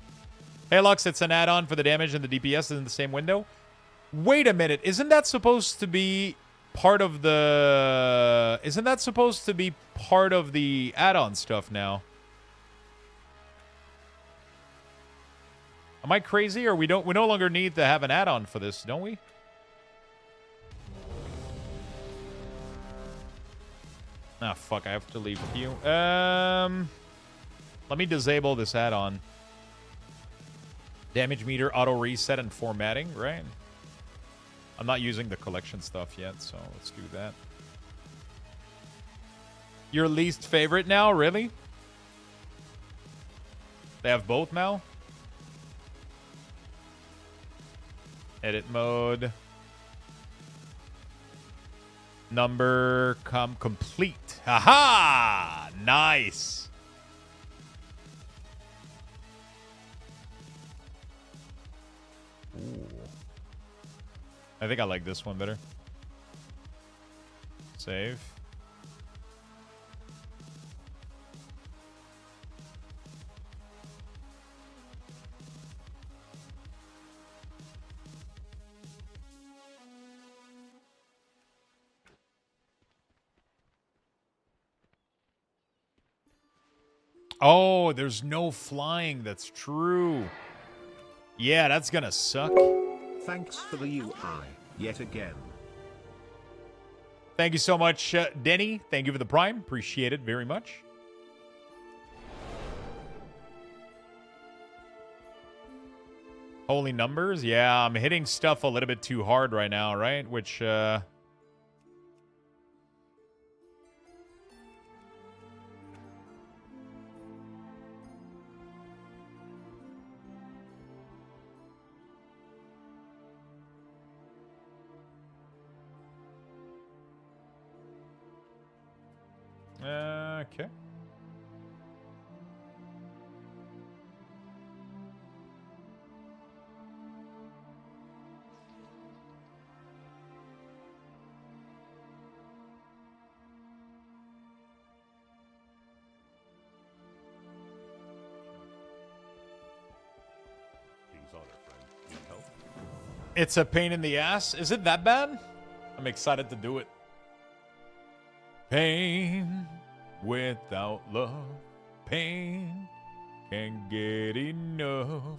Hey, Lux, it's an add-on for the damage and the DPS in the same window. Wait a minute. Isn't that supposed to be part of the... Isn't that supposed to be part of the add-on stuff now? Am I crazy? Or we no longer need to have an add-on for this, don't we? Ah, fuck, I have to leave with you. Let me disable this add-on. Damage meter, auto reset, and formatting, right? I'm not using the collection stuff yet, so let's do that. Your least favorite now? Really? They have both now? Edit mode. Number complete. Aha! Nice. Ooh. I think I like this one better. Save. Oh, there's no flying. That's true. Yeah, that's gonna suck. Thanks for the UI, yet again. Thank you so much, Denny. Thank you for the Prime. Appreciate it very much. Holy numbers. Yeah, I'm hitting stuff a little bit too hard right now, right? Which, okay. It's a pain in the ass. Is it that bad? I'm excited to do it. Pain without love. Pain can't get enough.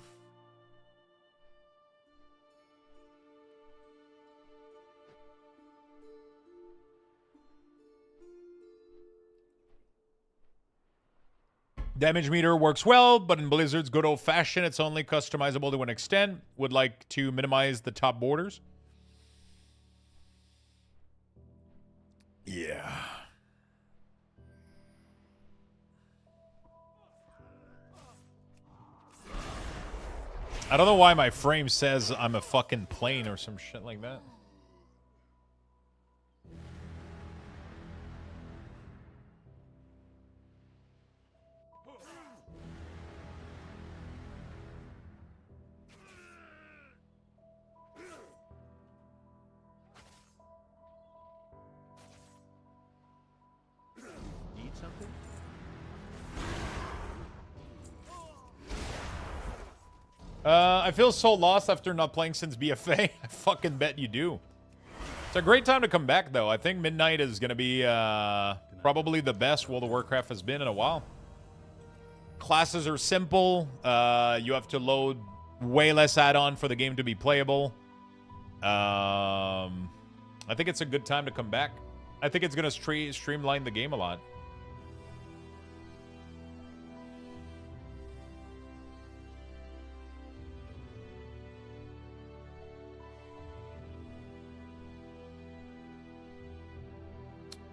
Damage meter works well, but in Blizzard's good old fashion, it's only customizable to an extent. Would like to minimize the top borders. Yeah. I don't know why my frame says I'm a fucking plane or some shit like that. Need something? I feel so lost after not playing since BFA. I fucking bet you do. It's a great time to come back, though. I think midnight is going to be probably the best World of Warcraft has been in a while. Classes are simple. You have to load way less add-on for the game to be playable. I think it's a good time to come back. I think it's going to streamline the game a lot.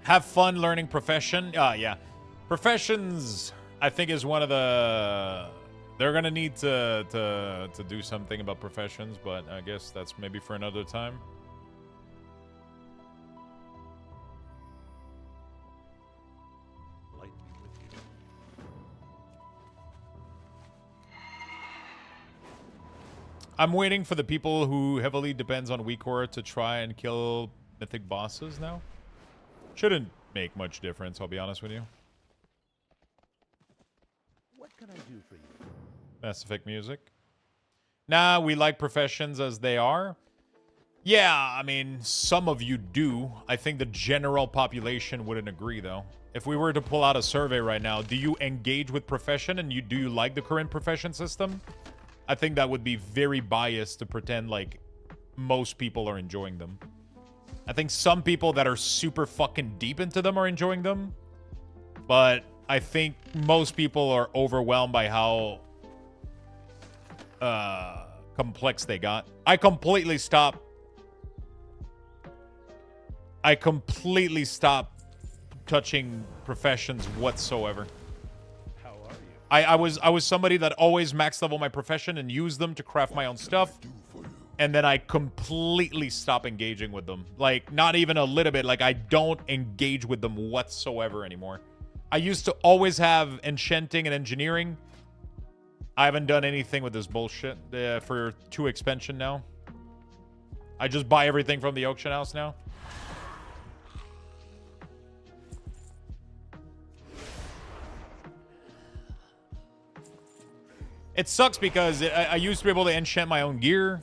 Have fun learning profession. Yeah. Professions, I think, is one of the... They're going to need to do something about professions, but I guess that's maybe for another time. Light be with you. I'm waiting for the people who heavily depends on WeCore to try and kill mythic bosses now. Shouldn't make much difference, I'll be honest with you. What can I do for you? Mass Effect music. Nah, we like professions as they are. Yeah, I mean, some of you do. I think the general population wouldn't agree, though. If we were to pull out a survey right now, do you engage with profession and do you like the current profession system? I think that would be very biased to pretend like most people are enjoying them. I think some people that are super fucking deep into them are enjoying them. But I think most people are overwhelmed by how complex they got. I completely stopped touching professions whatsoever. How are you? I was somebody that always max level my profession and used them to craft my own stuff. And then I completely stop engaging with them. Like, not even a little bit. Like, I don't engage with them whatsoever anymore. I used to always have enchanting and engineering. I haven't done anything with this bullshit for 2 expansion now. I just buy everything from the auction house now. It sucks because I used to be able to enchant my own gear.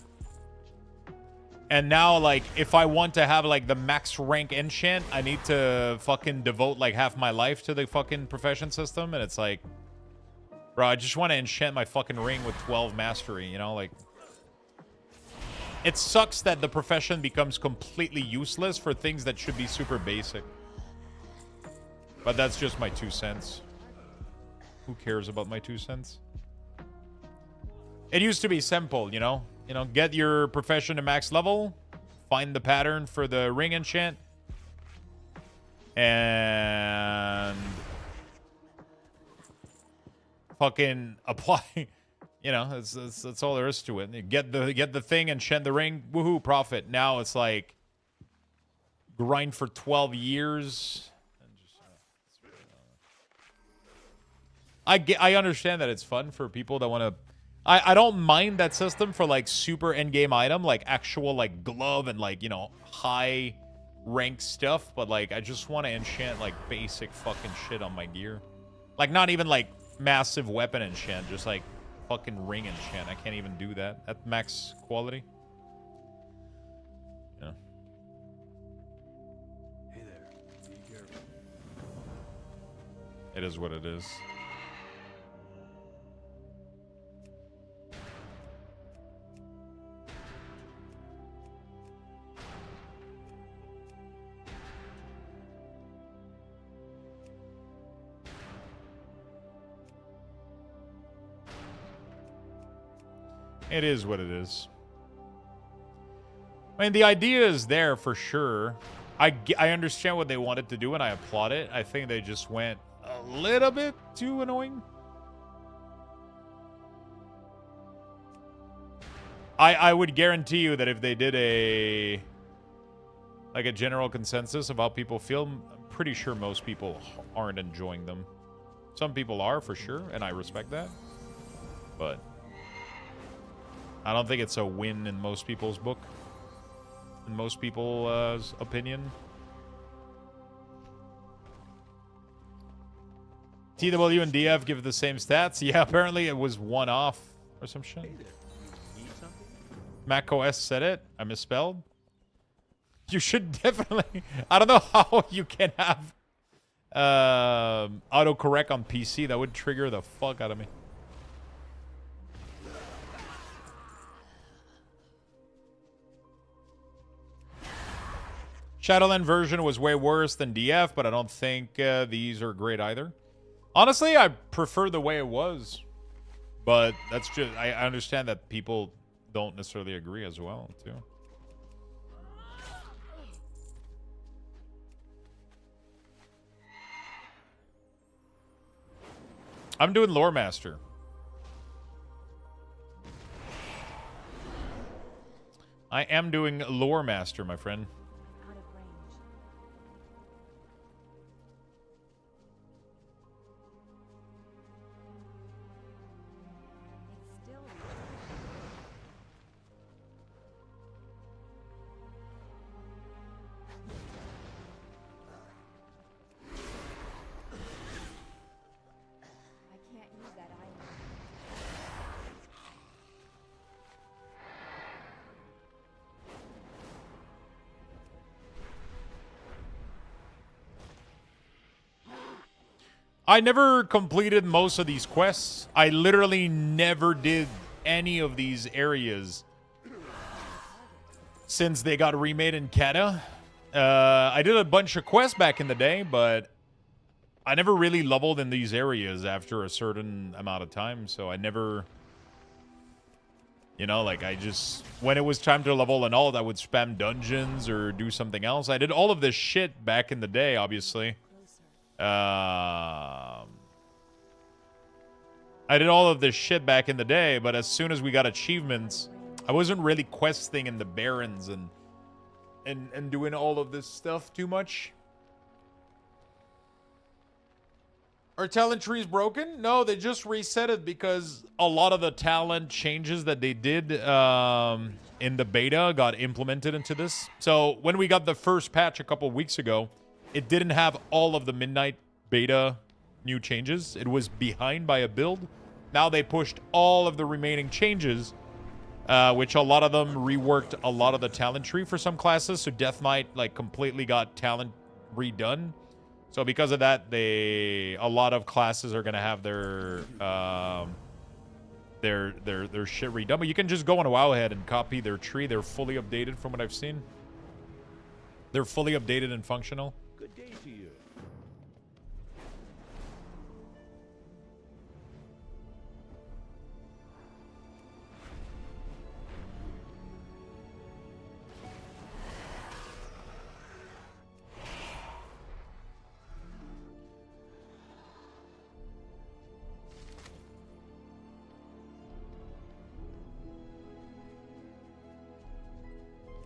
And now, like, if I want to have, like, the max rank enchant, I need to fucking devote, like, half my life to the fucking profession system. And it's like, bro, I just want to enchant my fucking ring with 12 mastery, you know? Like, it sucks that the profession becomes completely useless for things that should be super basic. But that's just my 2 cents. Who cares about my 2 cents? It used to be simple, you know? You know, get your profession to max level, find the pattern for the ring enchant, and fucking apply. You know, that's all there is to it. Get the thing, enchant the ring, woohoo, profit. Now it's like grind for 12 years. And just, I understand that it's fun for people that want to. I don't mind that system for, like, super endgame item, like, actual, like, glove and, like, you know, high rank stuff. But, like, I just want to enchant, like, basic fucking shit on my gear. Like, not even, like, massive weapon enchant. Just, like, fucking ring enchant. I can't even do that at max quality. Yeah. Hey there. Be careful. It is what it is. It is what it is. I mean, the idea is there for sure. I understand what they wanted to do, and I applaud it. I think they just went a little bit too annoying. I would guarantee you that if they did a general consensus of how people feel, I'm pretty sure most people aren't enjoying them. Some people are, for sure, and I respect that. But I don't think it's a win in most people's book. In most people's opinion. TW and DF give the same stats. Yeah, apparently it was one off or some shit. Hey there. You need something? macOS said it. I misspelled. You should definitely... I don't know how you can have autocorrect on PC. That would trigger the fuck out of me. Shadowland version was way worse than DF, but I don't think these are great either. Honestly, I prefer the way it was. But that's just... I understand that people don't necessarily agree as well, too. I'm doing Lore Master. I am doing Lore Master, my friend. I never completed most of these quests. I literally never did any of these areas since they got remade in Kata. I did a bunch of quests back in the day, but I never really leveled in these areas after a certain amount of time. So I never, you know, like I just, when it was time to level and all, I would spam dungeons or do something else. I did all of this shit back in the day, obviously. I did all of this shit back in the day, but as soon as we got achievements, I wasn't really questing in the Barrens and doing all of this stuff too much. Are talent trees broken? No, they just reset it because a lot of the talent changes that they did in the beta got implemented into this. So when we got the first patch a couple weeks ago, it didn't have all of the Midnight beta new changes. It was behind by a build. Now they pushed all of the remaining changes, which a lot of them reworked a lot of the talent tree for some classes. So Death Knight like completely got talent redone. So because of that, a lot of classes are gonna have their shit redone. But you can just go on Wowhead and copy their tree. They're fully updated from what I've seen. They're fully updated and functional. Good day to you.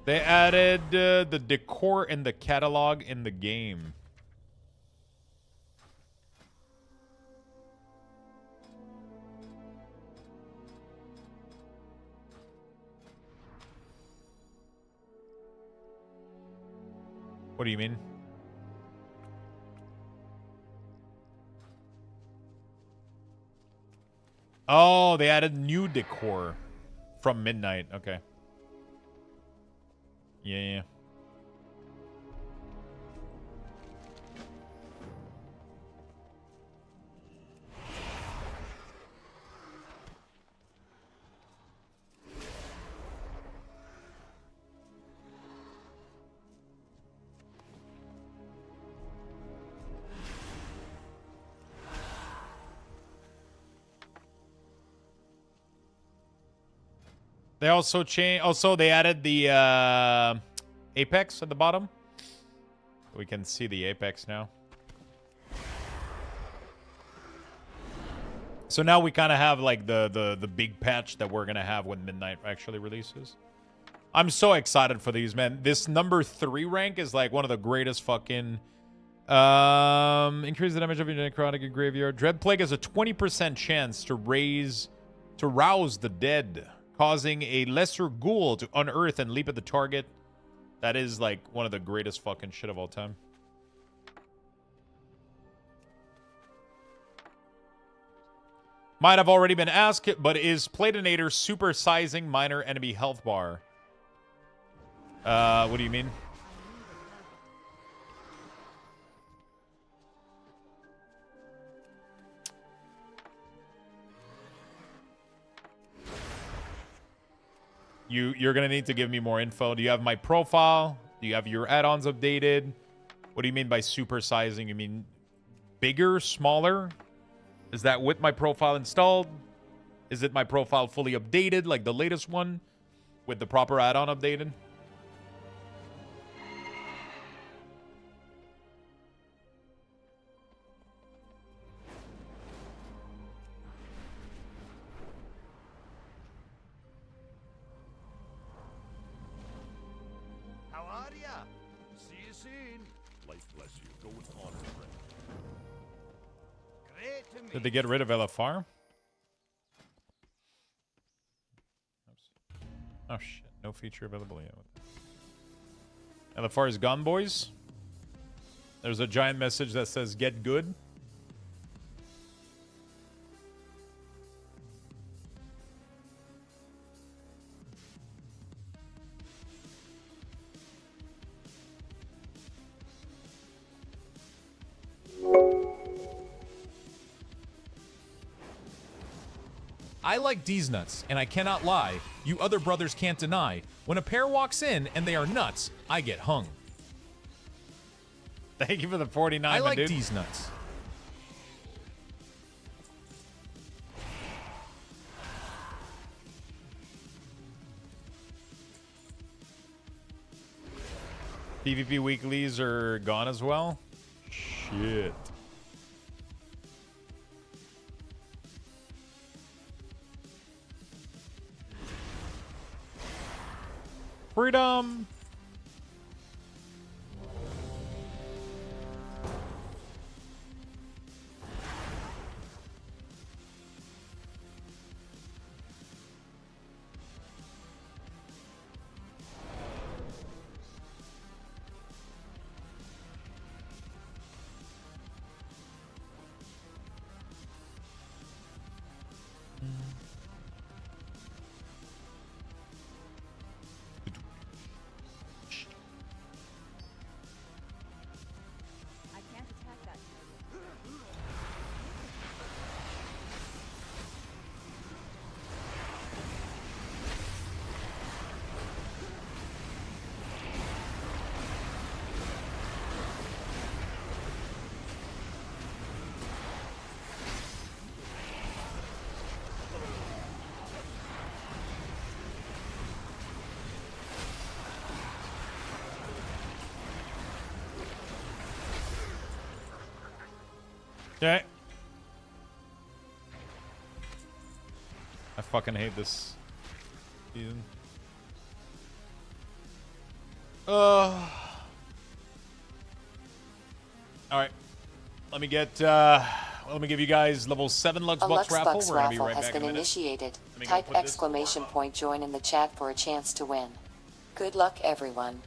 They added the decor and the catalog in the game. What do you mean? Oh, they added new decor from Midnight. Okay. Yeah. They also changed. Also, they added the apex at the bottom. We can see the apex now. So now we kind of have like the big patch that we're gonna have when Midnight actually releases. I'm so excited for these, man. This number 3 rank is like one of the greatest fucking. Increase the damage of your necrotic and graveyard. Dread Plague has a 20% chance to rouse the dead, causing a lesser ghoul to unearth and leap at the target. That is like one of the greatest fucking shit of all time. Might have already been asked, but is Platinator supersizing minor enemy health bar? What do you mean? You're gonna need to give me more info. Do you have my profile? Do you have your add-ons updated? What do you mean by supersizing? You mean bigger, smaller? Is that with my profile installed? Is it my profile fully updated, like the latest one, with the proper add-on updated? How are ya? See you soon. Life bless you. Go with honor, friend. Great to meet Did they get rid of LFR? Oops. Oh shit, no feature available yet. LFR is gone, boys. There's a giant message that says get good. I like D's nuts, and I cannot lie. You other brothers can't deny. When a pair walks in and they are nuts, I get hung. Thank you for the 49, I like dude. D's nuts. PvP weeklies are gone as well? Shit. Freedom! I can't attack that. Okay. I fucking hate this season. Alright. Let me get let me give you guys level 7 Lux A Bucks raffle. Luxthos We're gonna be raffle right has back in been a minute. initiated. Let me go Type put this- exclamation point join in the chat for a chance to win. Good luck, everyone.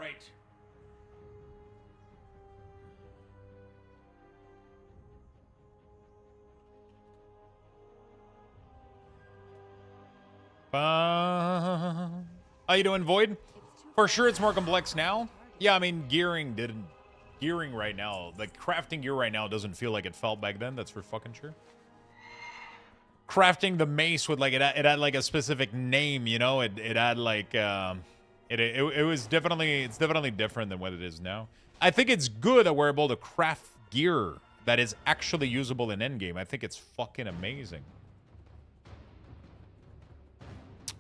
right. How you doing, Void? For sure it's more complex now. Yeah, I mean, gearing right now, like crafting gear right now doesn't feel like it felt back then, that's for fucking sure. Crafting the mace with like, it had like a specific name, you know? It had like, it was definitely, it's definitely different than what it is now. I think it's good that we're able to craft gear that is actually usable in endgame. I think it's fucking amazing.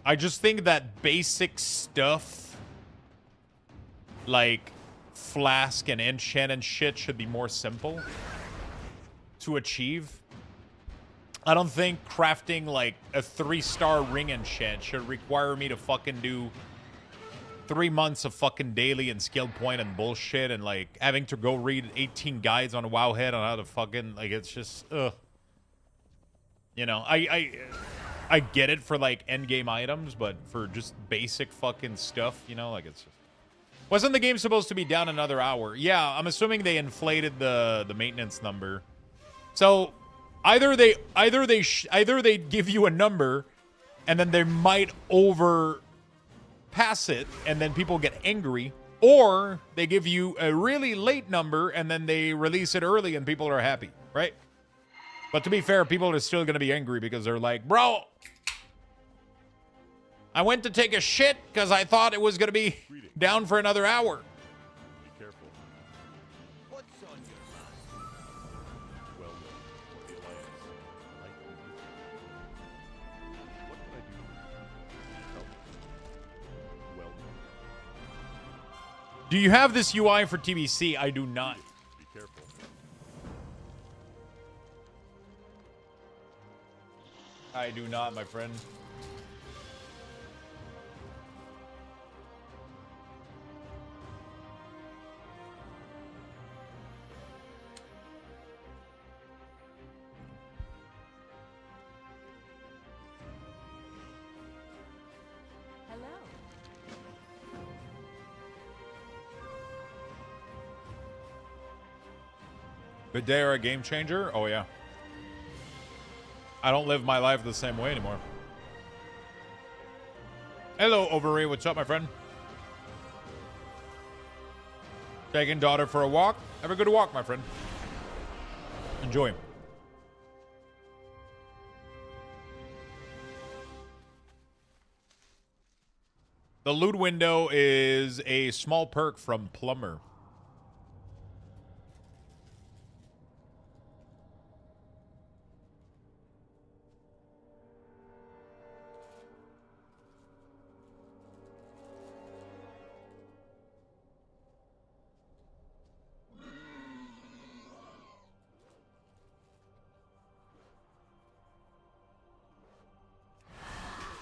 I just think that basic stuff like flask and enchant and shit should be more simple to achieve. I don't think crafting like a 3-star ring enchant should require me to fucking do 3 months of fucking daily and skill point and bullshit and like having to go read 18 guides on Wowhead on how to fucking like, it's just ugh. You know, I get it for like end game items, but for just basic fucking stuff, you know, like it's just... Wasn't the game supposed to be down another hour? Yeah, I'm assuming they inflated the maintenance number. So either they give you a number and then they might overpass it and then people get angry, or they give you a really late number and then they release it early and people are happy, right? But to be fair, people are still going to be angry because they're like, bro, I went to take a shit because I thought it was going to be down for another hour. Be careful. What's on your mind? Well, for the Alliance, like you. What can I do? Help. Well, Do you have this UI for TBC? I do not. be careful. I do not, my friend. Good day or a game changer? Oh, yeah. I don't live my life the same way anymore. Hello, Overray. What's up, my friend? Taking daughter for a walk. Have a good walk, my friend. Enjoy. The loot window is a small perk from Plumber.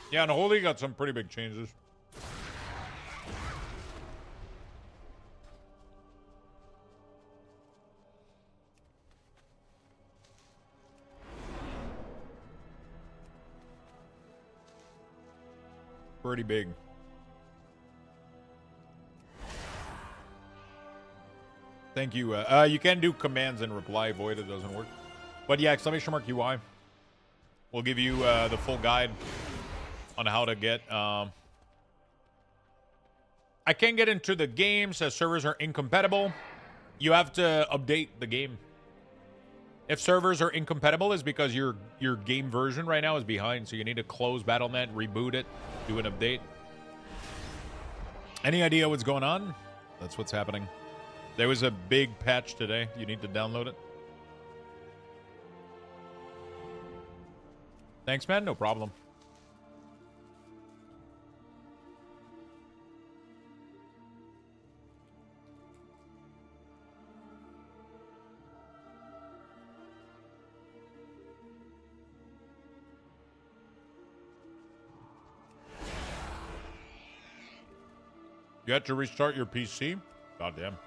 Yeah, and Holy got some pretty big changes. Pretty big. Thank you. You can do commands and reply void. It doesn't work. But yeah, exclamation mark UI. We'll give you the full guide on how to get... I can't get into the game, says servers are incompatible. You have to update the game. If servers are incompatible, is because your game version right now is behind, so you need to close Battle.net, reboot it, do an update. Any idea what's going on? That's what's happening. There was a big patch today. You need to download it. Thanks, man. No problem. You had to restart your PC? Goddamn.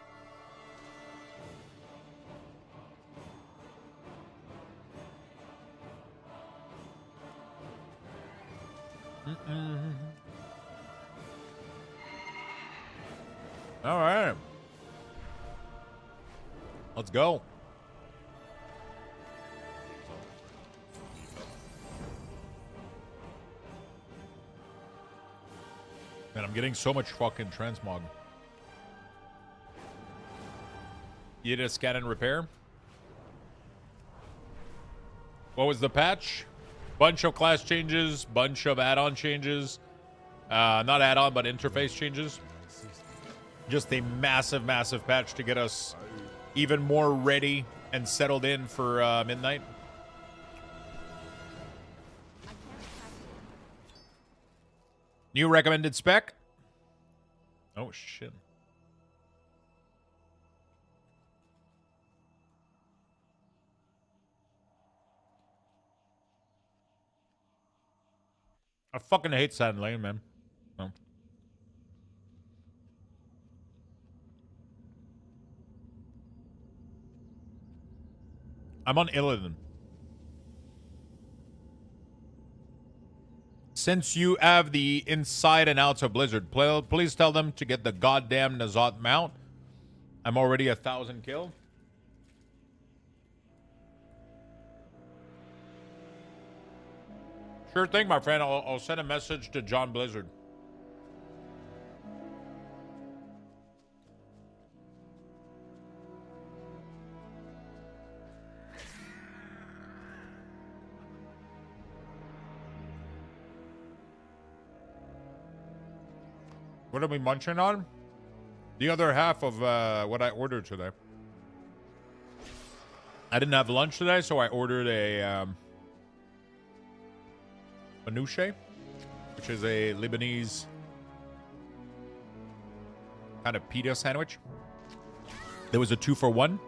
All right. Let's go. Man, I'm getting so much fucking transmog. You did a scan and repair? What was the patch? Bunch of class changes, bunch of add-on changes. Not add-on, but interface changes. Just a massive, massive patch to get us even more ready and settled in for midnight. New recommended spec? Oh, shit. I fucking hate Sand Lane, man. No. I'm on Illidan. Since you have the inside and outs of Blizzard, please tell them to get the goddamn Nazat mount. I'm already 1,000 kill. Sure thing, my friend. I'll send a message to John Blizzard. What are we munching on? The other half of what I ordered today. I didn't have lunch today, so I ordered a manouche, which is a Lebanese kind of pita sandwich. There was a 2-for-1.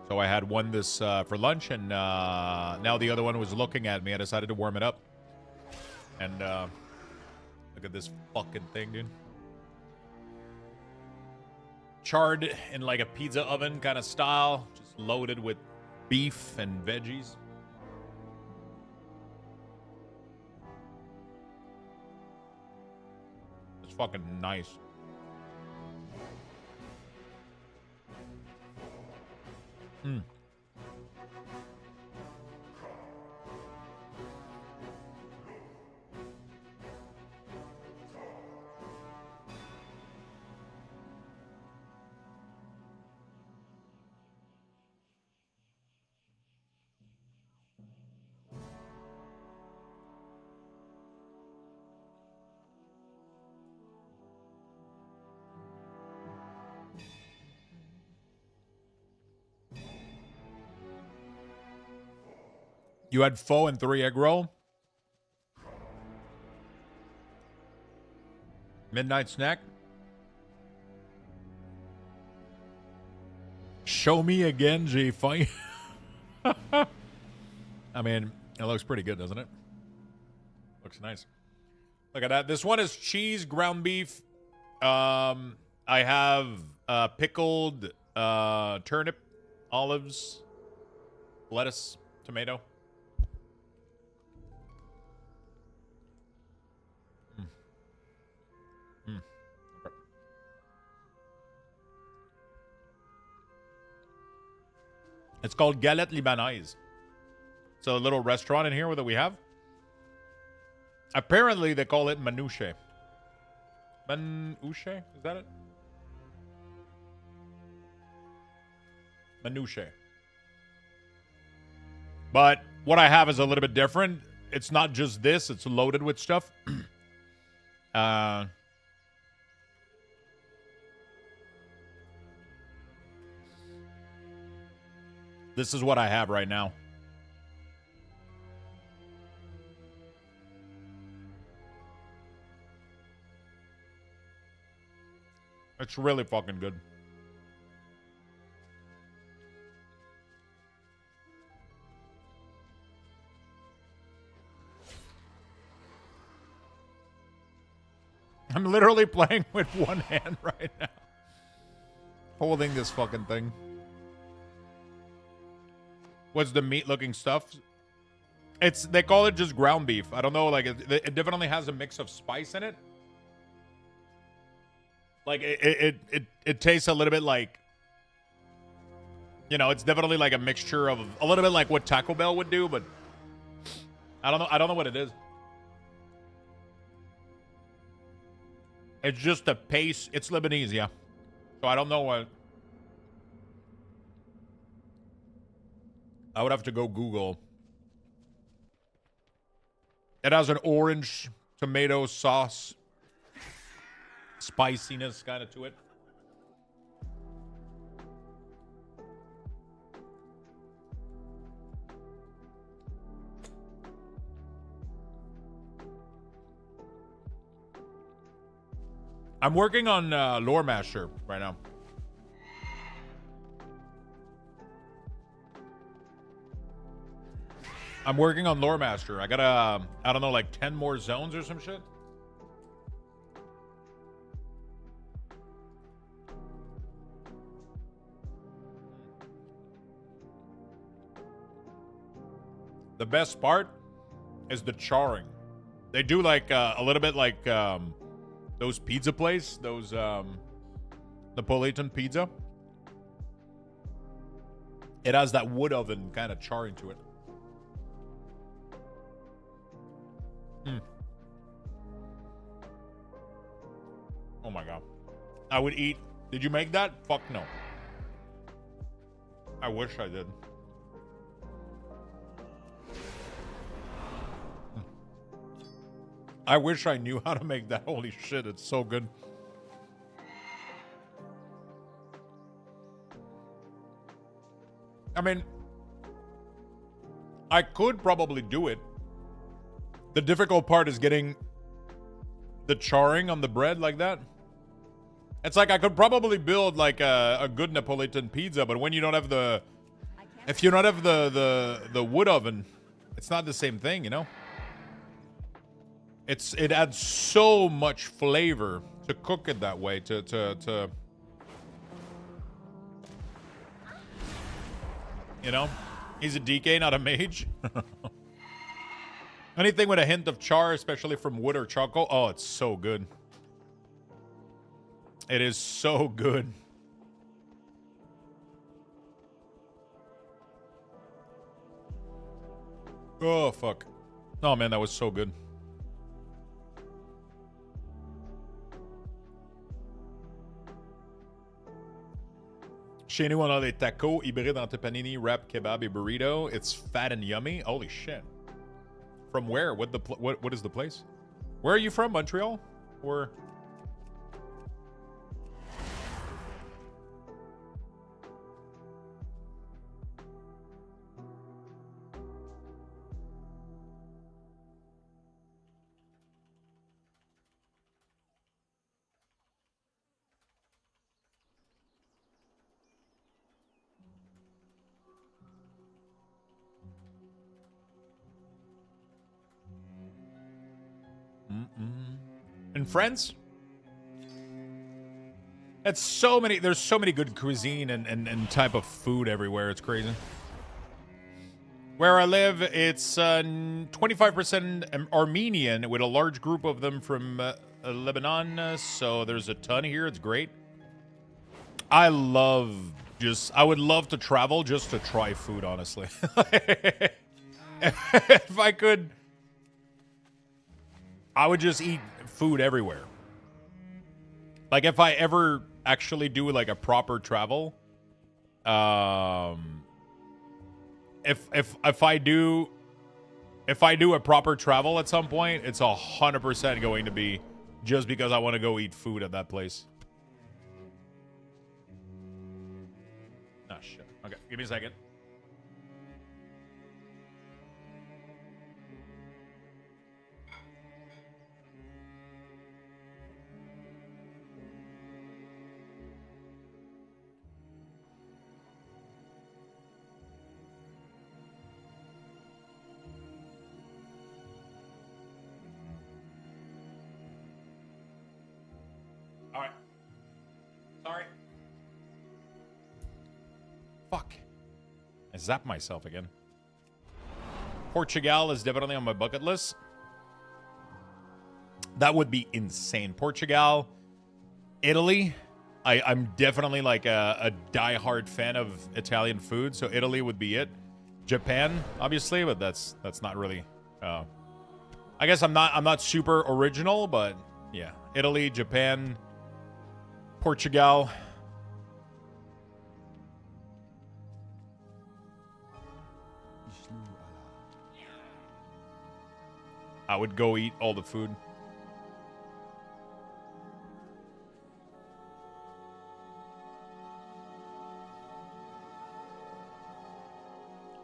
So I had one this for lunch, and now the other one was looking at me. I decided to warm it up. And look at this fucking thing, dude. Charred in like a pizza oven kind of style. Just loaded with beef and veggies. It's fucking nice. Mm. You had pho and 3 egg roll. Midnight snack. Show me again, G. Funny. I mean, it looks pretty good, doesn't it? Looks nice. Look at that. This one is cheese, ground beef. I have pickled turnip, olives, lettuce, tomato. It's called Galette Libanaise. It's a little restaurant in here that we have. Apparently, they call it manouche. Manouche? Is that it? Manouche. But what I have is a little bit different. It's not just this. It's loaded with stuff. This is what I have right now. It's really fucking good. I'm literally playing with one hand right now. Holding this fucking thing. What's the meat looking stuff? They call it just ground beef. I don't know, like it definitely has a mix of spice in it. Like it tastes a little bit like, you know, it's definitely like a mixture of a little bit like what Taco Bell would do, but I don't know what it is. It's just a paste. It's Lebanese, yeah. So I don't know what. I would have to go Google. It has an orange tomato sauce spiciness kind of to it. I'm working on Lore Master right now. I'm working on Lore Master. I got I don't know, like 10 more zones or some shit. The best part is the charring. They do like a little bit like those pizza place, those Napolitan pizza. It has that wood oven kind of charring to it. Oh my god. I would eat. Did you make that? Fuck no. I wish I did. I wish I knew how to make that. Holy shit, it's so good. I mean, I could probably do it. The difficult part is getting the charring on the bread like that. It's like I could probably build like a good Napolitan pizza, but when you don't have the, if you don't have the wood oven, it's not the same thing, you know? It adds so much flavor to cook it that way, to you know? He's a DK, not a mage. Anything with a hint of char, especially from wood or charcoal, oh, it's so good. It is so good. Oh, fuck. Oh, man, that was so good. Chez nous, on a des tacos hybrides entre panini, wrap, kebab, et burrito. It's fat and yummy. Holy shit. From where? What is the place? Where are you from? Montreal? Or... And friends? It's so many, there's so many good cuisine and type of food everywhere. It's crazy. Where I live, it's 25% Armenian with a large group of them from Lebanon. So there's a ton here. It's great. I would love to travel just to try food, honestly. If I could, I would just eat food everywhere. Like if I ever actually do like a proper travel, if I do a proper travel at some point, it's 100% going to be just because I want to go eat food at that place. Oh shit. Okay, give me a second. Alright. Sorry. Fuck. I zapped myself again. Portugal is definitely on my bucket list. That would be insane. Portugal, Italy. I'm definitely like a diehard fan of Italian food, so Italy would be it. Japan, obviously, but that's not really. I guess I'm not super original, but yeah, Italy, Japan, Portugal. I would go eat all the food.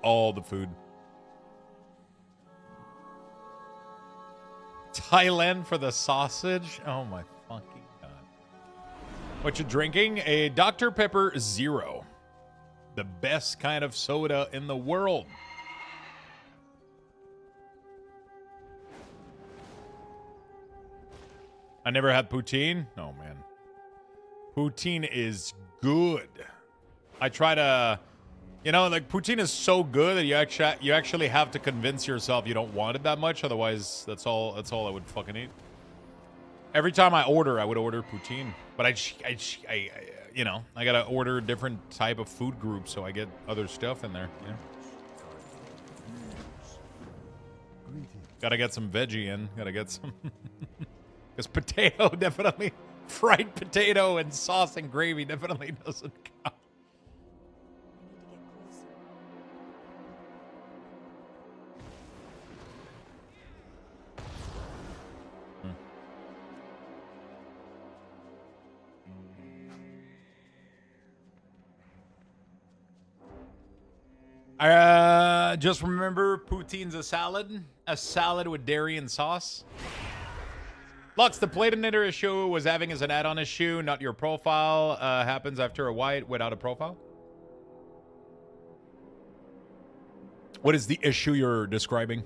All the food. Thailand for the sausage? Oh my fucking god. What you drinking? A Dr. Pepper Zero. The best kind of soda in the world. I never had poutine. Oh man. Poutine is good. I try to, you know, like poutine is so good that you actually have to convince yourself you don't want it that much. Otherwise, that's all I would fucking eat. Every time I order, I would order poutine, but I you know, I gotta order a different type of food group so I get other stuff in there. Yeah. Gotta get some veggie in. Gotta get some. Because potato definitely, fried potato and sauce and gravy definitely doesn't count. Just remember, poutine's a salad with dairy and sauce. Lux, the Platinator issue was having as an add-on issue, not your profile. Happens after a white without a profile. What is the issue you're describing?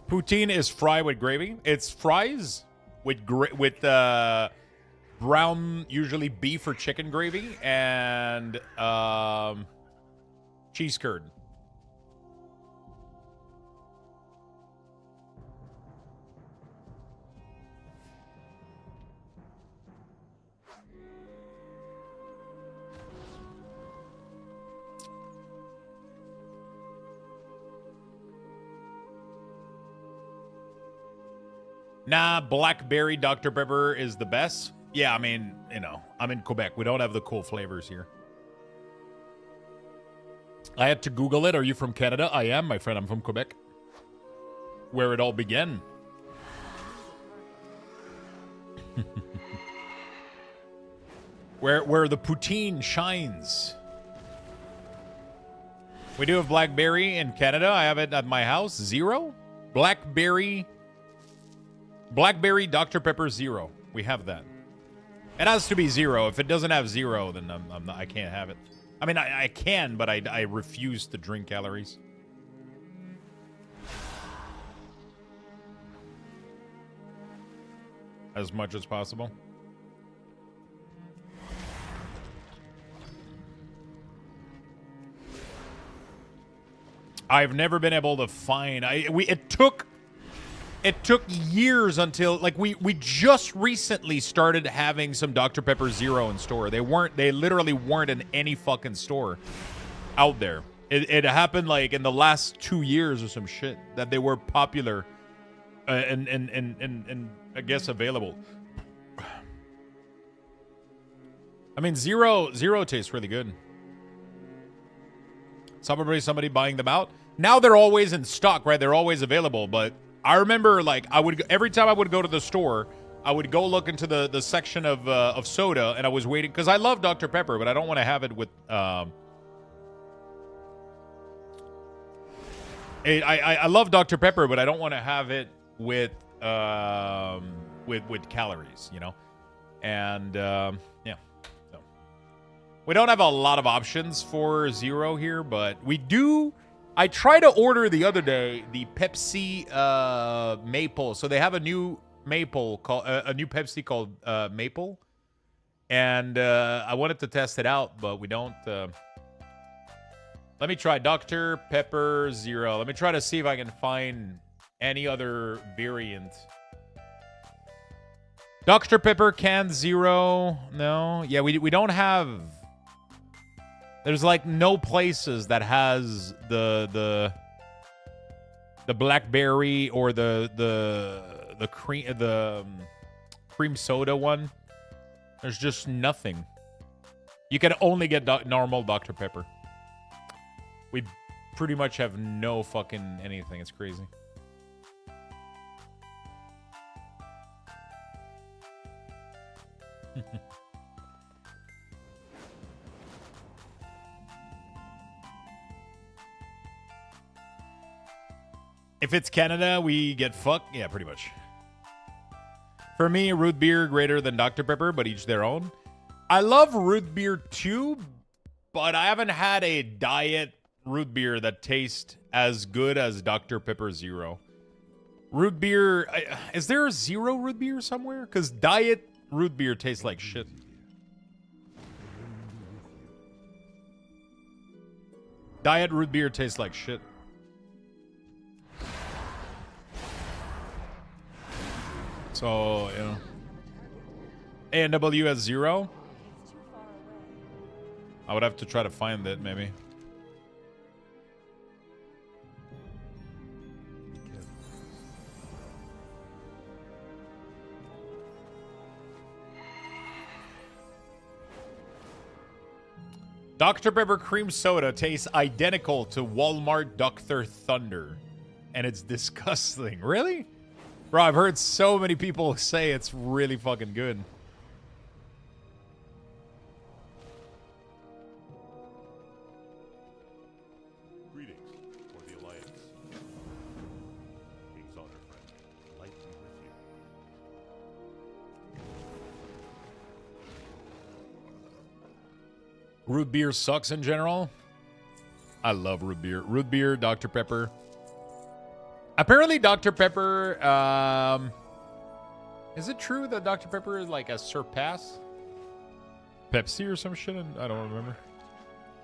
Poutine is fried with gravy. It's fries with brown, usually beef or chicken gravy, and cheese curd. Nah, blackberry Dr. Pepper is the best. Yeah, I mean, you know, I'm in Quebec. We don't have the cool flavors here. I had to Google it. Are you from Canada? I am, my friend. I'm from Quebec. Where it all began. where the poutine shines. We do have blackberry in Canada. I have it at my house. Zero? Blackberry Dr. Pepper Zero. We have that. It has to be zero. If it doesn't have zero, then I can't have it. I mean, I can, but I refuse to drink calories. As much as possible. I've never been able to find. It took years until, like, we just recently started having some Dr. Pepper Zero in store. They literally weren't in any fucking store out there. It happened like in the last 2 years or some shit that they were popular and I guess available. I mean, zero tastes really good. Somebody buying them out. Now they're always in stock, right? They're always available, but I remember, like, every time I would go to the store, I would go look into the section of soda, and I was waiting because I love Dr. Pepper, but I don't want to have it with. I love Dr. Pepper, but I don't want to have it with calories, you know, and yeah. So we don't have a lot of options for Zero here, but we do. I tried to order the other day the Pepsi Maple. So they have a new Maple called a new Pepsi called Maple, and I wanted to test it out, but we don't. Let me try Dr. Pepper Zero. Let me try to see if I can find any other variant. Dr. Pepper can Zero. No. Yeah, we don't have... There's like no places that has the blackberry or the cream soda one. There's just nothing. You can only get normal Dr. Pepper. We pretty much have no fucking anything. It's crazy. If it's Canada, we get fucked. Yeah, pretty much. For me, root beer greater than Dr. Pepper, but each their own. I love root beer too, but I haven't had a diet root beer that tastes as good as Dr. Pepper Zero. Root beer, is there a zero root beer somewhere? Because diet root beer tastes like shit. Diet root beer tastes like shit. So, you know. A&W has zero? I would have to try to find it, maybe. Dr. Pepper cream soda tastes identical to Walmart Dr. Thunder. And it's disgusting. Really? Bro, I've heard so many people say it's really fucking good. Greetings for the Alliance. King's honor, friend. Light be with you. Root beer sucks in general. I love root beer. Root beer, Dr. Pepper. Apparently, Dr. Pepper, is it true that Dr. Pepper is like a surpass Pepsi or some shit? I don't remember.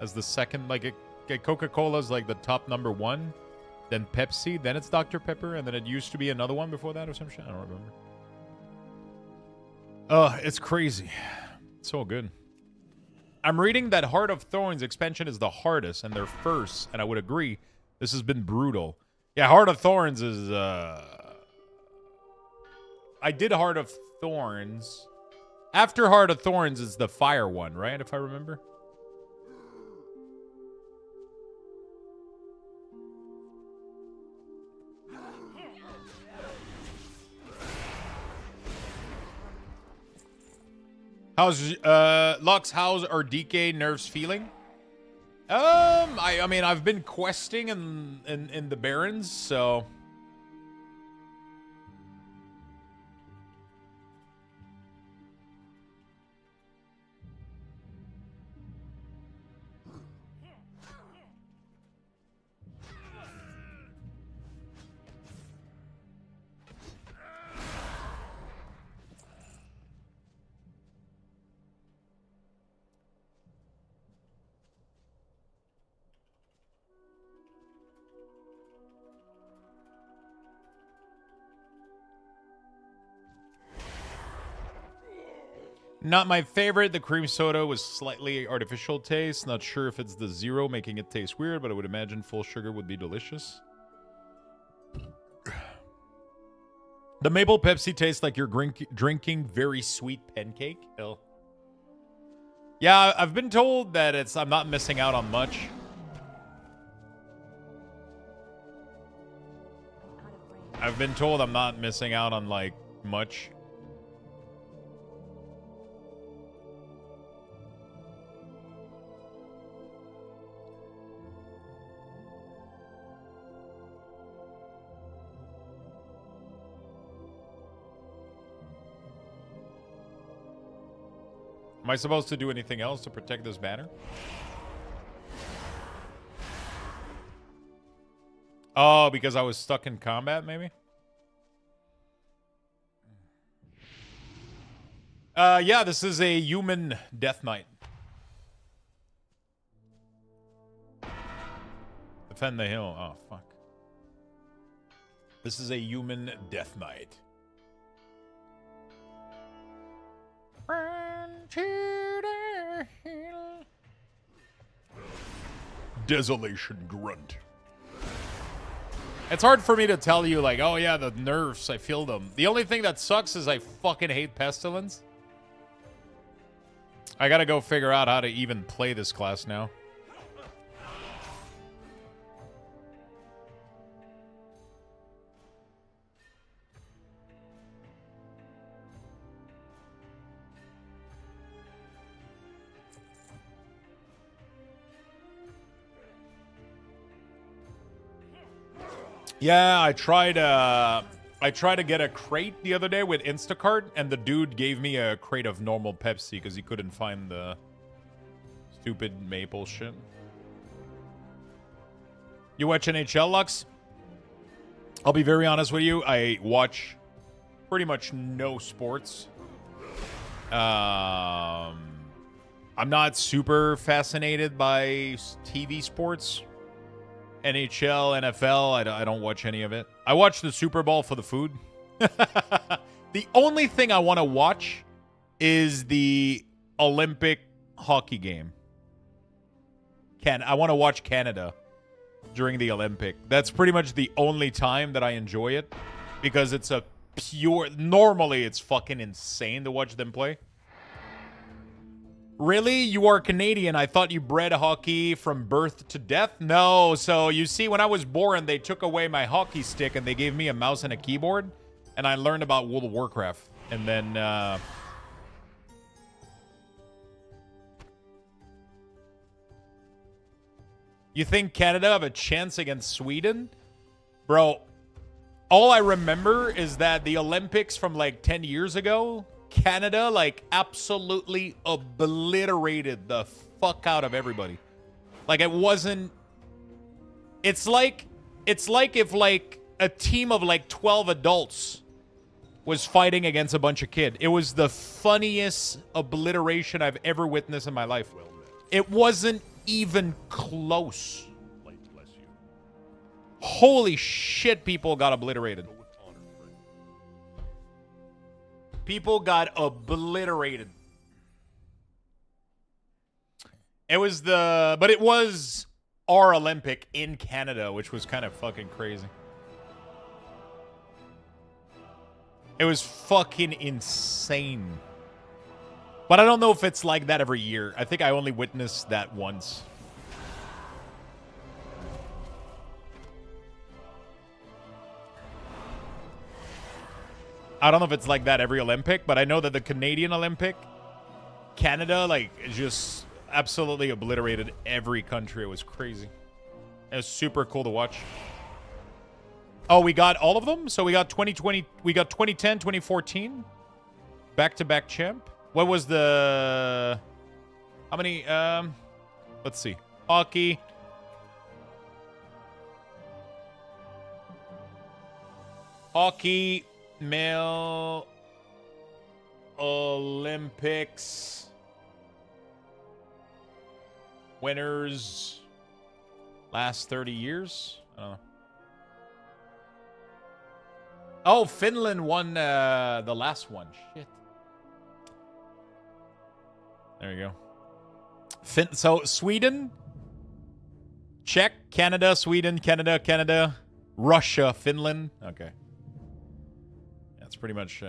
As the second, like Coca-Cola's like the top number one, then Pepsi, then it's Dr. Pepper, and then it used to be another one before that or some shit. I don't remember. It's crazy. It's so good. I'm reading that Heart of Thorns expansion is the hardest, and they're first, and I would agree. This has been brutal. Yeah, Heart of Thorns is, I did Heart of Thorns. After Heart of Thorns is the fire one, right? If I remember. How's, Lux, how's our DK nerves feeling? I mean, I've been questing in the Barrens, so... Not my favorite. The cream soda was slightly artificial taste. Not sure if it's the zero making it taste weird, but I would imagine full sugar would be delicious. The maple Pepsi tastes like you're drinking very sweet pancake. Hell. Yeah, I've been told that I'm not missing out on much. I've been told I'm not missing out on, like, much. Am I supposed to do anything else to protect this banner? Oh, because I was stuck in combat, maybe? Yeah, this is a human death knight. Defend the hill. Oh, fuck. This is a human death knight. Run to the hill. Desolation grunt. It's hard for me to tell you, like, oh yeah, the nerfs, I feel them. The only thing that sucks is I fucking hate Pestilence. I gotta go figure out how to even play this class now. Yeah, I tried to get a crate the other day with Instacart, and the dude gave me a crate of normal Pepsi because he couldn't find the stupid maple shit. You watch NHL, Lux? I'll be very honest with you. I watch pretty much no sports. I'm not super fascinated by TV sports. NHL, NFL, I don't watch any of it. I watch the Super Bowl for the food. The only thing I want to watch is the Olympic hockey game. I want to watch Canada during the Olympic. That's pretty much the only time that I enjoy it, because it's a pure... Normally, it's fucking insane to watch them play. Really? You are Canadian. I thought you bred hockey from birth to death? No. So, you see, when I was born, they took away my hockey stick and they gave me a mouse and a keyboard. And I learned about World of Warcraft. And then, You think Canada have a chance against Sweden? Bro, all I remember is that the Olympics from like 10 years ago... Canada, like, absolutely obliterated the fuck out of everybody. Like, it wasn't... It's like if, like, a team of, like, 12 adults was fighting against a bunch of kids. It was the funniest obliteration I've ever witnessed in my life. It wasn't even close. Holy shit, people got obliterated. People got obliterated. But it was our Olympic in Canada, which was kind of fucking crazy. It was fucking insane. But I don't know if it's like that every year. I think I only witnessed that once. I don't know if it's like that every Olympic, but I know that the Canadian Olympic, Canada, like, just absolutely obliterated every country. It was crazy. It was super cool to watch. Oh, we got all of them? So we got 2020, we got 2010, 2014. Back-to-back champ. What was the... How many... Let's see. Hockey. Hockey... Male Olympics winners last 30 years. I don't know. Oh, Finland won the last one. Shit. There you go. So Sweden, Czech, Canada, Sweden, Canada, Russia, Finland. Okay. That's pretty much...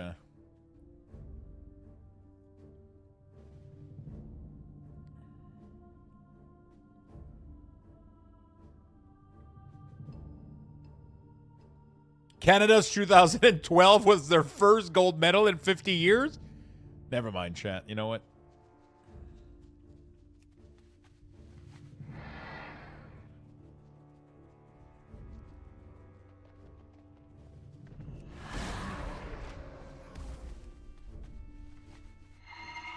Canada's 2012 was their first gold medal in 50 years? Never mind, chat. You know what?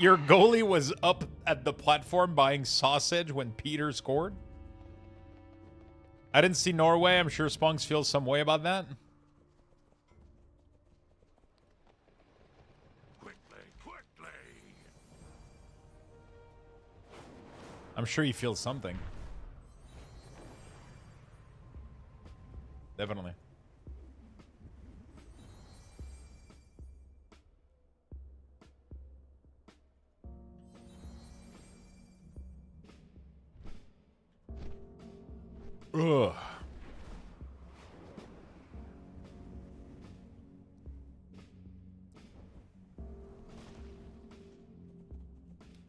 Your goalie was up at the platform buying sausage when Peter scored? I didn't see Norway. I'm sure Spunks feels some way about that. I'm sure he feels something. definitely. Ugh.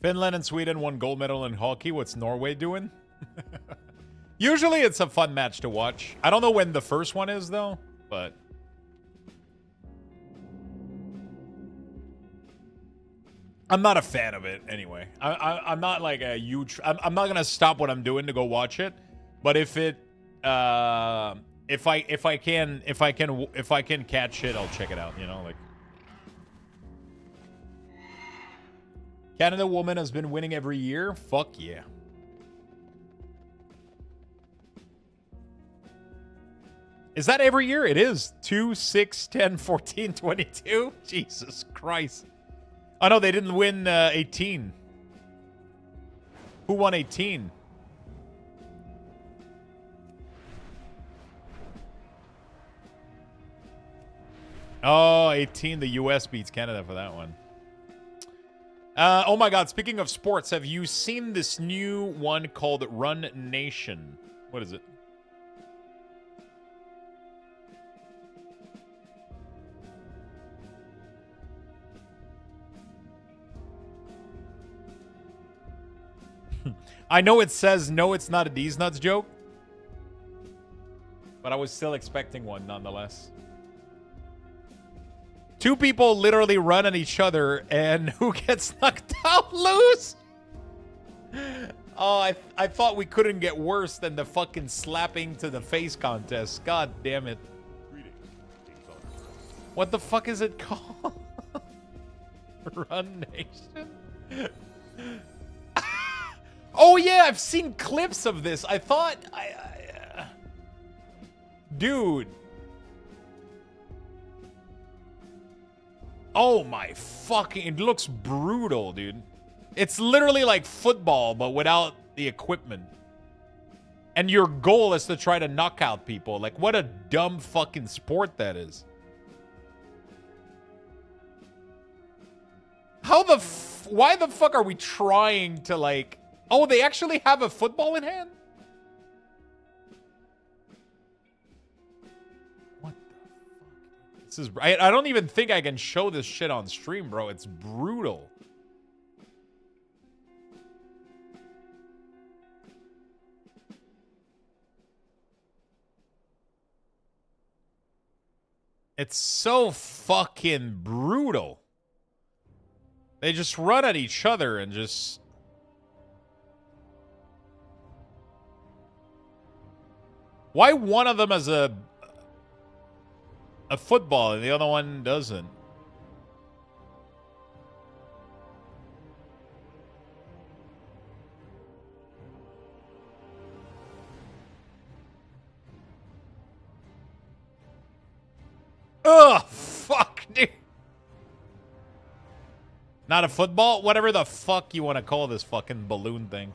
Finland and Sweden won gold medal in hockey. What's Norway doing? Usually it's a fun match to watch. I don't know when the first one is, though, but... I'm not a fan of it, anyway. I'm not like a huge... I'm not going to stop what I'm doing to go watch it, but if it... if I can catch it, I'll check it out, you know, like... Canada woman has been winning every year? Fuck yeah. Is that every year? It is. 2, 6, 10, 14, 22? Jesus Christ. Oh, no, they didn't win 18. Who won 18? Oh, 18. The U.S. beats Canada for that one. Oh my god, speaking of sports, have you seen this new one called Run Nation? What is it? I know it says no, it's not a D's Nuts joke, but I was still expecting one nonetheless. Two people literally run at each other, and who gets knocked out lose? Oh, I thought we couldn't get worse than the fucking slapping to the face contest. God damn it. What the fuck is it called? Run Nation? Oh yeah, I've seen clips of this. I thought dude. Oh my fucking, it looks brutal, dude. It's literally like football, but without the equipment. And your goal is to try to knock out people. Like, what a dumb fucking sport that is. How the why the fuck are we trying to, like... Oh, they actually have a football in hand? This is, I don't even think I can show this shit on stream, bro. It's brutal. It's so fucking brutal. They just run at each other and just... Why one of them has a football and the other one doesn't? Ugh, fuck, dude. Not a football? Whatever the fuck you want to call this fucking balloon thing.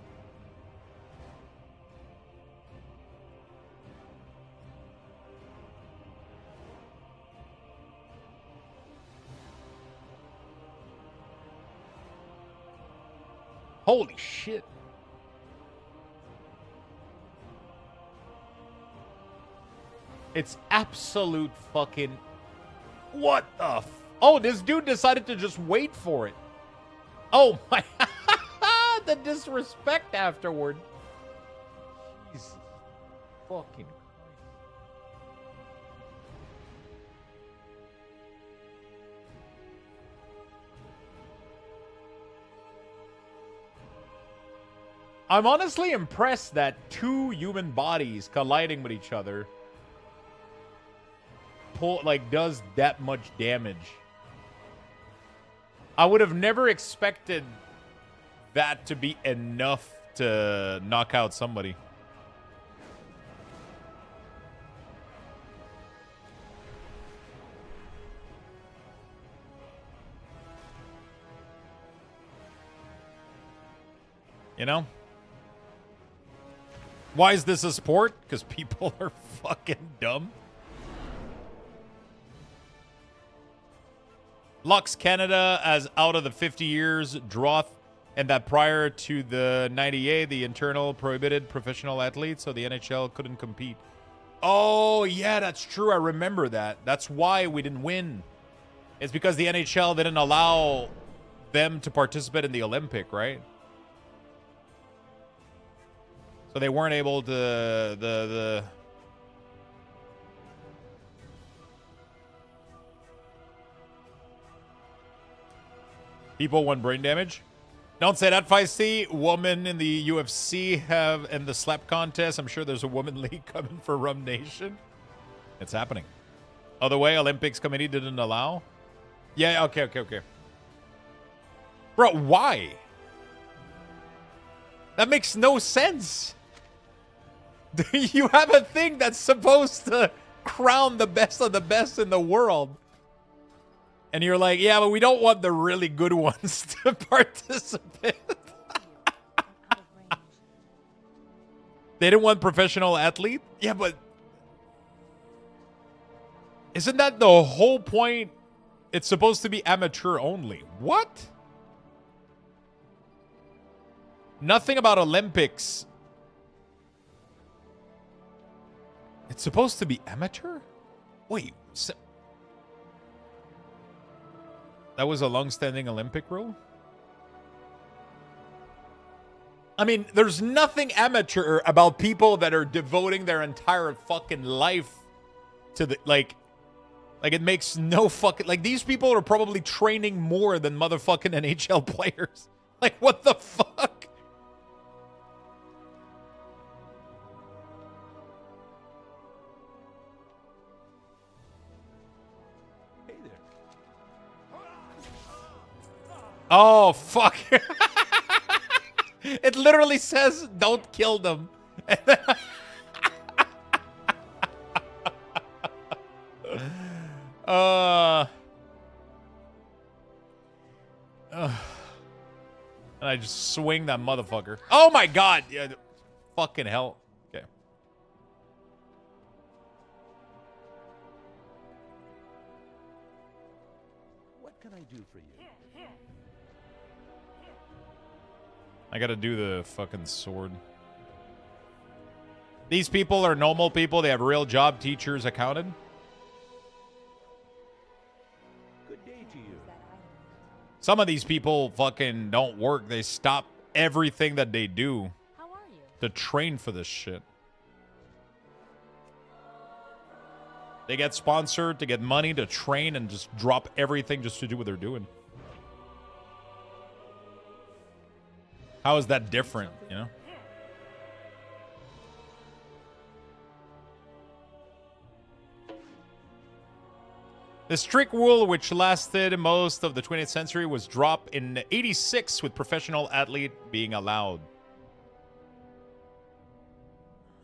Holy shit. It's absolute fucking... What the Oh, this dude decided to just wait for it. Oh my... The disrespect afterward. Jesus fucking... I'm honestly impressed that two human bodies colliding with each other does that much damage. I would have never expected that to be enough to knock out somebody. You know? Why is this a sport? Because people are fucking dumb. Lux Canada as out of the 50 years drought, and that prior to the 98, the internal prohibited professional athletes, so the NHL couldn't compete. Oh, yeah, that's true. I remember that. That's why we didn't win. It's because the NHL didn't allow them to participate in the Olympic, right? So they weren't able to the people want brain damage. Don't say that, Feisty. Woman in the UFC have in the slap contest. I'm sure there's a woman league coming for Rum Nation. It's happening. Other way, Olympics committee didn't allow. Yeah, okay. Bro, why? That makes no sense. You have a thing that's supposed to crown the best of the best in the world. And you're like, yeah, but we don't want the really good ones to participate. They didn't want professional athlete? Yeah, but isn't that the whole point? It's supposed to be amateur only. What? Nothing about Olympics. It's supposed to be amateur? Wait, so that was a long-standing Olympic rule? I mean, there's nothing amateur about people that are devoting their entire fucking life to the, like it makes no fucking, like, these people are probably training more than motherfucking NHL players. Like, what the fuck? Oh, fuck. It literally says, don't kill them. And I just swing that motherfucker. Oh, my God. Yeah, fucking hell. Okay. What can I do for you? I gotta do the fucking sword. These people are normal people. They have real job, teachers, accountant. Good day to you. Some of these people fucking don't work. They stop everything that they do to train for this shit. They get sponsored to get money to train and just drop everything just to do what they're doing. How is that different, you know? The strict rule, which lasted most of the 20th century, was dropped in '86 with professional athlete being allowed.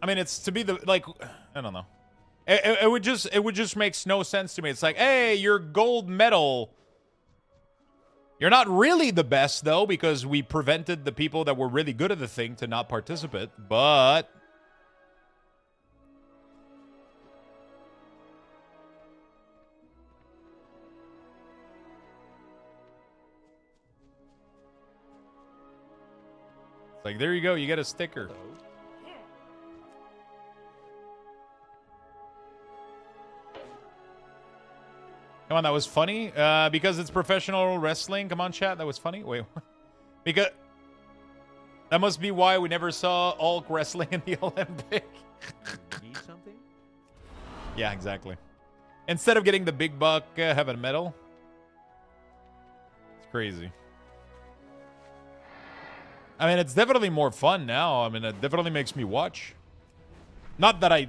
I mean, it's to be the, like, I don't know. It would just makes no sense to me. It's like, hey, your gold medal. You're not really the best, though, because we prevented the people that were really good at the thing to not participate, but it's like, there you go, you get a sticker. Come on, that was funny. Because it's professional wrestling. Come on, chat. That was funny. Wait. Because that must be why we never saw Hulk wrestling in the Olympic. Need something? Yeah, exactly. Instead of getting the big buck, have a medal. It's crazy. I mean, it's definitely more fun now. I mean, it definitely makes me watch. Not that I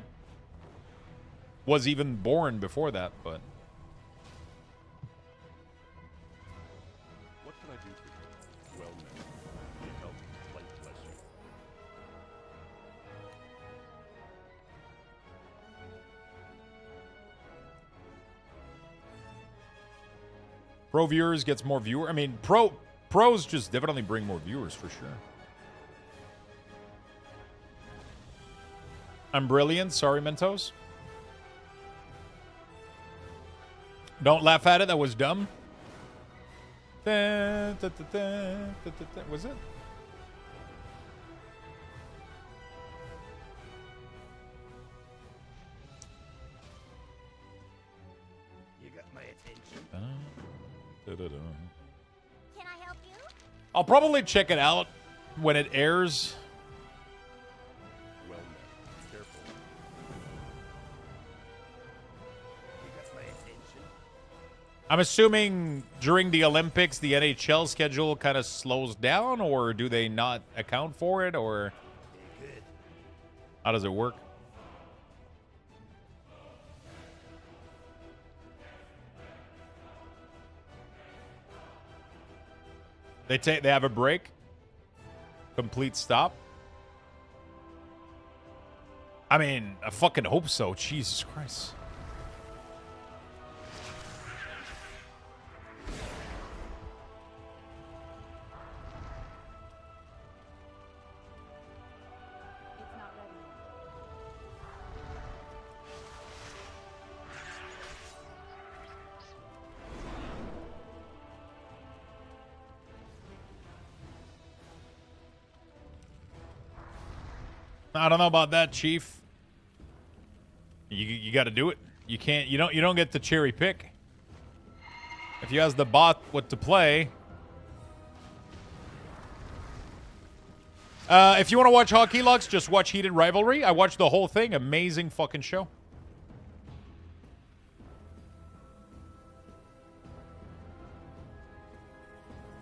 was even born before that, but... What can I do for you? Well met. Good help. Light bless you. Pro viewers gets more viewer. I mean, pros just definitely bring more viewers for sure. I'm brilliant. Sorry, Mentos. Don't laugh at it. That was dumb. Was it? You got my attention. Can I help you? I'll probably check it out when it airs. Well met. Careful. You got my attention. I'm assuming during the Olympics, the NHL schedule kind of slows down, or do they not account for it, or Good. how does it work? They have a break? Complete stop? I mean, I fucking hope so. Jesus Christ. I don't know about that, Chief. You got to do it. You can't. You don't get the cherry pick. If you ask the bot what to play. If you want to watch Hockey Lux, just watch Heated Rivalry. I watched the whole thing. Amazing fucking show.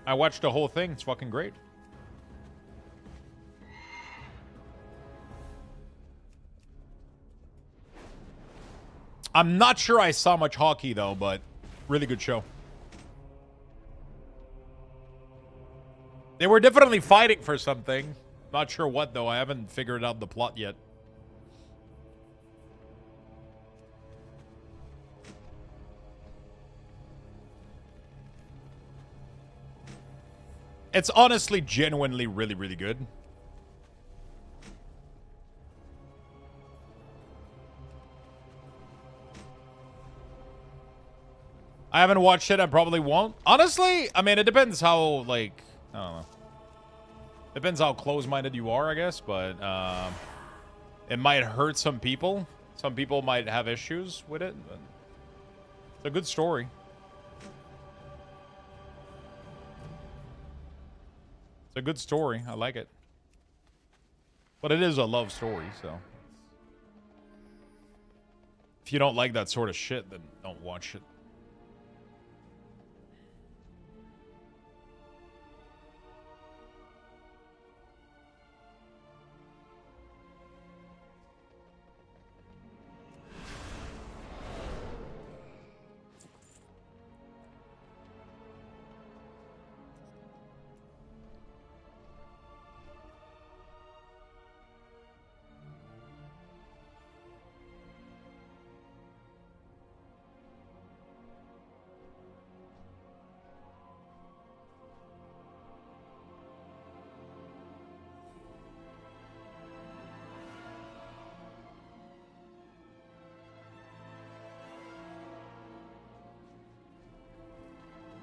I watched the whole thing. It's fucking great. I'm not sure I saw much hockey, though, but really good show. They were definitely fighting for something. Not sure what, though. I haven't figured out the plot yet. It's honestly genuinely really, really good. I haven't watched it. I probably won't. Honestly, I mean, it depends how, like, I don't know. Depends how close-minded you are, I guess, but it might hurt some people. Some people might have issues with it, but it's a good story. It's a good story. I like it. But it is a love story, so. If you don't like that sort of shit, then don't watch it.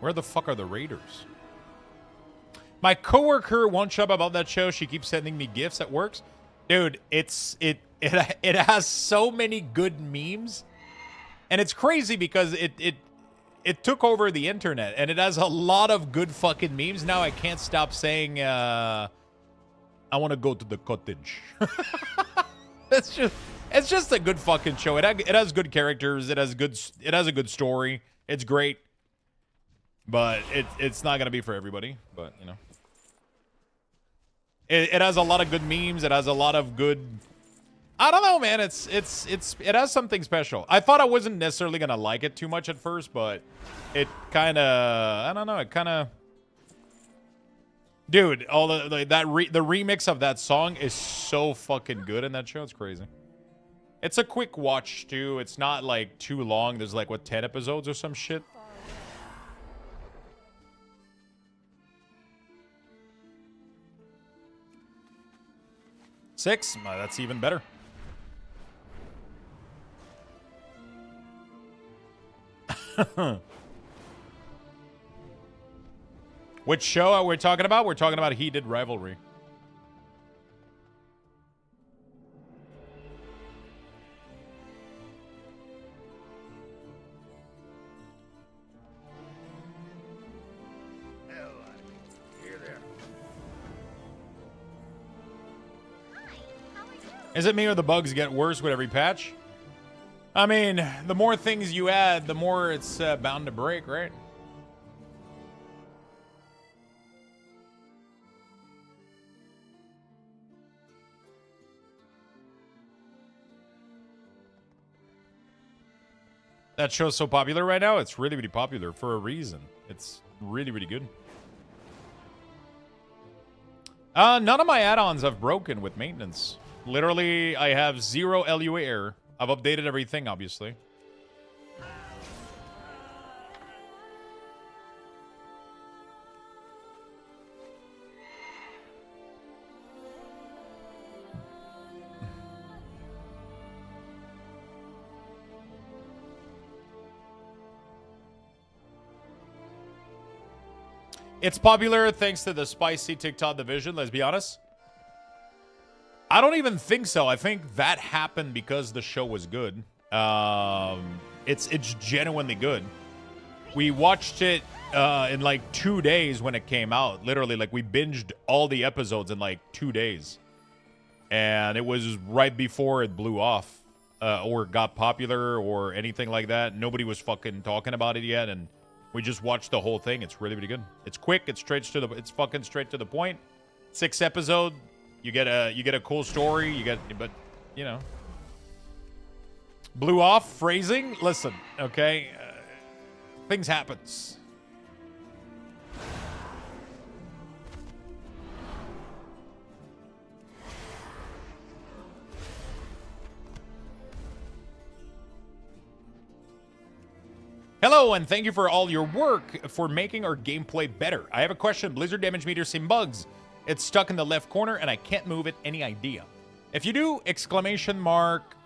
Where the fuck are the Raiders? My coworker won't shut up about that show. She keeps sending me gifts at work. Dude, it has so many good memes. And it's crazy because it took over the internet and it has a lot of good fucking memes. Now I can't stop saying I want to go to the cottage. it's just a good fucking show. It has good characters. It has a good story. It's great. But it's not gonna be for everybody. But you know, it has a lot of good memes. It has a lot of good. I don't know, man. It has something special. I thought I wasn't necessarily gonna like it too much at first, but it kind of. I don't know. It kind of. Dude, all the remix of that song is so fucking good in that show. It's crazy. It's a quick watch too. It's not like too long. There's like what 10 episodes or some shit. Six? That's even better. Which show are we talking about? We're talking about Heated Rivalry. Is it me or the bugs get worse with every patch? I mean, the more things you add, the more it's bound to break, right? That show's so popular right now. It's really, really popular for a reason. It's really, really good. None of my add-ons have broken with maintenance. Literally, I have 0 LUA error. I've updated everything, obviously. It's popular thanks to the spicy TikTok division, let's be honest. I don't even think so. I think that happened because the show was good. It's genuinely good. We watched it in like 2 days when it came out. Literally, like we binged all the episodes in like 2 days. And it was right before it blew off or got popular or anything like that. Nobody was fucking talking about it yet, and we just watched the whole thing. It's really, really good. It's quick. It's fucking straight to the point. 6 episodes. You get a cool story. But you know, blew off. Phrasing. Listen, okay, things happens. Hello, and thank you for all your work for making our gameplay better. I have a question. Blizzard damage meter seem bugs. It's stuck in the left corner, and I can't move it. Any idea? If you do exclamation mark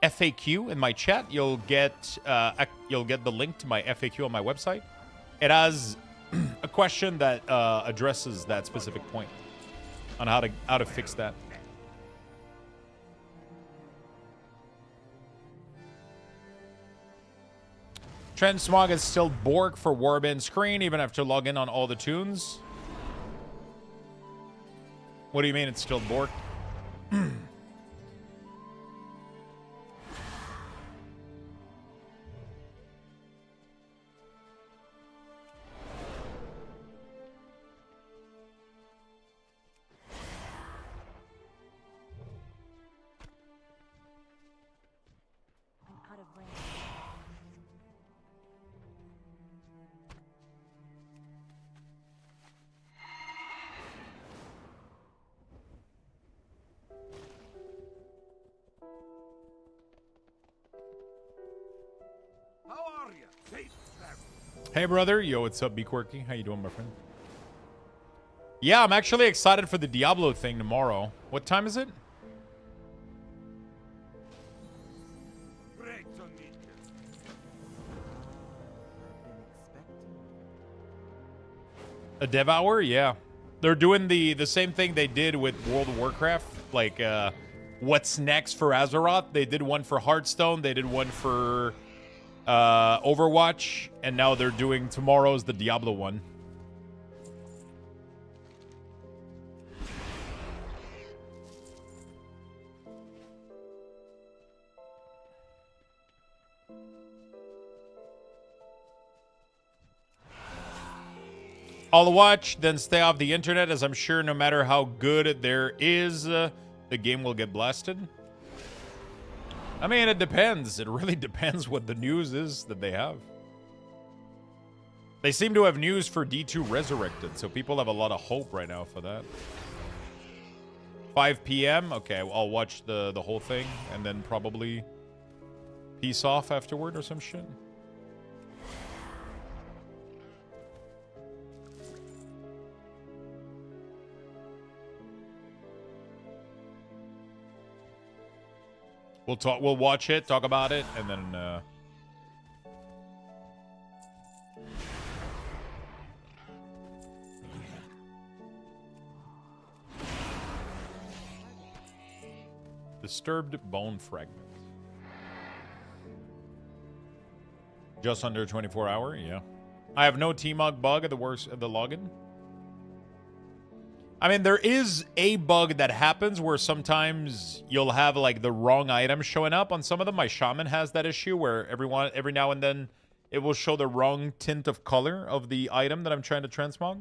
FAQ in my chat, you'll get the link to my FAQ on my website. It has a question that addresses that specific point on how to fix that. Trent Smog is still Bork for Warband screen, even after log in on all the tunes. What do you mean it's still Bork? Hey, brother. Yo, what's up, B Quirky? How you doing, my friend? Yeah, I'm actually excited for the Diablo thing tomorrow. What time is it? A dev hour? Yeah. They're doing the same thing they did with World of Warcraft. Like, what's next for Azeroth? They did one for Hearthstone. They did one for Overwatch, and now they're doing tomorrow's the Diablo one. I'll watch, then stay off the internet, as I'm sure no matter how good there is, the game will get blasted. I mean, it depends. It really depends what the news is that they have. They seem to have news for D2 Resurrected, so people have a lot of hope right now for that. 5 p.m.? Okay, I'll watch the whole thing and then probably peace off afterward or some shit. We'll watch it, talk about it, and then Disturbed bone fragment. Just under 24 hour, yeah. I have no TMOG bug at the worst of the login. I mean, there is a bug that happens where sometimes you'll have like the wrong item showing up on some of them. My shaman has that issue where every now and then it will show the wrong tint of color of the item that I'm trying to transmog.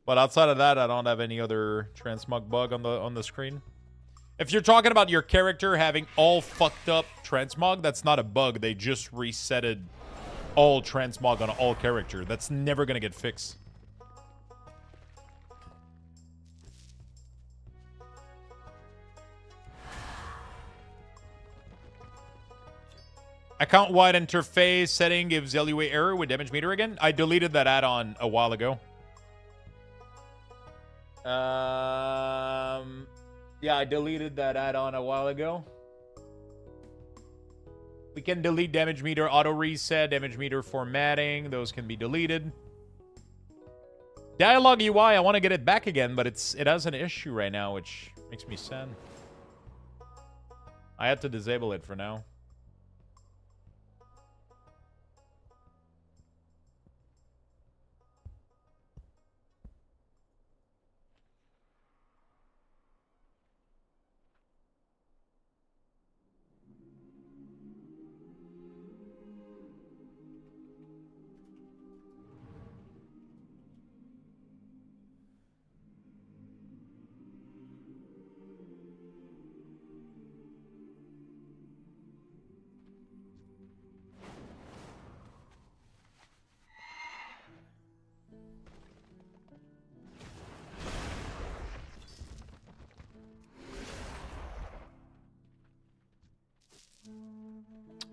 But outside of that, I don't have any other transmog bug on the screen. If you're talking about your character having all fucked up transmog, that's not a bug. They just resetted all transmog on all character. That's never gonna get fixed. Account-wide interface setting gives LUA error with damage meter again. I deleted that add-on a while ago. Yeah, I deleted that add-on a while ago. We can delete damage meter auto reset, damage meter formatting. Those can be deleted. Dialogue UI, I want to get it back again, but it has an issue right now, which makes me sad. I had to disable it for now.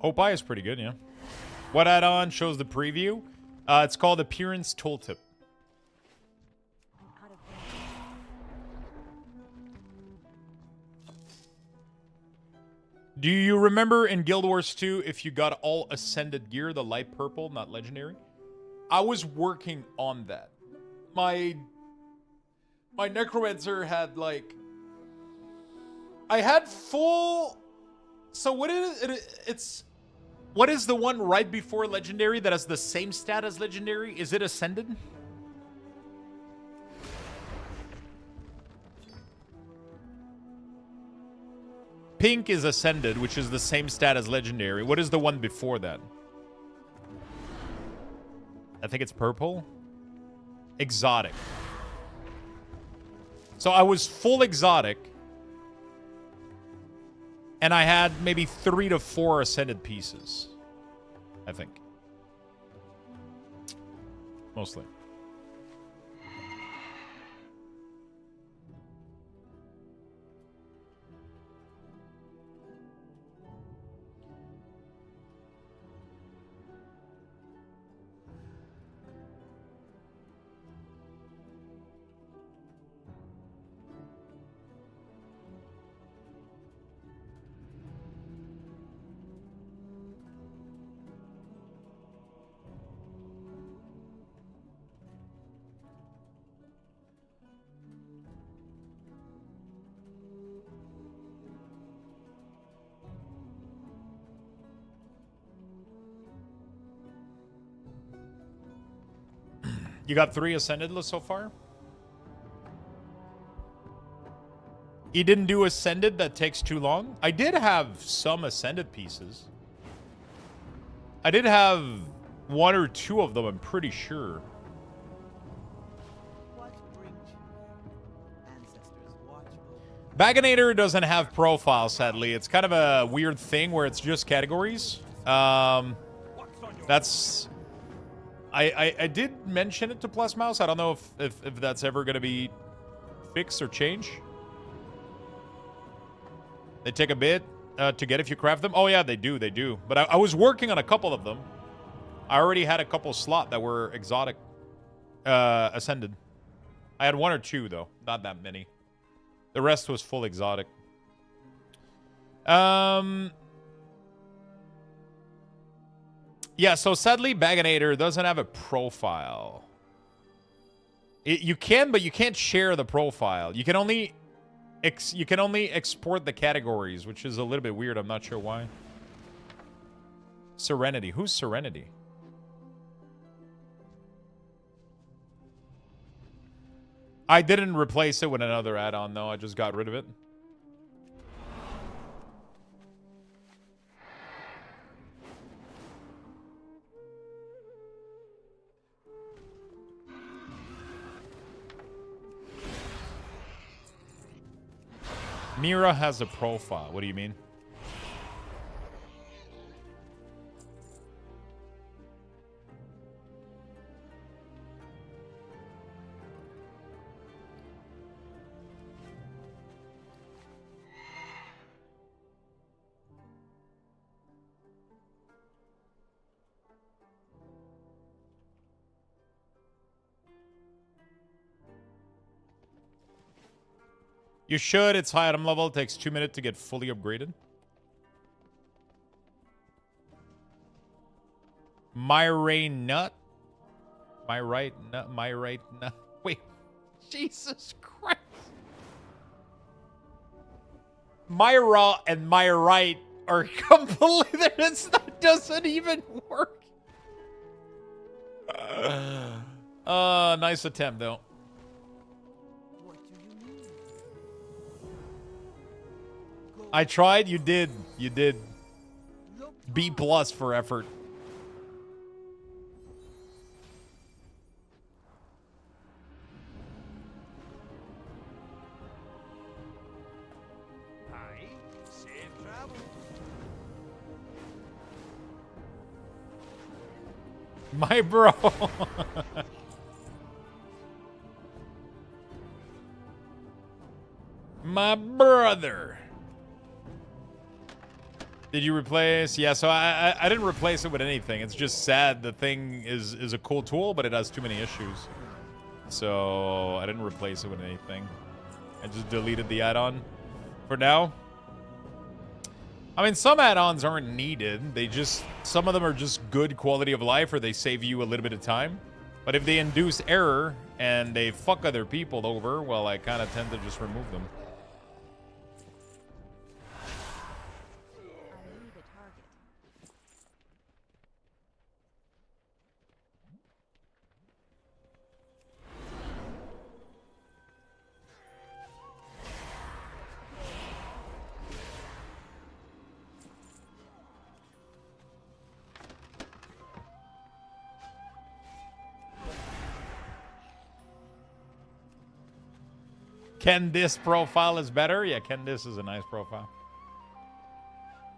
Opie is pretty good, yeah. What add-on shows the preview? It's called Appearance Tooltip. Do you remember in Guild Wars 2 if you got all Ascended gear, the light purple, not legendary? I was working on that. My Necromancer had like... I had full... So what is it? It's... What is the one right before Legendary that has the same stat as Legendary? Is it Ascended? Pink is Ascended, which is the same stat as Legendary. What is the one before that? I think it's purple. Exotic. So I was full exotic. And I had maybe 3 to 4 Ascended pieces. I think. Mostly. You got 3 Ascended so far? You didn't do Ascended? That takes too long? I did have some Ascended pieces. I did have 1 or 2 of them, I'm pretty sure. Baganator doesn't have profile, sadly. It's kind of a weird thing where it's just categories. That's... I did mention it to Plus Mouse. I don't know if that's ever going to be fixed or changed. They take a bit to get if you craft them. Oh, yeah, they do. They do. But I was working on a couple of them. I already had a couple slot that were exotic Ascended. I had 1 or 2, though. Not that many. The rest was full exotic. Yeah, so sadly, Baganator doesn't have a profile. You can, but you can't share the profile. You can only You can only export the categories, which is a little bit weird. I'm not sure why. Serenity. Who's Serenity? I didn't replace it with another add-on, though. I just got rid of it. Mira has a profile. What do you mean? You should. It's high item level. It takes 2 minutes to get fully upgraded. My right nut. Wait. Jesus Christ. Myra and my right are completely... That doesn't even work. Nice attempt, though. I tried. You did. You did. B+ for effort. My bro. My brother. Did you replace? Yeah, so I didn't replace it with anything. It's just sad. The thing is a cool tool, but it has too many issues. So I didn't replace it with anything. I just deleted the add-on for now. I mean, some add-ons aren't needed. Some of them are just good quality of life, or they save you a little bit of time. But if they induce error and they fuck other people over, well, I kind of tend to just remove them. Ken this profile is better? Yeah, Ken this is a nice profile.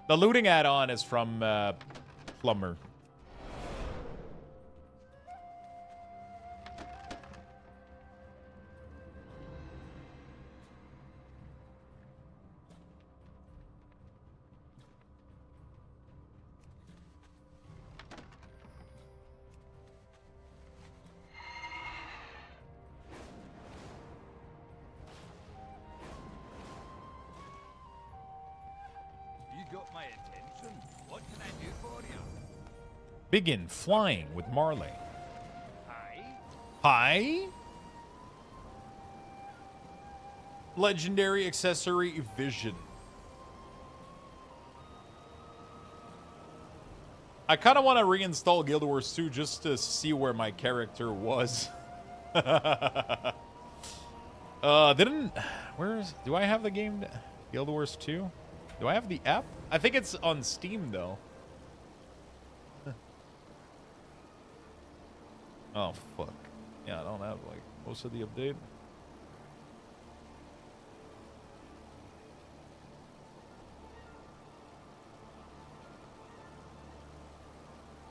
The looting add-on is from Plumber. Begin flying with Marley. Hi? Legendary accessory Vision. I kind of want to reinstall Guild Wars 2 just to see where my character was. Do I have the game? Guild Wars 2? Do I have the app? I think it's on Steam, though. Oh, fuck. Yeah, I don't have, like, most of the update.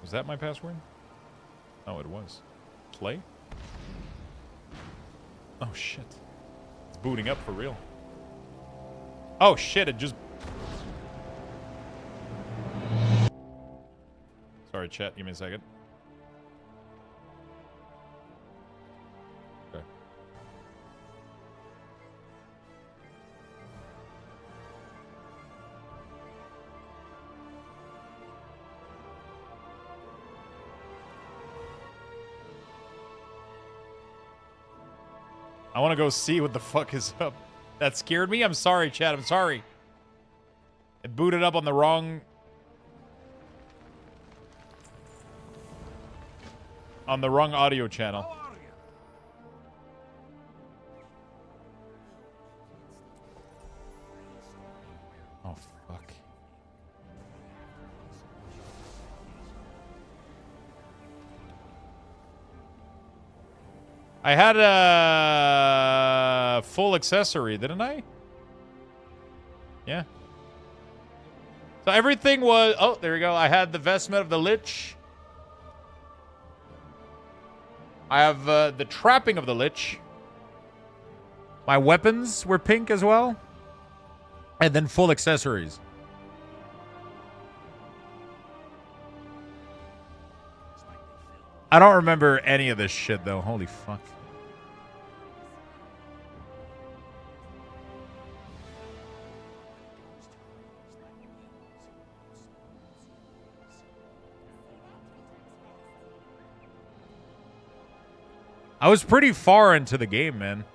Was that my password? Oh, it was. Play? Oh, shit. It's booting up for real. Oh, shit, it just... Sorry, chat. Give me a second. Okay. I want to go see what the fuck is up. That scared me? I'm sorry, chat. I'm sorry. It booted up on the wrong... on the wrong audio channel. Oh, fuck. I had a full accessory, didn't I? Yeah. So everything was... Oh, there we go. I had the vestment of the Lich. I have the trapping of the Lich. My weapons were pink as well. And then full accessories. I don't remember any of this shit, though. Holy fuck. I was pretty far into the game, man.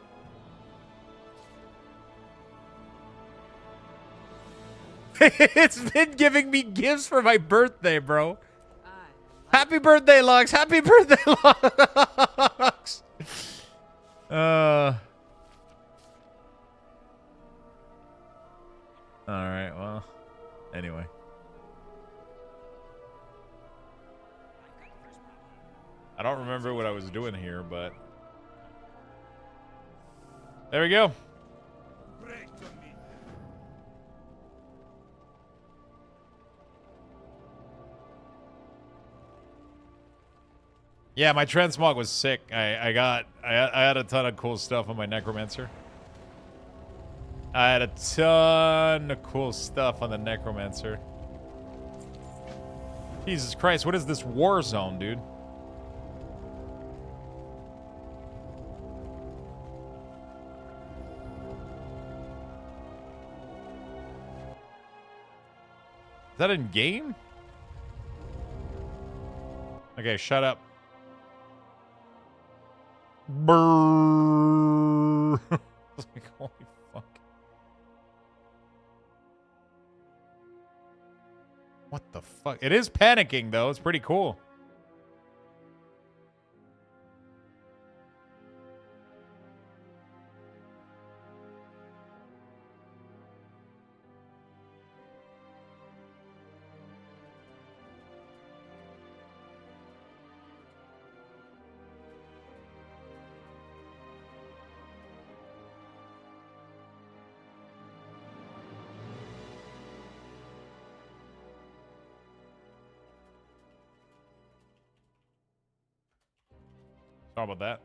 It's been giving me gifts for my birthday, bro. Happy birthday, Lux. Happy birthday, Lux. All right, well, anyway. I don't remember what I was doing here, but there we go. Yeah, my transmog was sick. I had a ton of cool stuff on my necromancer. I had a ton of cool stuff on the necromancer. Jesus Christ, what is this war zone, dude? Is that in game? Okay, shut up. Brrr. Like, holy fuck. What the fuck? It is panicking, though. It's pretty cool. Sorry about that.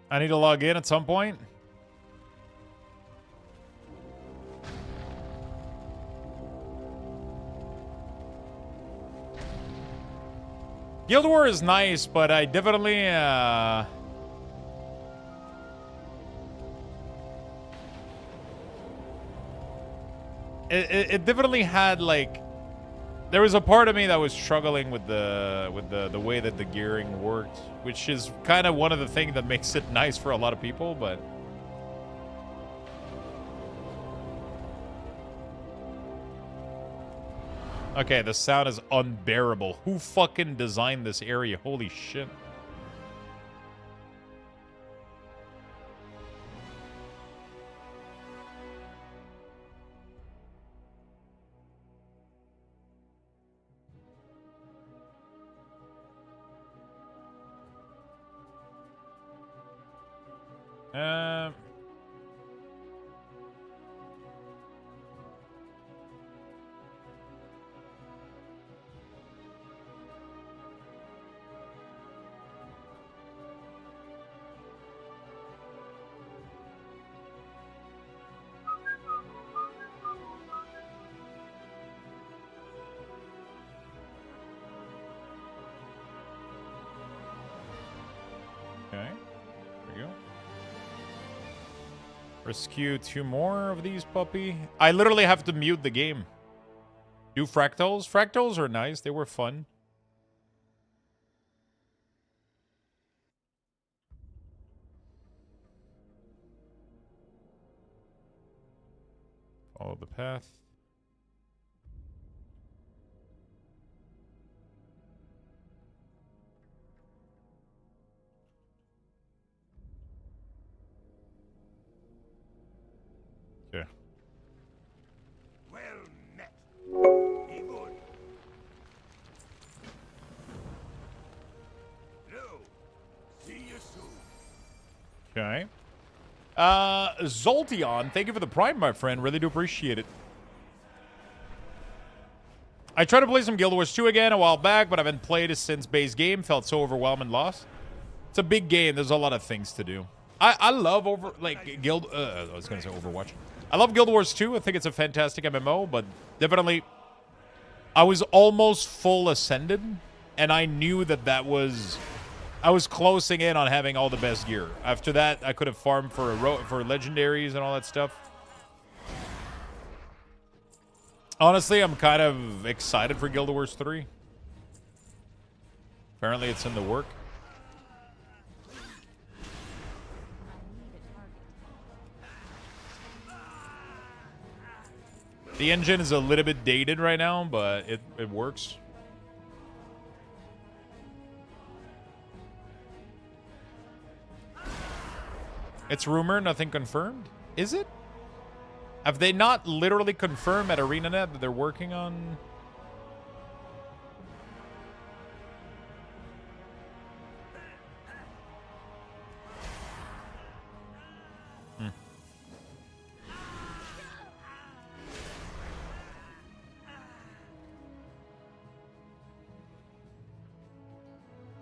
I need to log in at some point. Guild War is nice, but I definitely it definitely had, like, there was a part of me that was struggling with the way that the gearing worked, which is kind of one of the things that makes it nice for a lot of people, but okay, the sound is unbearable. Who fucking designed this area? Holy shit. Rescue 2 more of these, puppy. I literally have to mute the game. Do fractals? Fractals are nice. They were fun. the path. Okay. Well met. Be good. No. See you soon. Okay. Zolteon, thank you for the Prime, my friend. Really do appreciate it. I tried to play some Guild Wars 2 again a while back, but I haven't played it since base game. Felt so overwhelmed and lost. It's a big game. There's a lot of things to do. I love I was going to say Overwatch. I love Guild Wars 2. I think it's a fantastic MMO, but definitely I was almost full Ascended, and I knew that was... I was closing in on having all the best gear. After that, I could have farmed for legendaries and all that stuff. Honestly, I'm kind of excited for Guild Wars 3. Apparently, it's in the work. The engine is a little bit dated right now, but it works. It's rumor, nothing confirmed. Is it? Have they not literally confirmed at ArenaNet that they're working on...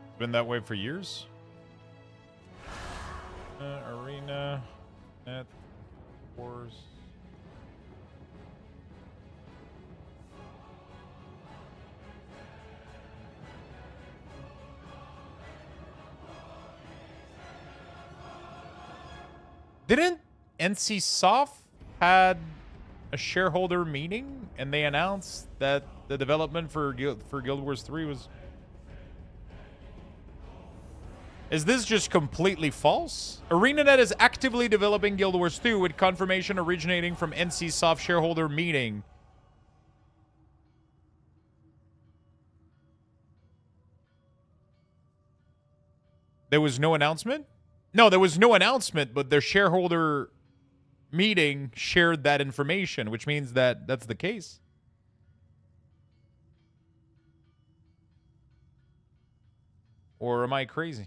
It's been that way for years. Arena, Net, Wars. Didn't NC Soft had a shareholder meeting and they announced that the development for Guild Wars 3 was... Is this just completely false? ArenaNet is actively developing Guild Wars 2 with confirmation originating from NC Soft shareholder meeting. There was no announcement? No, there was no announcement, but their shareholder meeting shared that information, which means that that's the case. Or am I crazy?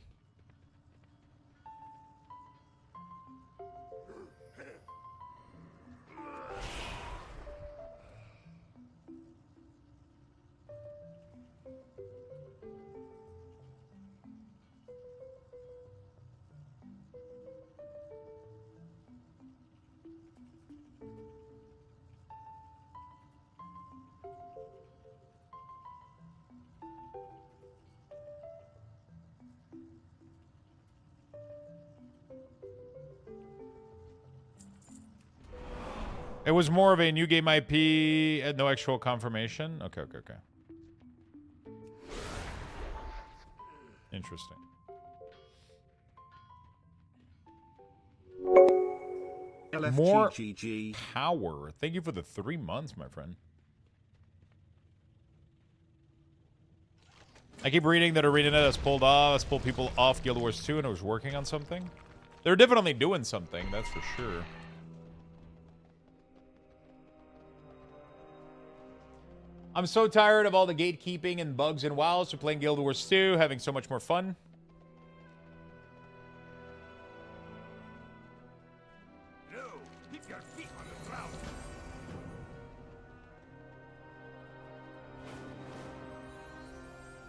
It was more of a new game IP and no actual confirmation. Okay. Interesting. More power. Thank you for the 3 months, my friend. I keep reading that ArenaNet has pulled people off Guild Wars 2 and it was working on something. They're definitely doing something, that's for sure. I'm so tired of all the gatekeeping and bugs and wows for playing Guild Wars 2, having so much more fun. No, keep your feet on the ground.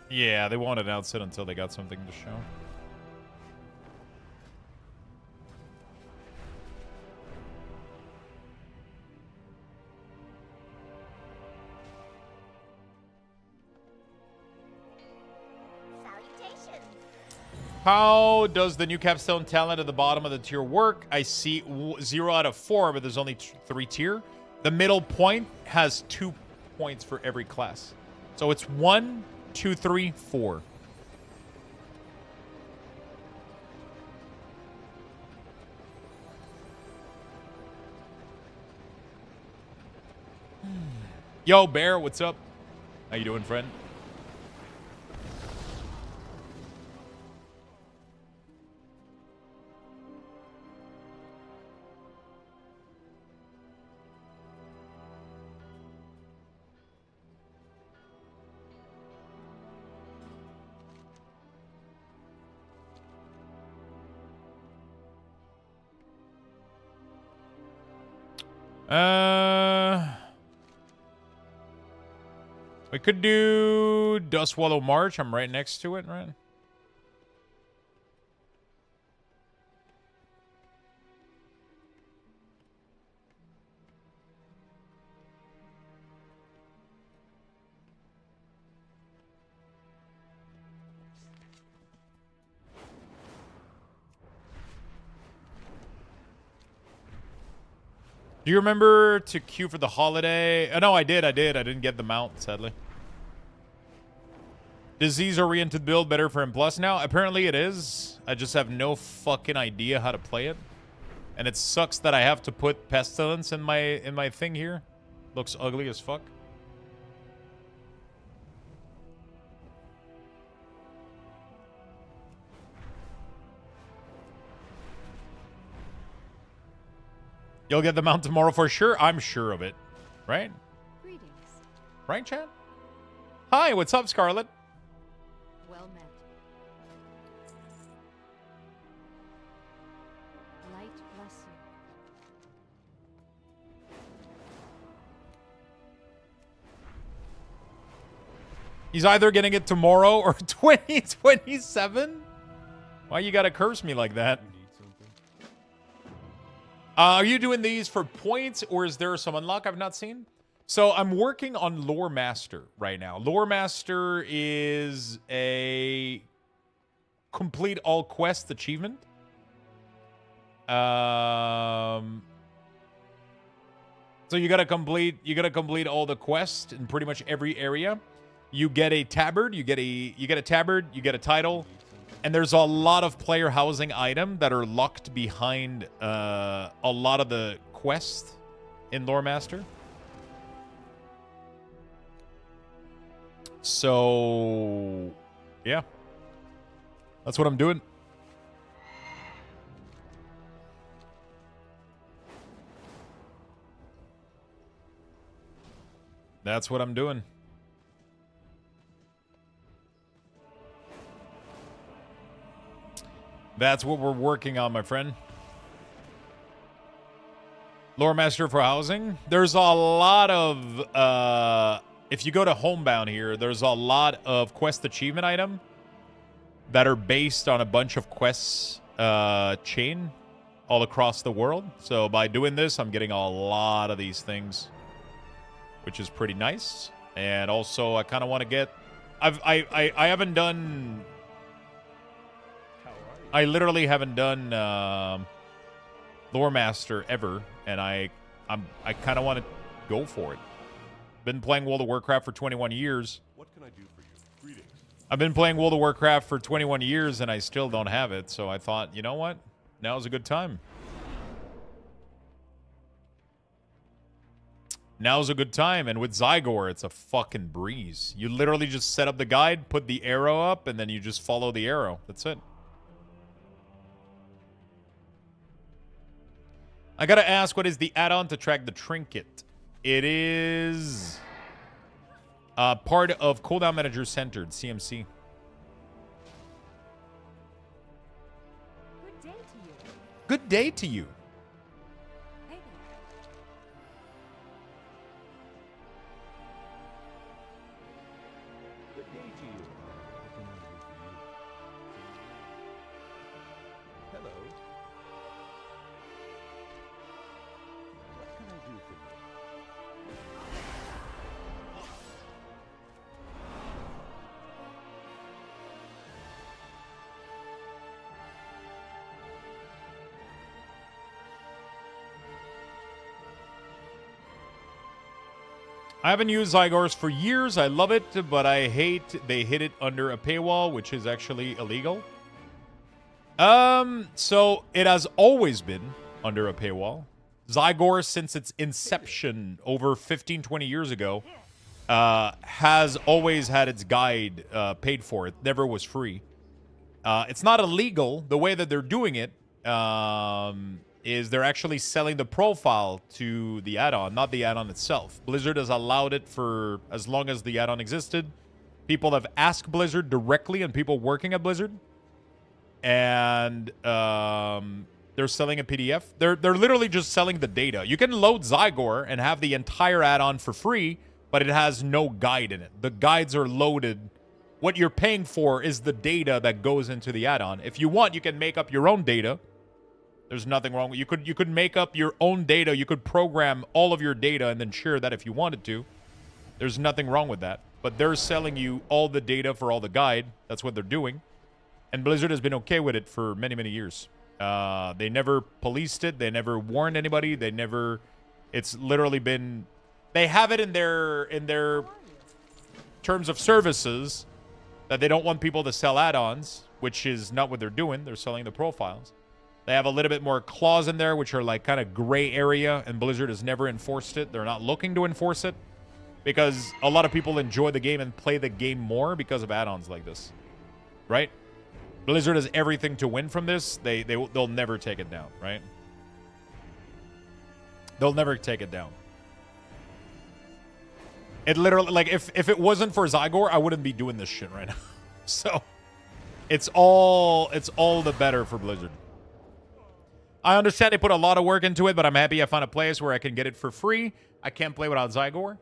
Yeah, they won't announce it until they got something to show. How does the new capstone talent at the bottom of the tier work? I see 0 out of 4, but there's only 3 tier. The middle point has 2 points for every class. So it's 1, 2, 3, 4. Yo, Bear, what's up? How you doing, friend? We could do Dustwallow March. I'm right next to it, right? Do you remember to queue for the holiday? No, I did. I didn't get the mount, sadly. Disease-oriented build better for M+ now? Apparently it is. I just have no fucking idea how to play it. And it sucks that I have to put Pestilence in my thing here. Looks ugly as fuck. You'll get the mount tomorrow for sure? I'm sure of it. Right? Greetings. Right, chat? Hi, what's up, Scarlet? Well met. Light bless you. He's either getting it tomorrow or 2027? Why you gotta curse me like that? Are you doing these for points, or is there some unlock I've not seen? So I'm working on Lore Master right now. Lore Master is a complete all quest achievement. So you gotta complete all the quests in pretty much every area. You get a tabard, you get a tabard, you get a title. And there's a lot of player housing item that are locked behind a lot of the quests in Lore Master. So, yeah. That's what I'm doing. That's what I'm doing. That's what we're working on, my friend. Lore Master for housing. There's a lot of, if you go to Homebound here, there's a lot of quest achievement item that are based on a bunch of quests chain all across the world. So by doing this, I'm getting a lot of these things, which is pretty nice. And also, I kind of want to get, I haven't done. I literally haven't done Lore Master ever, and I kind of want to go for it. Been playing World of Warcraft for 21 years. What can I do for you? Greetings. I've been playing World of Warcraft for 21 years, and I still don't have it. So I thought, you know what? Now's a good time. Now's a good time, and with Zygor, it's a fucking breeze. You literally just set up the guide, put the arrow up, and then you just follow the arrow. That's it. I gotta ask, what is the add-on to track the trinket? It is part of Cooldown Manager Centered, CMC. Good day to you. Good day to you. Hey there. Good day to you. What can I do for you? Hello. What can I do for you? I haven't used Zygors for years. I love it, but I hate they hit it under a paywall, which is actually illegal. So it has always been under a paywall. Zygor, since its inception over 15, 20 years ago, has always had its guide paid for. It never was free. It's not illegal. The way that they're doing it is they're actually selling the profile to the add-on, not the add-on itself. Blizzard has allowed it for as long as the add-on existed. People have asked Blizzard directly, and people working at Blizzard, and they're selling a PDF. They're literally just selling the data. You can load Zygor and have the entire add-on for free, but it has no guide in it. The guides are loaded. What you're paying for is the data that goes into the add-on. If you want, you can make up your own data. There's nothing wrong with you could make up your own data. You could program all of your data and then share that if you wanted to. There's nothing wrong with that. But they're selling you all the data for all the guide. That's what they're doing. And Blizzard has been okay with it for many, many years. They never policed it. They never warned anybody. They never... It's literally been... They have it in their terms of services that they don't want people to sell add-ons, which is not what they're doing. They're selling the profiles. They have a little bit more clause in there, which are like kind of gray area, and Blizzard has never enforced it. They're not looking to enforce it because a lot of people enjoy the game and play the game more because of add-ons like this, right? Blizzard has everything to win from this. They'll never take it down, right? They'll never take it down. It literally, like, if it wasn't for Zygor, I wouldn't be doing this shit right now. So, it's all the better for Blizzard. I understand they put a lot of work into it, but I'm happy I found a place where I can get it for free. I can't play without Zygor.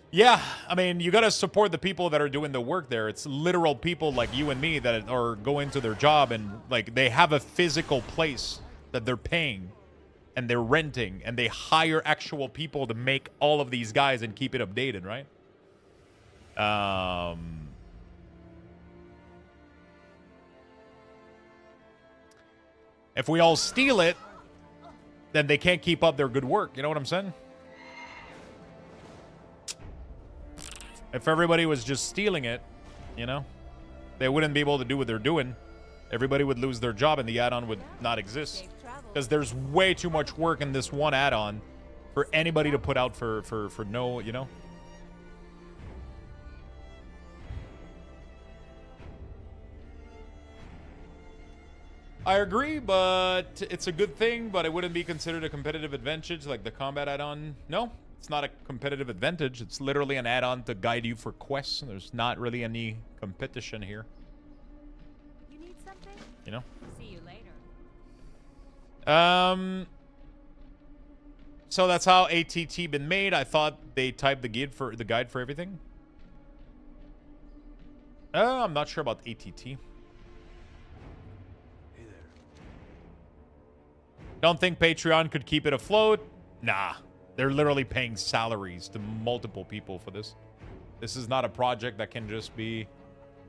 Yeah, I mean, you gotta support the people that are doing the work there. It's literal people like you and me that are going to their job and, like, they have a physical place that they're paying and they're renting and they hire actual people to make all of these guys and keep it updated, right? If we all steal it, then they can't keep up their good work. You know what I'm saying? If everybody was just stealing it, you know, they wouldn't be able to do what they're doing. Everybody would lose their job and the add-on would not exist. Because there's way too much work in this one add-on for anybody to put out for no, you know? I agree, but it's a good thing, but it wouldn't be considered a competitive advantage like the combat add-on. No, it's not a competitive advantage. It's literally an add-on to guide you for quests. There's not really any competition here. You need something? You know? See you later. So that's how ATT been made. I thought they typed the guide for everything. I'm not sure about ATT. Don't think Patreon could keep it afloat? Nah. They're literally paying salaries to multiple people for this. This is not a project that can just be...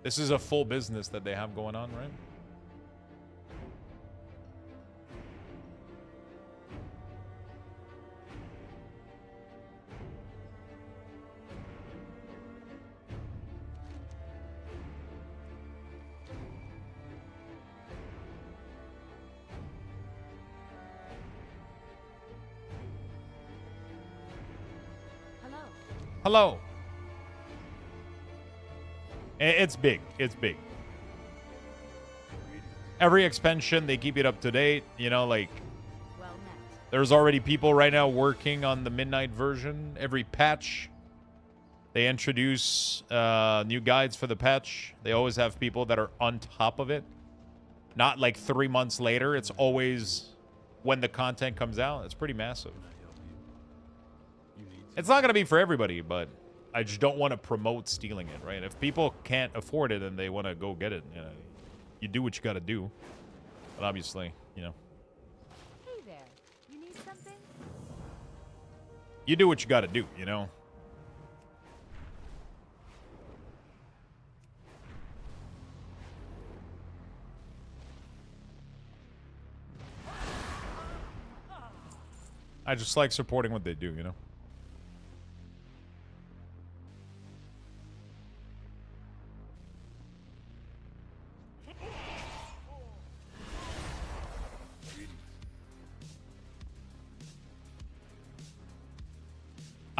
This is a full business that they have going on, right? Hello. It's big. It's big. Every expansion, they keep it up to date. You know, like, there's already people right now working on the midnight version. Every patch, they introduce new guides for the patch. They always have people that are on top of it. Not like 3 months later. It's always when the content comes out. It's pretty massive. It's not going to be for everybody, but I just don't want to promote stealing it, right? If people can't afford it and they want to go get it, you know, you do what you got to do. But obviously, you know. Hey there. You need something? You do what you got to do, you know. I just like supporting what they do, you know.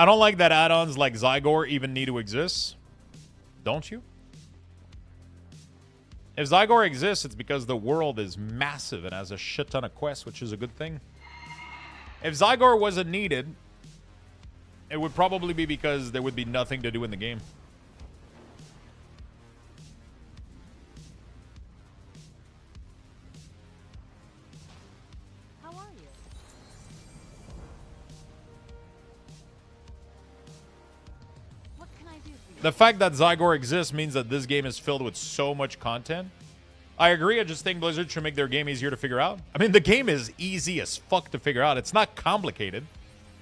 I don't like that add-ons like Zygor even need to exist. Don't you? If Zygor exists, it's because the world is massive and has a shit ton of quests, which is a good thing. If Zygor wasn't needed, it would probably be because there would be nothing to do in the game. How are you? What can I do for you? The fact that Zygor exists means that this game is filled with so much content. I agree. I just think Blizzard should make their game easier to figure out. I mean, the game is easy as fuck to figure out. It's not complicated.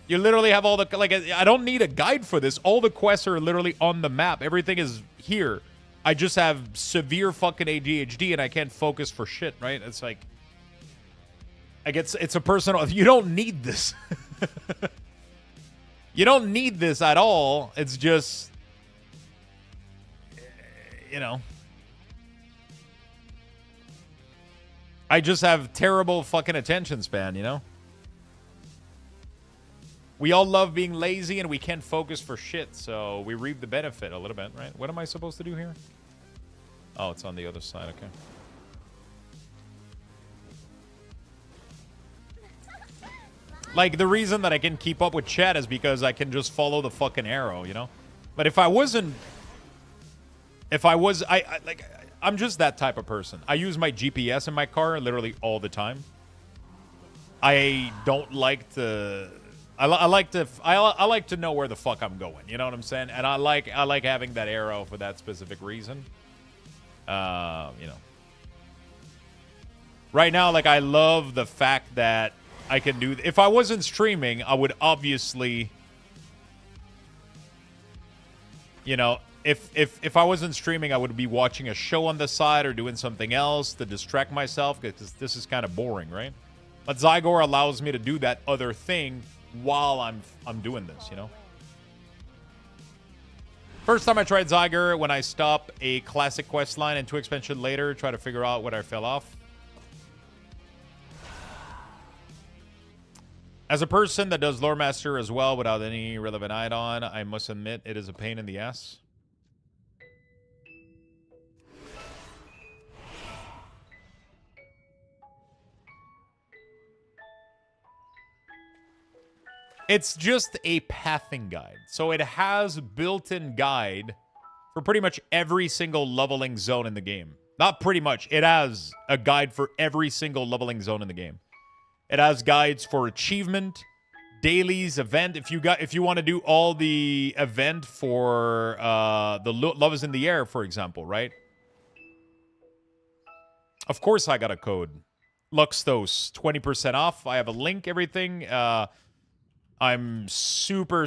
You literally have all the... Like, I don't need a guide for this. All the quests are literally on the map. Everything is here. I just have severe fucking ADHD and I can't focus for shit, right? It's like... I guess it's a personal... You don't need this. You don't need this at all. It's just... You know... I just have terrible fucking attention span, you know? We all love being lazy and we can't focus for shit, so we reap the benefit a little bit, right? What am I supposed to do here? Oh, it's on the other side, okay. Like, the reason that I can keep up with chat is because I can just follow the fucking arrow, you know? But if I wasn't... If I was... I'm just that type of person. I use my GPS in my car literally all the time. I don't like to... I like to know where the fuck I'm going. You know what I'm saying? And I like having that arrow for that specific reason. You know. Right now, like, I love the fact that I can do... If I wasn't streaming, I would obviously... You know, if I wasn't streaming, I would be watching a show on the side or doing something else to distract myself, because this is kind of boring, right? But Zygor allows me to do that other thing while I'm doing this, you know? First time I tried Zygor, when I stop a classic quest line and 2 expansion later, try to figure out what I fell off. As a person that does Lore Master as well without any relevant add-on, I must admit it is a pain in the ass. It's just a pathing guide. So it has built-in guide for pretty much every single leveling zone in the game. Not pretty much. It has a guide for every single leveling zone in the game. It has guides for achievement, dailies, event. If you want to do all the event for the Love is in the Air, for example, right? Of course I got a code. Luxthos, 20% off. I have a link, everything. I'm super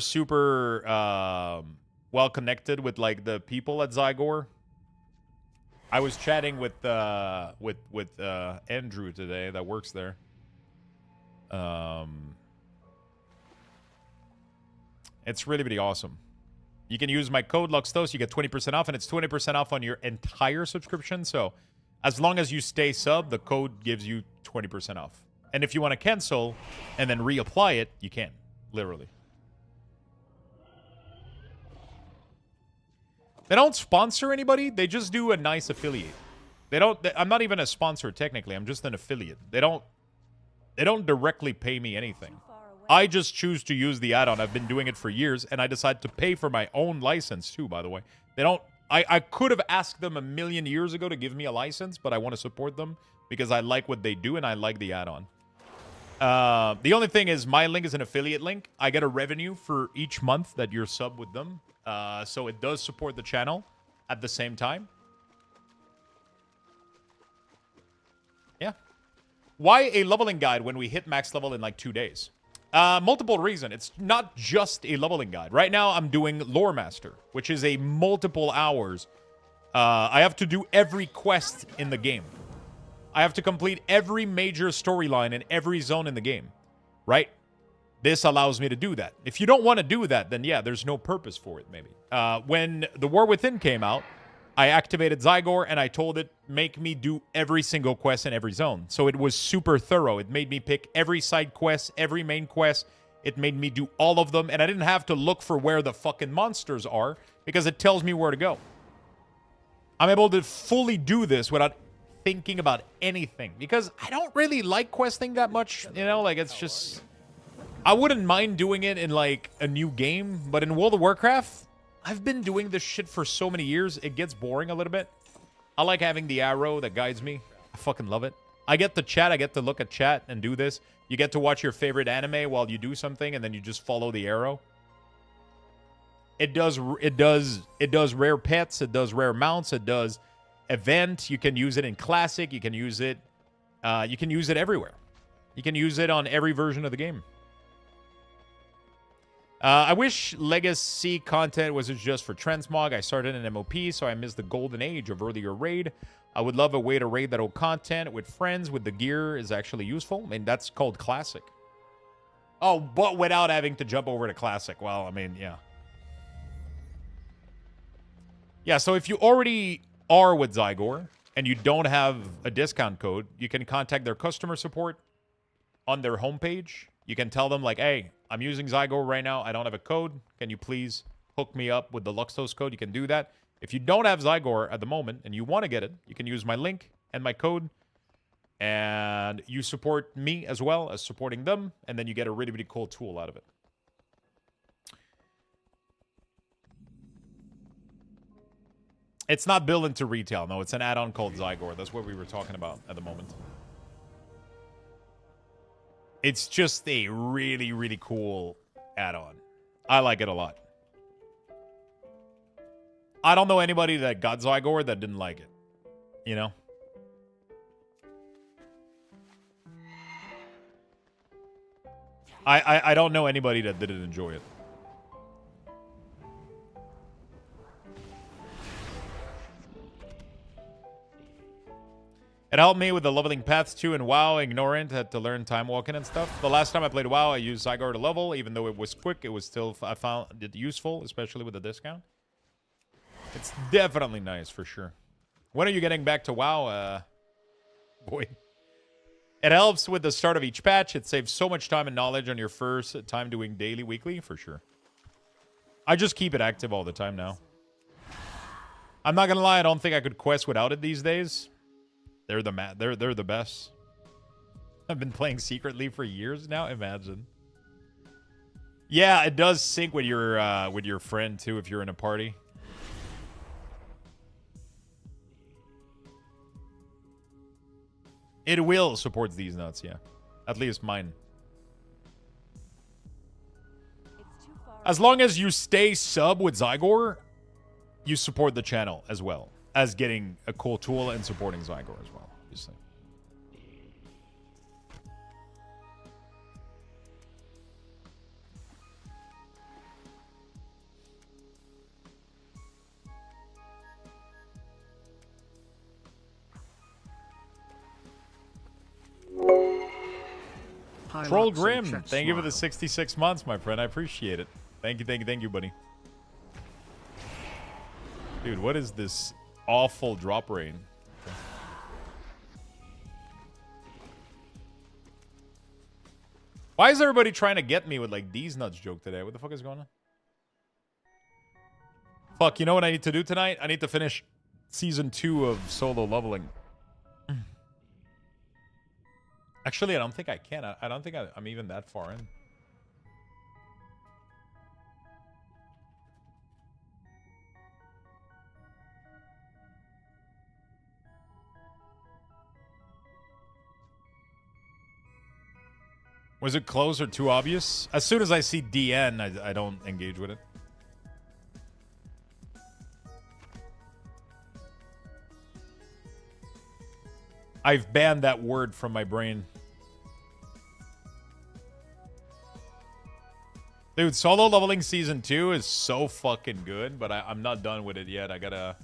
well connected with like the people at Zygor. I was chatting with Andrew today that works there. It's really awesome. You can use my code Luxthos. You get 20% off, and it's 20% off on your entire subscription. So as long as you stay sub, the code gives you 20% off. And if you want to cancel and then reapply it, you can. Literally. They don't sponsor anybody. They just do a nice affiliate. I'm not even a sponsor technically. I'm just an affiliate. They don't directly pay me anything. I just choose to use the add-on. I've been doing it for years, and I decide to pay for my own license too, by the way. They don't... I could have asked them a million years ago to give me a license, but I want to support them because I like what they do and I like the add-on. The only thing is my link is an affiliate link. I get a revenue for each month that you're sub with them. So it does support the channel at the same time. Yeah. Why a leveling guide when we hit max level in like 2 days? Multiple reasons. It's not just a leveling guide. Right now I'm doing Lore Master, which is a multiple hours. I have to do every quest in the game. I have to complete every major storyline in every zone in the game, right? This allows me to do that. If you don't want to do that, then yeah, there's no purpose for it, maybe. When The War Within came out, I activated Zygor and I told it, make me do every single quest in every zone. So it was super thorough. It made me pick every side quest, every main quest, It made me do all of them, and I didn't have to look for where the fucking monsters are because it tells me where to go. I'm able to fully do this without thinking about anything because I don't really like questing that much, you know? Like, it's just... I wouldn't mind doing it in, like, a new game, but in World of Warcraft, I've been doing this shit for so many years, it gets boring a little bit. I like having the arrow that guides me. I fucking love it. I get to chat, I get to look at chat and do this. You get to watch your favorite anime while you do something, and then you just follow the arrow. It does rare pets, it does rare mounts, it does event. You can use it in classic, you can use it everywhere. You can use it on every version of the game. I wish legacy content wasn't just for transmog. I started in MOP, so I missed the golden age of earlier raid. I would love a way to raid that old content with friends with the gear is actually useful. I mean, that's called classic. Oh, but without having to jump over to classic. Well, I mean, yeah. Yeah, so if you already are with Zygor and you don't have a discount code, you can contact their customer support on their homepage. You can tell them, like, hey, I'm using Zygor right now. I don't have a code. Can you please hook me up with the Luxthos code? You can do that. If you don't have Zygor at the moment and you want to get it, you can use my link and my code. And you support me as well as supporting them. And then you get a really, really cool tool out of it. It's not built into retail. No, it's an add-on called Zygor. That's what we were talking about at the moment. It's just a really, really cool add-on. I like it a lot. I don't know anybody that got Zygor that didn't like it. You know? I don't know anybody that didn't enjoy it. It helped me with the leveling paths too, and WoW, Ignorant, had to learn time walking and stuff. The last time I played WoW, I used Zygor to level. Even though it was quick, it was still, I found it useful, especially with the discount. It's definitely nice, for sure. When are you getting back to WoW? Boy. It helps with the start of each patch. It saves so much time and knowledge on your first time doing daily, weekly, for sure. I just keep it active all the time now. I'm not gonna lie, I don't think I could quest without it these days. They're the best. I've been playing secretly for years now. Imagine. Yeah, it does sync with your friend too if you're in a party. It will support these nuts, yeah. At least mine. As long as you stay sub with Zygor, you support the channel as well as getting a cool tool and supporting Zygor as well, obviously. Troll Grim, thank you for the 66 months, my friend. I appreciate it. Thank you, buddy. Dude, what is this awful drop rain? Okay. Why is everybody trying to get me with, like, these nuts joke today? What the fuck is going on? Fuck, you know what I need to do tonight? I need to finish Season 2 of Solo Leveling. Actually, I don't think I can. I don't think I'm even that far in. Was it close or too obvious? As soon as I see DN, I don't engage with it. I've banned that word from my brain. Dude, Solo Leveling Season 2 is so fucking good, but I'm not done with it yet. I gotta...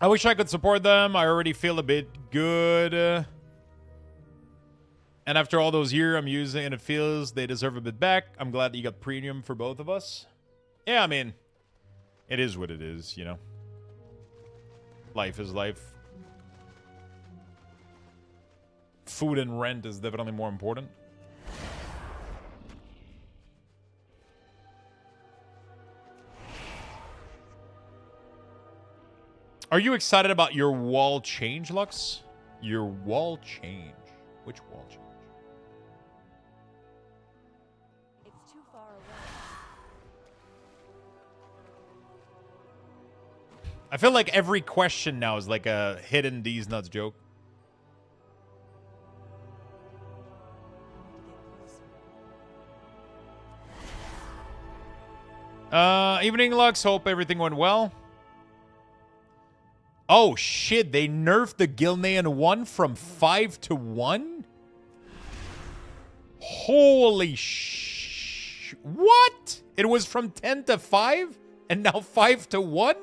I wish I could support them. I already feel a bit good. And after all those years I'm using and it feels they deserve a bit back. I'm glad that you got premium for both of us. Yeah, I mean, it is what it is, you know. Life is life. Food and rent is definitely more important. Are you excited about your wall change, Lux? Your wall change. Which wall change? It's too far away. I feel like every question now is like a hidden D's nuts joke. Evening, Lux. Hope everything went well. Oh, shit. They nerfed the Gilnean 1 from 5 to 1? Holy what? It was from 10 to 5? And now 5 to 1?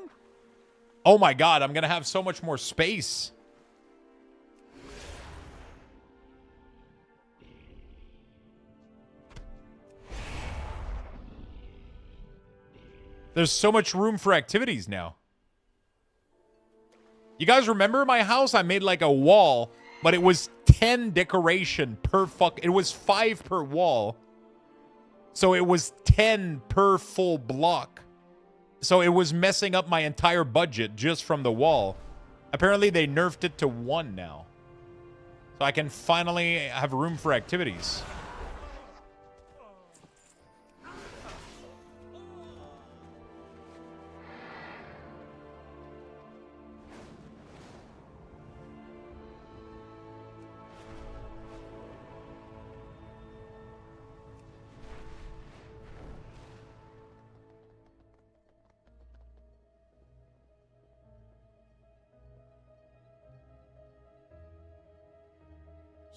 Oh my god, I'm going to have so much more space. There's so much room for activities now. You guys remember my house? I made like a wall, but it was 10 decoration per it was 5 per wall. So it was 10 per full block. So it was messing up my entire budget just from the wall. Apparently they nerfed it to 1 now. So I can finally have room for activities.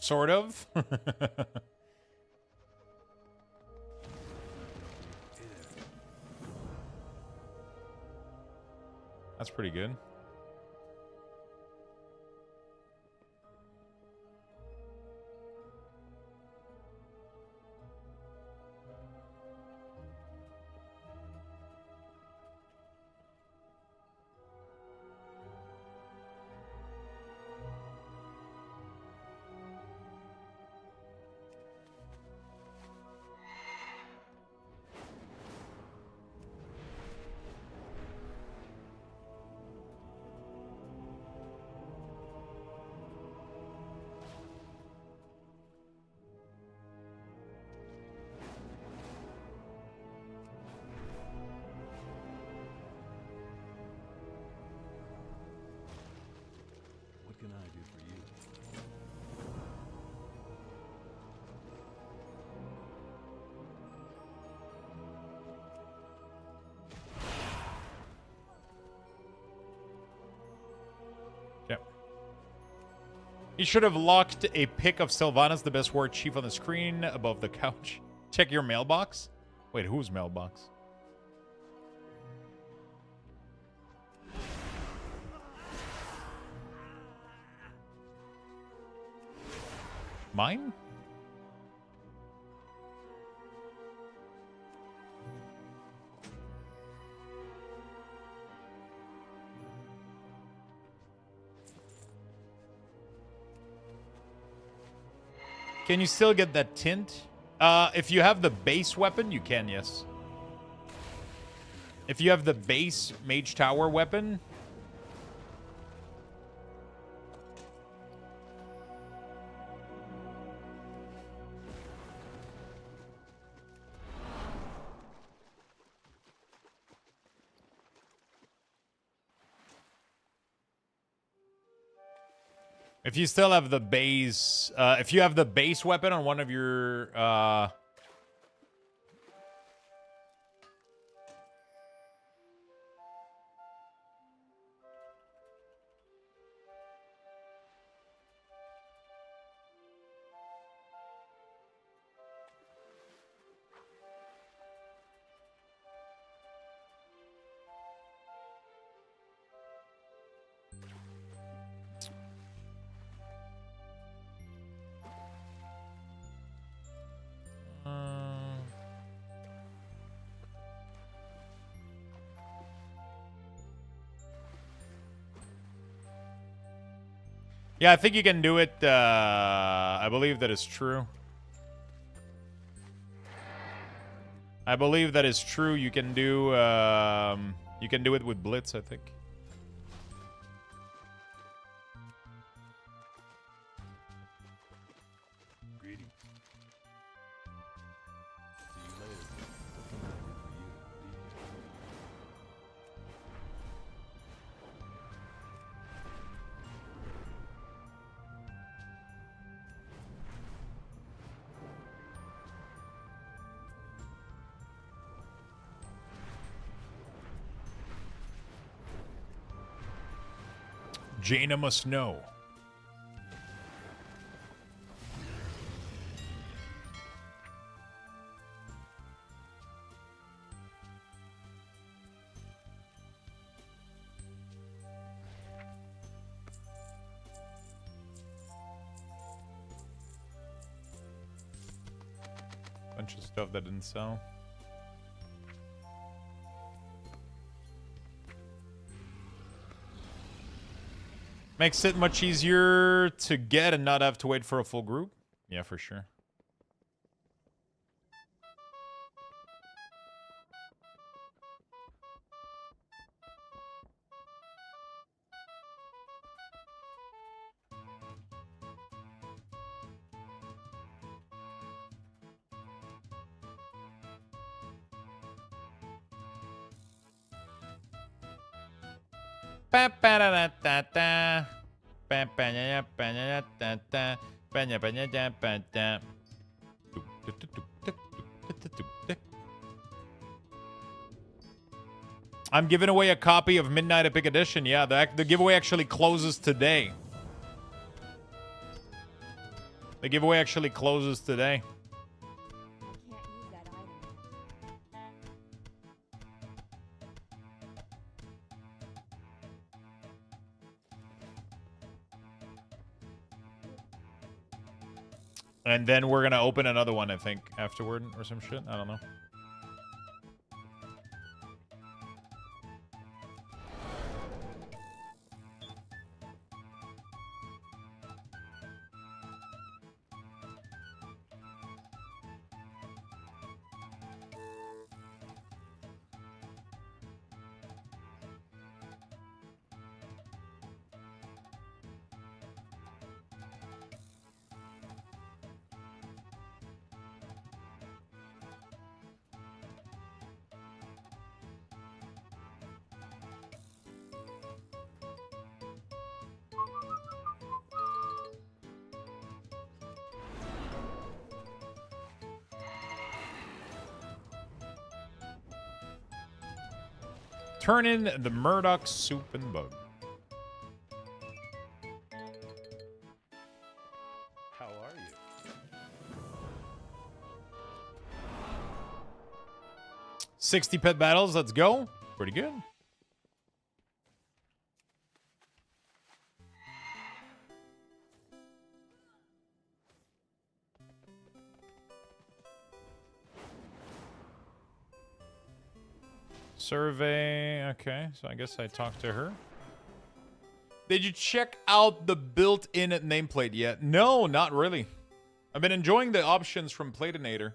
Sort of. That's pretty good. What can I do for you? Yep. You should have locked a pic of Sylvanas, the best war chief, on the screen above the couch. Check your mailbox. Wait, whose mailbox? Mine? Can you still get that tint? If you have the base weapon, you can, yes. If you have the base Mage Tower weapon. If you still have the base, if you have the base weapon on one of your, Yeah, I think you can do it. I believe that is true. I believe that is true. You can do it with Blitz, I think. Greetings. See you later. Jaina must know. Bunch of stuff that didn't sell. Makes it much easier to get and not have to wait for a full group. Yeah, for sure. I'm giving away a copy of Midnight Epic Edition. Yeah, the giveaway actually closes today. The giveaway actually closes today. And then we're gonna open another one, I think, afterward or some shit. I don't know. Turn in the Murdoch soup and bug. How are you? 60 pet battles, let's go. Pretty good. Survey, okay, so I guess I talked to her. Did you check out the built-in nameplate yet? No, not really. I've been enjoying the options from Platinator.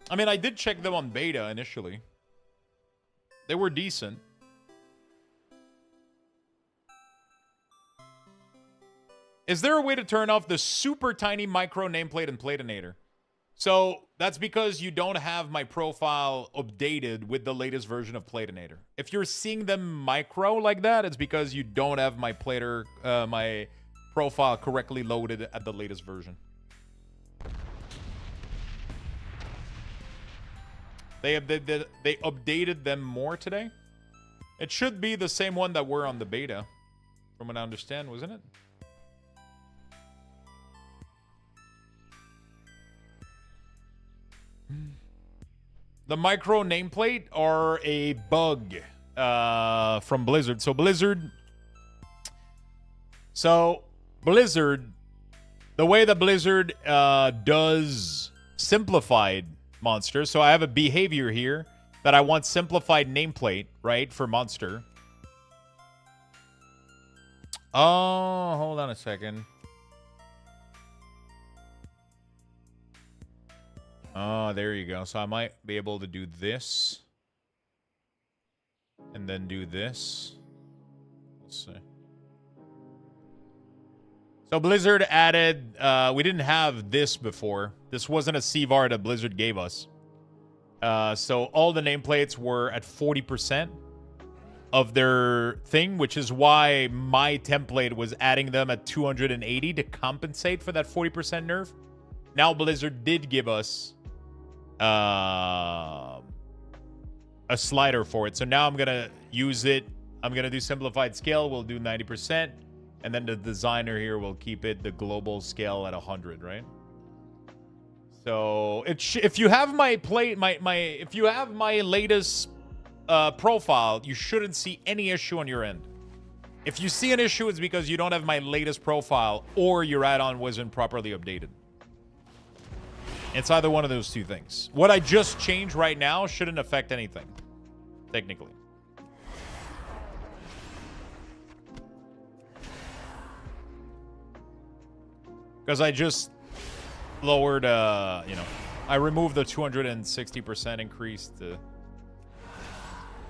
I mean, I did check them on beta initially. They were decent. Is there a way to turn off the super tiny micro nameplate in Platinator? So that's because you don't have my profile updated with the latest version of Platinator. If you're seeing them micro like that, it's because you don't have my my profile correctly loaded at the latest version. They updated them more today. It should be the same one that were on the beta, from what I understand, wasn't it? The micro nameplate are a bug from Blizzard. So Blizzard, the way that Blizzard does simplified monsters. So I have a behavior here that I want simplified nameplate, right, for monster. Oh, hold on a second. Oh, there you go. So I might be able to do this. And then do this. Let's see. So Blizzard added, we didn't have this before. This wasn't a CVAR that Blizzard gave us. So all the nameplates were at 40% of their thing, which is why my template was adding them at 280 to compensate for that 40% nerf. Now Blizzard did give us a slider for it. So now I'm going to use it. I'm going to do simplified scale. We'll do 90%. And then the designer here will keep it the global scale at 100, right? So if you have my if you have my latest profile, you shouldn't see any issue on your end. If you see an issue, it's because you don't have my latest profile or your add-on wasn't properly updated. It's either one of those two things. What I just changed right now shouldn't affect anything, technically. Because I just lowered, I removed the 260% increase to...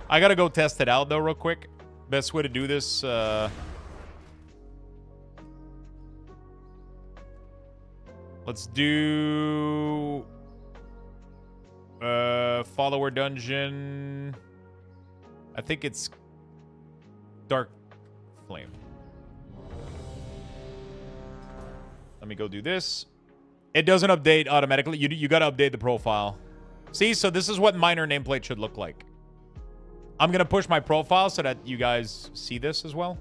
I gotta go test it out, though, real quick. Best way to do this, let's do... follower dungeon... I think it's... Dark Flame. Let me go do this. It doesn't update automatically. You got to update the profile. See, so this is what minor nameplate should look like. I'm going to push my profile so that you guys see this as well.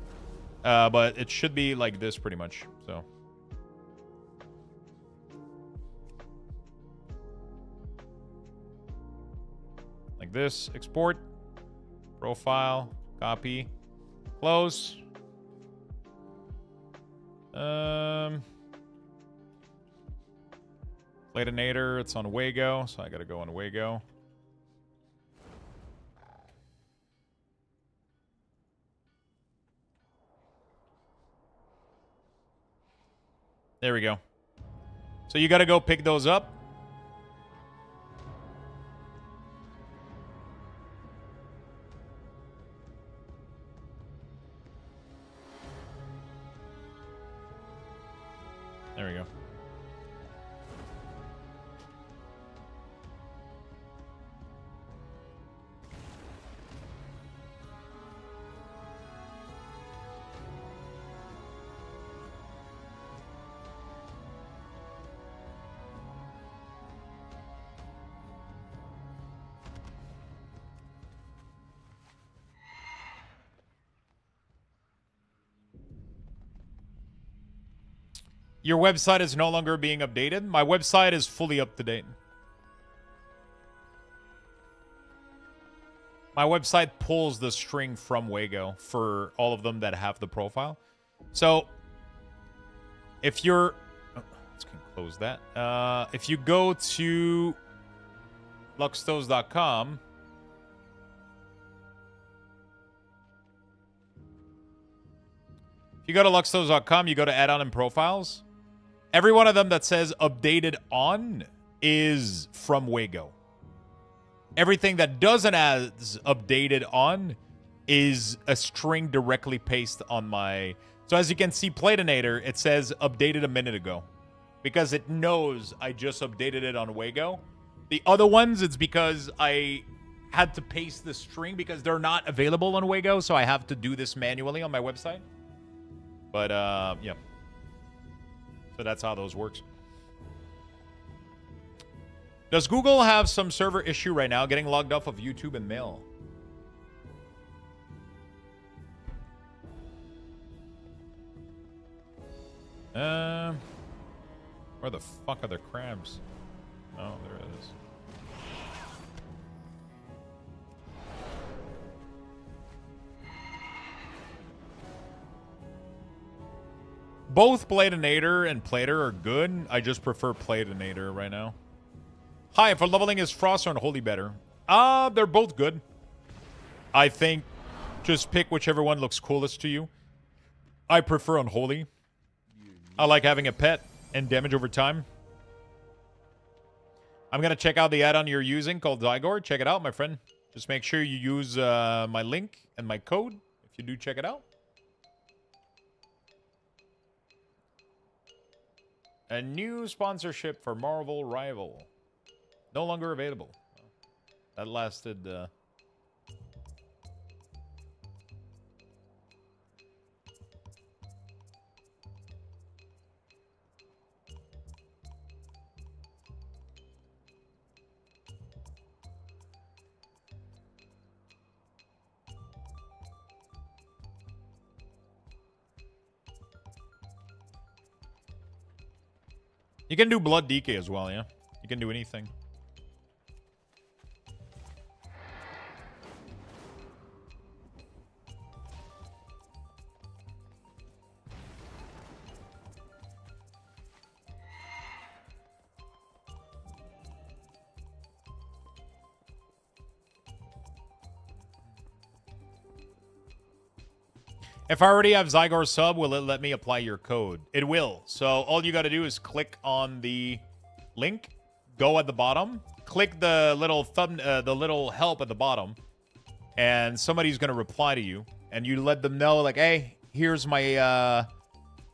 But it should be like this pretty much. So. Like this. Export. Profile. Copy. Close. Platinator, it's on Wago, so I gotta go on Wago. There we go. So you gotta go pick those up. There we go. Your website is no longer being updated. My website is fully up to date. My website pulls the string from Wago for all of them that have the profile. So, if you're... Oh, let's close that. If you go to Luxthos.com... If you go to Luxthos.com, you go to add-on and profiles. Every one of them that says updated on is from Wago. Everything that doesn't as updated on is a string directly pasted on my... So as you can see, Platinator, it says updated a minute ago. Because it knows I just updated it on Wago. The other ones, it's because I had to paste the string because they're not available on Wago, so I have to do this manually on my website. But, yeah. So that's how those works. Does Google have some server issue right now getting logged off of YouTube and Mail? Where the fuck are the crabs? Oh, there it is. Both Platinator and Plater are good. I just prefer Platinator right now. Hi, for leveling, is Frost or Holy better? They're both good. I think just pick whichever one looks coolest to you. I prefer Unholy. I like having a pet and damage over time. I'm going to check out the add-on you're using called Zygor. Check it out, my friend. Just make sure you use my link and my code if you do check it out. A new sponsorship for Marvel Rival. No longer available. That lasted... You can do Blood DK as well, yeah? You can do anything. If I already have Zygor sub, will it let me apply your code? It will. So all you got to do is click on the link, go at the bottom, click the little the little help at the bottom, and somebody's gonna reply to you, and you let them know like, hey, here's my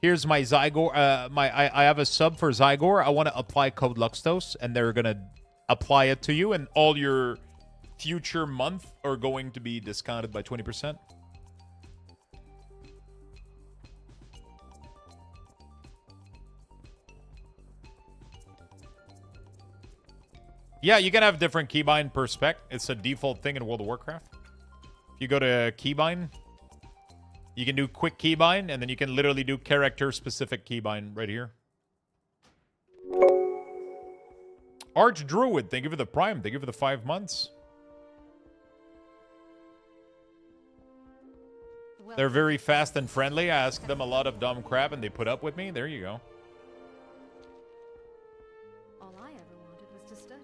Zygor. I have a sub for Zygor. I want to apply code Luxthos, and they're gonna apply it to you, and all your future month are going to be discounted by 20%. Yeah, you can have different keybind per spec. It's a default thing in World of Warcraft. If you go to keybind, you can do quick keybind, and then you can literally do character-specific keybind right here. Arch Druid, thank you for the Prime. Thank you for the 5 months. They're very fast and friendly. I ask them a lot of dumb crap, and they put up with me. There you go. All I ever wanted was to study.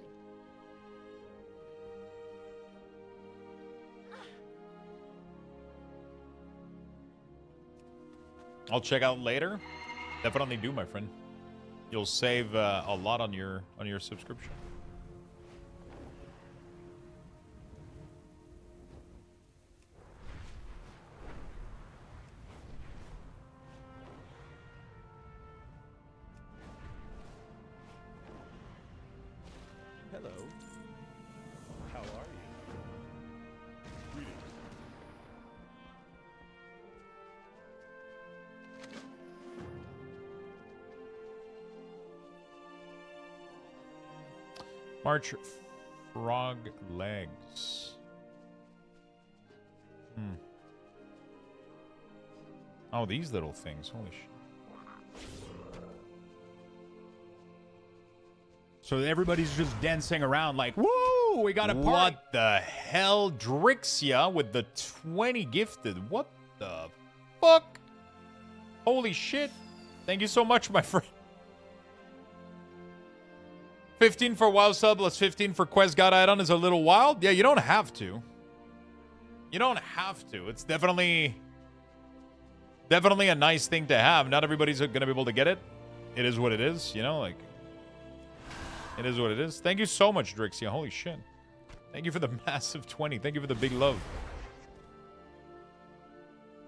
I'll check out later. Definitely do, my friend. You'll save a lot on your subscription. Hello. How are you? Greetings. March frog legs. Oh, these little things. Holy shit. So everybody's just dancing around like, woo, we got a party. What the hell? Drixia with the 20 gifted. What the fuck? Holy shit. Thank you so much, my friend. 15 for WoW sub plus 15 for Quest God add-on is a little wild. Yeah, you don't have to. You don't have to. It's definitely a nice thing to have. Not everybody's going to be able to get it. It is what it is, you know, like... It is what it is. Thank you so much, Drixia. Holy shit. Thank you for the massive 20. Thank you for the big love.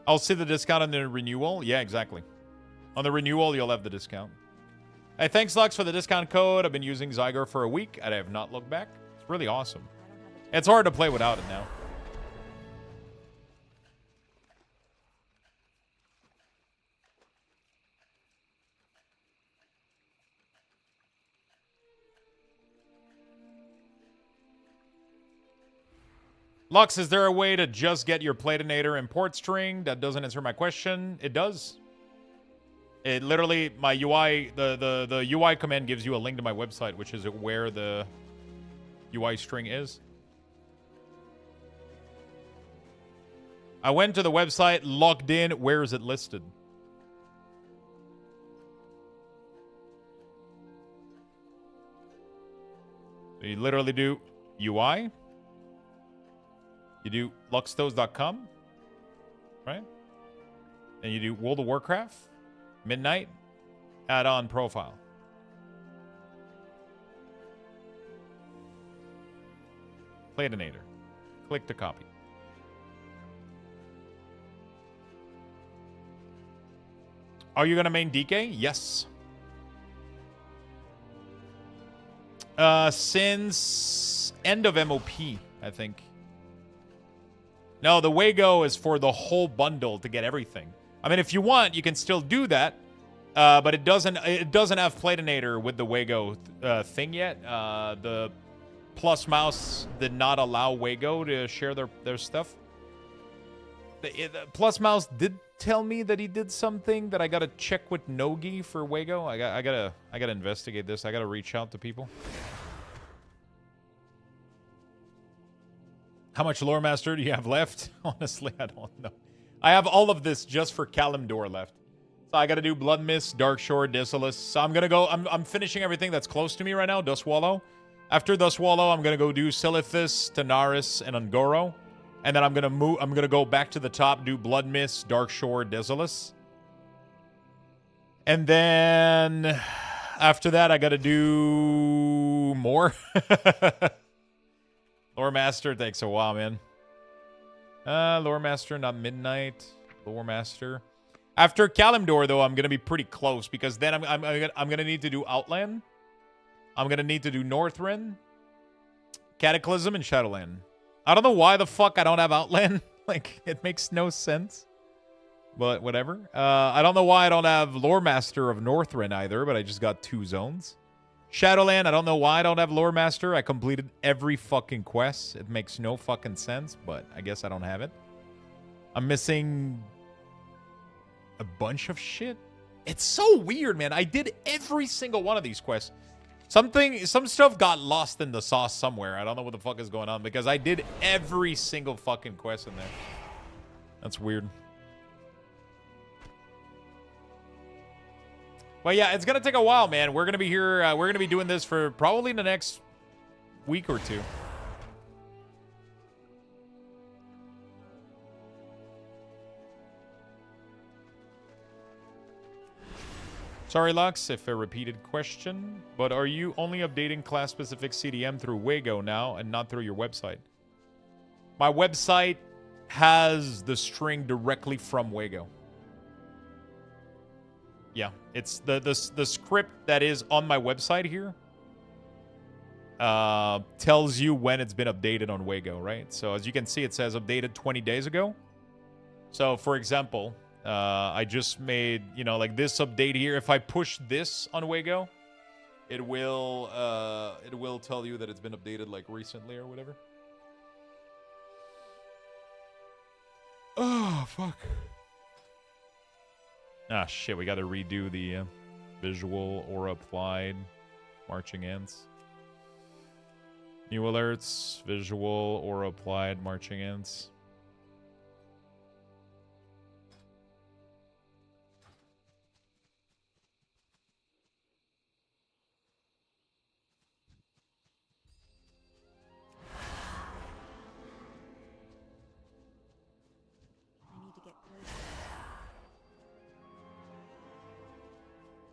I'll see the discount on the renewal. Yeah, exactly. On the renewal, you'll have the discount. Hey, thanks, Lux, for the discount code. I've been using Zygor for a week, and I have not looked back. It's really awesome. It's hard to play without it now. Lux, is there a way to just get your Platinator import string? That doesn't answer my question. It does. It literally, my UI, the UI command gives you a link to my website, which is where the UI string is. I went to the website, logged in. Where is it listed? So you literally do UI. You do luxthos.com, right? Then you do World of Warcraft, Midnight, add-on profile. Platinator. Click to copy. Are you gonna main DK? Yes. Since end of MOP, I think. No, the Wago is for the whole bundle to get everything. I mean, if you want, you can still do that, but it doesn't have Platinator with the Wago thing yet. The Plus Mouse did not allow Wago to share their stuff. The Plus Mouse did tell me that he did something that I gotta check with Nogi for Wago. I gotta investigate this. I gotta reach out to people. How much Lore Master do you have left? Honestly, I don't know. I have all of this just for Kalimdor left. So I gotta do Blood Mist, Darkshore, Dissolus. So I'm gonna go. I'm finishing everything that's close to me right now. Dustwallow. After Dustwallow, I'm gonna go do Silithus, Tanaris, and Ungoro. And then I'm gonna go back to the top, do Blood Mist, Darkshore, Dissolus. And then after that, I gotta do more. Lore Master takes a while, man. Lore Master, not Midnight. Lore Master. After Kalimdor, though, I'm gonna be pretty close because then I'm gonna need to do Outland. I'm gonna need to do Northrend, Cataclysm, and Shadowland. I don't know why the fuck I don't have Outland. Like, it makes no sense. But whatever. I don't know why I don't have Lore Master of Northrend either, but I just got 2 zones. Shadowland, I don't know why I don't have Lore Master. I completed every fucking quest. It makes no fucking sense, but I guess I don't have it. I'm missing a bunch of shit. It's so weird, man. I did every single one of these quests. Some stuff got lost in the sauce somewhere. I don't know what the fuck is going on because I did every single fucking quest in there. That's weird. But yeah, it's gonna take a while, man. We're gonna be here. We're gonna be doing this for probably the next week or 2. Sorry, Lux, if a repeated question, but are you only updating class-specific CDM through Wago now and not through your website? My website has the string directly from Wago. Yeah, it's the script that is on my website here tells you when it's been updated on Wago, right? So as you can see, it says updated 20 days ago. So for example, I just made, you know, like this update here. If I push this on Wago, it will tell you that it's been updated like recently or whatever. Oh, fuck. Ah, shit, we gotta redo the visual or applied marching ants. New alerts, visual or applied marching ants.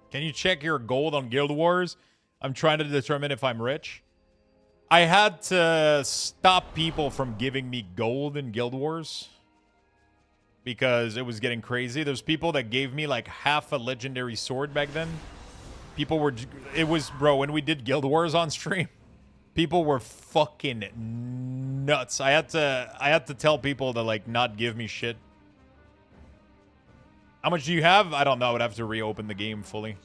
Can you check your gold on Guild Wars? I'm trying to determine if I'm rich. I had to stop people from giving me gold in Guild Wars because it was getting crazy. There's people that gave me like half a legendary sword back then. People were... It was... Bro, when we did Guild Wars on stream, people were fucking nuts. I had to tell people to like not give me shit. How much do you have? I don't know. I would have to reopen the game fully.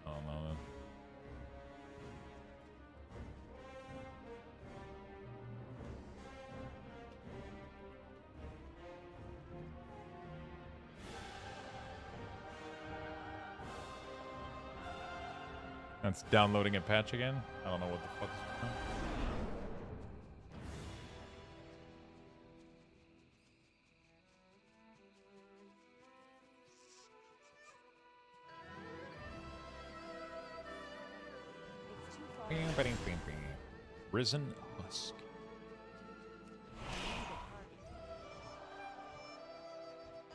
Oh, no. That's downloading a patch again. I don't know what the fuck is going on. Risen Husk.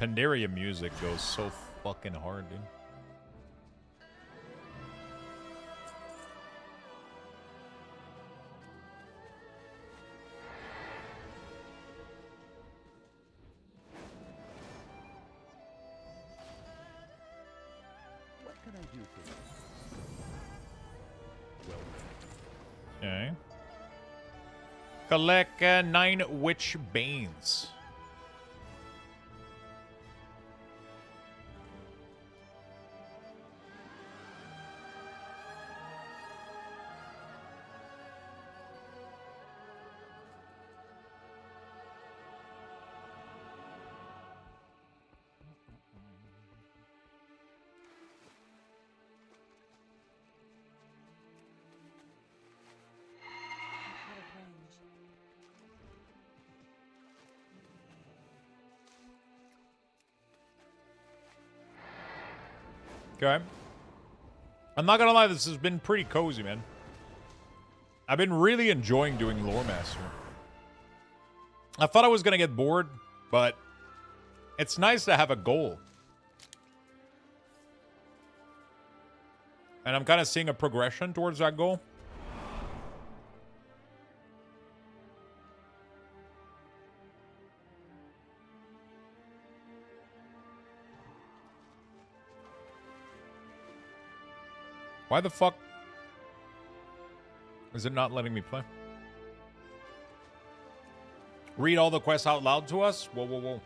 Pandaria music goes so fucking hard, dude. What can I do for you? Okay. Collect 9 witch banes. Okay. I'm not gonna lie, this has been pretty cozy, man. I've been really enjoying doing Lore Master. I thought I was gonna get bored, but it's nice to have a goal. And I'm kind of seeing a progression towards that goal. Why the fuck is it not letting me play? Read all the quests out loud to us? Whoa, whoa, whoa.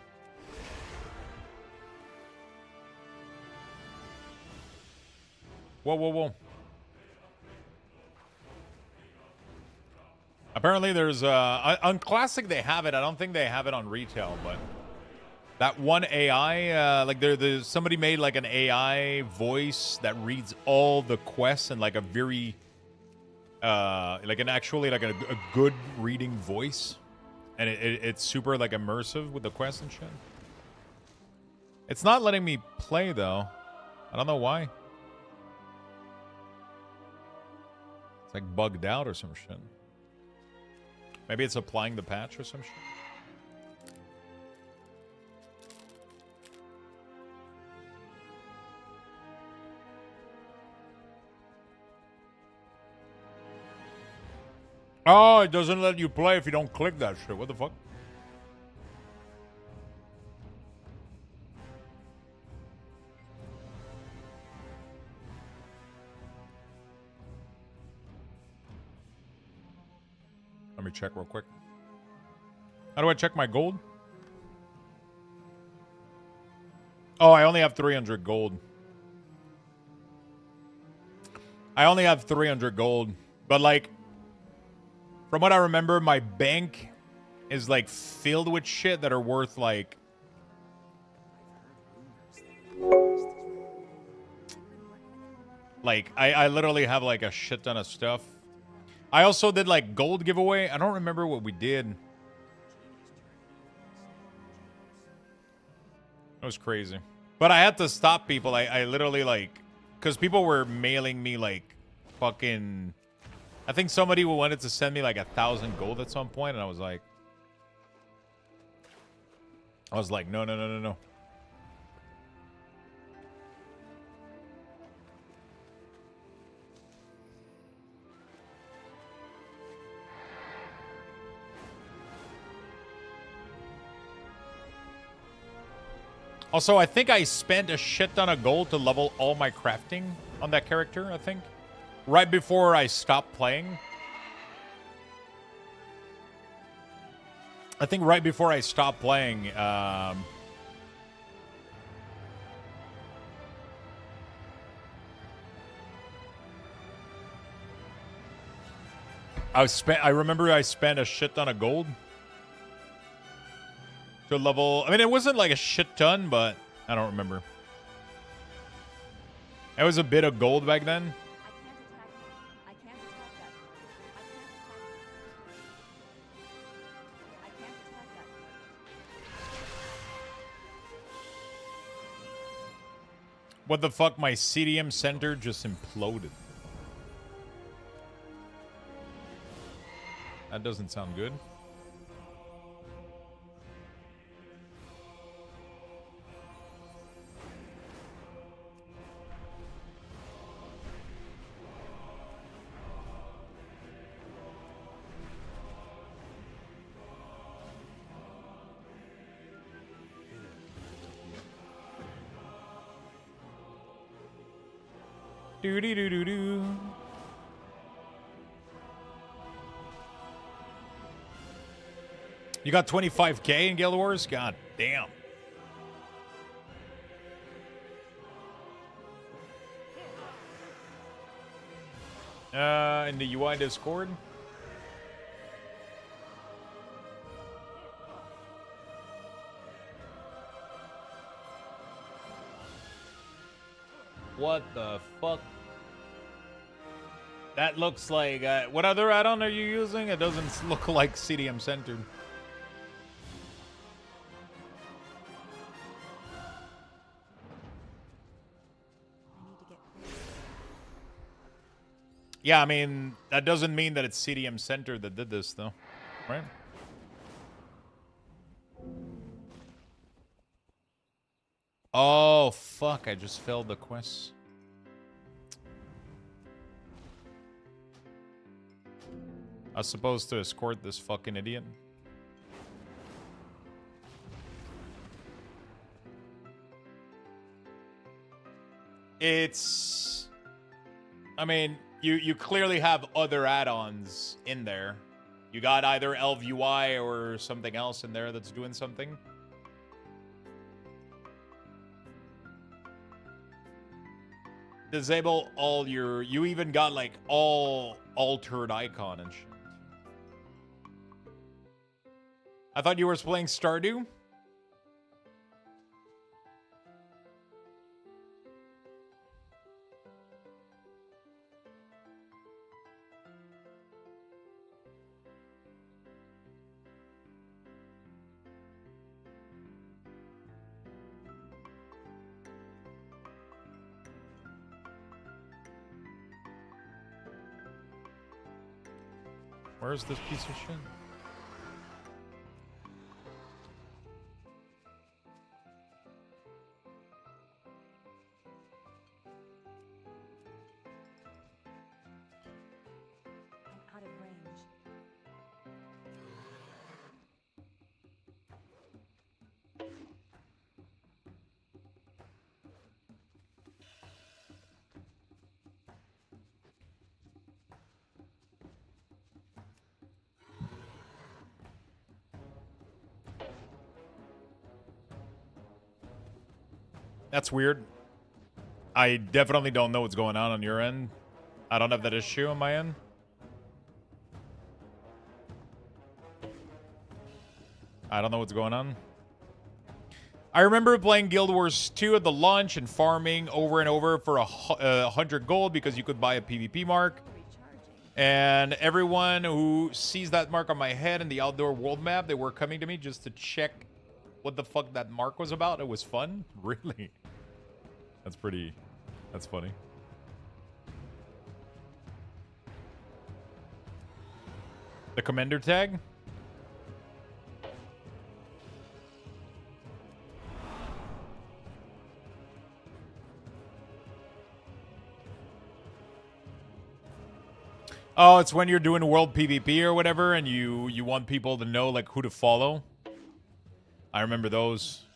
Whoa, whoa, whoa. Apparently there's on Classic they have it. I don't think they have it on retail, but that one AI, like there's somebody made like an AI voice that reads all the quests in like a very, like an actually like a good reading voice, and it's super like immersive with the quests and shit. It's not letting me play though. I don't know why. It's like bugged out or some shit. Maybe it's applying the patch or some shit. Oh, it doesn't let you play if you don't click that shit. What the fuck? Let me check real quick. How do I check my gold? Oh, I only have 300 gold. I only have 300 gold. But like, from what I remember, my bank is like filled with shit that are worth like... Like, I literally have like a shit ton of stuff. I also did like gold giveaway. I don't remember what we did. It was crazy. But I had to stop people. I literally like... Because people were mailing me like fucking... I think somebody wanted to send me like 1,000 gold at some point, and I was like, no, no, no, no, no. Also, I think I spent a shit ton of gold to level all my crafting on that character, I think. Right before I stopped playing. I think right before I stopped playing, I remember I spent a shit ton of gold to level. I mean, it wasn't like a shit ton, but I don't remember. It was a bit of gold back then. What the fuck? My CDM center just imploded. That doesn't sound good. Do-dee-doo-doo-doo. You got 25K in Guild Wars? God damn. In the UI Discord? What the fuck? That looks like... what other add-on are you using? It doesn't look like CDM centered. Yeah, I mean, that doesn't mean that it's CDM Center that did this, though. Right? Oh, fuck. I just failed the quest. I was supposed to escort this fucking idiot. It's... I mean... You clearly have other add-ons in there. You got either Elf UI or something else in there that's doing something. Disable all your... You even got, like, all altered icon and shit. I thought you were playing Stardew? Where's this piece of shit? I'm out of range. That's weird. I definitely don't know what's going on your end. I don't have that issue on my end. I don't know what's going on. I remember playing Guild Wars 2 at the launch and farming over and over for 100 gold because you could buy a PvP mark. And everyone who sees that mark on my head in the outdoor world map, they were coming to me just to check what the fuck that mark was about. It was fun. Really? That's pretty... That's funny. The commander tag? Oh, it's when you're doing world PvP or whatever and you want people to know like who to follow. I remember those.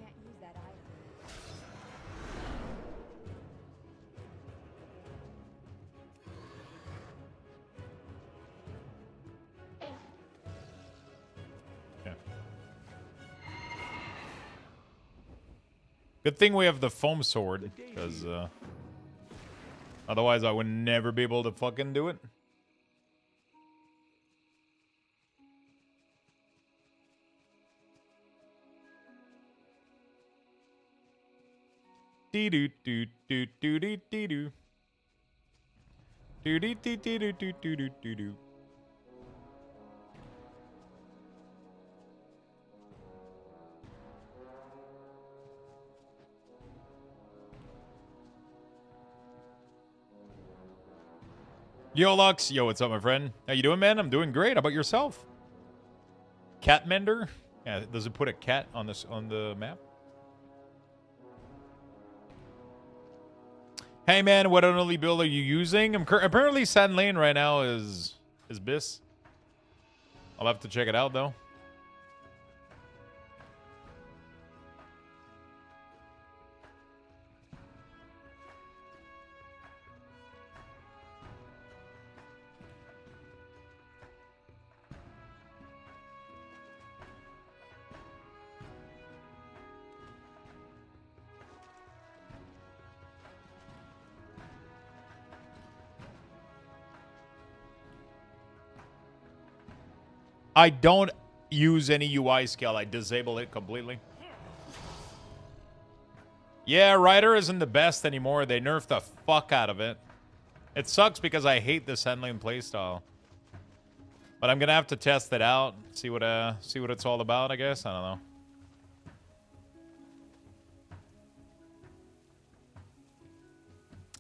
Can't use that item. Yeah. Good thing we have the foam sword, because otherwise I would never be able to fucking do it. Dee doo doo doo doo doo doo doo. Doo doo doo doo doo doo doo doo doo. Yo, Lux. Yo, what's up, my friend? How you doing, man? I'm doing great. How about yourself? Cat mender? Yeah, does it put a cat on this on the map? Hey, man, what only build are you using? Apparently Sand Lane right now is BIS. I'll have to check it out, though. I don't use any UI scale. I disable it completely. Yeah, Rider isn't the best anymore. They nerfed the fuck out of it. It sucks because I hate the Sand Lane playstyle. But I'm gonna have to test it out, see what it's all about, I guess. I don't know.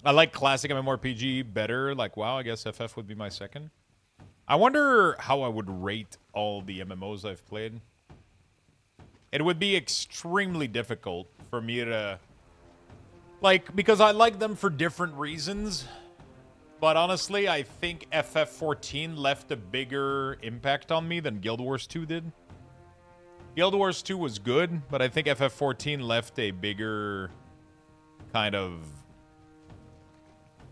I like classic MMORPG better. Like, wow, I guess FF would be my second. I wonder how I would rate all the MMOs I've played. It would be extremely difficult for me to... Like, because I like them for different reasons. But honestly, I think FF14 left a bigger impact on me than Guild Wars 2 did. Guild Wars 2 was good, but I think FF14 left a bigger kind of...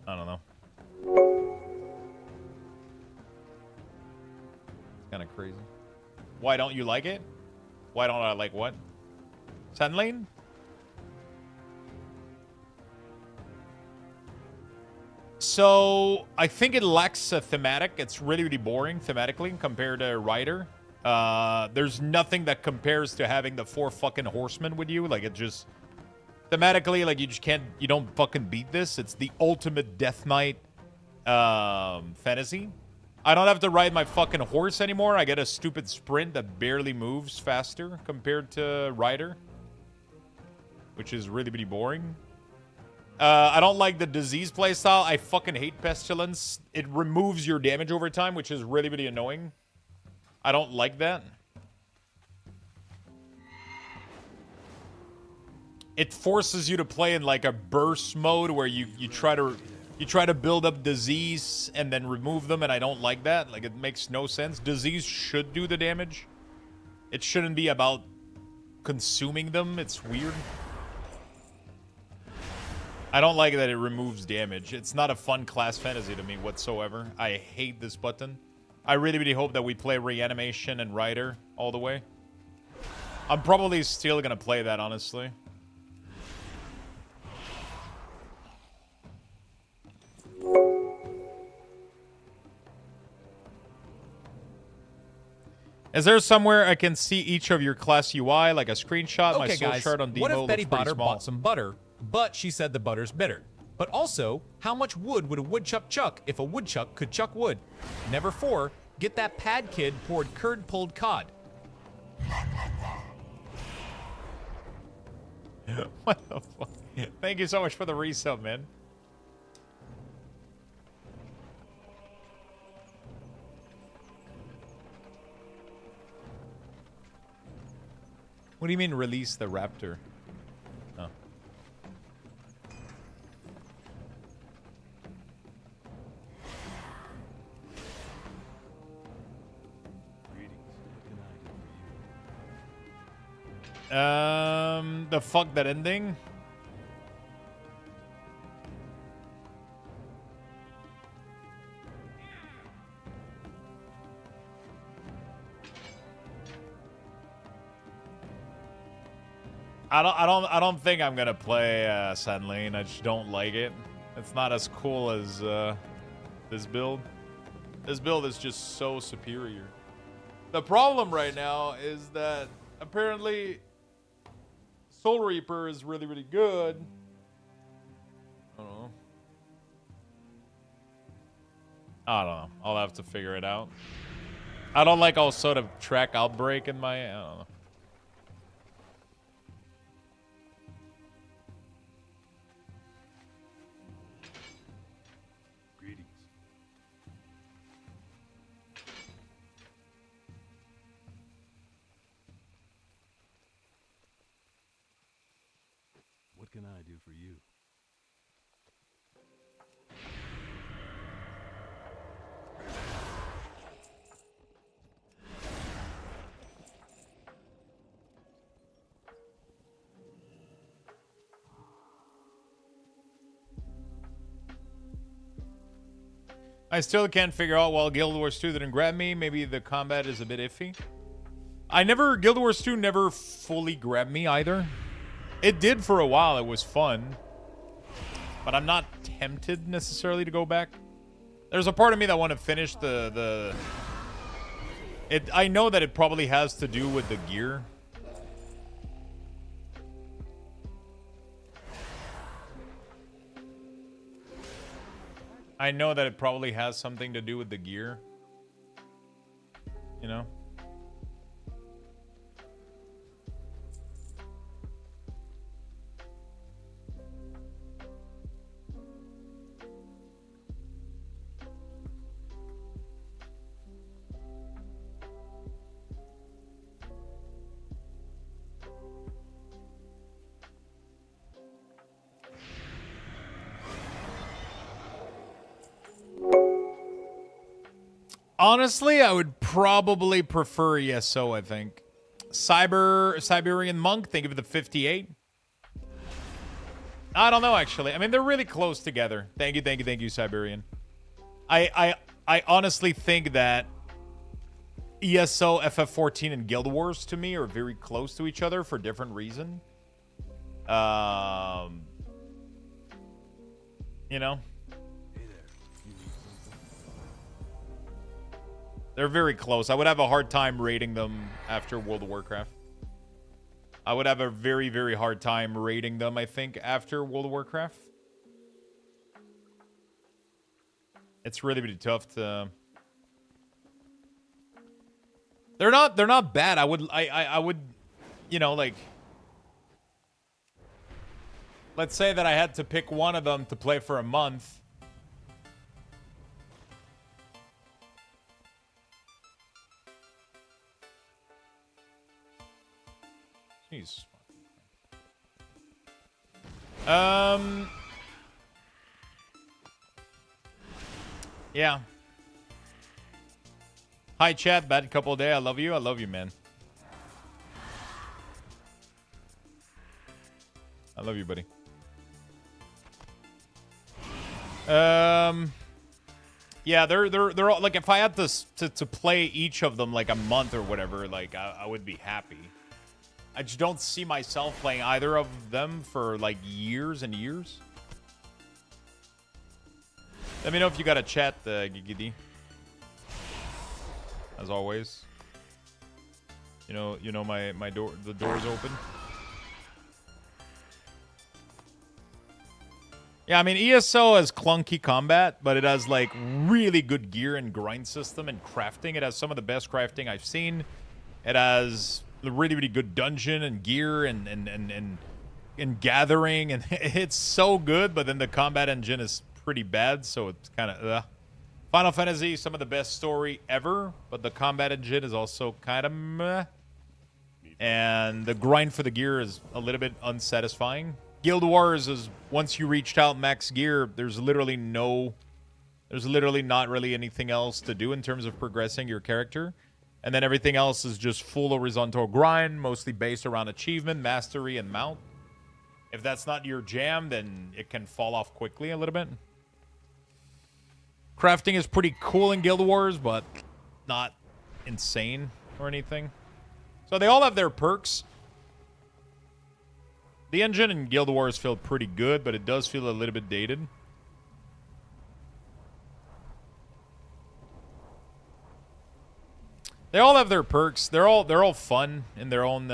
I don't know. Kind of crazy. Why don't you like it? Why don't I like what? Sand Lane? So, I think it lacks a thematic. It's really, really boring thematically compared to Rider. There's nothing that compares to having the 4 fucking horsemen with you. Like, it just... Thematically, like, you just can't... You don't fucking beat this. It's the ultimate Death Knight fantasy. I don't have to ride my fucking horse anymore. I get a stupid sprint that barely moves faster compared to Rider, which is really, really boring. I don't like the disease playstyle. I fucking hate Pestilence. It removes your damage over time, which is really, really annoying. I don't like that. It forces you to play in like a burst mode where you try to build up disease and then remove them, and I don't like that. Like, it makes no sense. Disease should do the damage. It shouldn't be about consuming them. It's weird. I don't like that it removes damage. It's not a fun class fantasy to me whatsoever. I hate this button. I really, really hope that we play Reanimation and Rider all the way. I'm probably still gonna play that, honestly. Is there somewhere I can see each of your class UI, like a screenshot? Okay, My soul guys, shard on Devo what if Betty looks pretty Botter small. bought some butter, but she said the butter's bitter? But also, how much wood would a woodchuck chuck if a woodchuck could chuck wood? Never 4, get that pad kid poured curd pulled cod. What the fuck? Thank you so much for the resub, man. What do you mean release the raptor? Oh. The fuck that ending? I don't think I'm gonna play Sand Lane. I just don't like it. It's not as cool as this build. This build is just so superior. The problem right now is that apparently Soul Reaper is really, really good. I don't know. I don't know. I'll have to figure it out. I don't like all sort of track outbreak in my... I don't know. can I do for you? I still can't figure out why Guild Wars 2 didn't grab me. Maybe the combat is a bit iffy. Guild Wars 2 never fully grabbed me either. It did for a while. It was fun. But I'm not tempted necessarily to go back. There's a part of me that want to finish I know that it probably has to do with the gear. I know that it probably has something to do with the gear. You know? Honestly, I would probably prefer ESO, I think. Siberian Monk, thank you for the 58. I don't know, actually. I mean, they're really close together. Thank you, Siberian. I honestly think that ESO, FF14, and Guild Wars, to me, are very close to each other for different reasons. You know? They're very close. I would have a hard time rating them after World of Warcraft. I would have a very, very hard time rating them, I think, after World of Warcraft. It's really, really tough to... They're not bad. I would, you know, like... Let's say that I had to pick one of them to play for a month. Jeez. Yeah. Hi, chat. Bad couple day. I love you. I love you, man. I love you, buddy. Yeah, they're all, like, if I had to play each of them like a month or whatever, like I would be happy. I just don't see myself playing either of them for like years and years. Let me know if you got a chat, Gigidi. As always. You know my door, the door's open. Yeah, I mean ESO has clunky combat, but it has like really good gear and grind system and crafting. It has some of the best crafting I've seen. It has the really, really good dungeon and gear and gathering, and it's so good, but then the combat engine is pretty bad, so it's kind of Final Fantasy, some of the best story ever, but the combat engine is also kind of meh. And the grind for the gear is a little bit unsatisfying. Guild Wars is, once you reached out max gear, there's literally not really anything else to do in terms of progressing your character. And then everything else is just full horizontal grind, mostly based around achievement, mastery, and mount. If that's not your jam, then it can fall off quickly a little bit. Crafting is pretty cool in Guild Wars, but not insane or anything. So they all have their perks. The engine in Guild Wars feel pretty good, but it does feel a little bit dated. They all have their perks. They're all fun in their own.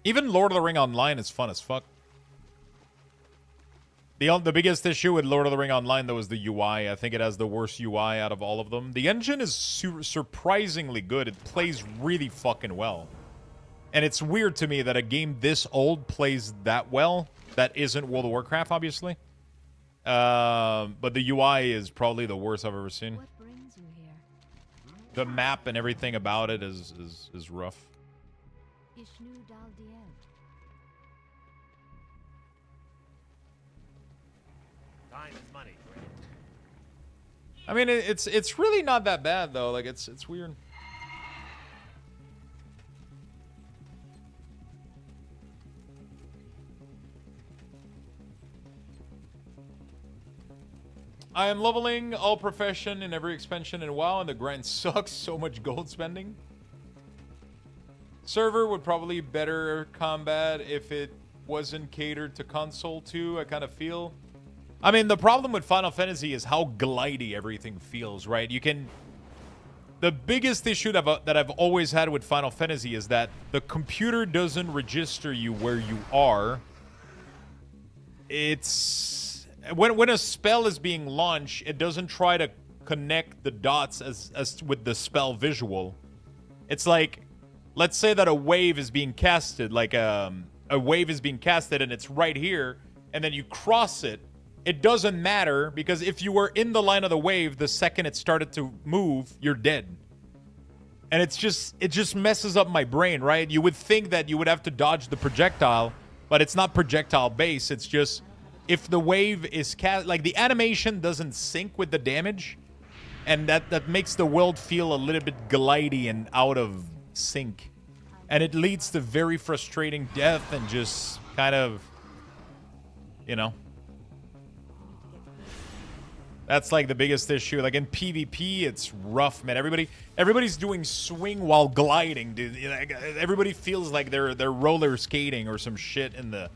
Even Lord of the Ring Online is fun as fuck. The biggest issue with Lord of the Ring Online though is the UI. I think it has the worst UI out of all of them. The engine is surprisingly good. It plays really fucking well. And it's weird to me that a game this old plays that well. That isn't World of Warcraft, obviously. But the UI is probably the worst I've ever seen. The map and everything about it is rough. Time is money. I mean, it's really not that bad though. Like it's weird. I am leveling all profession in every expansion in WoW, and the grind sucks. So much gold spending. Server would probably better combat if it wasn't catered to console too, I kind of feel. I mean, the problem with Final Fantasy is how glidey everything feels, right? You can... The biggest issue that I've always had with Final Fantasy is that the computer doesn't register you where you are. It's... When a spell is being launched, it doesn't try to connect the dots as with the spell visual. It's like, let's say that a wave is being casted, like a wave is being casted and it's right here, and then you cross it. It doesn't matter, because if you were in the line of the wave the second it started to move, you're dead. And it just messes up my brain, right? You would think that you would have to dodge the projectile, but it's not projectile based. It's just, if the wave is cast, like the animation doesn't sync with the damage, and that makes the world feel a little bit glidey and out of sync. And it leads to very frustrating death and just kind of, you know. That's like the biggest issue. Like in PvP, it's rough, man. Everybody's doing swing while gliding, dude. Everybody feels like they're roller skating or some shit in the...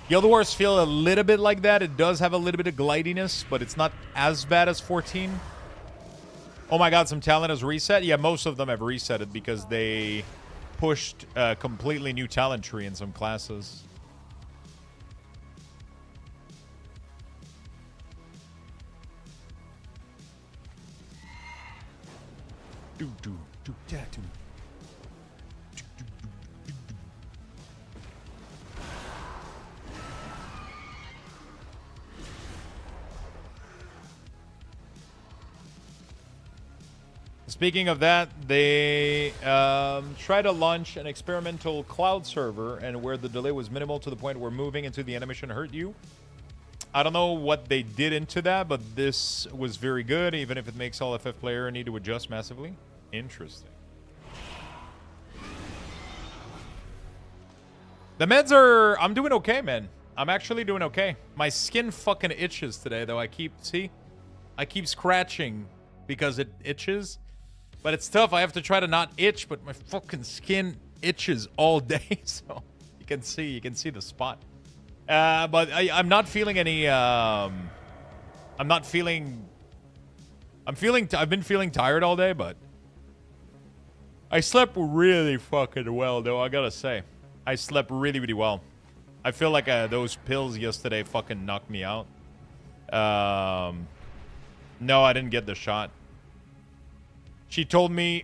Guild Wars feel a little bit like that. It does have a little bit of glidiness, but it's not as bad as 14. Oh my god, some talent has reset? Yeah, most of them have resetted because they pushed a completely new talent tree in some classes. Speaking of that, they tried to launch an experimental cloud server, and where the delay was minimal to the point where moving into the animation hurt you. I don't know what they did into that, but this was very good, even if it makes all FF player need to adjust massively. Interesting. The meds are... I'm doing okay, man. I'm actually doing okay. My skin fucking itches today, though. I keep scratching because it itches. But it's tough. I have to try to not itch, but my fucking skin itches all day. So you can see the spot. But I'm not feeling any... I've been feeling tired all day, but I slept really fucking well, though, I gotta say. I slept really, really well. I feel like those pills yesterday fucking knocked me out. No, I didn't get the shot. She told me...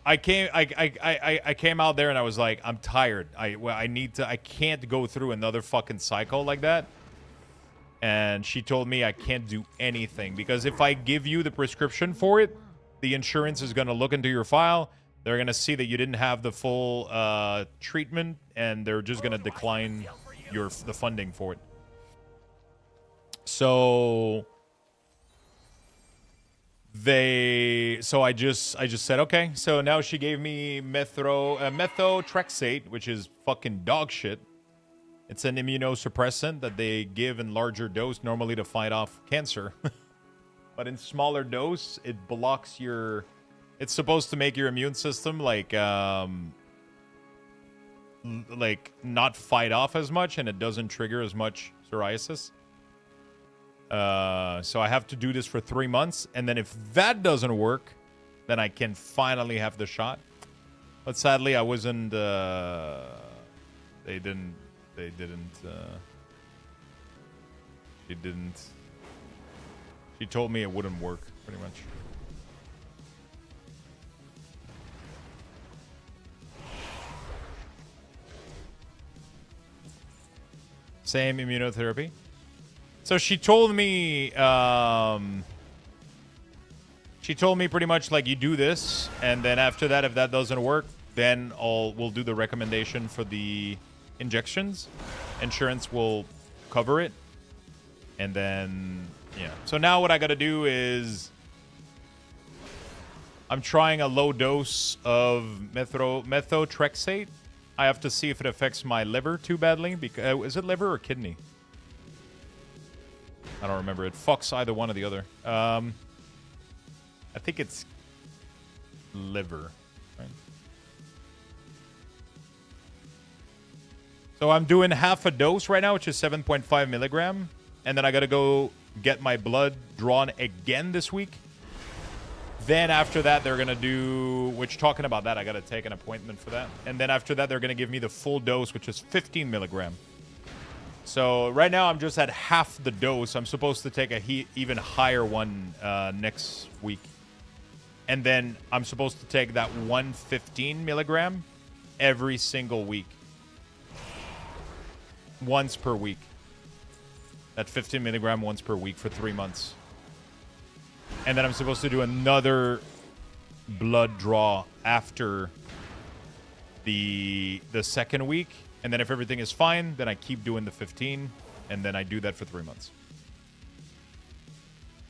I came out there and I was like, I'm tired. I can't go through another fucking cycle like that. And she told me I can't do anything, because if I give you the prescription for it, the insurance is going to look into your file. They're going to see that you didn't have the full treatment, and they're just going to decline the funding for it. So I just said okay. So now she gave me methotrexate, which is fucking dog shit. It's an immunosuppressant that they give in larger dose, normally to fight off cancer. But in smaller dose, it blocks your... It's supposed to make your immune system like not fight off as much, and it doesn't trigger as much psoriasis. So I have to do this for 3 months, and then if that doesn't work, then I can finally have the shot. But sadly, I wasn't... They didn't. She told me it wouldn't work, pretty much. Same immunotherapy. So she told me, pretty much like, you do this, and then after that, if that doesn't work, then we'll do the recommendation for the injections. Insurance will cover it, And then, yeah. So now what I got to do is I'm trying a low dose of methotrexate. I have to see if it affects my liver too badly. Because is it liver or kidney? I don't remember. It fucks either one or the other. I think it's liver. Right? So I'm doing half a dose right now, which is 7.5 milligram. And then I got to go get my blood drawn again this week. Then after that, they're going to do, which talking about that, I got to take an appointment for that. And then after that, they're going to give me the full dose, which is 15 milligram. So right now, I'm just at half the dose. I'm supposed to take a even higher one next week. And then I'm supposed to take that 115 milligram every single week. Once per week. That 15 milligram once per week for 3 months. And then I'm supposed to do another blood draw after the second week. And then if everything is fine, then I keep doing the 15. And then I do that for 3 months.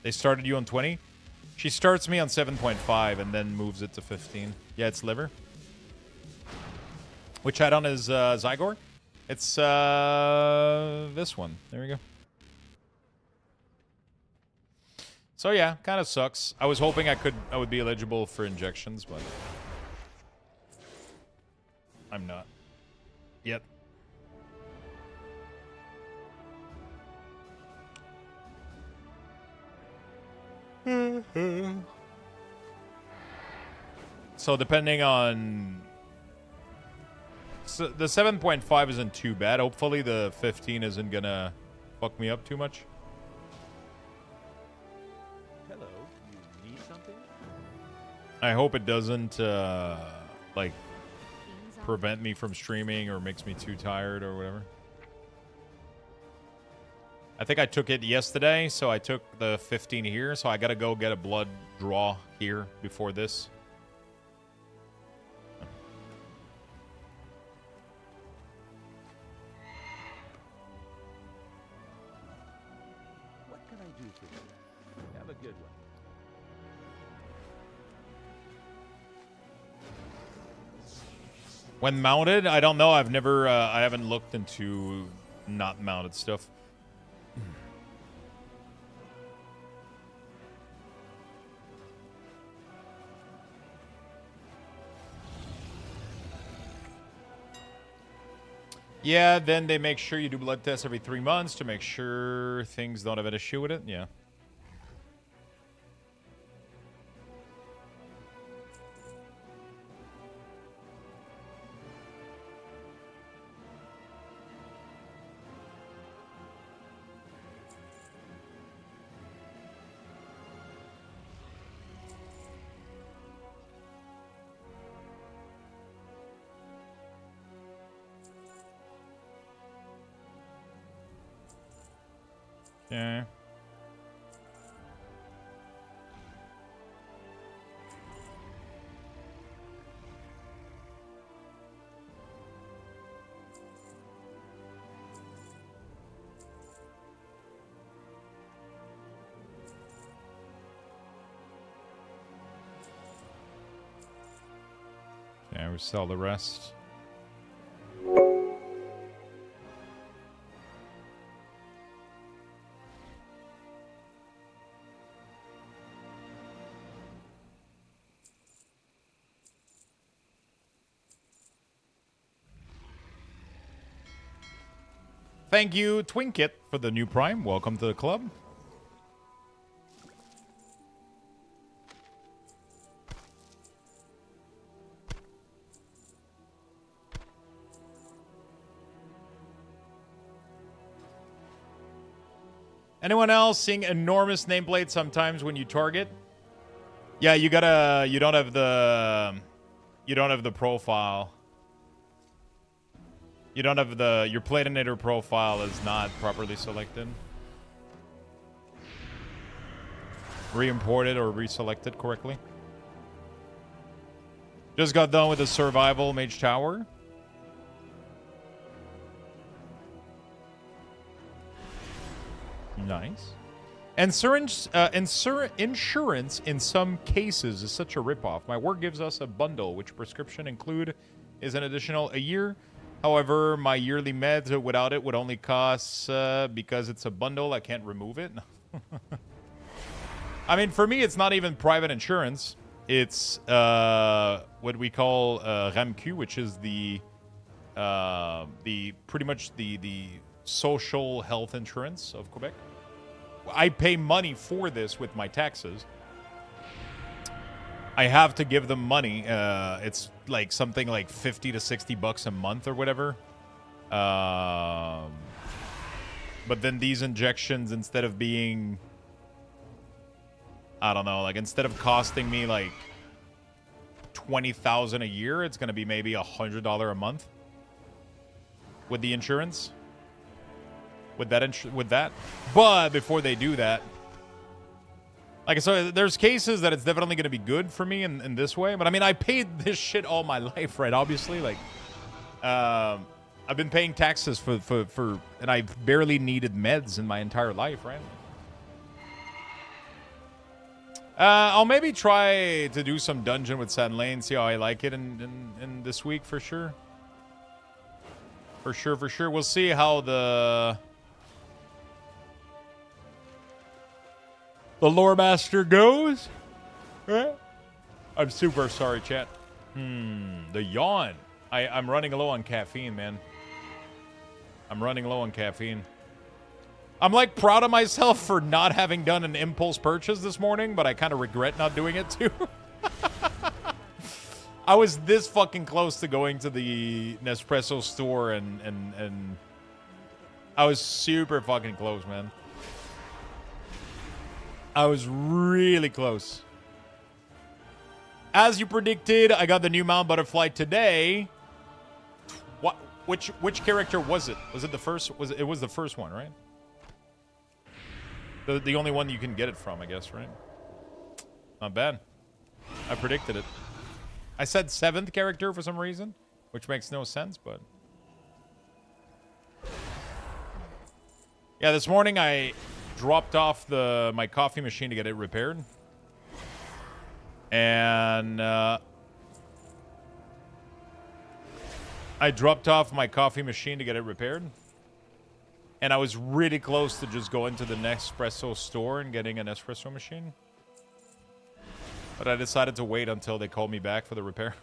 They started you on 20? She starts me on 7.5 and then moves it to 15. Yeah, it's liver. Which add-on is Zygor? It's this one. There we go. So yeah, kind of sucks. I was hoping I would be eligible for injections, but I'm not yet. So depending on the 7.5 isn't too bad. Hopefully the 15 isn't gonna fuck me up too much. I hope it doesn't, like, prevent me from streaming or makes me too tired or whatever. I think I took it yesterday, so I took the 15 here, so I gotta go get a blood draw here before this. What can I do for you? Have a good one. When mounted, I don't know. I've never, I haven't looked into not mounted stuff. Yeah, then they make sure you do blood tests every 3 months to make sure things don't have an issue with it. Yeah. Yeah. Yeah, we sell the rest. Thank you, Twinkit, for the new Prime. Welcome to the club. Anyone else seeing enormous nameplates sometimes when you target? Yeah, you gotta. You don't have the profile. You don't have your Platinator profile is not properly selected. Re-imported or reselected correctly. Just got done with the survival Mage Tower. Nice. Insurance in some cases is such a ripoff. My work gives us a bundle, which prescription include is an additional a year. However, my yearly meds without it would only cost, because it's a bundle, I can't remove it. I mean, for me, it's not even private insurance. It's what we call RAMQ, which is the pretty much the social health insurance of Quebec. I pay money for this with my taxes. I have to give them money. It's like something like $50 to $60 a month or whatever. But then these injections, instead of being, I don't know, like instead of costing me like $20,000 a year, it's gonna be maybe $100 a month with the insurance. With that, but before they do that, like, so there's cases that it's definitely going to be good for me in this way. But I mean, I paid this shit all my life, right? Obviously, like, I've been paying taxes for, and I've barely needed meds in my entire life, right? I'll maybe try to do some dungeon with Sand Lane, see how I like it in this week for sure. For sure. We'll see how the lore master goes. Right? I'm super sorry, chat. The yawn. I'm running low on caffeine, man. I'm running low on caffeine. I'm like proud of myself for not having done an impulse purchase this morning, but I kind of regret not doing it too. I was this fucking close to going to the Nespresso store and I was super fucking close, man. I was really close. As you predicted, I got the new Mount Butterfly today. What? Which character was it? Was it the first? It was the first one, right? The only one you can get it from, I guess, right? Not bad. I predicted it. I said 7th character for some reason, which makes no sense, but yeah, this morning I dropped off my coffee machine to get it repaired. And I dropped off my coffee machine to get it repaired. And I was really close to just going to the Nespresso store and getting an espresso machine. But I decided to wait until they called me back for the repair.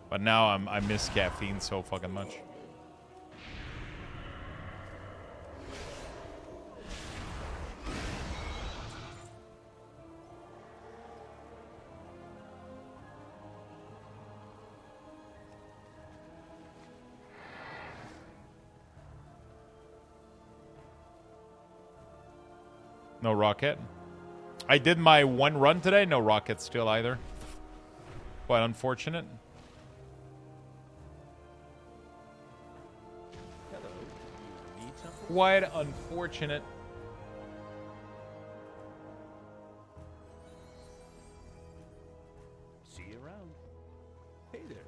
But now I miss caffeine so fucking much. No rocket. I did my one run today. No rocket still either. Quite unfortunate. Quite unfortunate. See you around. Hey there.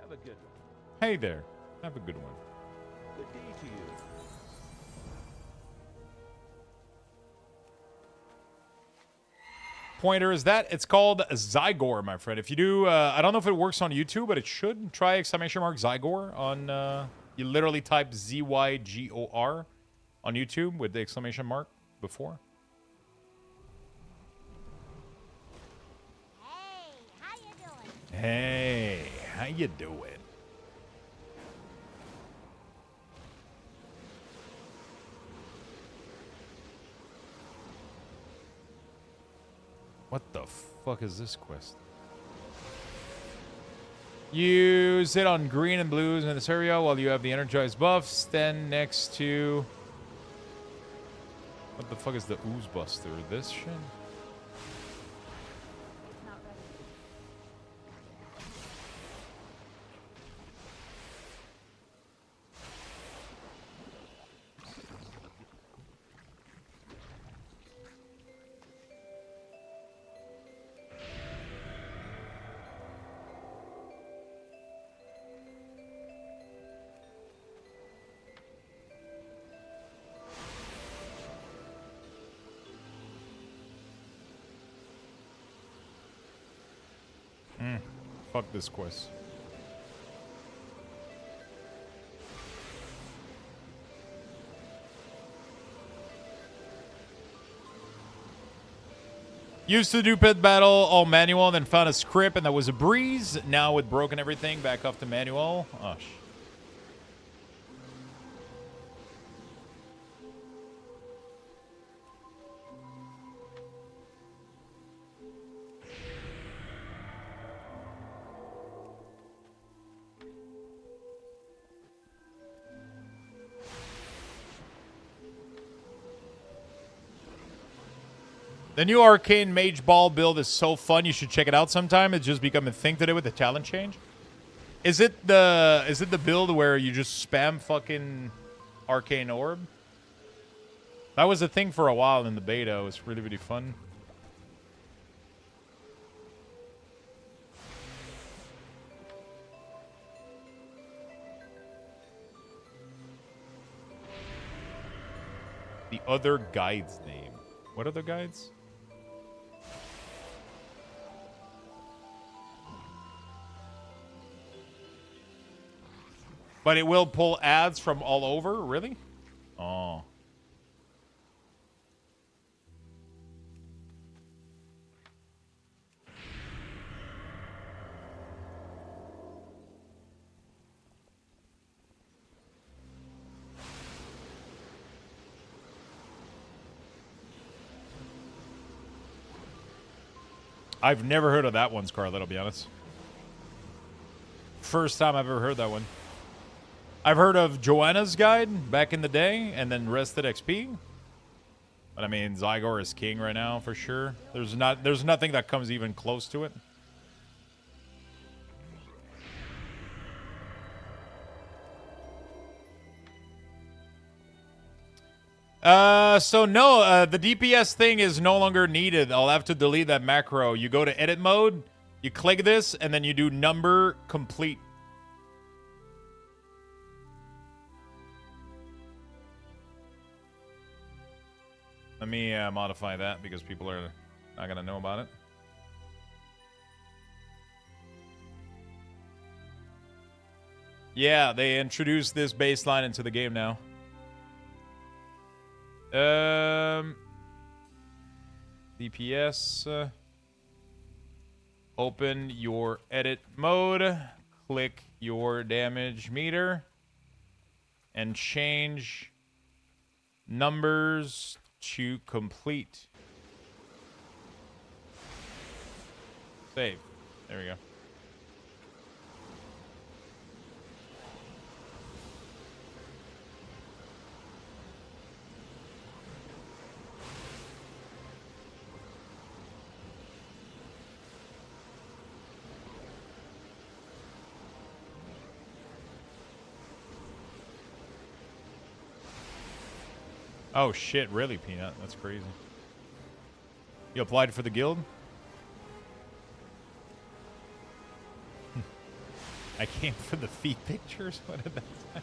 Have a good one. Hey there. Have a good one. Good day to you. Pointer is that? It's called Zygor, my friend. If you do, I don't know if it works on YouTube, but it should. Try exclamation mark Zygor on, you literally type ZYGOR on YouTube with the exclamation mark before. Hey, how you doing? What the fuck is this quest? Use it on green and blues in this area while you have the energized buff. Stand next to... What the fuck is the ooze buster? This shit? Fuck this quest. Used to do pit battle all manual and then found a script and that was a breeze. Now with broken everything, back off to manual. Oh, the new Arcane Mage Ball build is so fun. You should check it out sometime. It's just become a thing today with the talent change. Is it the build where you just spam fucking Arcane Orb? That was a thing for a while in the beta. It was really, really fun. The other guide's name. What other guides? But it will pull ads from all over? Really? Oh. I've never heard of that one, Scarlet, I'll be honest. First time I've ever heard that one. I've heard of Joanna's Guide back in the day, and then Rested XP. But I mean, Zygor is king right now for sure. There's nothing that comes even close to it. So no, the DPS thing is no longer needed. I'll have to delete that macro. You go to edit mode, you click this, and then you do number complete. Let me modify that because people are not going to know about it. Yeah, they introduced this baseline into the game now. DPS. Open your edit mode. Click your damage meter. And change numbers to complete. Save. There we go. Oh shit, really, Peanut? That's crazy. You applied for the guild? I came for the feet pictures? What did that say?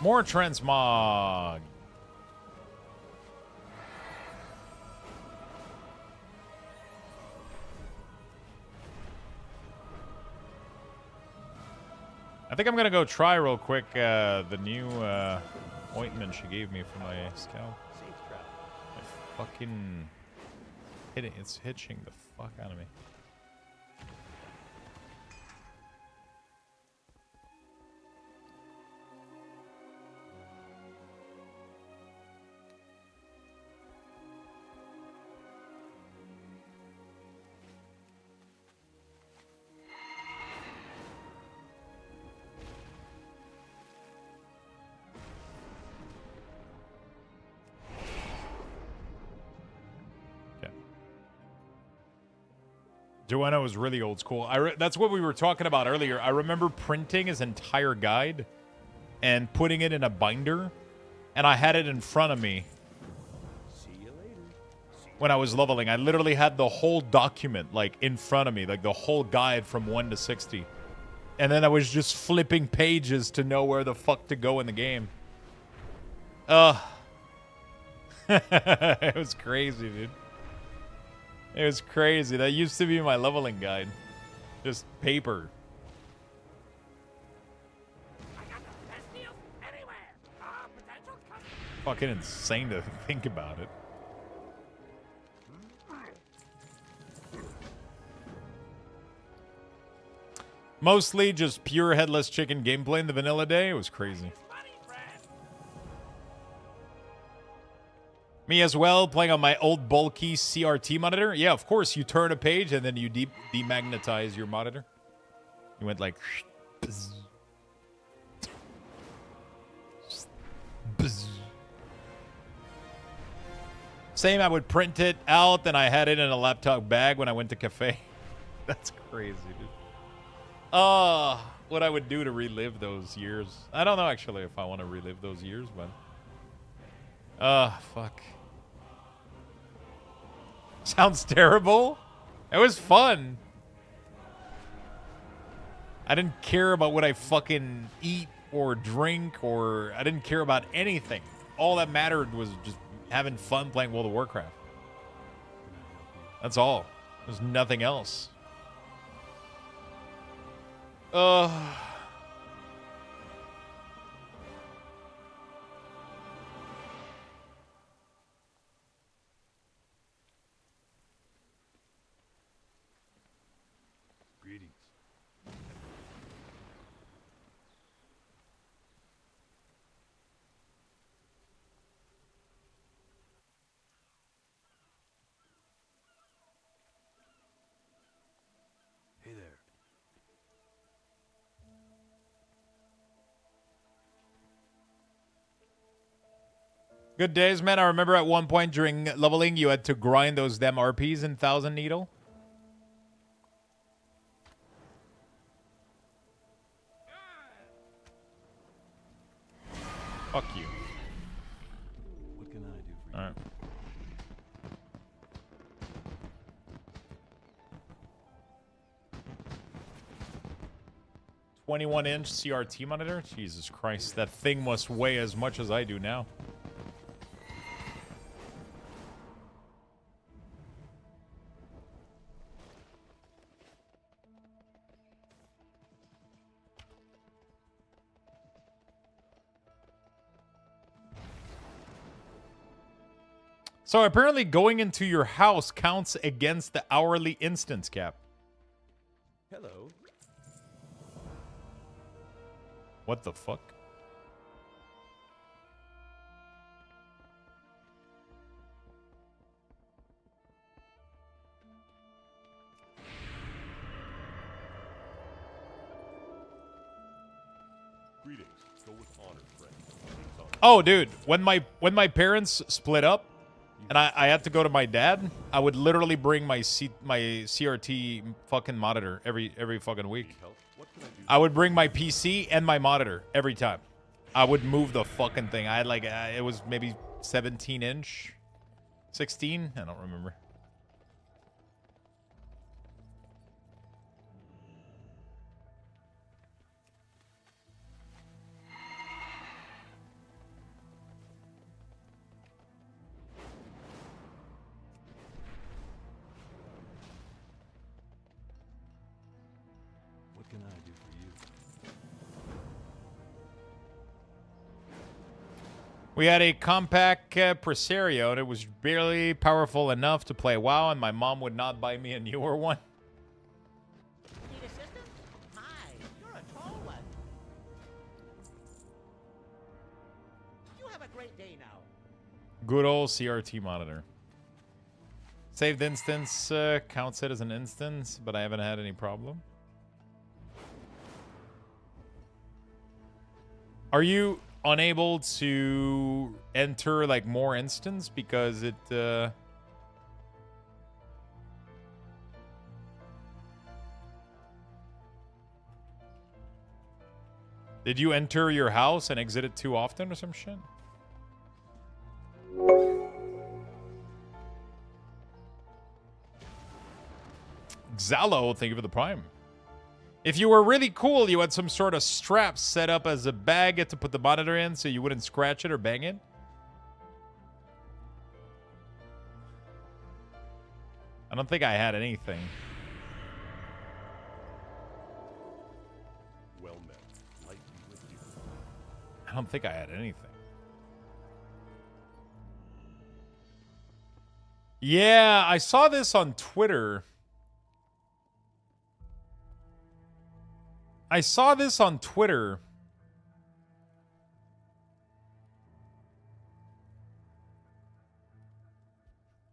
More transmog. I think I'm gonna go try real quick the new ointment she gave me for my scalp. I fucking hitting, it's hitching the fuck out of me. Joanna was really old school. That's what we were talking about earlier. I remember printing his entire guide and putting it in a binder, and I had it in front of me. See you later. when I was leveling. I literally had the whole document like in front of me, like the whole guide from 1 to 60. And then I was just flipping pages to know where the fuck to go in the game. It was crazy, dude. It was crazy. That used to be my leveling guide. Just paper. Fucking insane to think about it. Mostly just pure headless chicken gameplay in the vanilla day. It was crazy. Me as well, playing on my old bulky CRT monitor. Yeah, of course, you turn a page and then you demagnetize your monitor. You went like... Bzz. Bzz. Same, I would print it out, then I had it in a laptop bag when I went to cafe. That's crazy, dude. What I would do to relive those years. I don't know, actually, if I want to relive those years, but... fuck. Sounds terrible. It was fun. I didn't care about what I fucking eat or drink, or I didn't care about anything. All that mattered was just having fun playing World of Warcraft. That's all. There's nothing else. Greetings. Hey there. Good days, man. I remember at one point during leveling, you had to grind those damn RPs in 1000 Needle. Fuck you. What can I do for you? All right. 21-inch CRT monitor? Jesus Christ, that thing must weigh as much as I do now. So apparently going into your house counts against the hourly instance cap. Hello. What the fuck? Greetings. Go with honor, friend. Oh, dude, when my parents split up, and I had to go to my dad, I would literally bring my CRT fucking monitor every fucking week. I would bring my PC and my monitor every time. I would move the fucking thing. I had like it was maybe 17-inch, 16. I don't remember. What can I do for you? We had a compact Presario, and it was barely powerful enough to play WoW, and my mom would not buy me a newer one. Need assistance? Hi, you're a tall one. You have a great day now. Good old CRT monitor. Saved instance counts it as an instance, but I haven't had any problem. Are you unable to enter like more instance because it did you enter your house and exit it too often or some shit? Zalo, thank you for the prime. If you were really cool, you had some sort of strap set up as a bag to put the monitor in so you wouldn't scratch it or bang it. I don't think I had anything. Well met. Light be with you. I don't think I had anything. Yeah, I saw this on Twitter. I saw this on Twitter.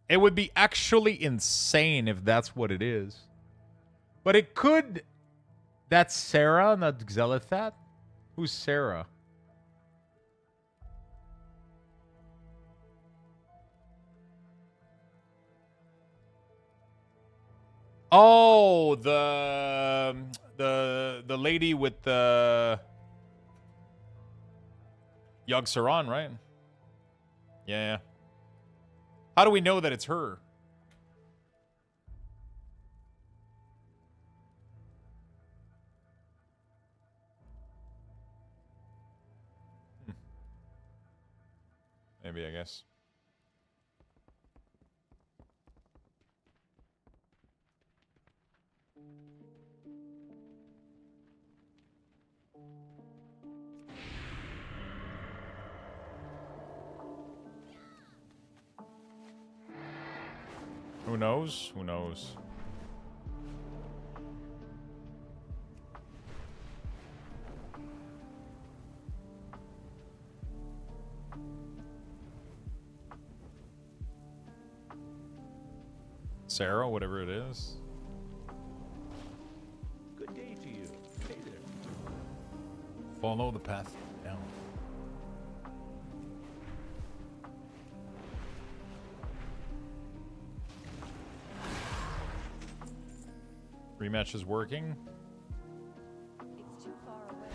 It would be actually insane if that's what it is. But it could... That's Sarah, not Xelithat? Who's Sarah? Oh, the lady with the Yogg-Saron, right? Yeah. How do we know that it's her? Maybe, I guess. Who knows? Who knows? Sarah, whatever it is. Good day to you. Hey there. Follow the path down. Rematch is working. It's too far away.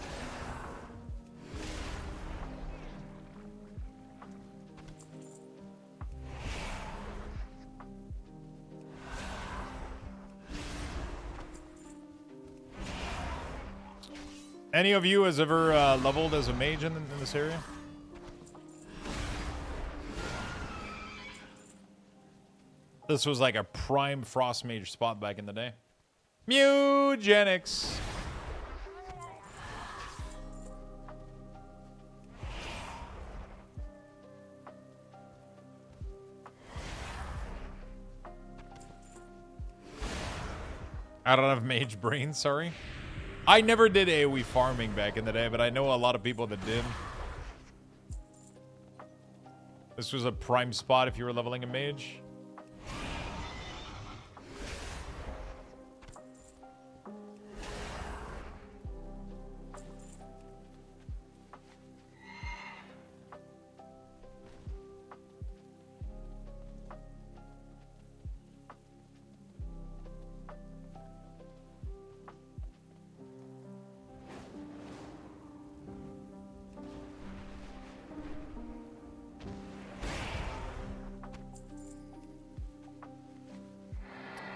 Any of you has ever leveled as a mage in this area? This was like a prime frost mage spot back in the day. Mugenics. I don't have mage brain, sorry. I never did AoE farming back in the day, but I know a lot of people that did. This was a prime spot if you were leveling a mage.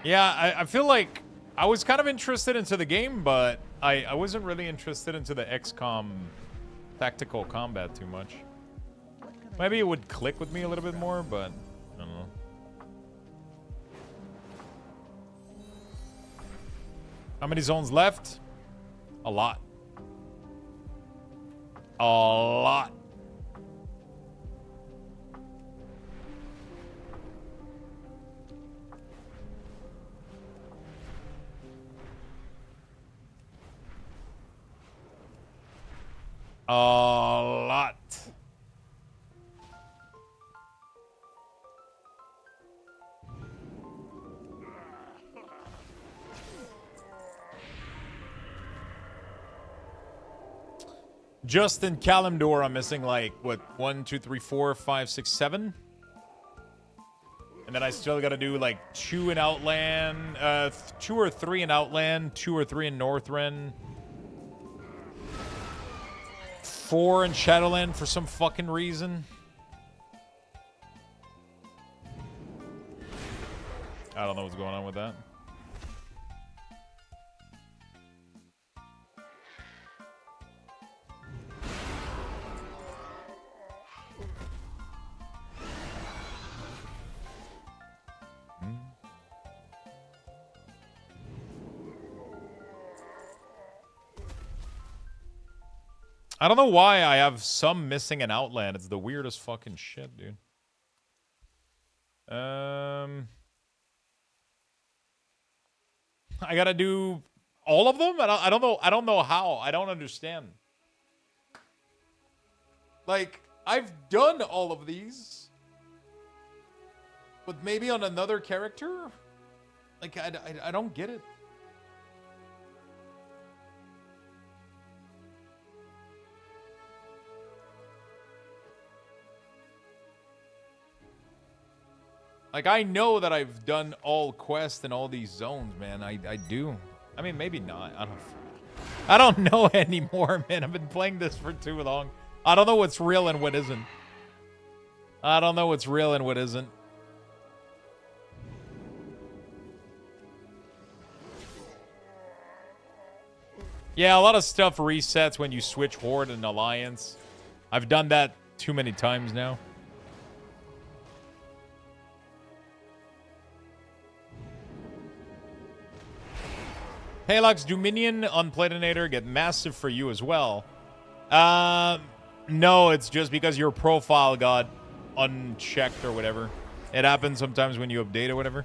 Yeah, I feel like I was kind of interested into the game, but I wasn't really interested into the XCOM tactical combat too much. Maybe it would click with me a little bit more, but I don't know. How many zones left? A lot. A lot. A lot. Just in Kalimdor, I'm missing like, what, 1, 2, 3, 4, 5, 6, 7? And then I still gotta do like 2 in Outland, 2 or 3 in Outland, 2 or 3 in Northrend. 4 in Shadowland for some fucking reason. I don't know what's going on with that. I don't know why I have some missing in Outland. It's the weirdest fucking shit, dude. I gotta do all of them? I don't know. I don't know how. I don't understand. Like, I've done all of these, but maybe on another character? Like, I don't get it. Like, I know that I've done all quests and all these zones, man. I do. I mean, maybe not. I don't know anymore, man. I've been playing this for too long. I don't know what's real and what isn't. I don't know what's real and what isn't. Yeah, a lot of stuff resets when you switch Horde and Alliance. I've done that too many times now. Hey, Lux, do Minion on Platinator get massive for you as well? No, it's just because your profile got unchecked or whatever. It happens sometimes when you update or whatever.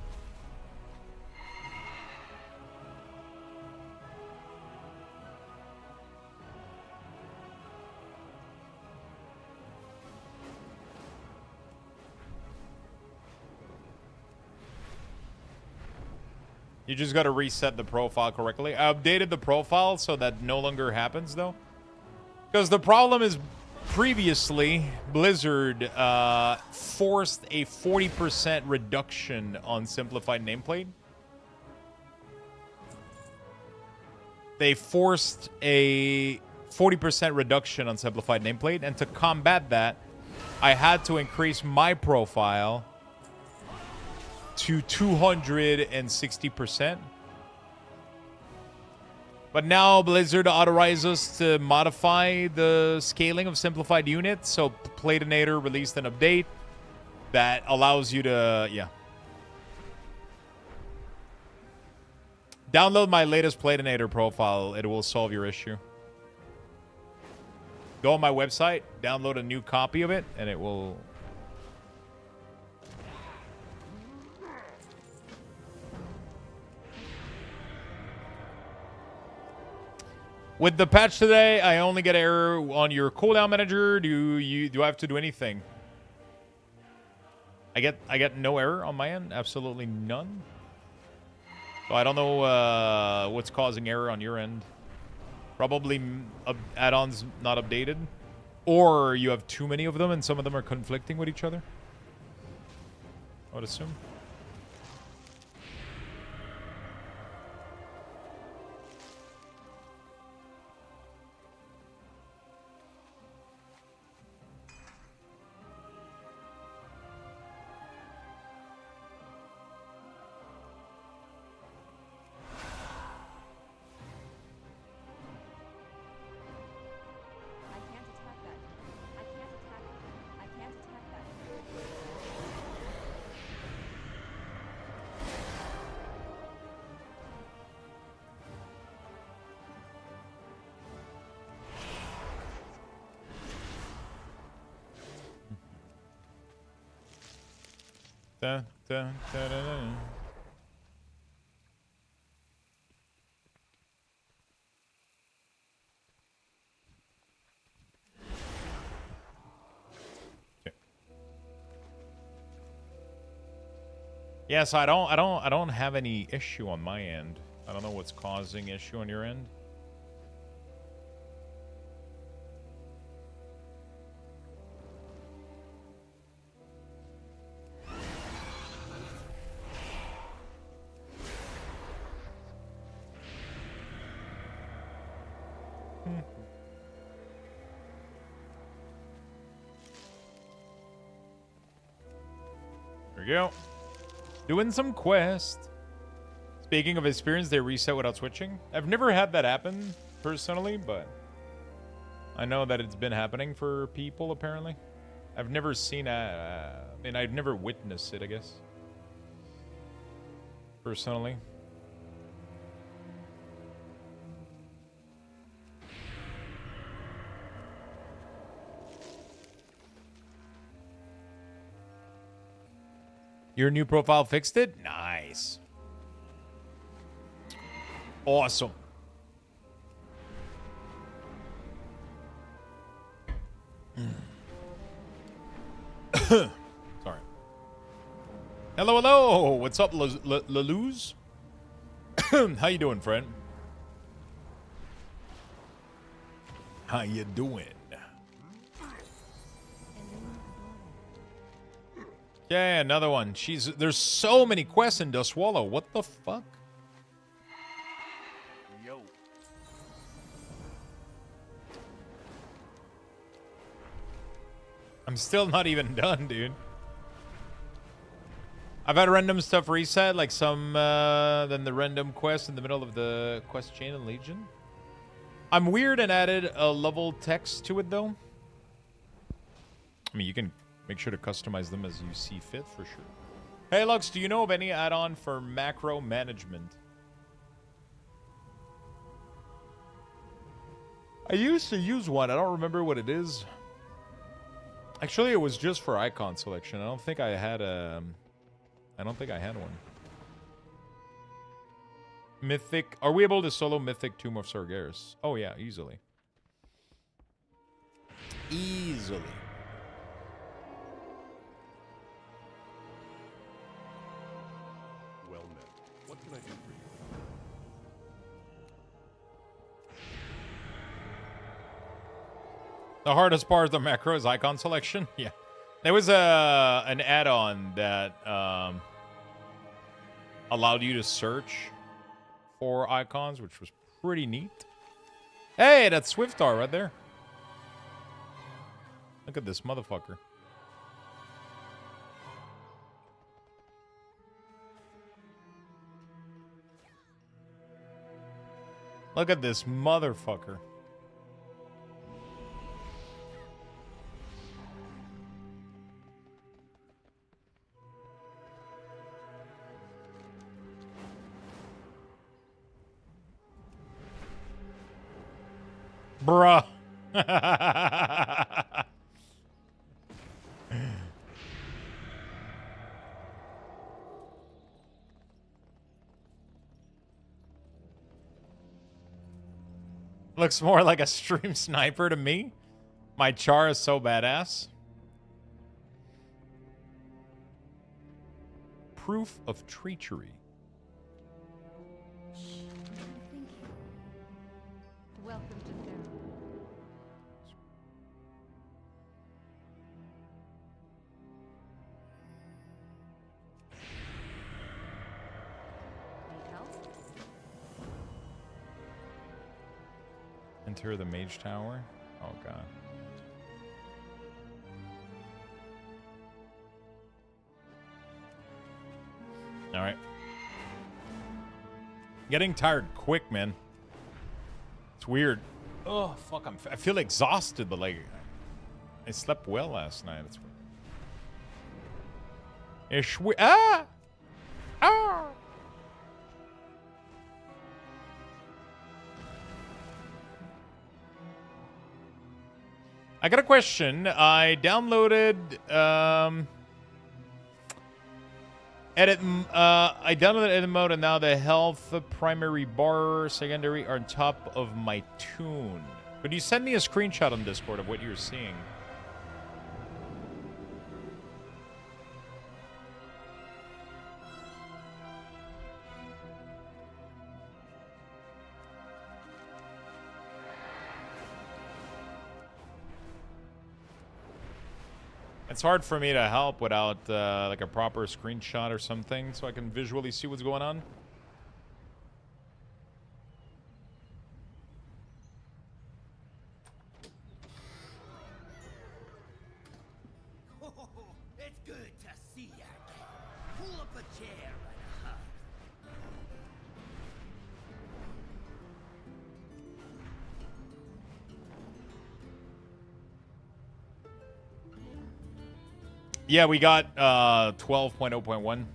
You just got to reset the profile correctly. I updated the profile so that no longer happens, though. Because the problem is, previously, Blizzard forced a 40% reduction on simplified nameplate. They forced a 40% reduction on simplified nameplate, and to combat that, I had to increase my profile to 260%. But now Blizzard authorizes us to modify the scaling of simplified units. So Platinator released an update that allows you to, yeah. Download my latest Platinator profile. It will solve your issue. Go on my website, download a new copy of it, and it will... With the patch today, I only get error on your cooldown manager. Do I have to do anything? I get no error on my end. Absolutely none. So I don't know what's causing error on your end. Probably add-ons not updated, or you have too many of them and some of them are conflicting with each other. I would assume. Dun, dun, dun, dun, dun. Okay. Yes, I don't have any issue on my end. I don't know what's causing issue on your end. There we go. Doing some quest. Speaking of experience, they reset without switching. I've never had that happen personally, but I know that it's been happening for people apparently. I've never seen I mean, I've never witnessed it, I guess. Personally. Your new profile fixed it? Nice. Awesome. Sorry. Hello, hello. What's up, Laluz? How you doing, friend? How you doing? Yeah, another one. There's so many quests in Duswallow. What the fuck? Yo. I'm still not even done, dude. I've had random stuff reset, like some, then the random quest in the middle of the quest chain in Legion. I'm weird and added a level text to it, though. I mean, you can make sure to customize them as you see fit, for sure. Hey, Lux, do you know of any add-on for macro management? I used to use one. I don't remember what it is. Actually, it was just for icon selection. I don't think I had one. Mythic. Are we able to solo Mythic Tomb of Sargeras? Oh, yeah, easily. Easily. Well met. What can I do for you? The hardest part of the macro is icon selection. Yeah. There was an add-on that allowed you to search for icons, which was pretty neat. Hey, that's Swiftar right there. Look at this motherfucker. Look at this motherfucker. Bruh. Looks more like a stream sniper to me. My char is so badass. Proof of treachery. Welcome to therapy. Need help? Enter the mage tower. Oh god. All right. Getting tired quick, man. It's weird. Oh fuck! I feel exhausted, but like I slept well last night. It's weird. Ah! Ah! I got a question. I downloaded I downloaded edit mode, and now the health, primary bar, secondary are on top of my tune. Could you send me a screenshot on Discord of what you're seeing? It's hard for me to help without like a proper screenshot or something, so I can visually see what's going on. It's good to see you again. Pull up a chair and a hug. Yeah, we got 12.0.1.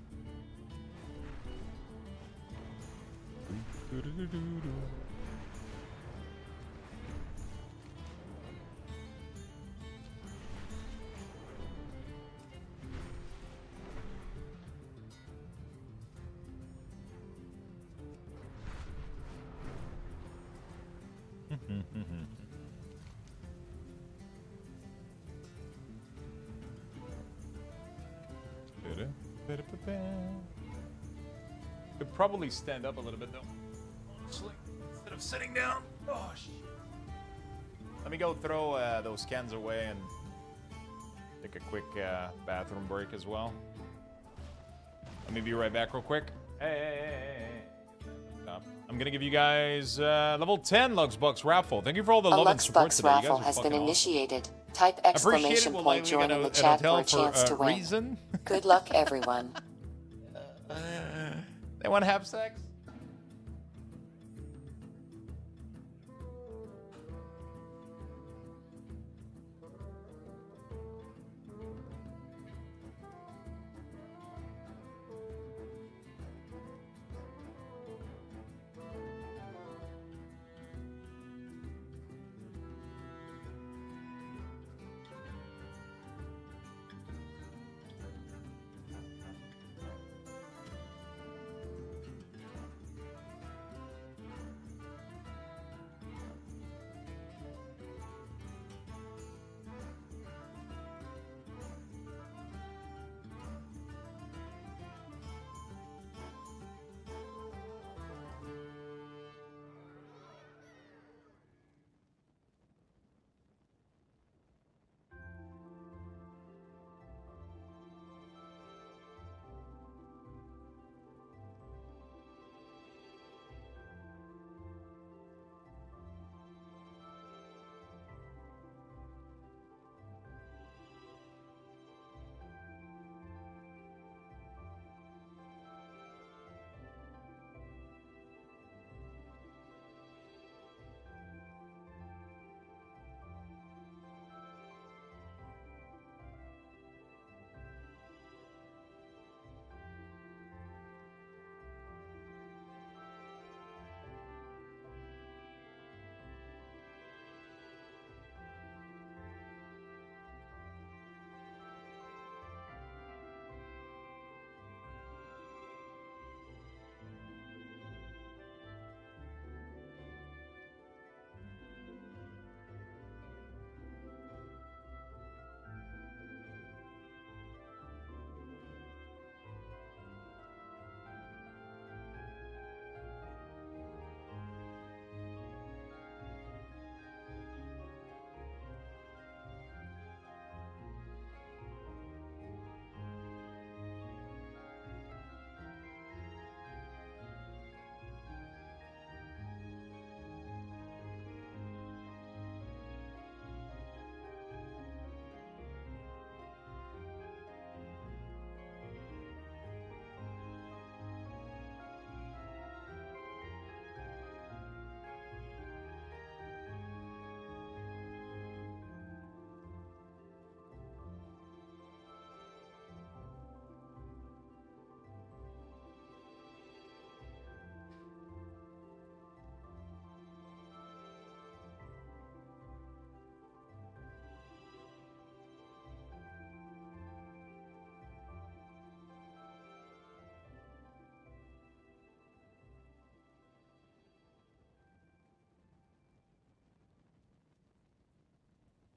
Could probably stand up a little bit though, honestly, instead of sitting down. Oh shit. Let me go throw those cans away and take a quick bathroom break as well. Let me be right back real quick. Hey. Stop. I'm gonna give you guys level 10 Luxbucks raffle. Thank you for all the love and support Luxbucks today. You guys raffle are has fucking been awesome. initiated. Type Appreciate exclamation it. point join in the chat for a chance to win. Reason? Good luck, everyone. They want to have sex?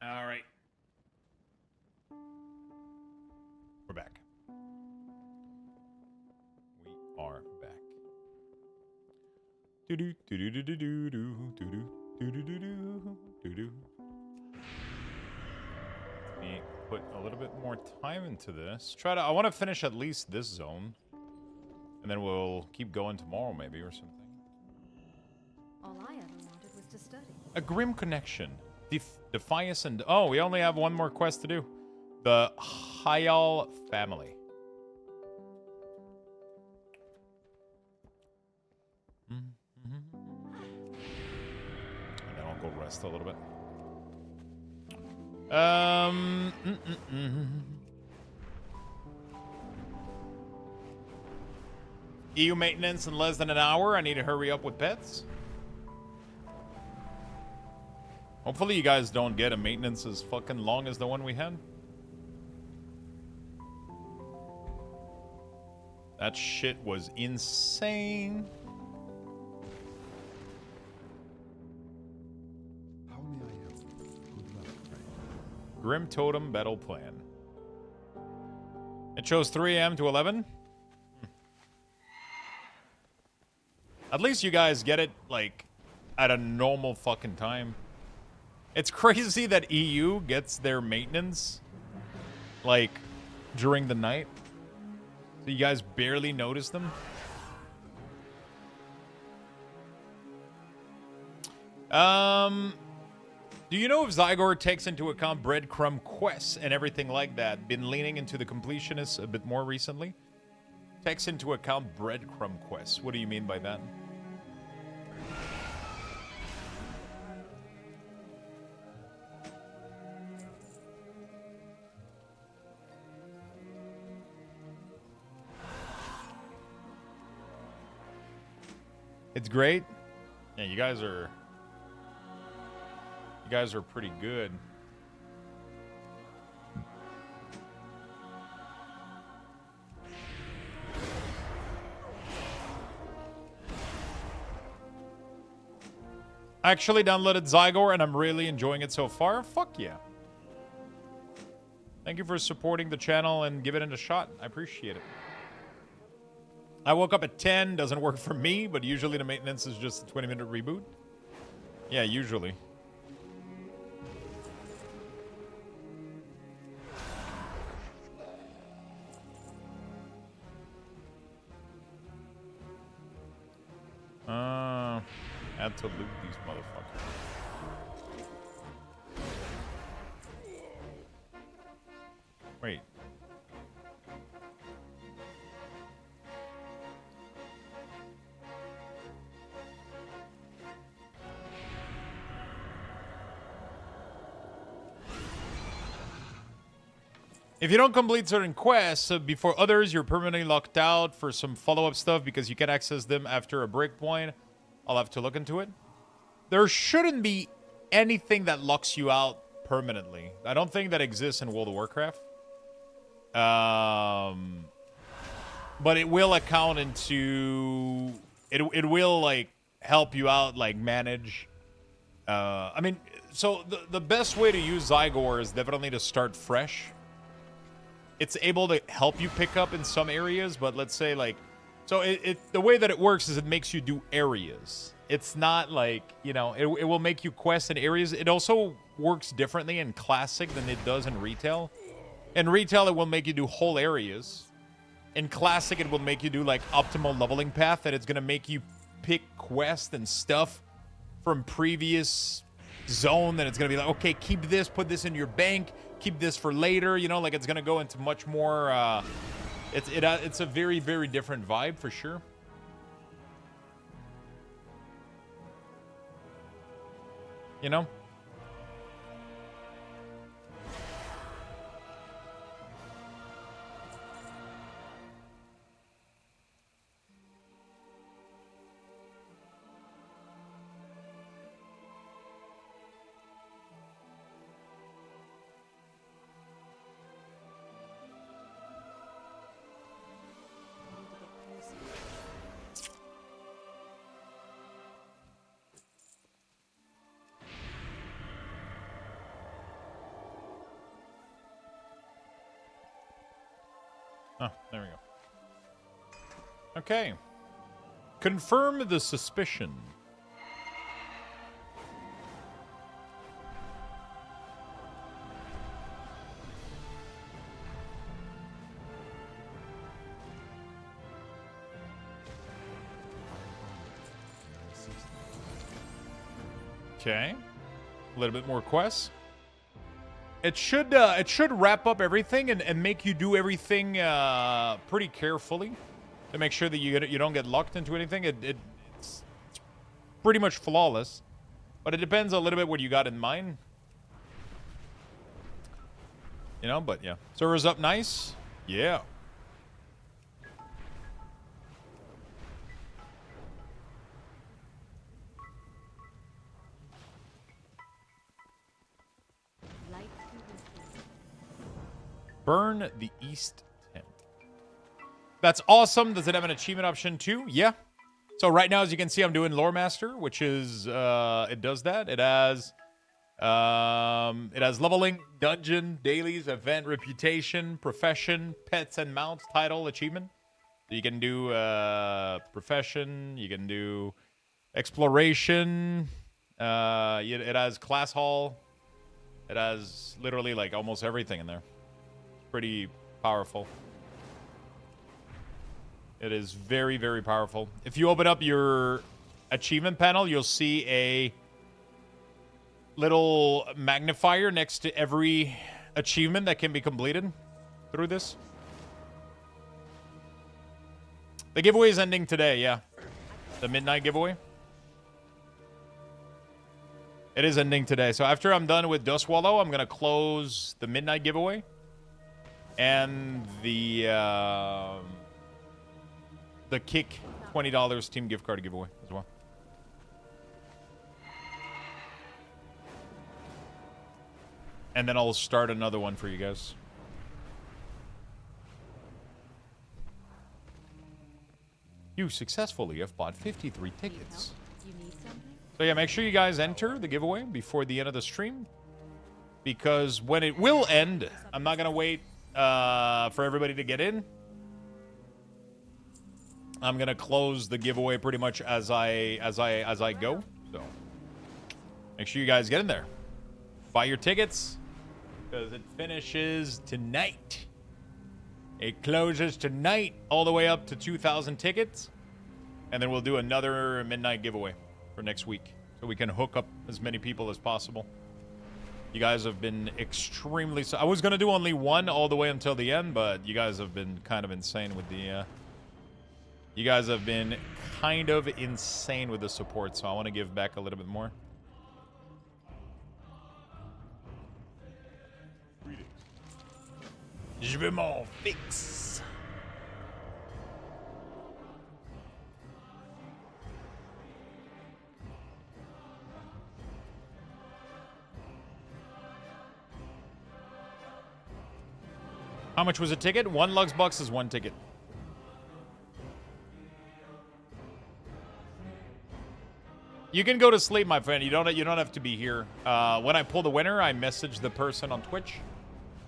All right. We're back. We are back. Do-do, do-do-do-do-do-do, do-do, do-do-do-do, do-do. Let me put a little bit more time into this. I want to finish at least this zone. And then we'll keep going tomorrow maybe or something. All I ever wanted was to study. A grim connection. Defias and... Oh, we only have one more quest to do. The Hayal family. And then I'll go rest a little bit. EU maintenance in less than an hour. I need to hurry up with pets. Hopefully you guys don't get a maintenance as fucking long as the one we had. That shit was insane. Grim Totem Battle Plan. It shows 3 a.m. to 11. At least you guys get it, like, at a normal fucking time. It's crazy that EU gets their maintenance, like, during the night. So you guys barely notice them. Do you know if Zygor takes into account breadcrumb quests and everything like that? Been leaning into the completionists a bit more recently. Takes into account breadcrumb quests. What do you mean by that? It's great. Yeah, you guys are pretty good. I actually downloaded Zygor and I'm really enjoying it so far. Fuck yeah. Thank you for supporting the channel and giving it a shot. I appreciate it. I woke up at 10. Doesn't work for me, but usually the maintenance is just a 20-minute reboot. Yeah, usually. Had to loot these motherfuckers. Wait. If you don't complete certain quests before others, you're permanently locked out for some follow-up stuff because you can access them after a breakpoint. I'll have to look into it. There shouldn't be anything that locks you out permanently. I don't think that exists in World of Warcraft. But it will account into... It will, like, help you out, like, manage... I mean, so the best way to use Zygor is definitely to start fresh. It's able to help you pick up in some areas, but let's say, like... So the way that it works is it makes you do areas. It's not like, you know, it will make you quests in areas. It also works differently in Classic than it does in Retail. In Retail, it will make you do whole areas. In Classic, it will make you do, like, optimal leveling path, that it's going to make you pick quests and stuff from previous zone. Then it's going to be like, okay, keep this, put this in your bank, keep this for later. You know, like, it's going to go into much more... It's a very, very different vibe for sure. You know? Oh, there we go. Okay. Confirm the suspicion. Okay. A little bit more quests. It should wrap up everything and make you do everything pretty carefully to make sure that you don't get locked into anything. It's pretty much flawless, but it depends a little bit what you got in mind. You know, but yeah. Server's up nice. Yeah. Burn the East Tent. That's awesome. Does it have an achievement option too? Yeah. So right now, as you can see, I'm doing Lore Master, which is, it does that. It has It has leveling, dungeon, dailies, event, reputation, profession, pets and mounts, title, achievement. You can do profession. You can do exploration. It has class hall. It has literally like almost everything in there. It's pretty powerful. It is very, very powerful. If you open up your achievement panel, you'll see a little magnifier next to every achievement that can be completed through this. The giveaway is ending today, yeah. The midnight giveaway. It is ending today. So after I'm done with Dustwallow, I'm going to close the midnight giveaway. And the Kick $20 Steam gift card giveaway as well. And then I'll start another one for you guys. You successfully have bought 53 tickets. So yeah, make sure you guys enter the giveaway before the end of the stream. Because when it will end, I'm not going to wait for everybody to get in. I'm going to close the giveaway pretty much as I go. So make sure you guys get in there. Buy your tickets. Because it finishes tonight. It closes tonight all the way up to 2,000 tickets. And then we'll do another midnight giveaway for next week. So we can hook up as many people as possible. You guys have been extremely... I was going to do only one all the way until the end, but you guys have been kind of insane with the... You guys have been kind of insane with the support, so I want to give back a little bit more. Je veux mon fix. How much was a ticket? One Luxbox is one ticket. You can go to sleep, my friend. You don't have to be here. When I pull the winner, I message the person on Twitch.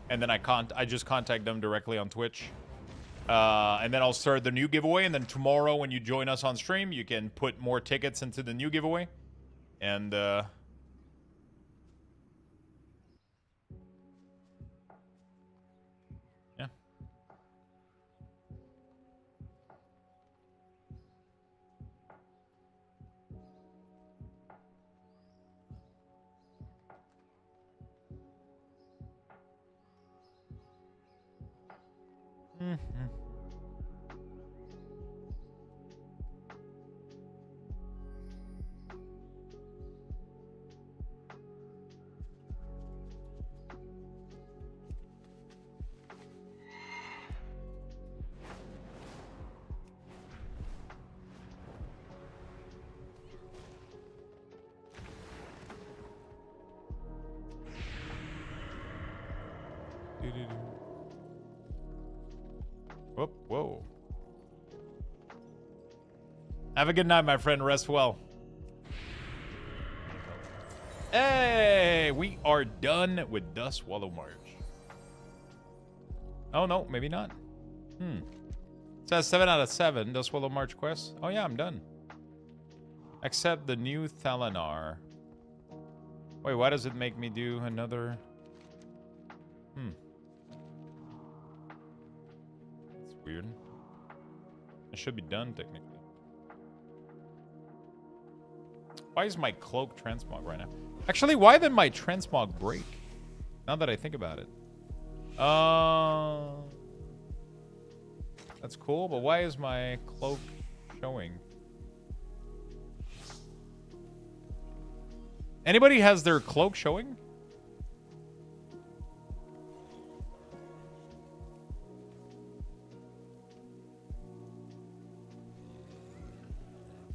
And then I just contact them directly on Twitch. And then I'll start the new giveaway. And then tomorrow when you join us on stream, you can put more tickets into the new giveaway. And yeah. Whoop, whoa. Have a good night, my friend. Rest well. Hey, we are done with Dustwallow March. Oh, no, maybe not. It says 7 out of 7. Dustwallow March quest. Oh, yeah, I'm done. Accept the new Thalanar. Wait, why does it make me do another... That's weird. It should be done, technically. Why is my cloak transmog right now? Actually, why did my transmog break? Now that I think about it. That's cool, but why is my cloak showing? Anybody has their cloak showing?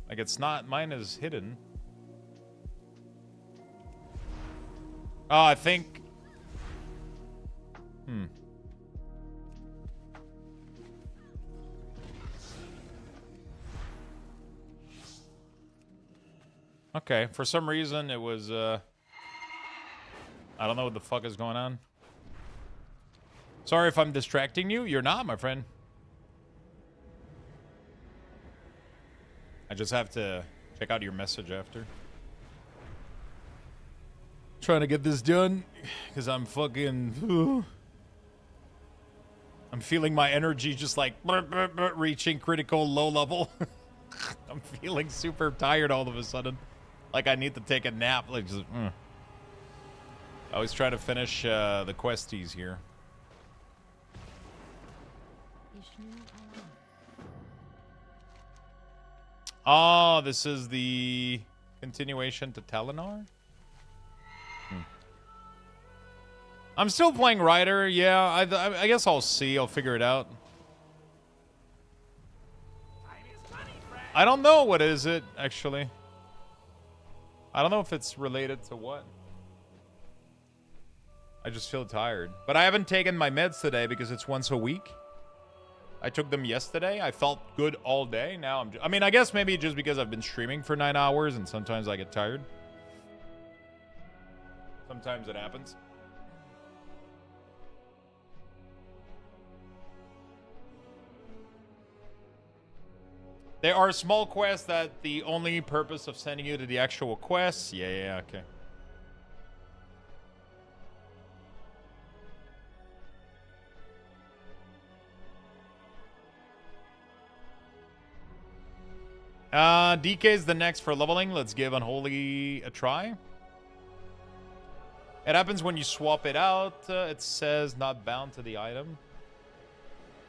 Like, it's not... Mine is hidden. Oh, I think... Okay, for some reason it was, I don't know what the fuck is going on. Sorry if I'm distracting you. You're not, my friend. I just have to check out your message after. Trying to get this done because I'm fucking... I'm feeling my energy just like reaching critical low level. I'm feeling super tired all of a sudden. Like I need to take a nap. Like just, I always try to finish the questies here. Oh, this is the continuation to Telenar? I'm still playing Ryder. Yeah, I guess I'll see. I'll figure it out. I don't know what is it, actually. I don't know if it's related to what. I just feel tired. But I haven't taken my meds today because it's once a week. I took them yesterday. I felt good all day. Now I'm... I mean, I guess maybe just because I've been streaming for 9 hours and sometimes I get tired. Sometimes it happens. There are small quests that the only purpose of sending you to the actual quests. Yeah, okay. DK is the next for leveling. Let's give Unholy a try. It happens when you swap it out. It says not bound to the item.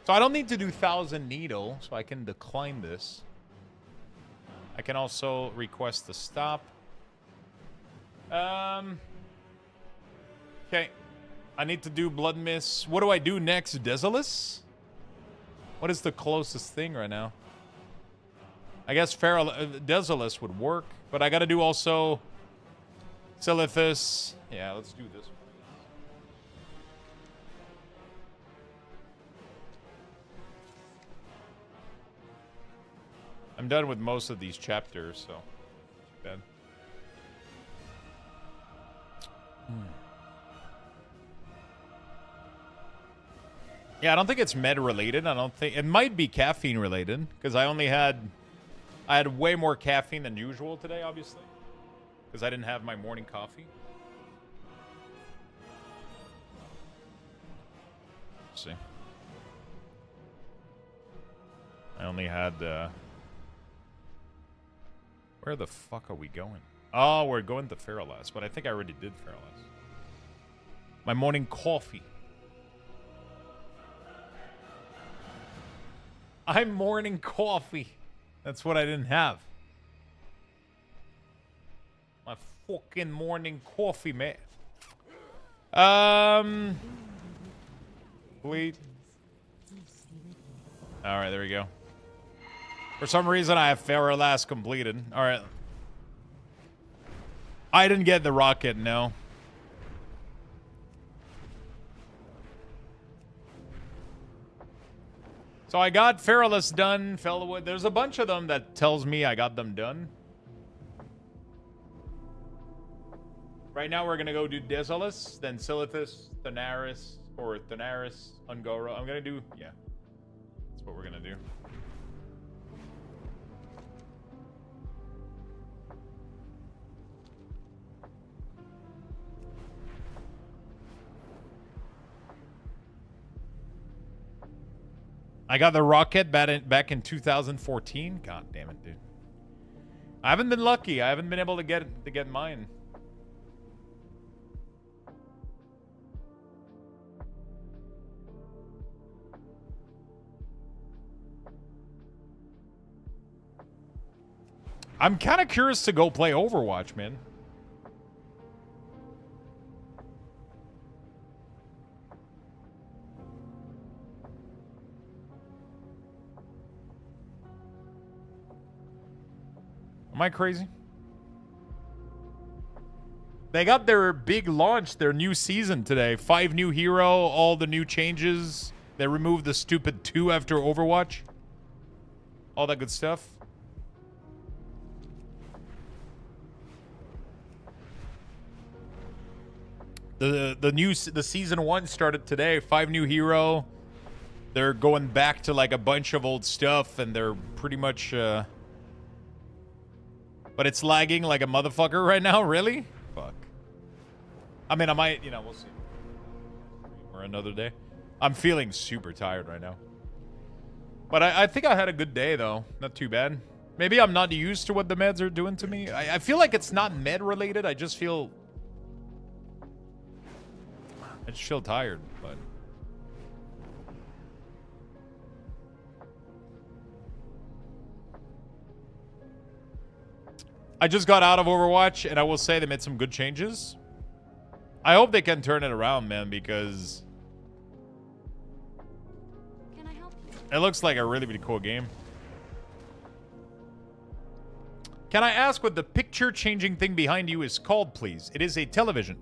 So I don't need to do 1000 Needle, so I can decline this. I can also request to stop. Okay. I need to do Blood Mist. What do I do next? Desolus? What is the closest thing right now? I guess Desolus would work, but I gotta do also Silithus. Yeah, let's do this one. I'm done with most of these chapters, so bad. Yeah, I don't think it's med related. I don't think it might be caffeine related because I had way more caffeine than usual today, obviously, because I didn't have my morning coffee. Let's see. I only had where the fuck are we going? Oh, we're going to Feralaz, but I think I already did Feralaz. My morning coffee. I'm morning coffee. That's what I didn't have. My fucking morning coffee, man. Wait. Alright, there we go. For some reason, I have Feralaz completed. Alright. I didn't get the rocket, no. So I got Feralaz done, Fellwood. There's a bunch of them that tells me I got them done. Right now, we're going to go do Desolus, then Silithus, Thanaris, Ungoro. I'm going to do... Yeah. That's what we're going to do. I got the rocket back in 2014. God damn it, dude. I haven't been lucky. I haven't been able to get mine. I'm kind of curious to go play Overwatch, man. Am I crazy? They got their big launch, their new season today. 5 new hero, all the new changes. They removed the stupid 2 after Overwatch. All that good stuff. The season 1 started today. 5 new hero. They're going back to like a bunch of old stuff, and they're pretty much. But it's lagging like a motherfucker right now. Really? Fuck. I mean, I might. You know, we'll see. Or another day. I'm feeling super tired right now. But I think I had a good day though. Not too bad. Maybe I'm not used to what the meds are doing to me. I feel like it's not med related. I just feel tired, but I just got out of Overwatch, and I will say they made some good changes. I hope they can turn it around, man, because it looks like a really, really cool game. Can I ask what the picture-changing thing behind you is called, please? It is a television.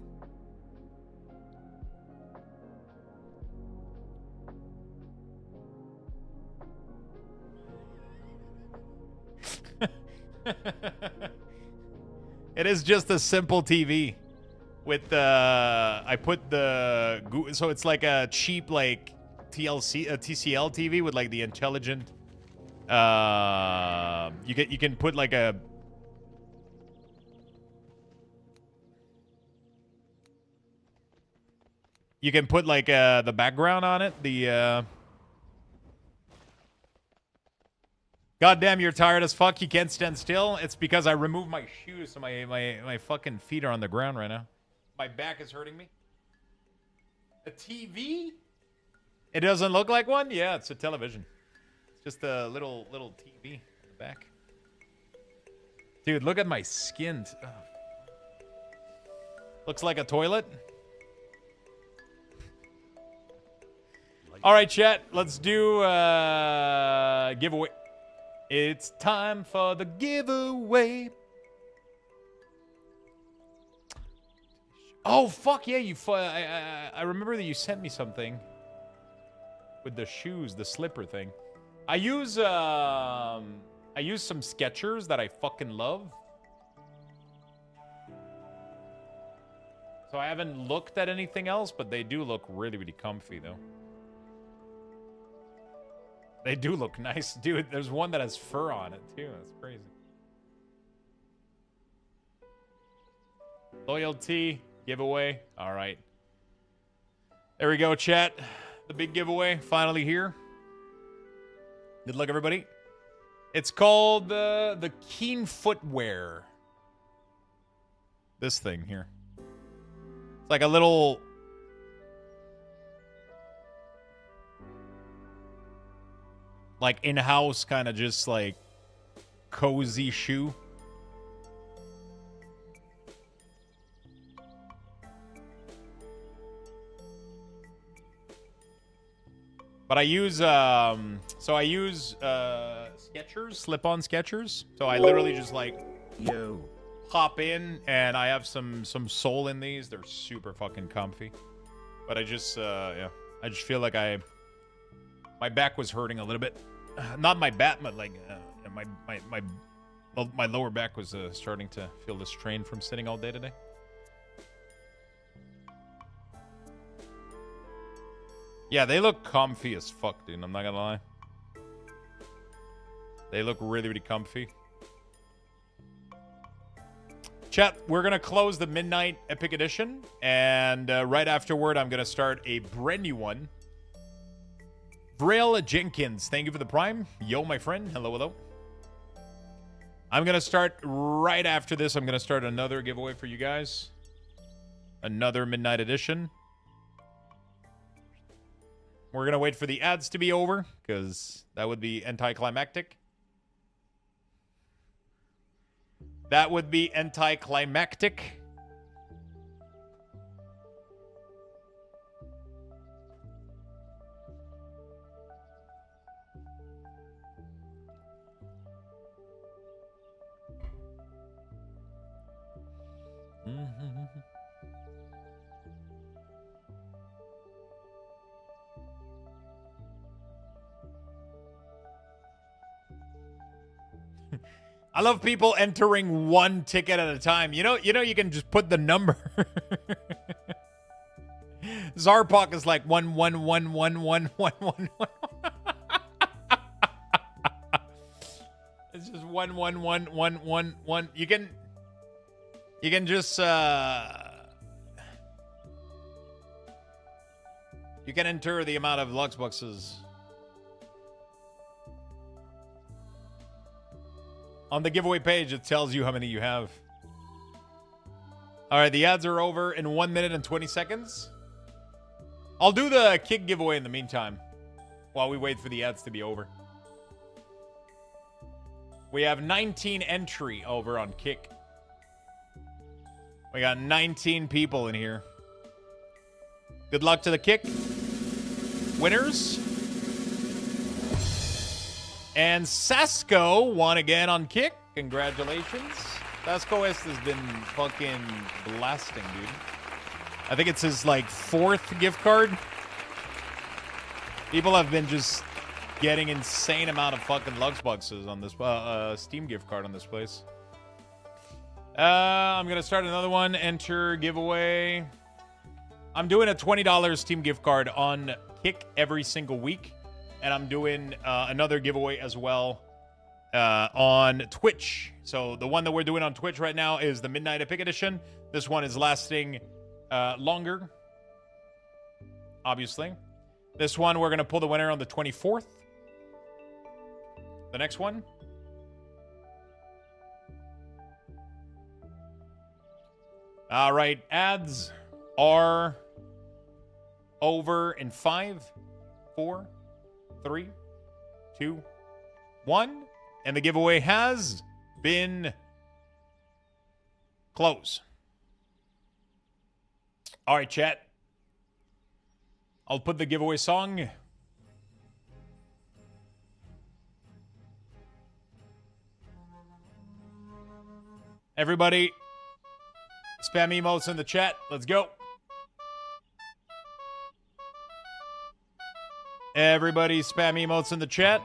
It is just a simple TV with the I put the so it's like a cheap like TCL TV with like the intelligent you can put like a the background on it, the goddamn, you're tired as fuck. You can't stand still. It's because I removed my shoes, so my fucking feet are on the ground right now. My back is hurting me. A TV? It doesn't look like one? Yeah, it's a television. It's just a little TV in the back. Dude, look at my skin. Oh. Looks like a toilet. All right, chat. Let's do giveaway. It's time for the giveaway. Oh fuck yeah! I remember that you sent me something with the shoes, the slipper thing. I use some Skechers that I fucking love. So I haven't looked at anything else, but they do look really, really comfy though. They do look nice. Dude, there's one that has fur on it, too. That's crazy. Loyalty. Giveaway. All right. There we go, chat. The big giveaway. Finally here. Good luck, everybody. It's called the Keen Footwear. This thing here. It's like a little... like in-house kind of just like cozy shoe. But I use Skechers, slip-on Skechers. So I literally just like hop in, and I have some sole in these. They're super fucking comfy. But I just yeah, I just feel like my back was hurting a little bit. Not my back, but like my lower back was starting to feel the strain from sitting all day today. Yeah, they look comfy as fuck, dude. I'm not gonna lie. They look really, really comfy. Chat, we're gonna close the Midnight Epic Edition, and right afterward, I'm gonna start a brand new one. Braille Jenkins, thank you for the Prime. Yo, my friend. Hello, hello. I'm going to start right after this. I'm going to start another giveaway for you guys. Another Midnight Edition. We're going to wait for the ads to be over, because that would be anticlimactic. That would be anticlimactic. I love people entering one ticket at a time. You know, you can just put the number. Zarpok is like 1111111. It's just 11111. You can just you can enter the amount of Lux boxes on the giveaway page. It tells you how many you have. All right, the ads are over in 1 minute and 20 seconds. I'll do the kick giveaway in the meantime while we wait for the ads to be over. We have 19 entry over on Kick. We got 19 people in here. Good luck to the Kick winners. And Sasko won again on Kick. Congratulations. Sasko S has been fucking blasting, dude. I think it's his, like, 4th gift card. People have been just getting insane amount of fucking Lux boxes on this Steam gift card on this place. I'm going to start another one. Enter giveaway. I'm doing a $20 Steam gift card on Kick every single week. And I'm doing another giveaway as well on Twitch. So the one that we're doing on Twitch right now is the Midnight Epic Edition. This one is lasting longer, obviously. This one, we're going to pull the winner on the 24th. The next one. All right, ads are over in 5, 4, 3, 2, 1. And the giveaway has been closed. All right, chat. I'll put the giveaway song. Everybody, spam emotes in the chat. Let's go. Everybody, spam emotes in the chat.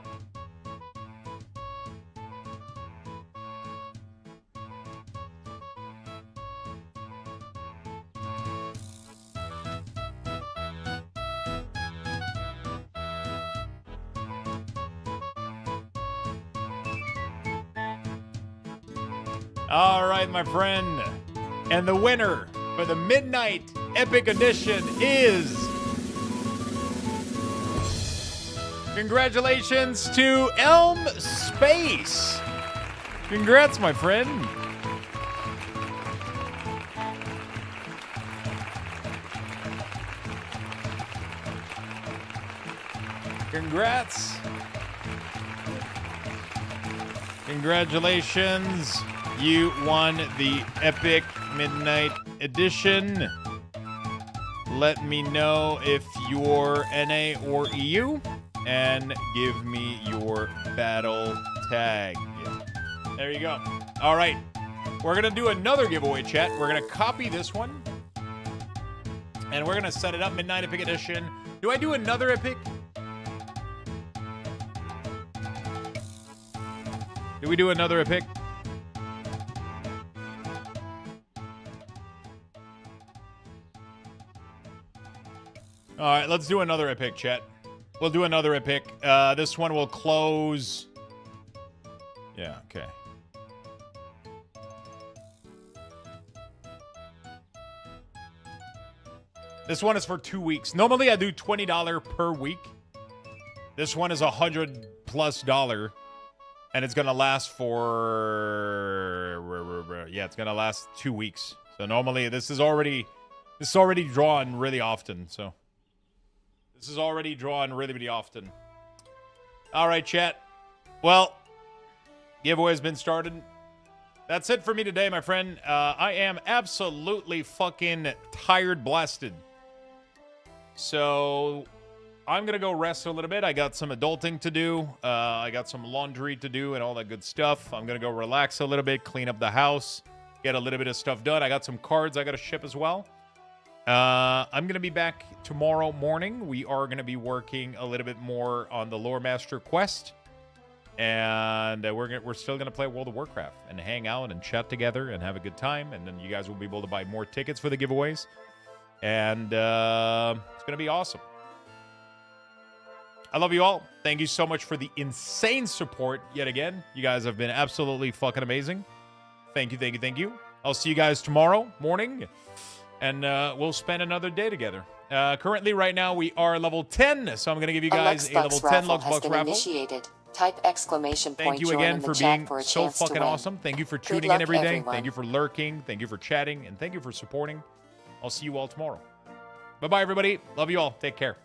All right, my friend. And the winner for the Midnight Epic Edition is... Congratulations to Elm Space. Congrats, my friend. Congrats. Congratulations. You won the Epic Midnight Edition. Let me know if you're NA or EU. And give me your battle tag. There you go. All right. We're going to do another giveaway, chat. We're going to copy this one. And we're going to set it up, Midnight Epic Edition. Do I do another Epic? Do we do another Epic? All right, let's do another Epic, chat. We'll do another Epic. This one will close. Yeah, okay. This one is for 2 weeks. Normally, I do $20 per week. This one is $100+, and it's gonna last for it's gonna last 2 weeks. So normally, this is already drawn really often. So. This is already drawn really, really often. All right, chat. Well, giveaway's been started. That's it for me today, my friend. I am absolutely fucking tired blasted. So I'm going to go rest a little bit. I got some adulting to do. I got some laundry to do and all that good stuff. I'm going to go relax a little bit, clean up the house, get a little bit of stuff done. I got some cards I got to ship as well. I'm going to be back tomorrow morning. We are going to be working a little bit more on the Lore Master quest. And we're still going to play World of Warcraft and hang out and chat together and have a good time. And then you guys will be able to buy more tickets for the giveaways. And it's going to be awesome. I love you all. Thank you so much for the insane support yet again. You guys have been absolutely fucking amazing. Thank you, thank you, thank you. I'll see you guys tomorrow morning, and we'll spend another day together. Currently, right now, we are level 10, so I'm going to give you guys a level 10 Luxthos raffle. Initiated. Type exclamation point Thank you join again in the for chat being for a so chance to fucking win. awesome. Thank you for Good tuning luck, in every day. everyone. Thank you for lurking. Thank you for chatting. And thank you for supporting. I'll see you all tomorrow. Bye-bye, everybody. Love you all. Take care.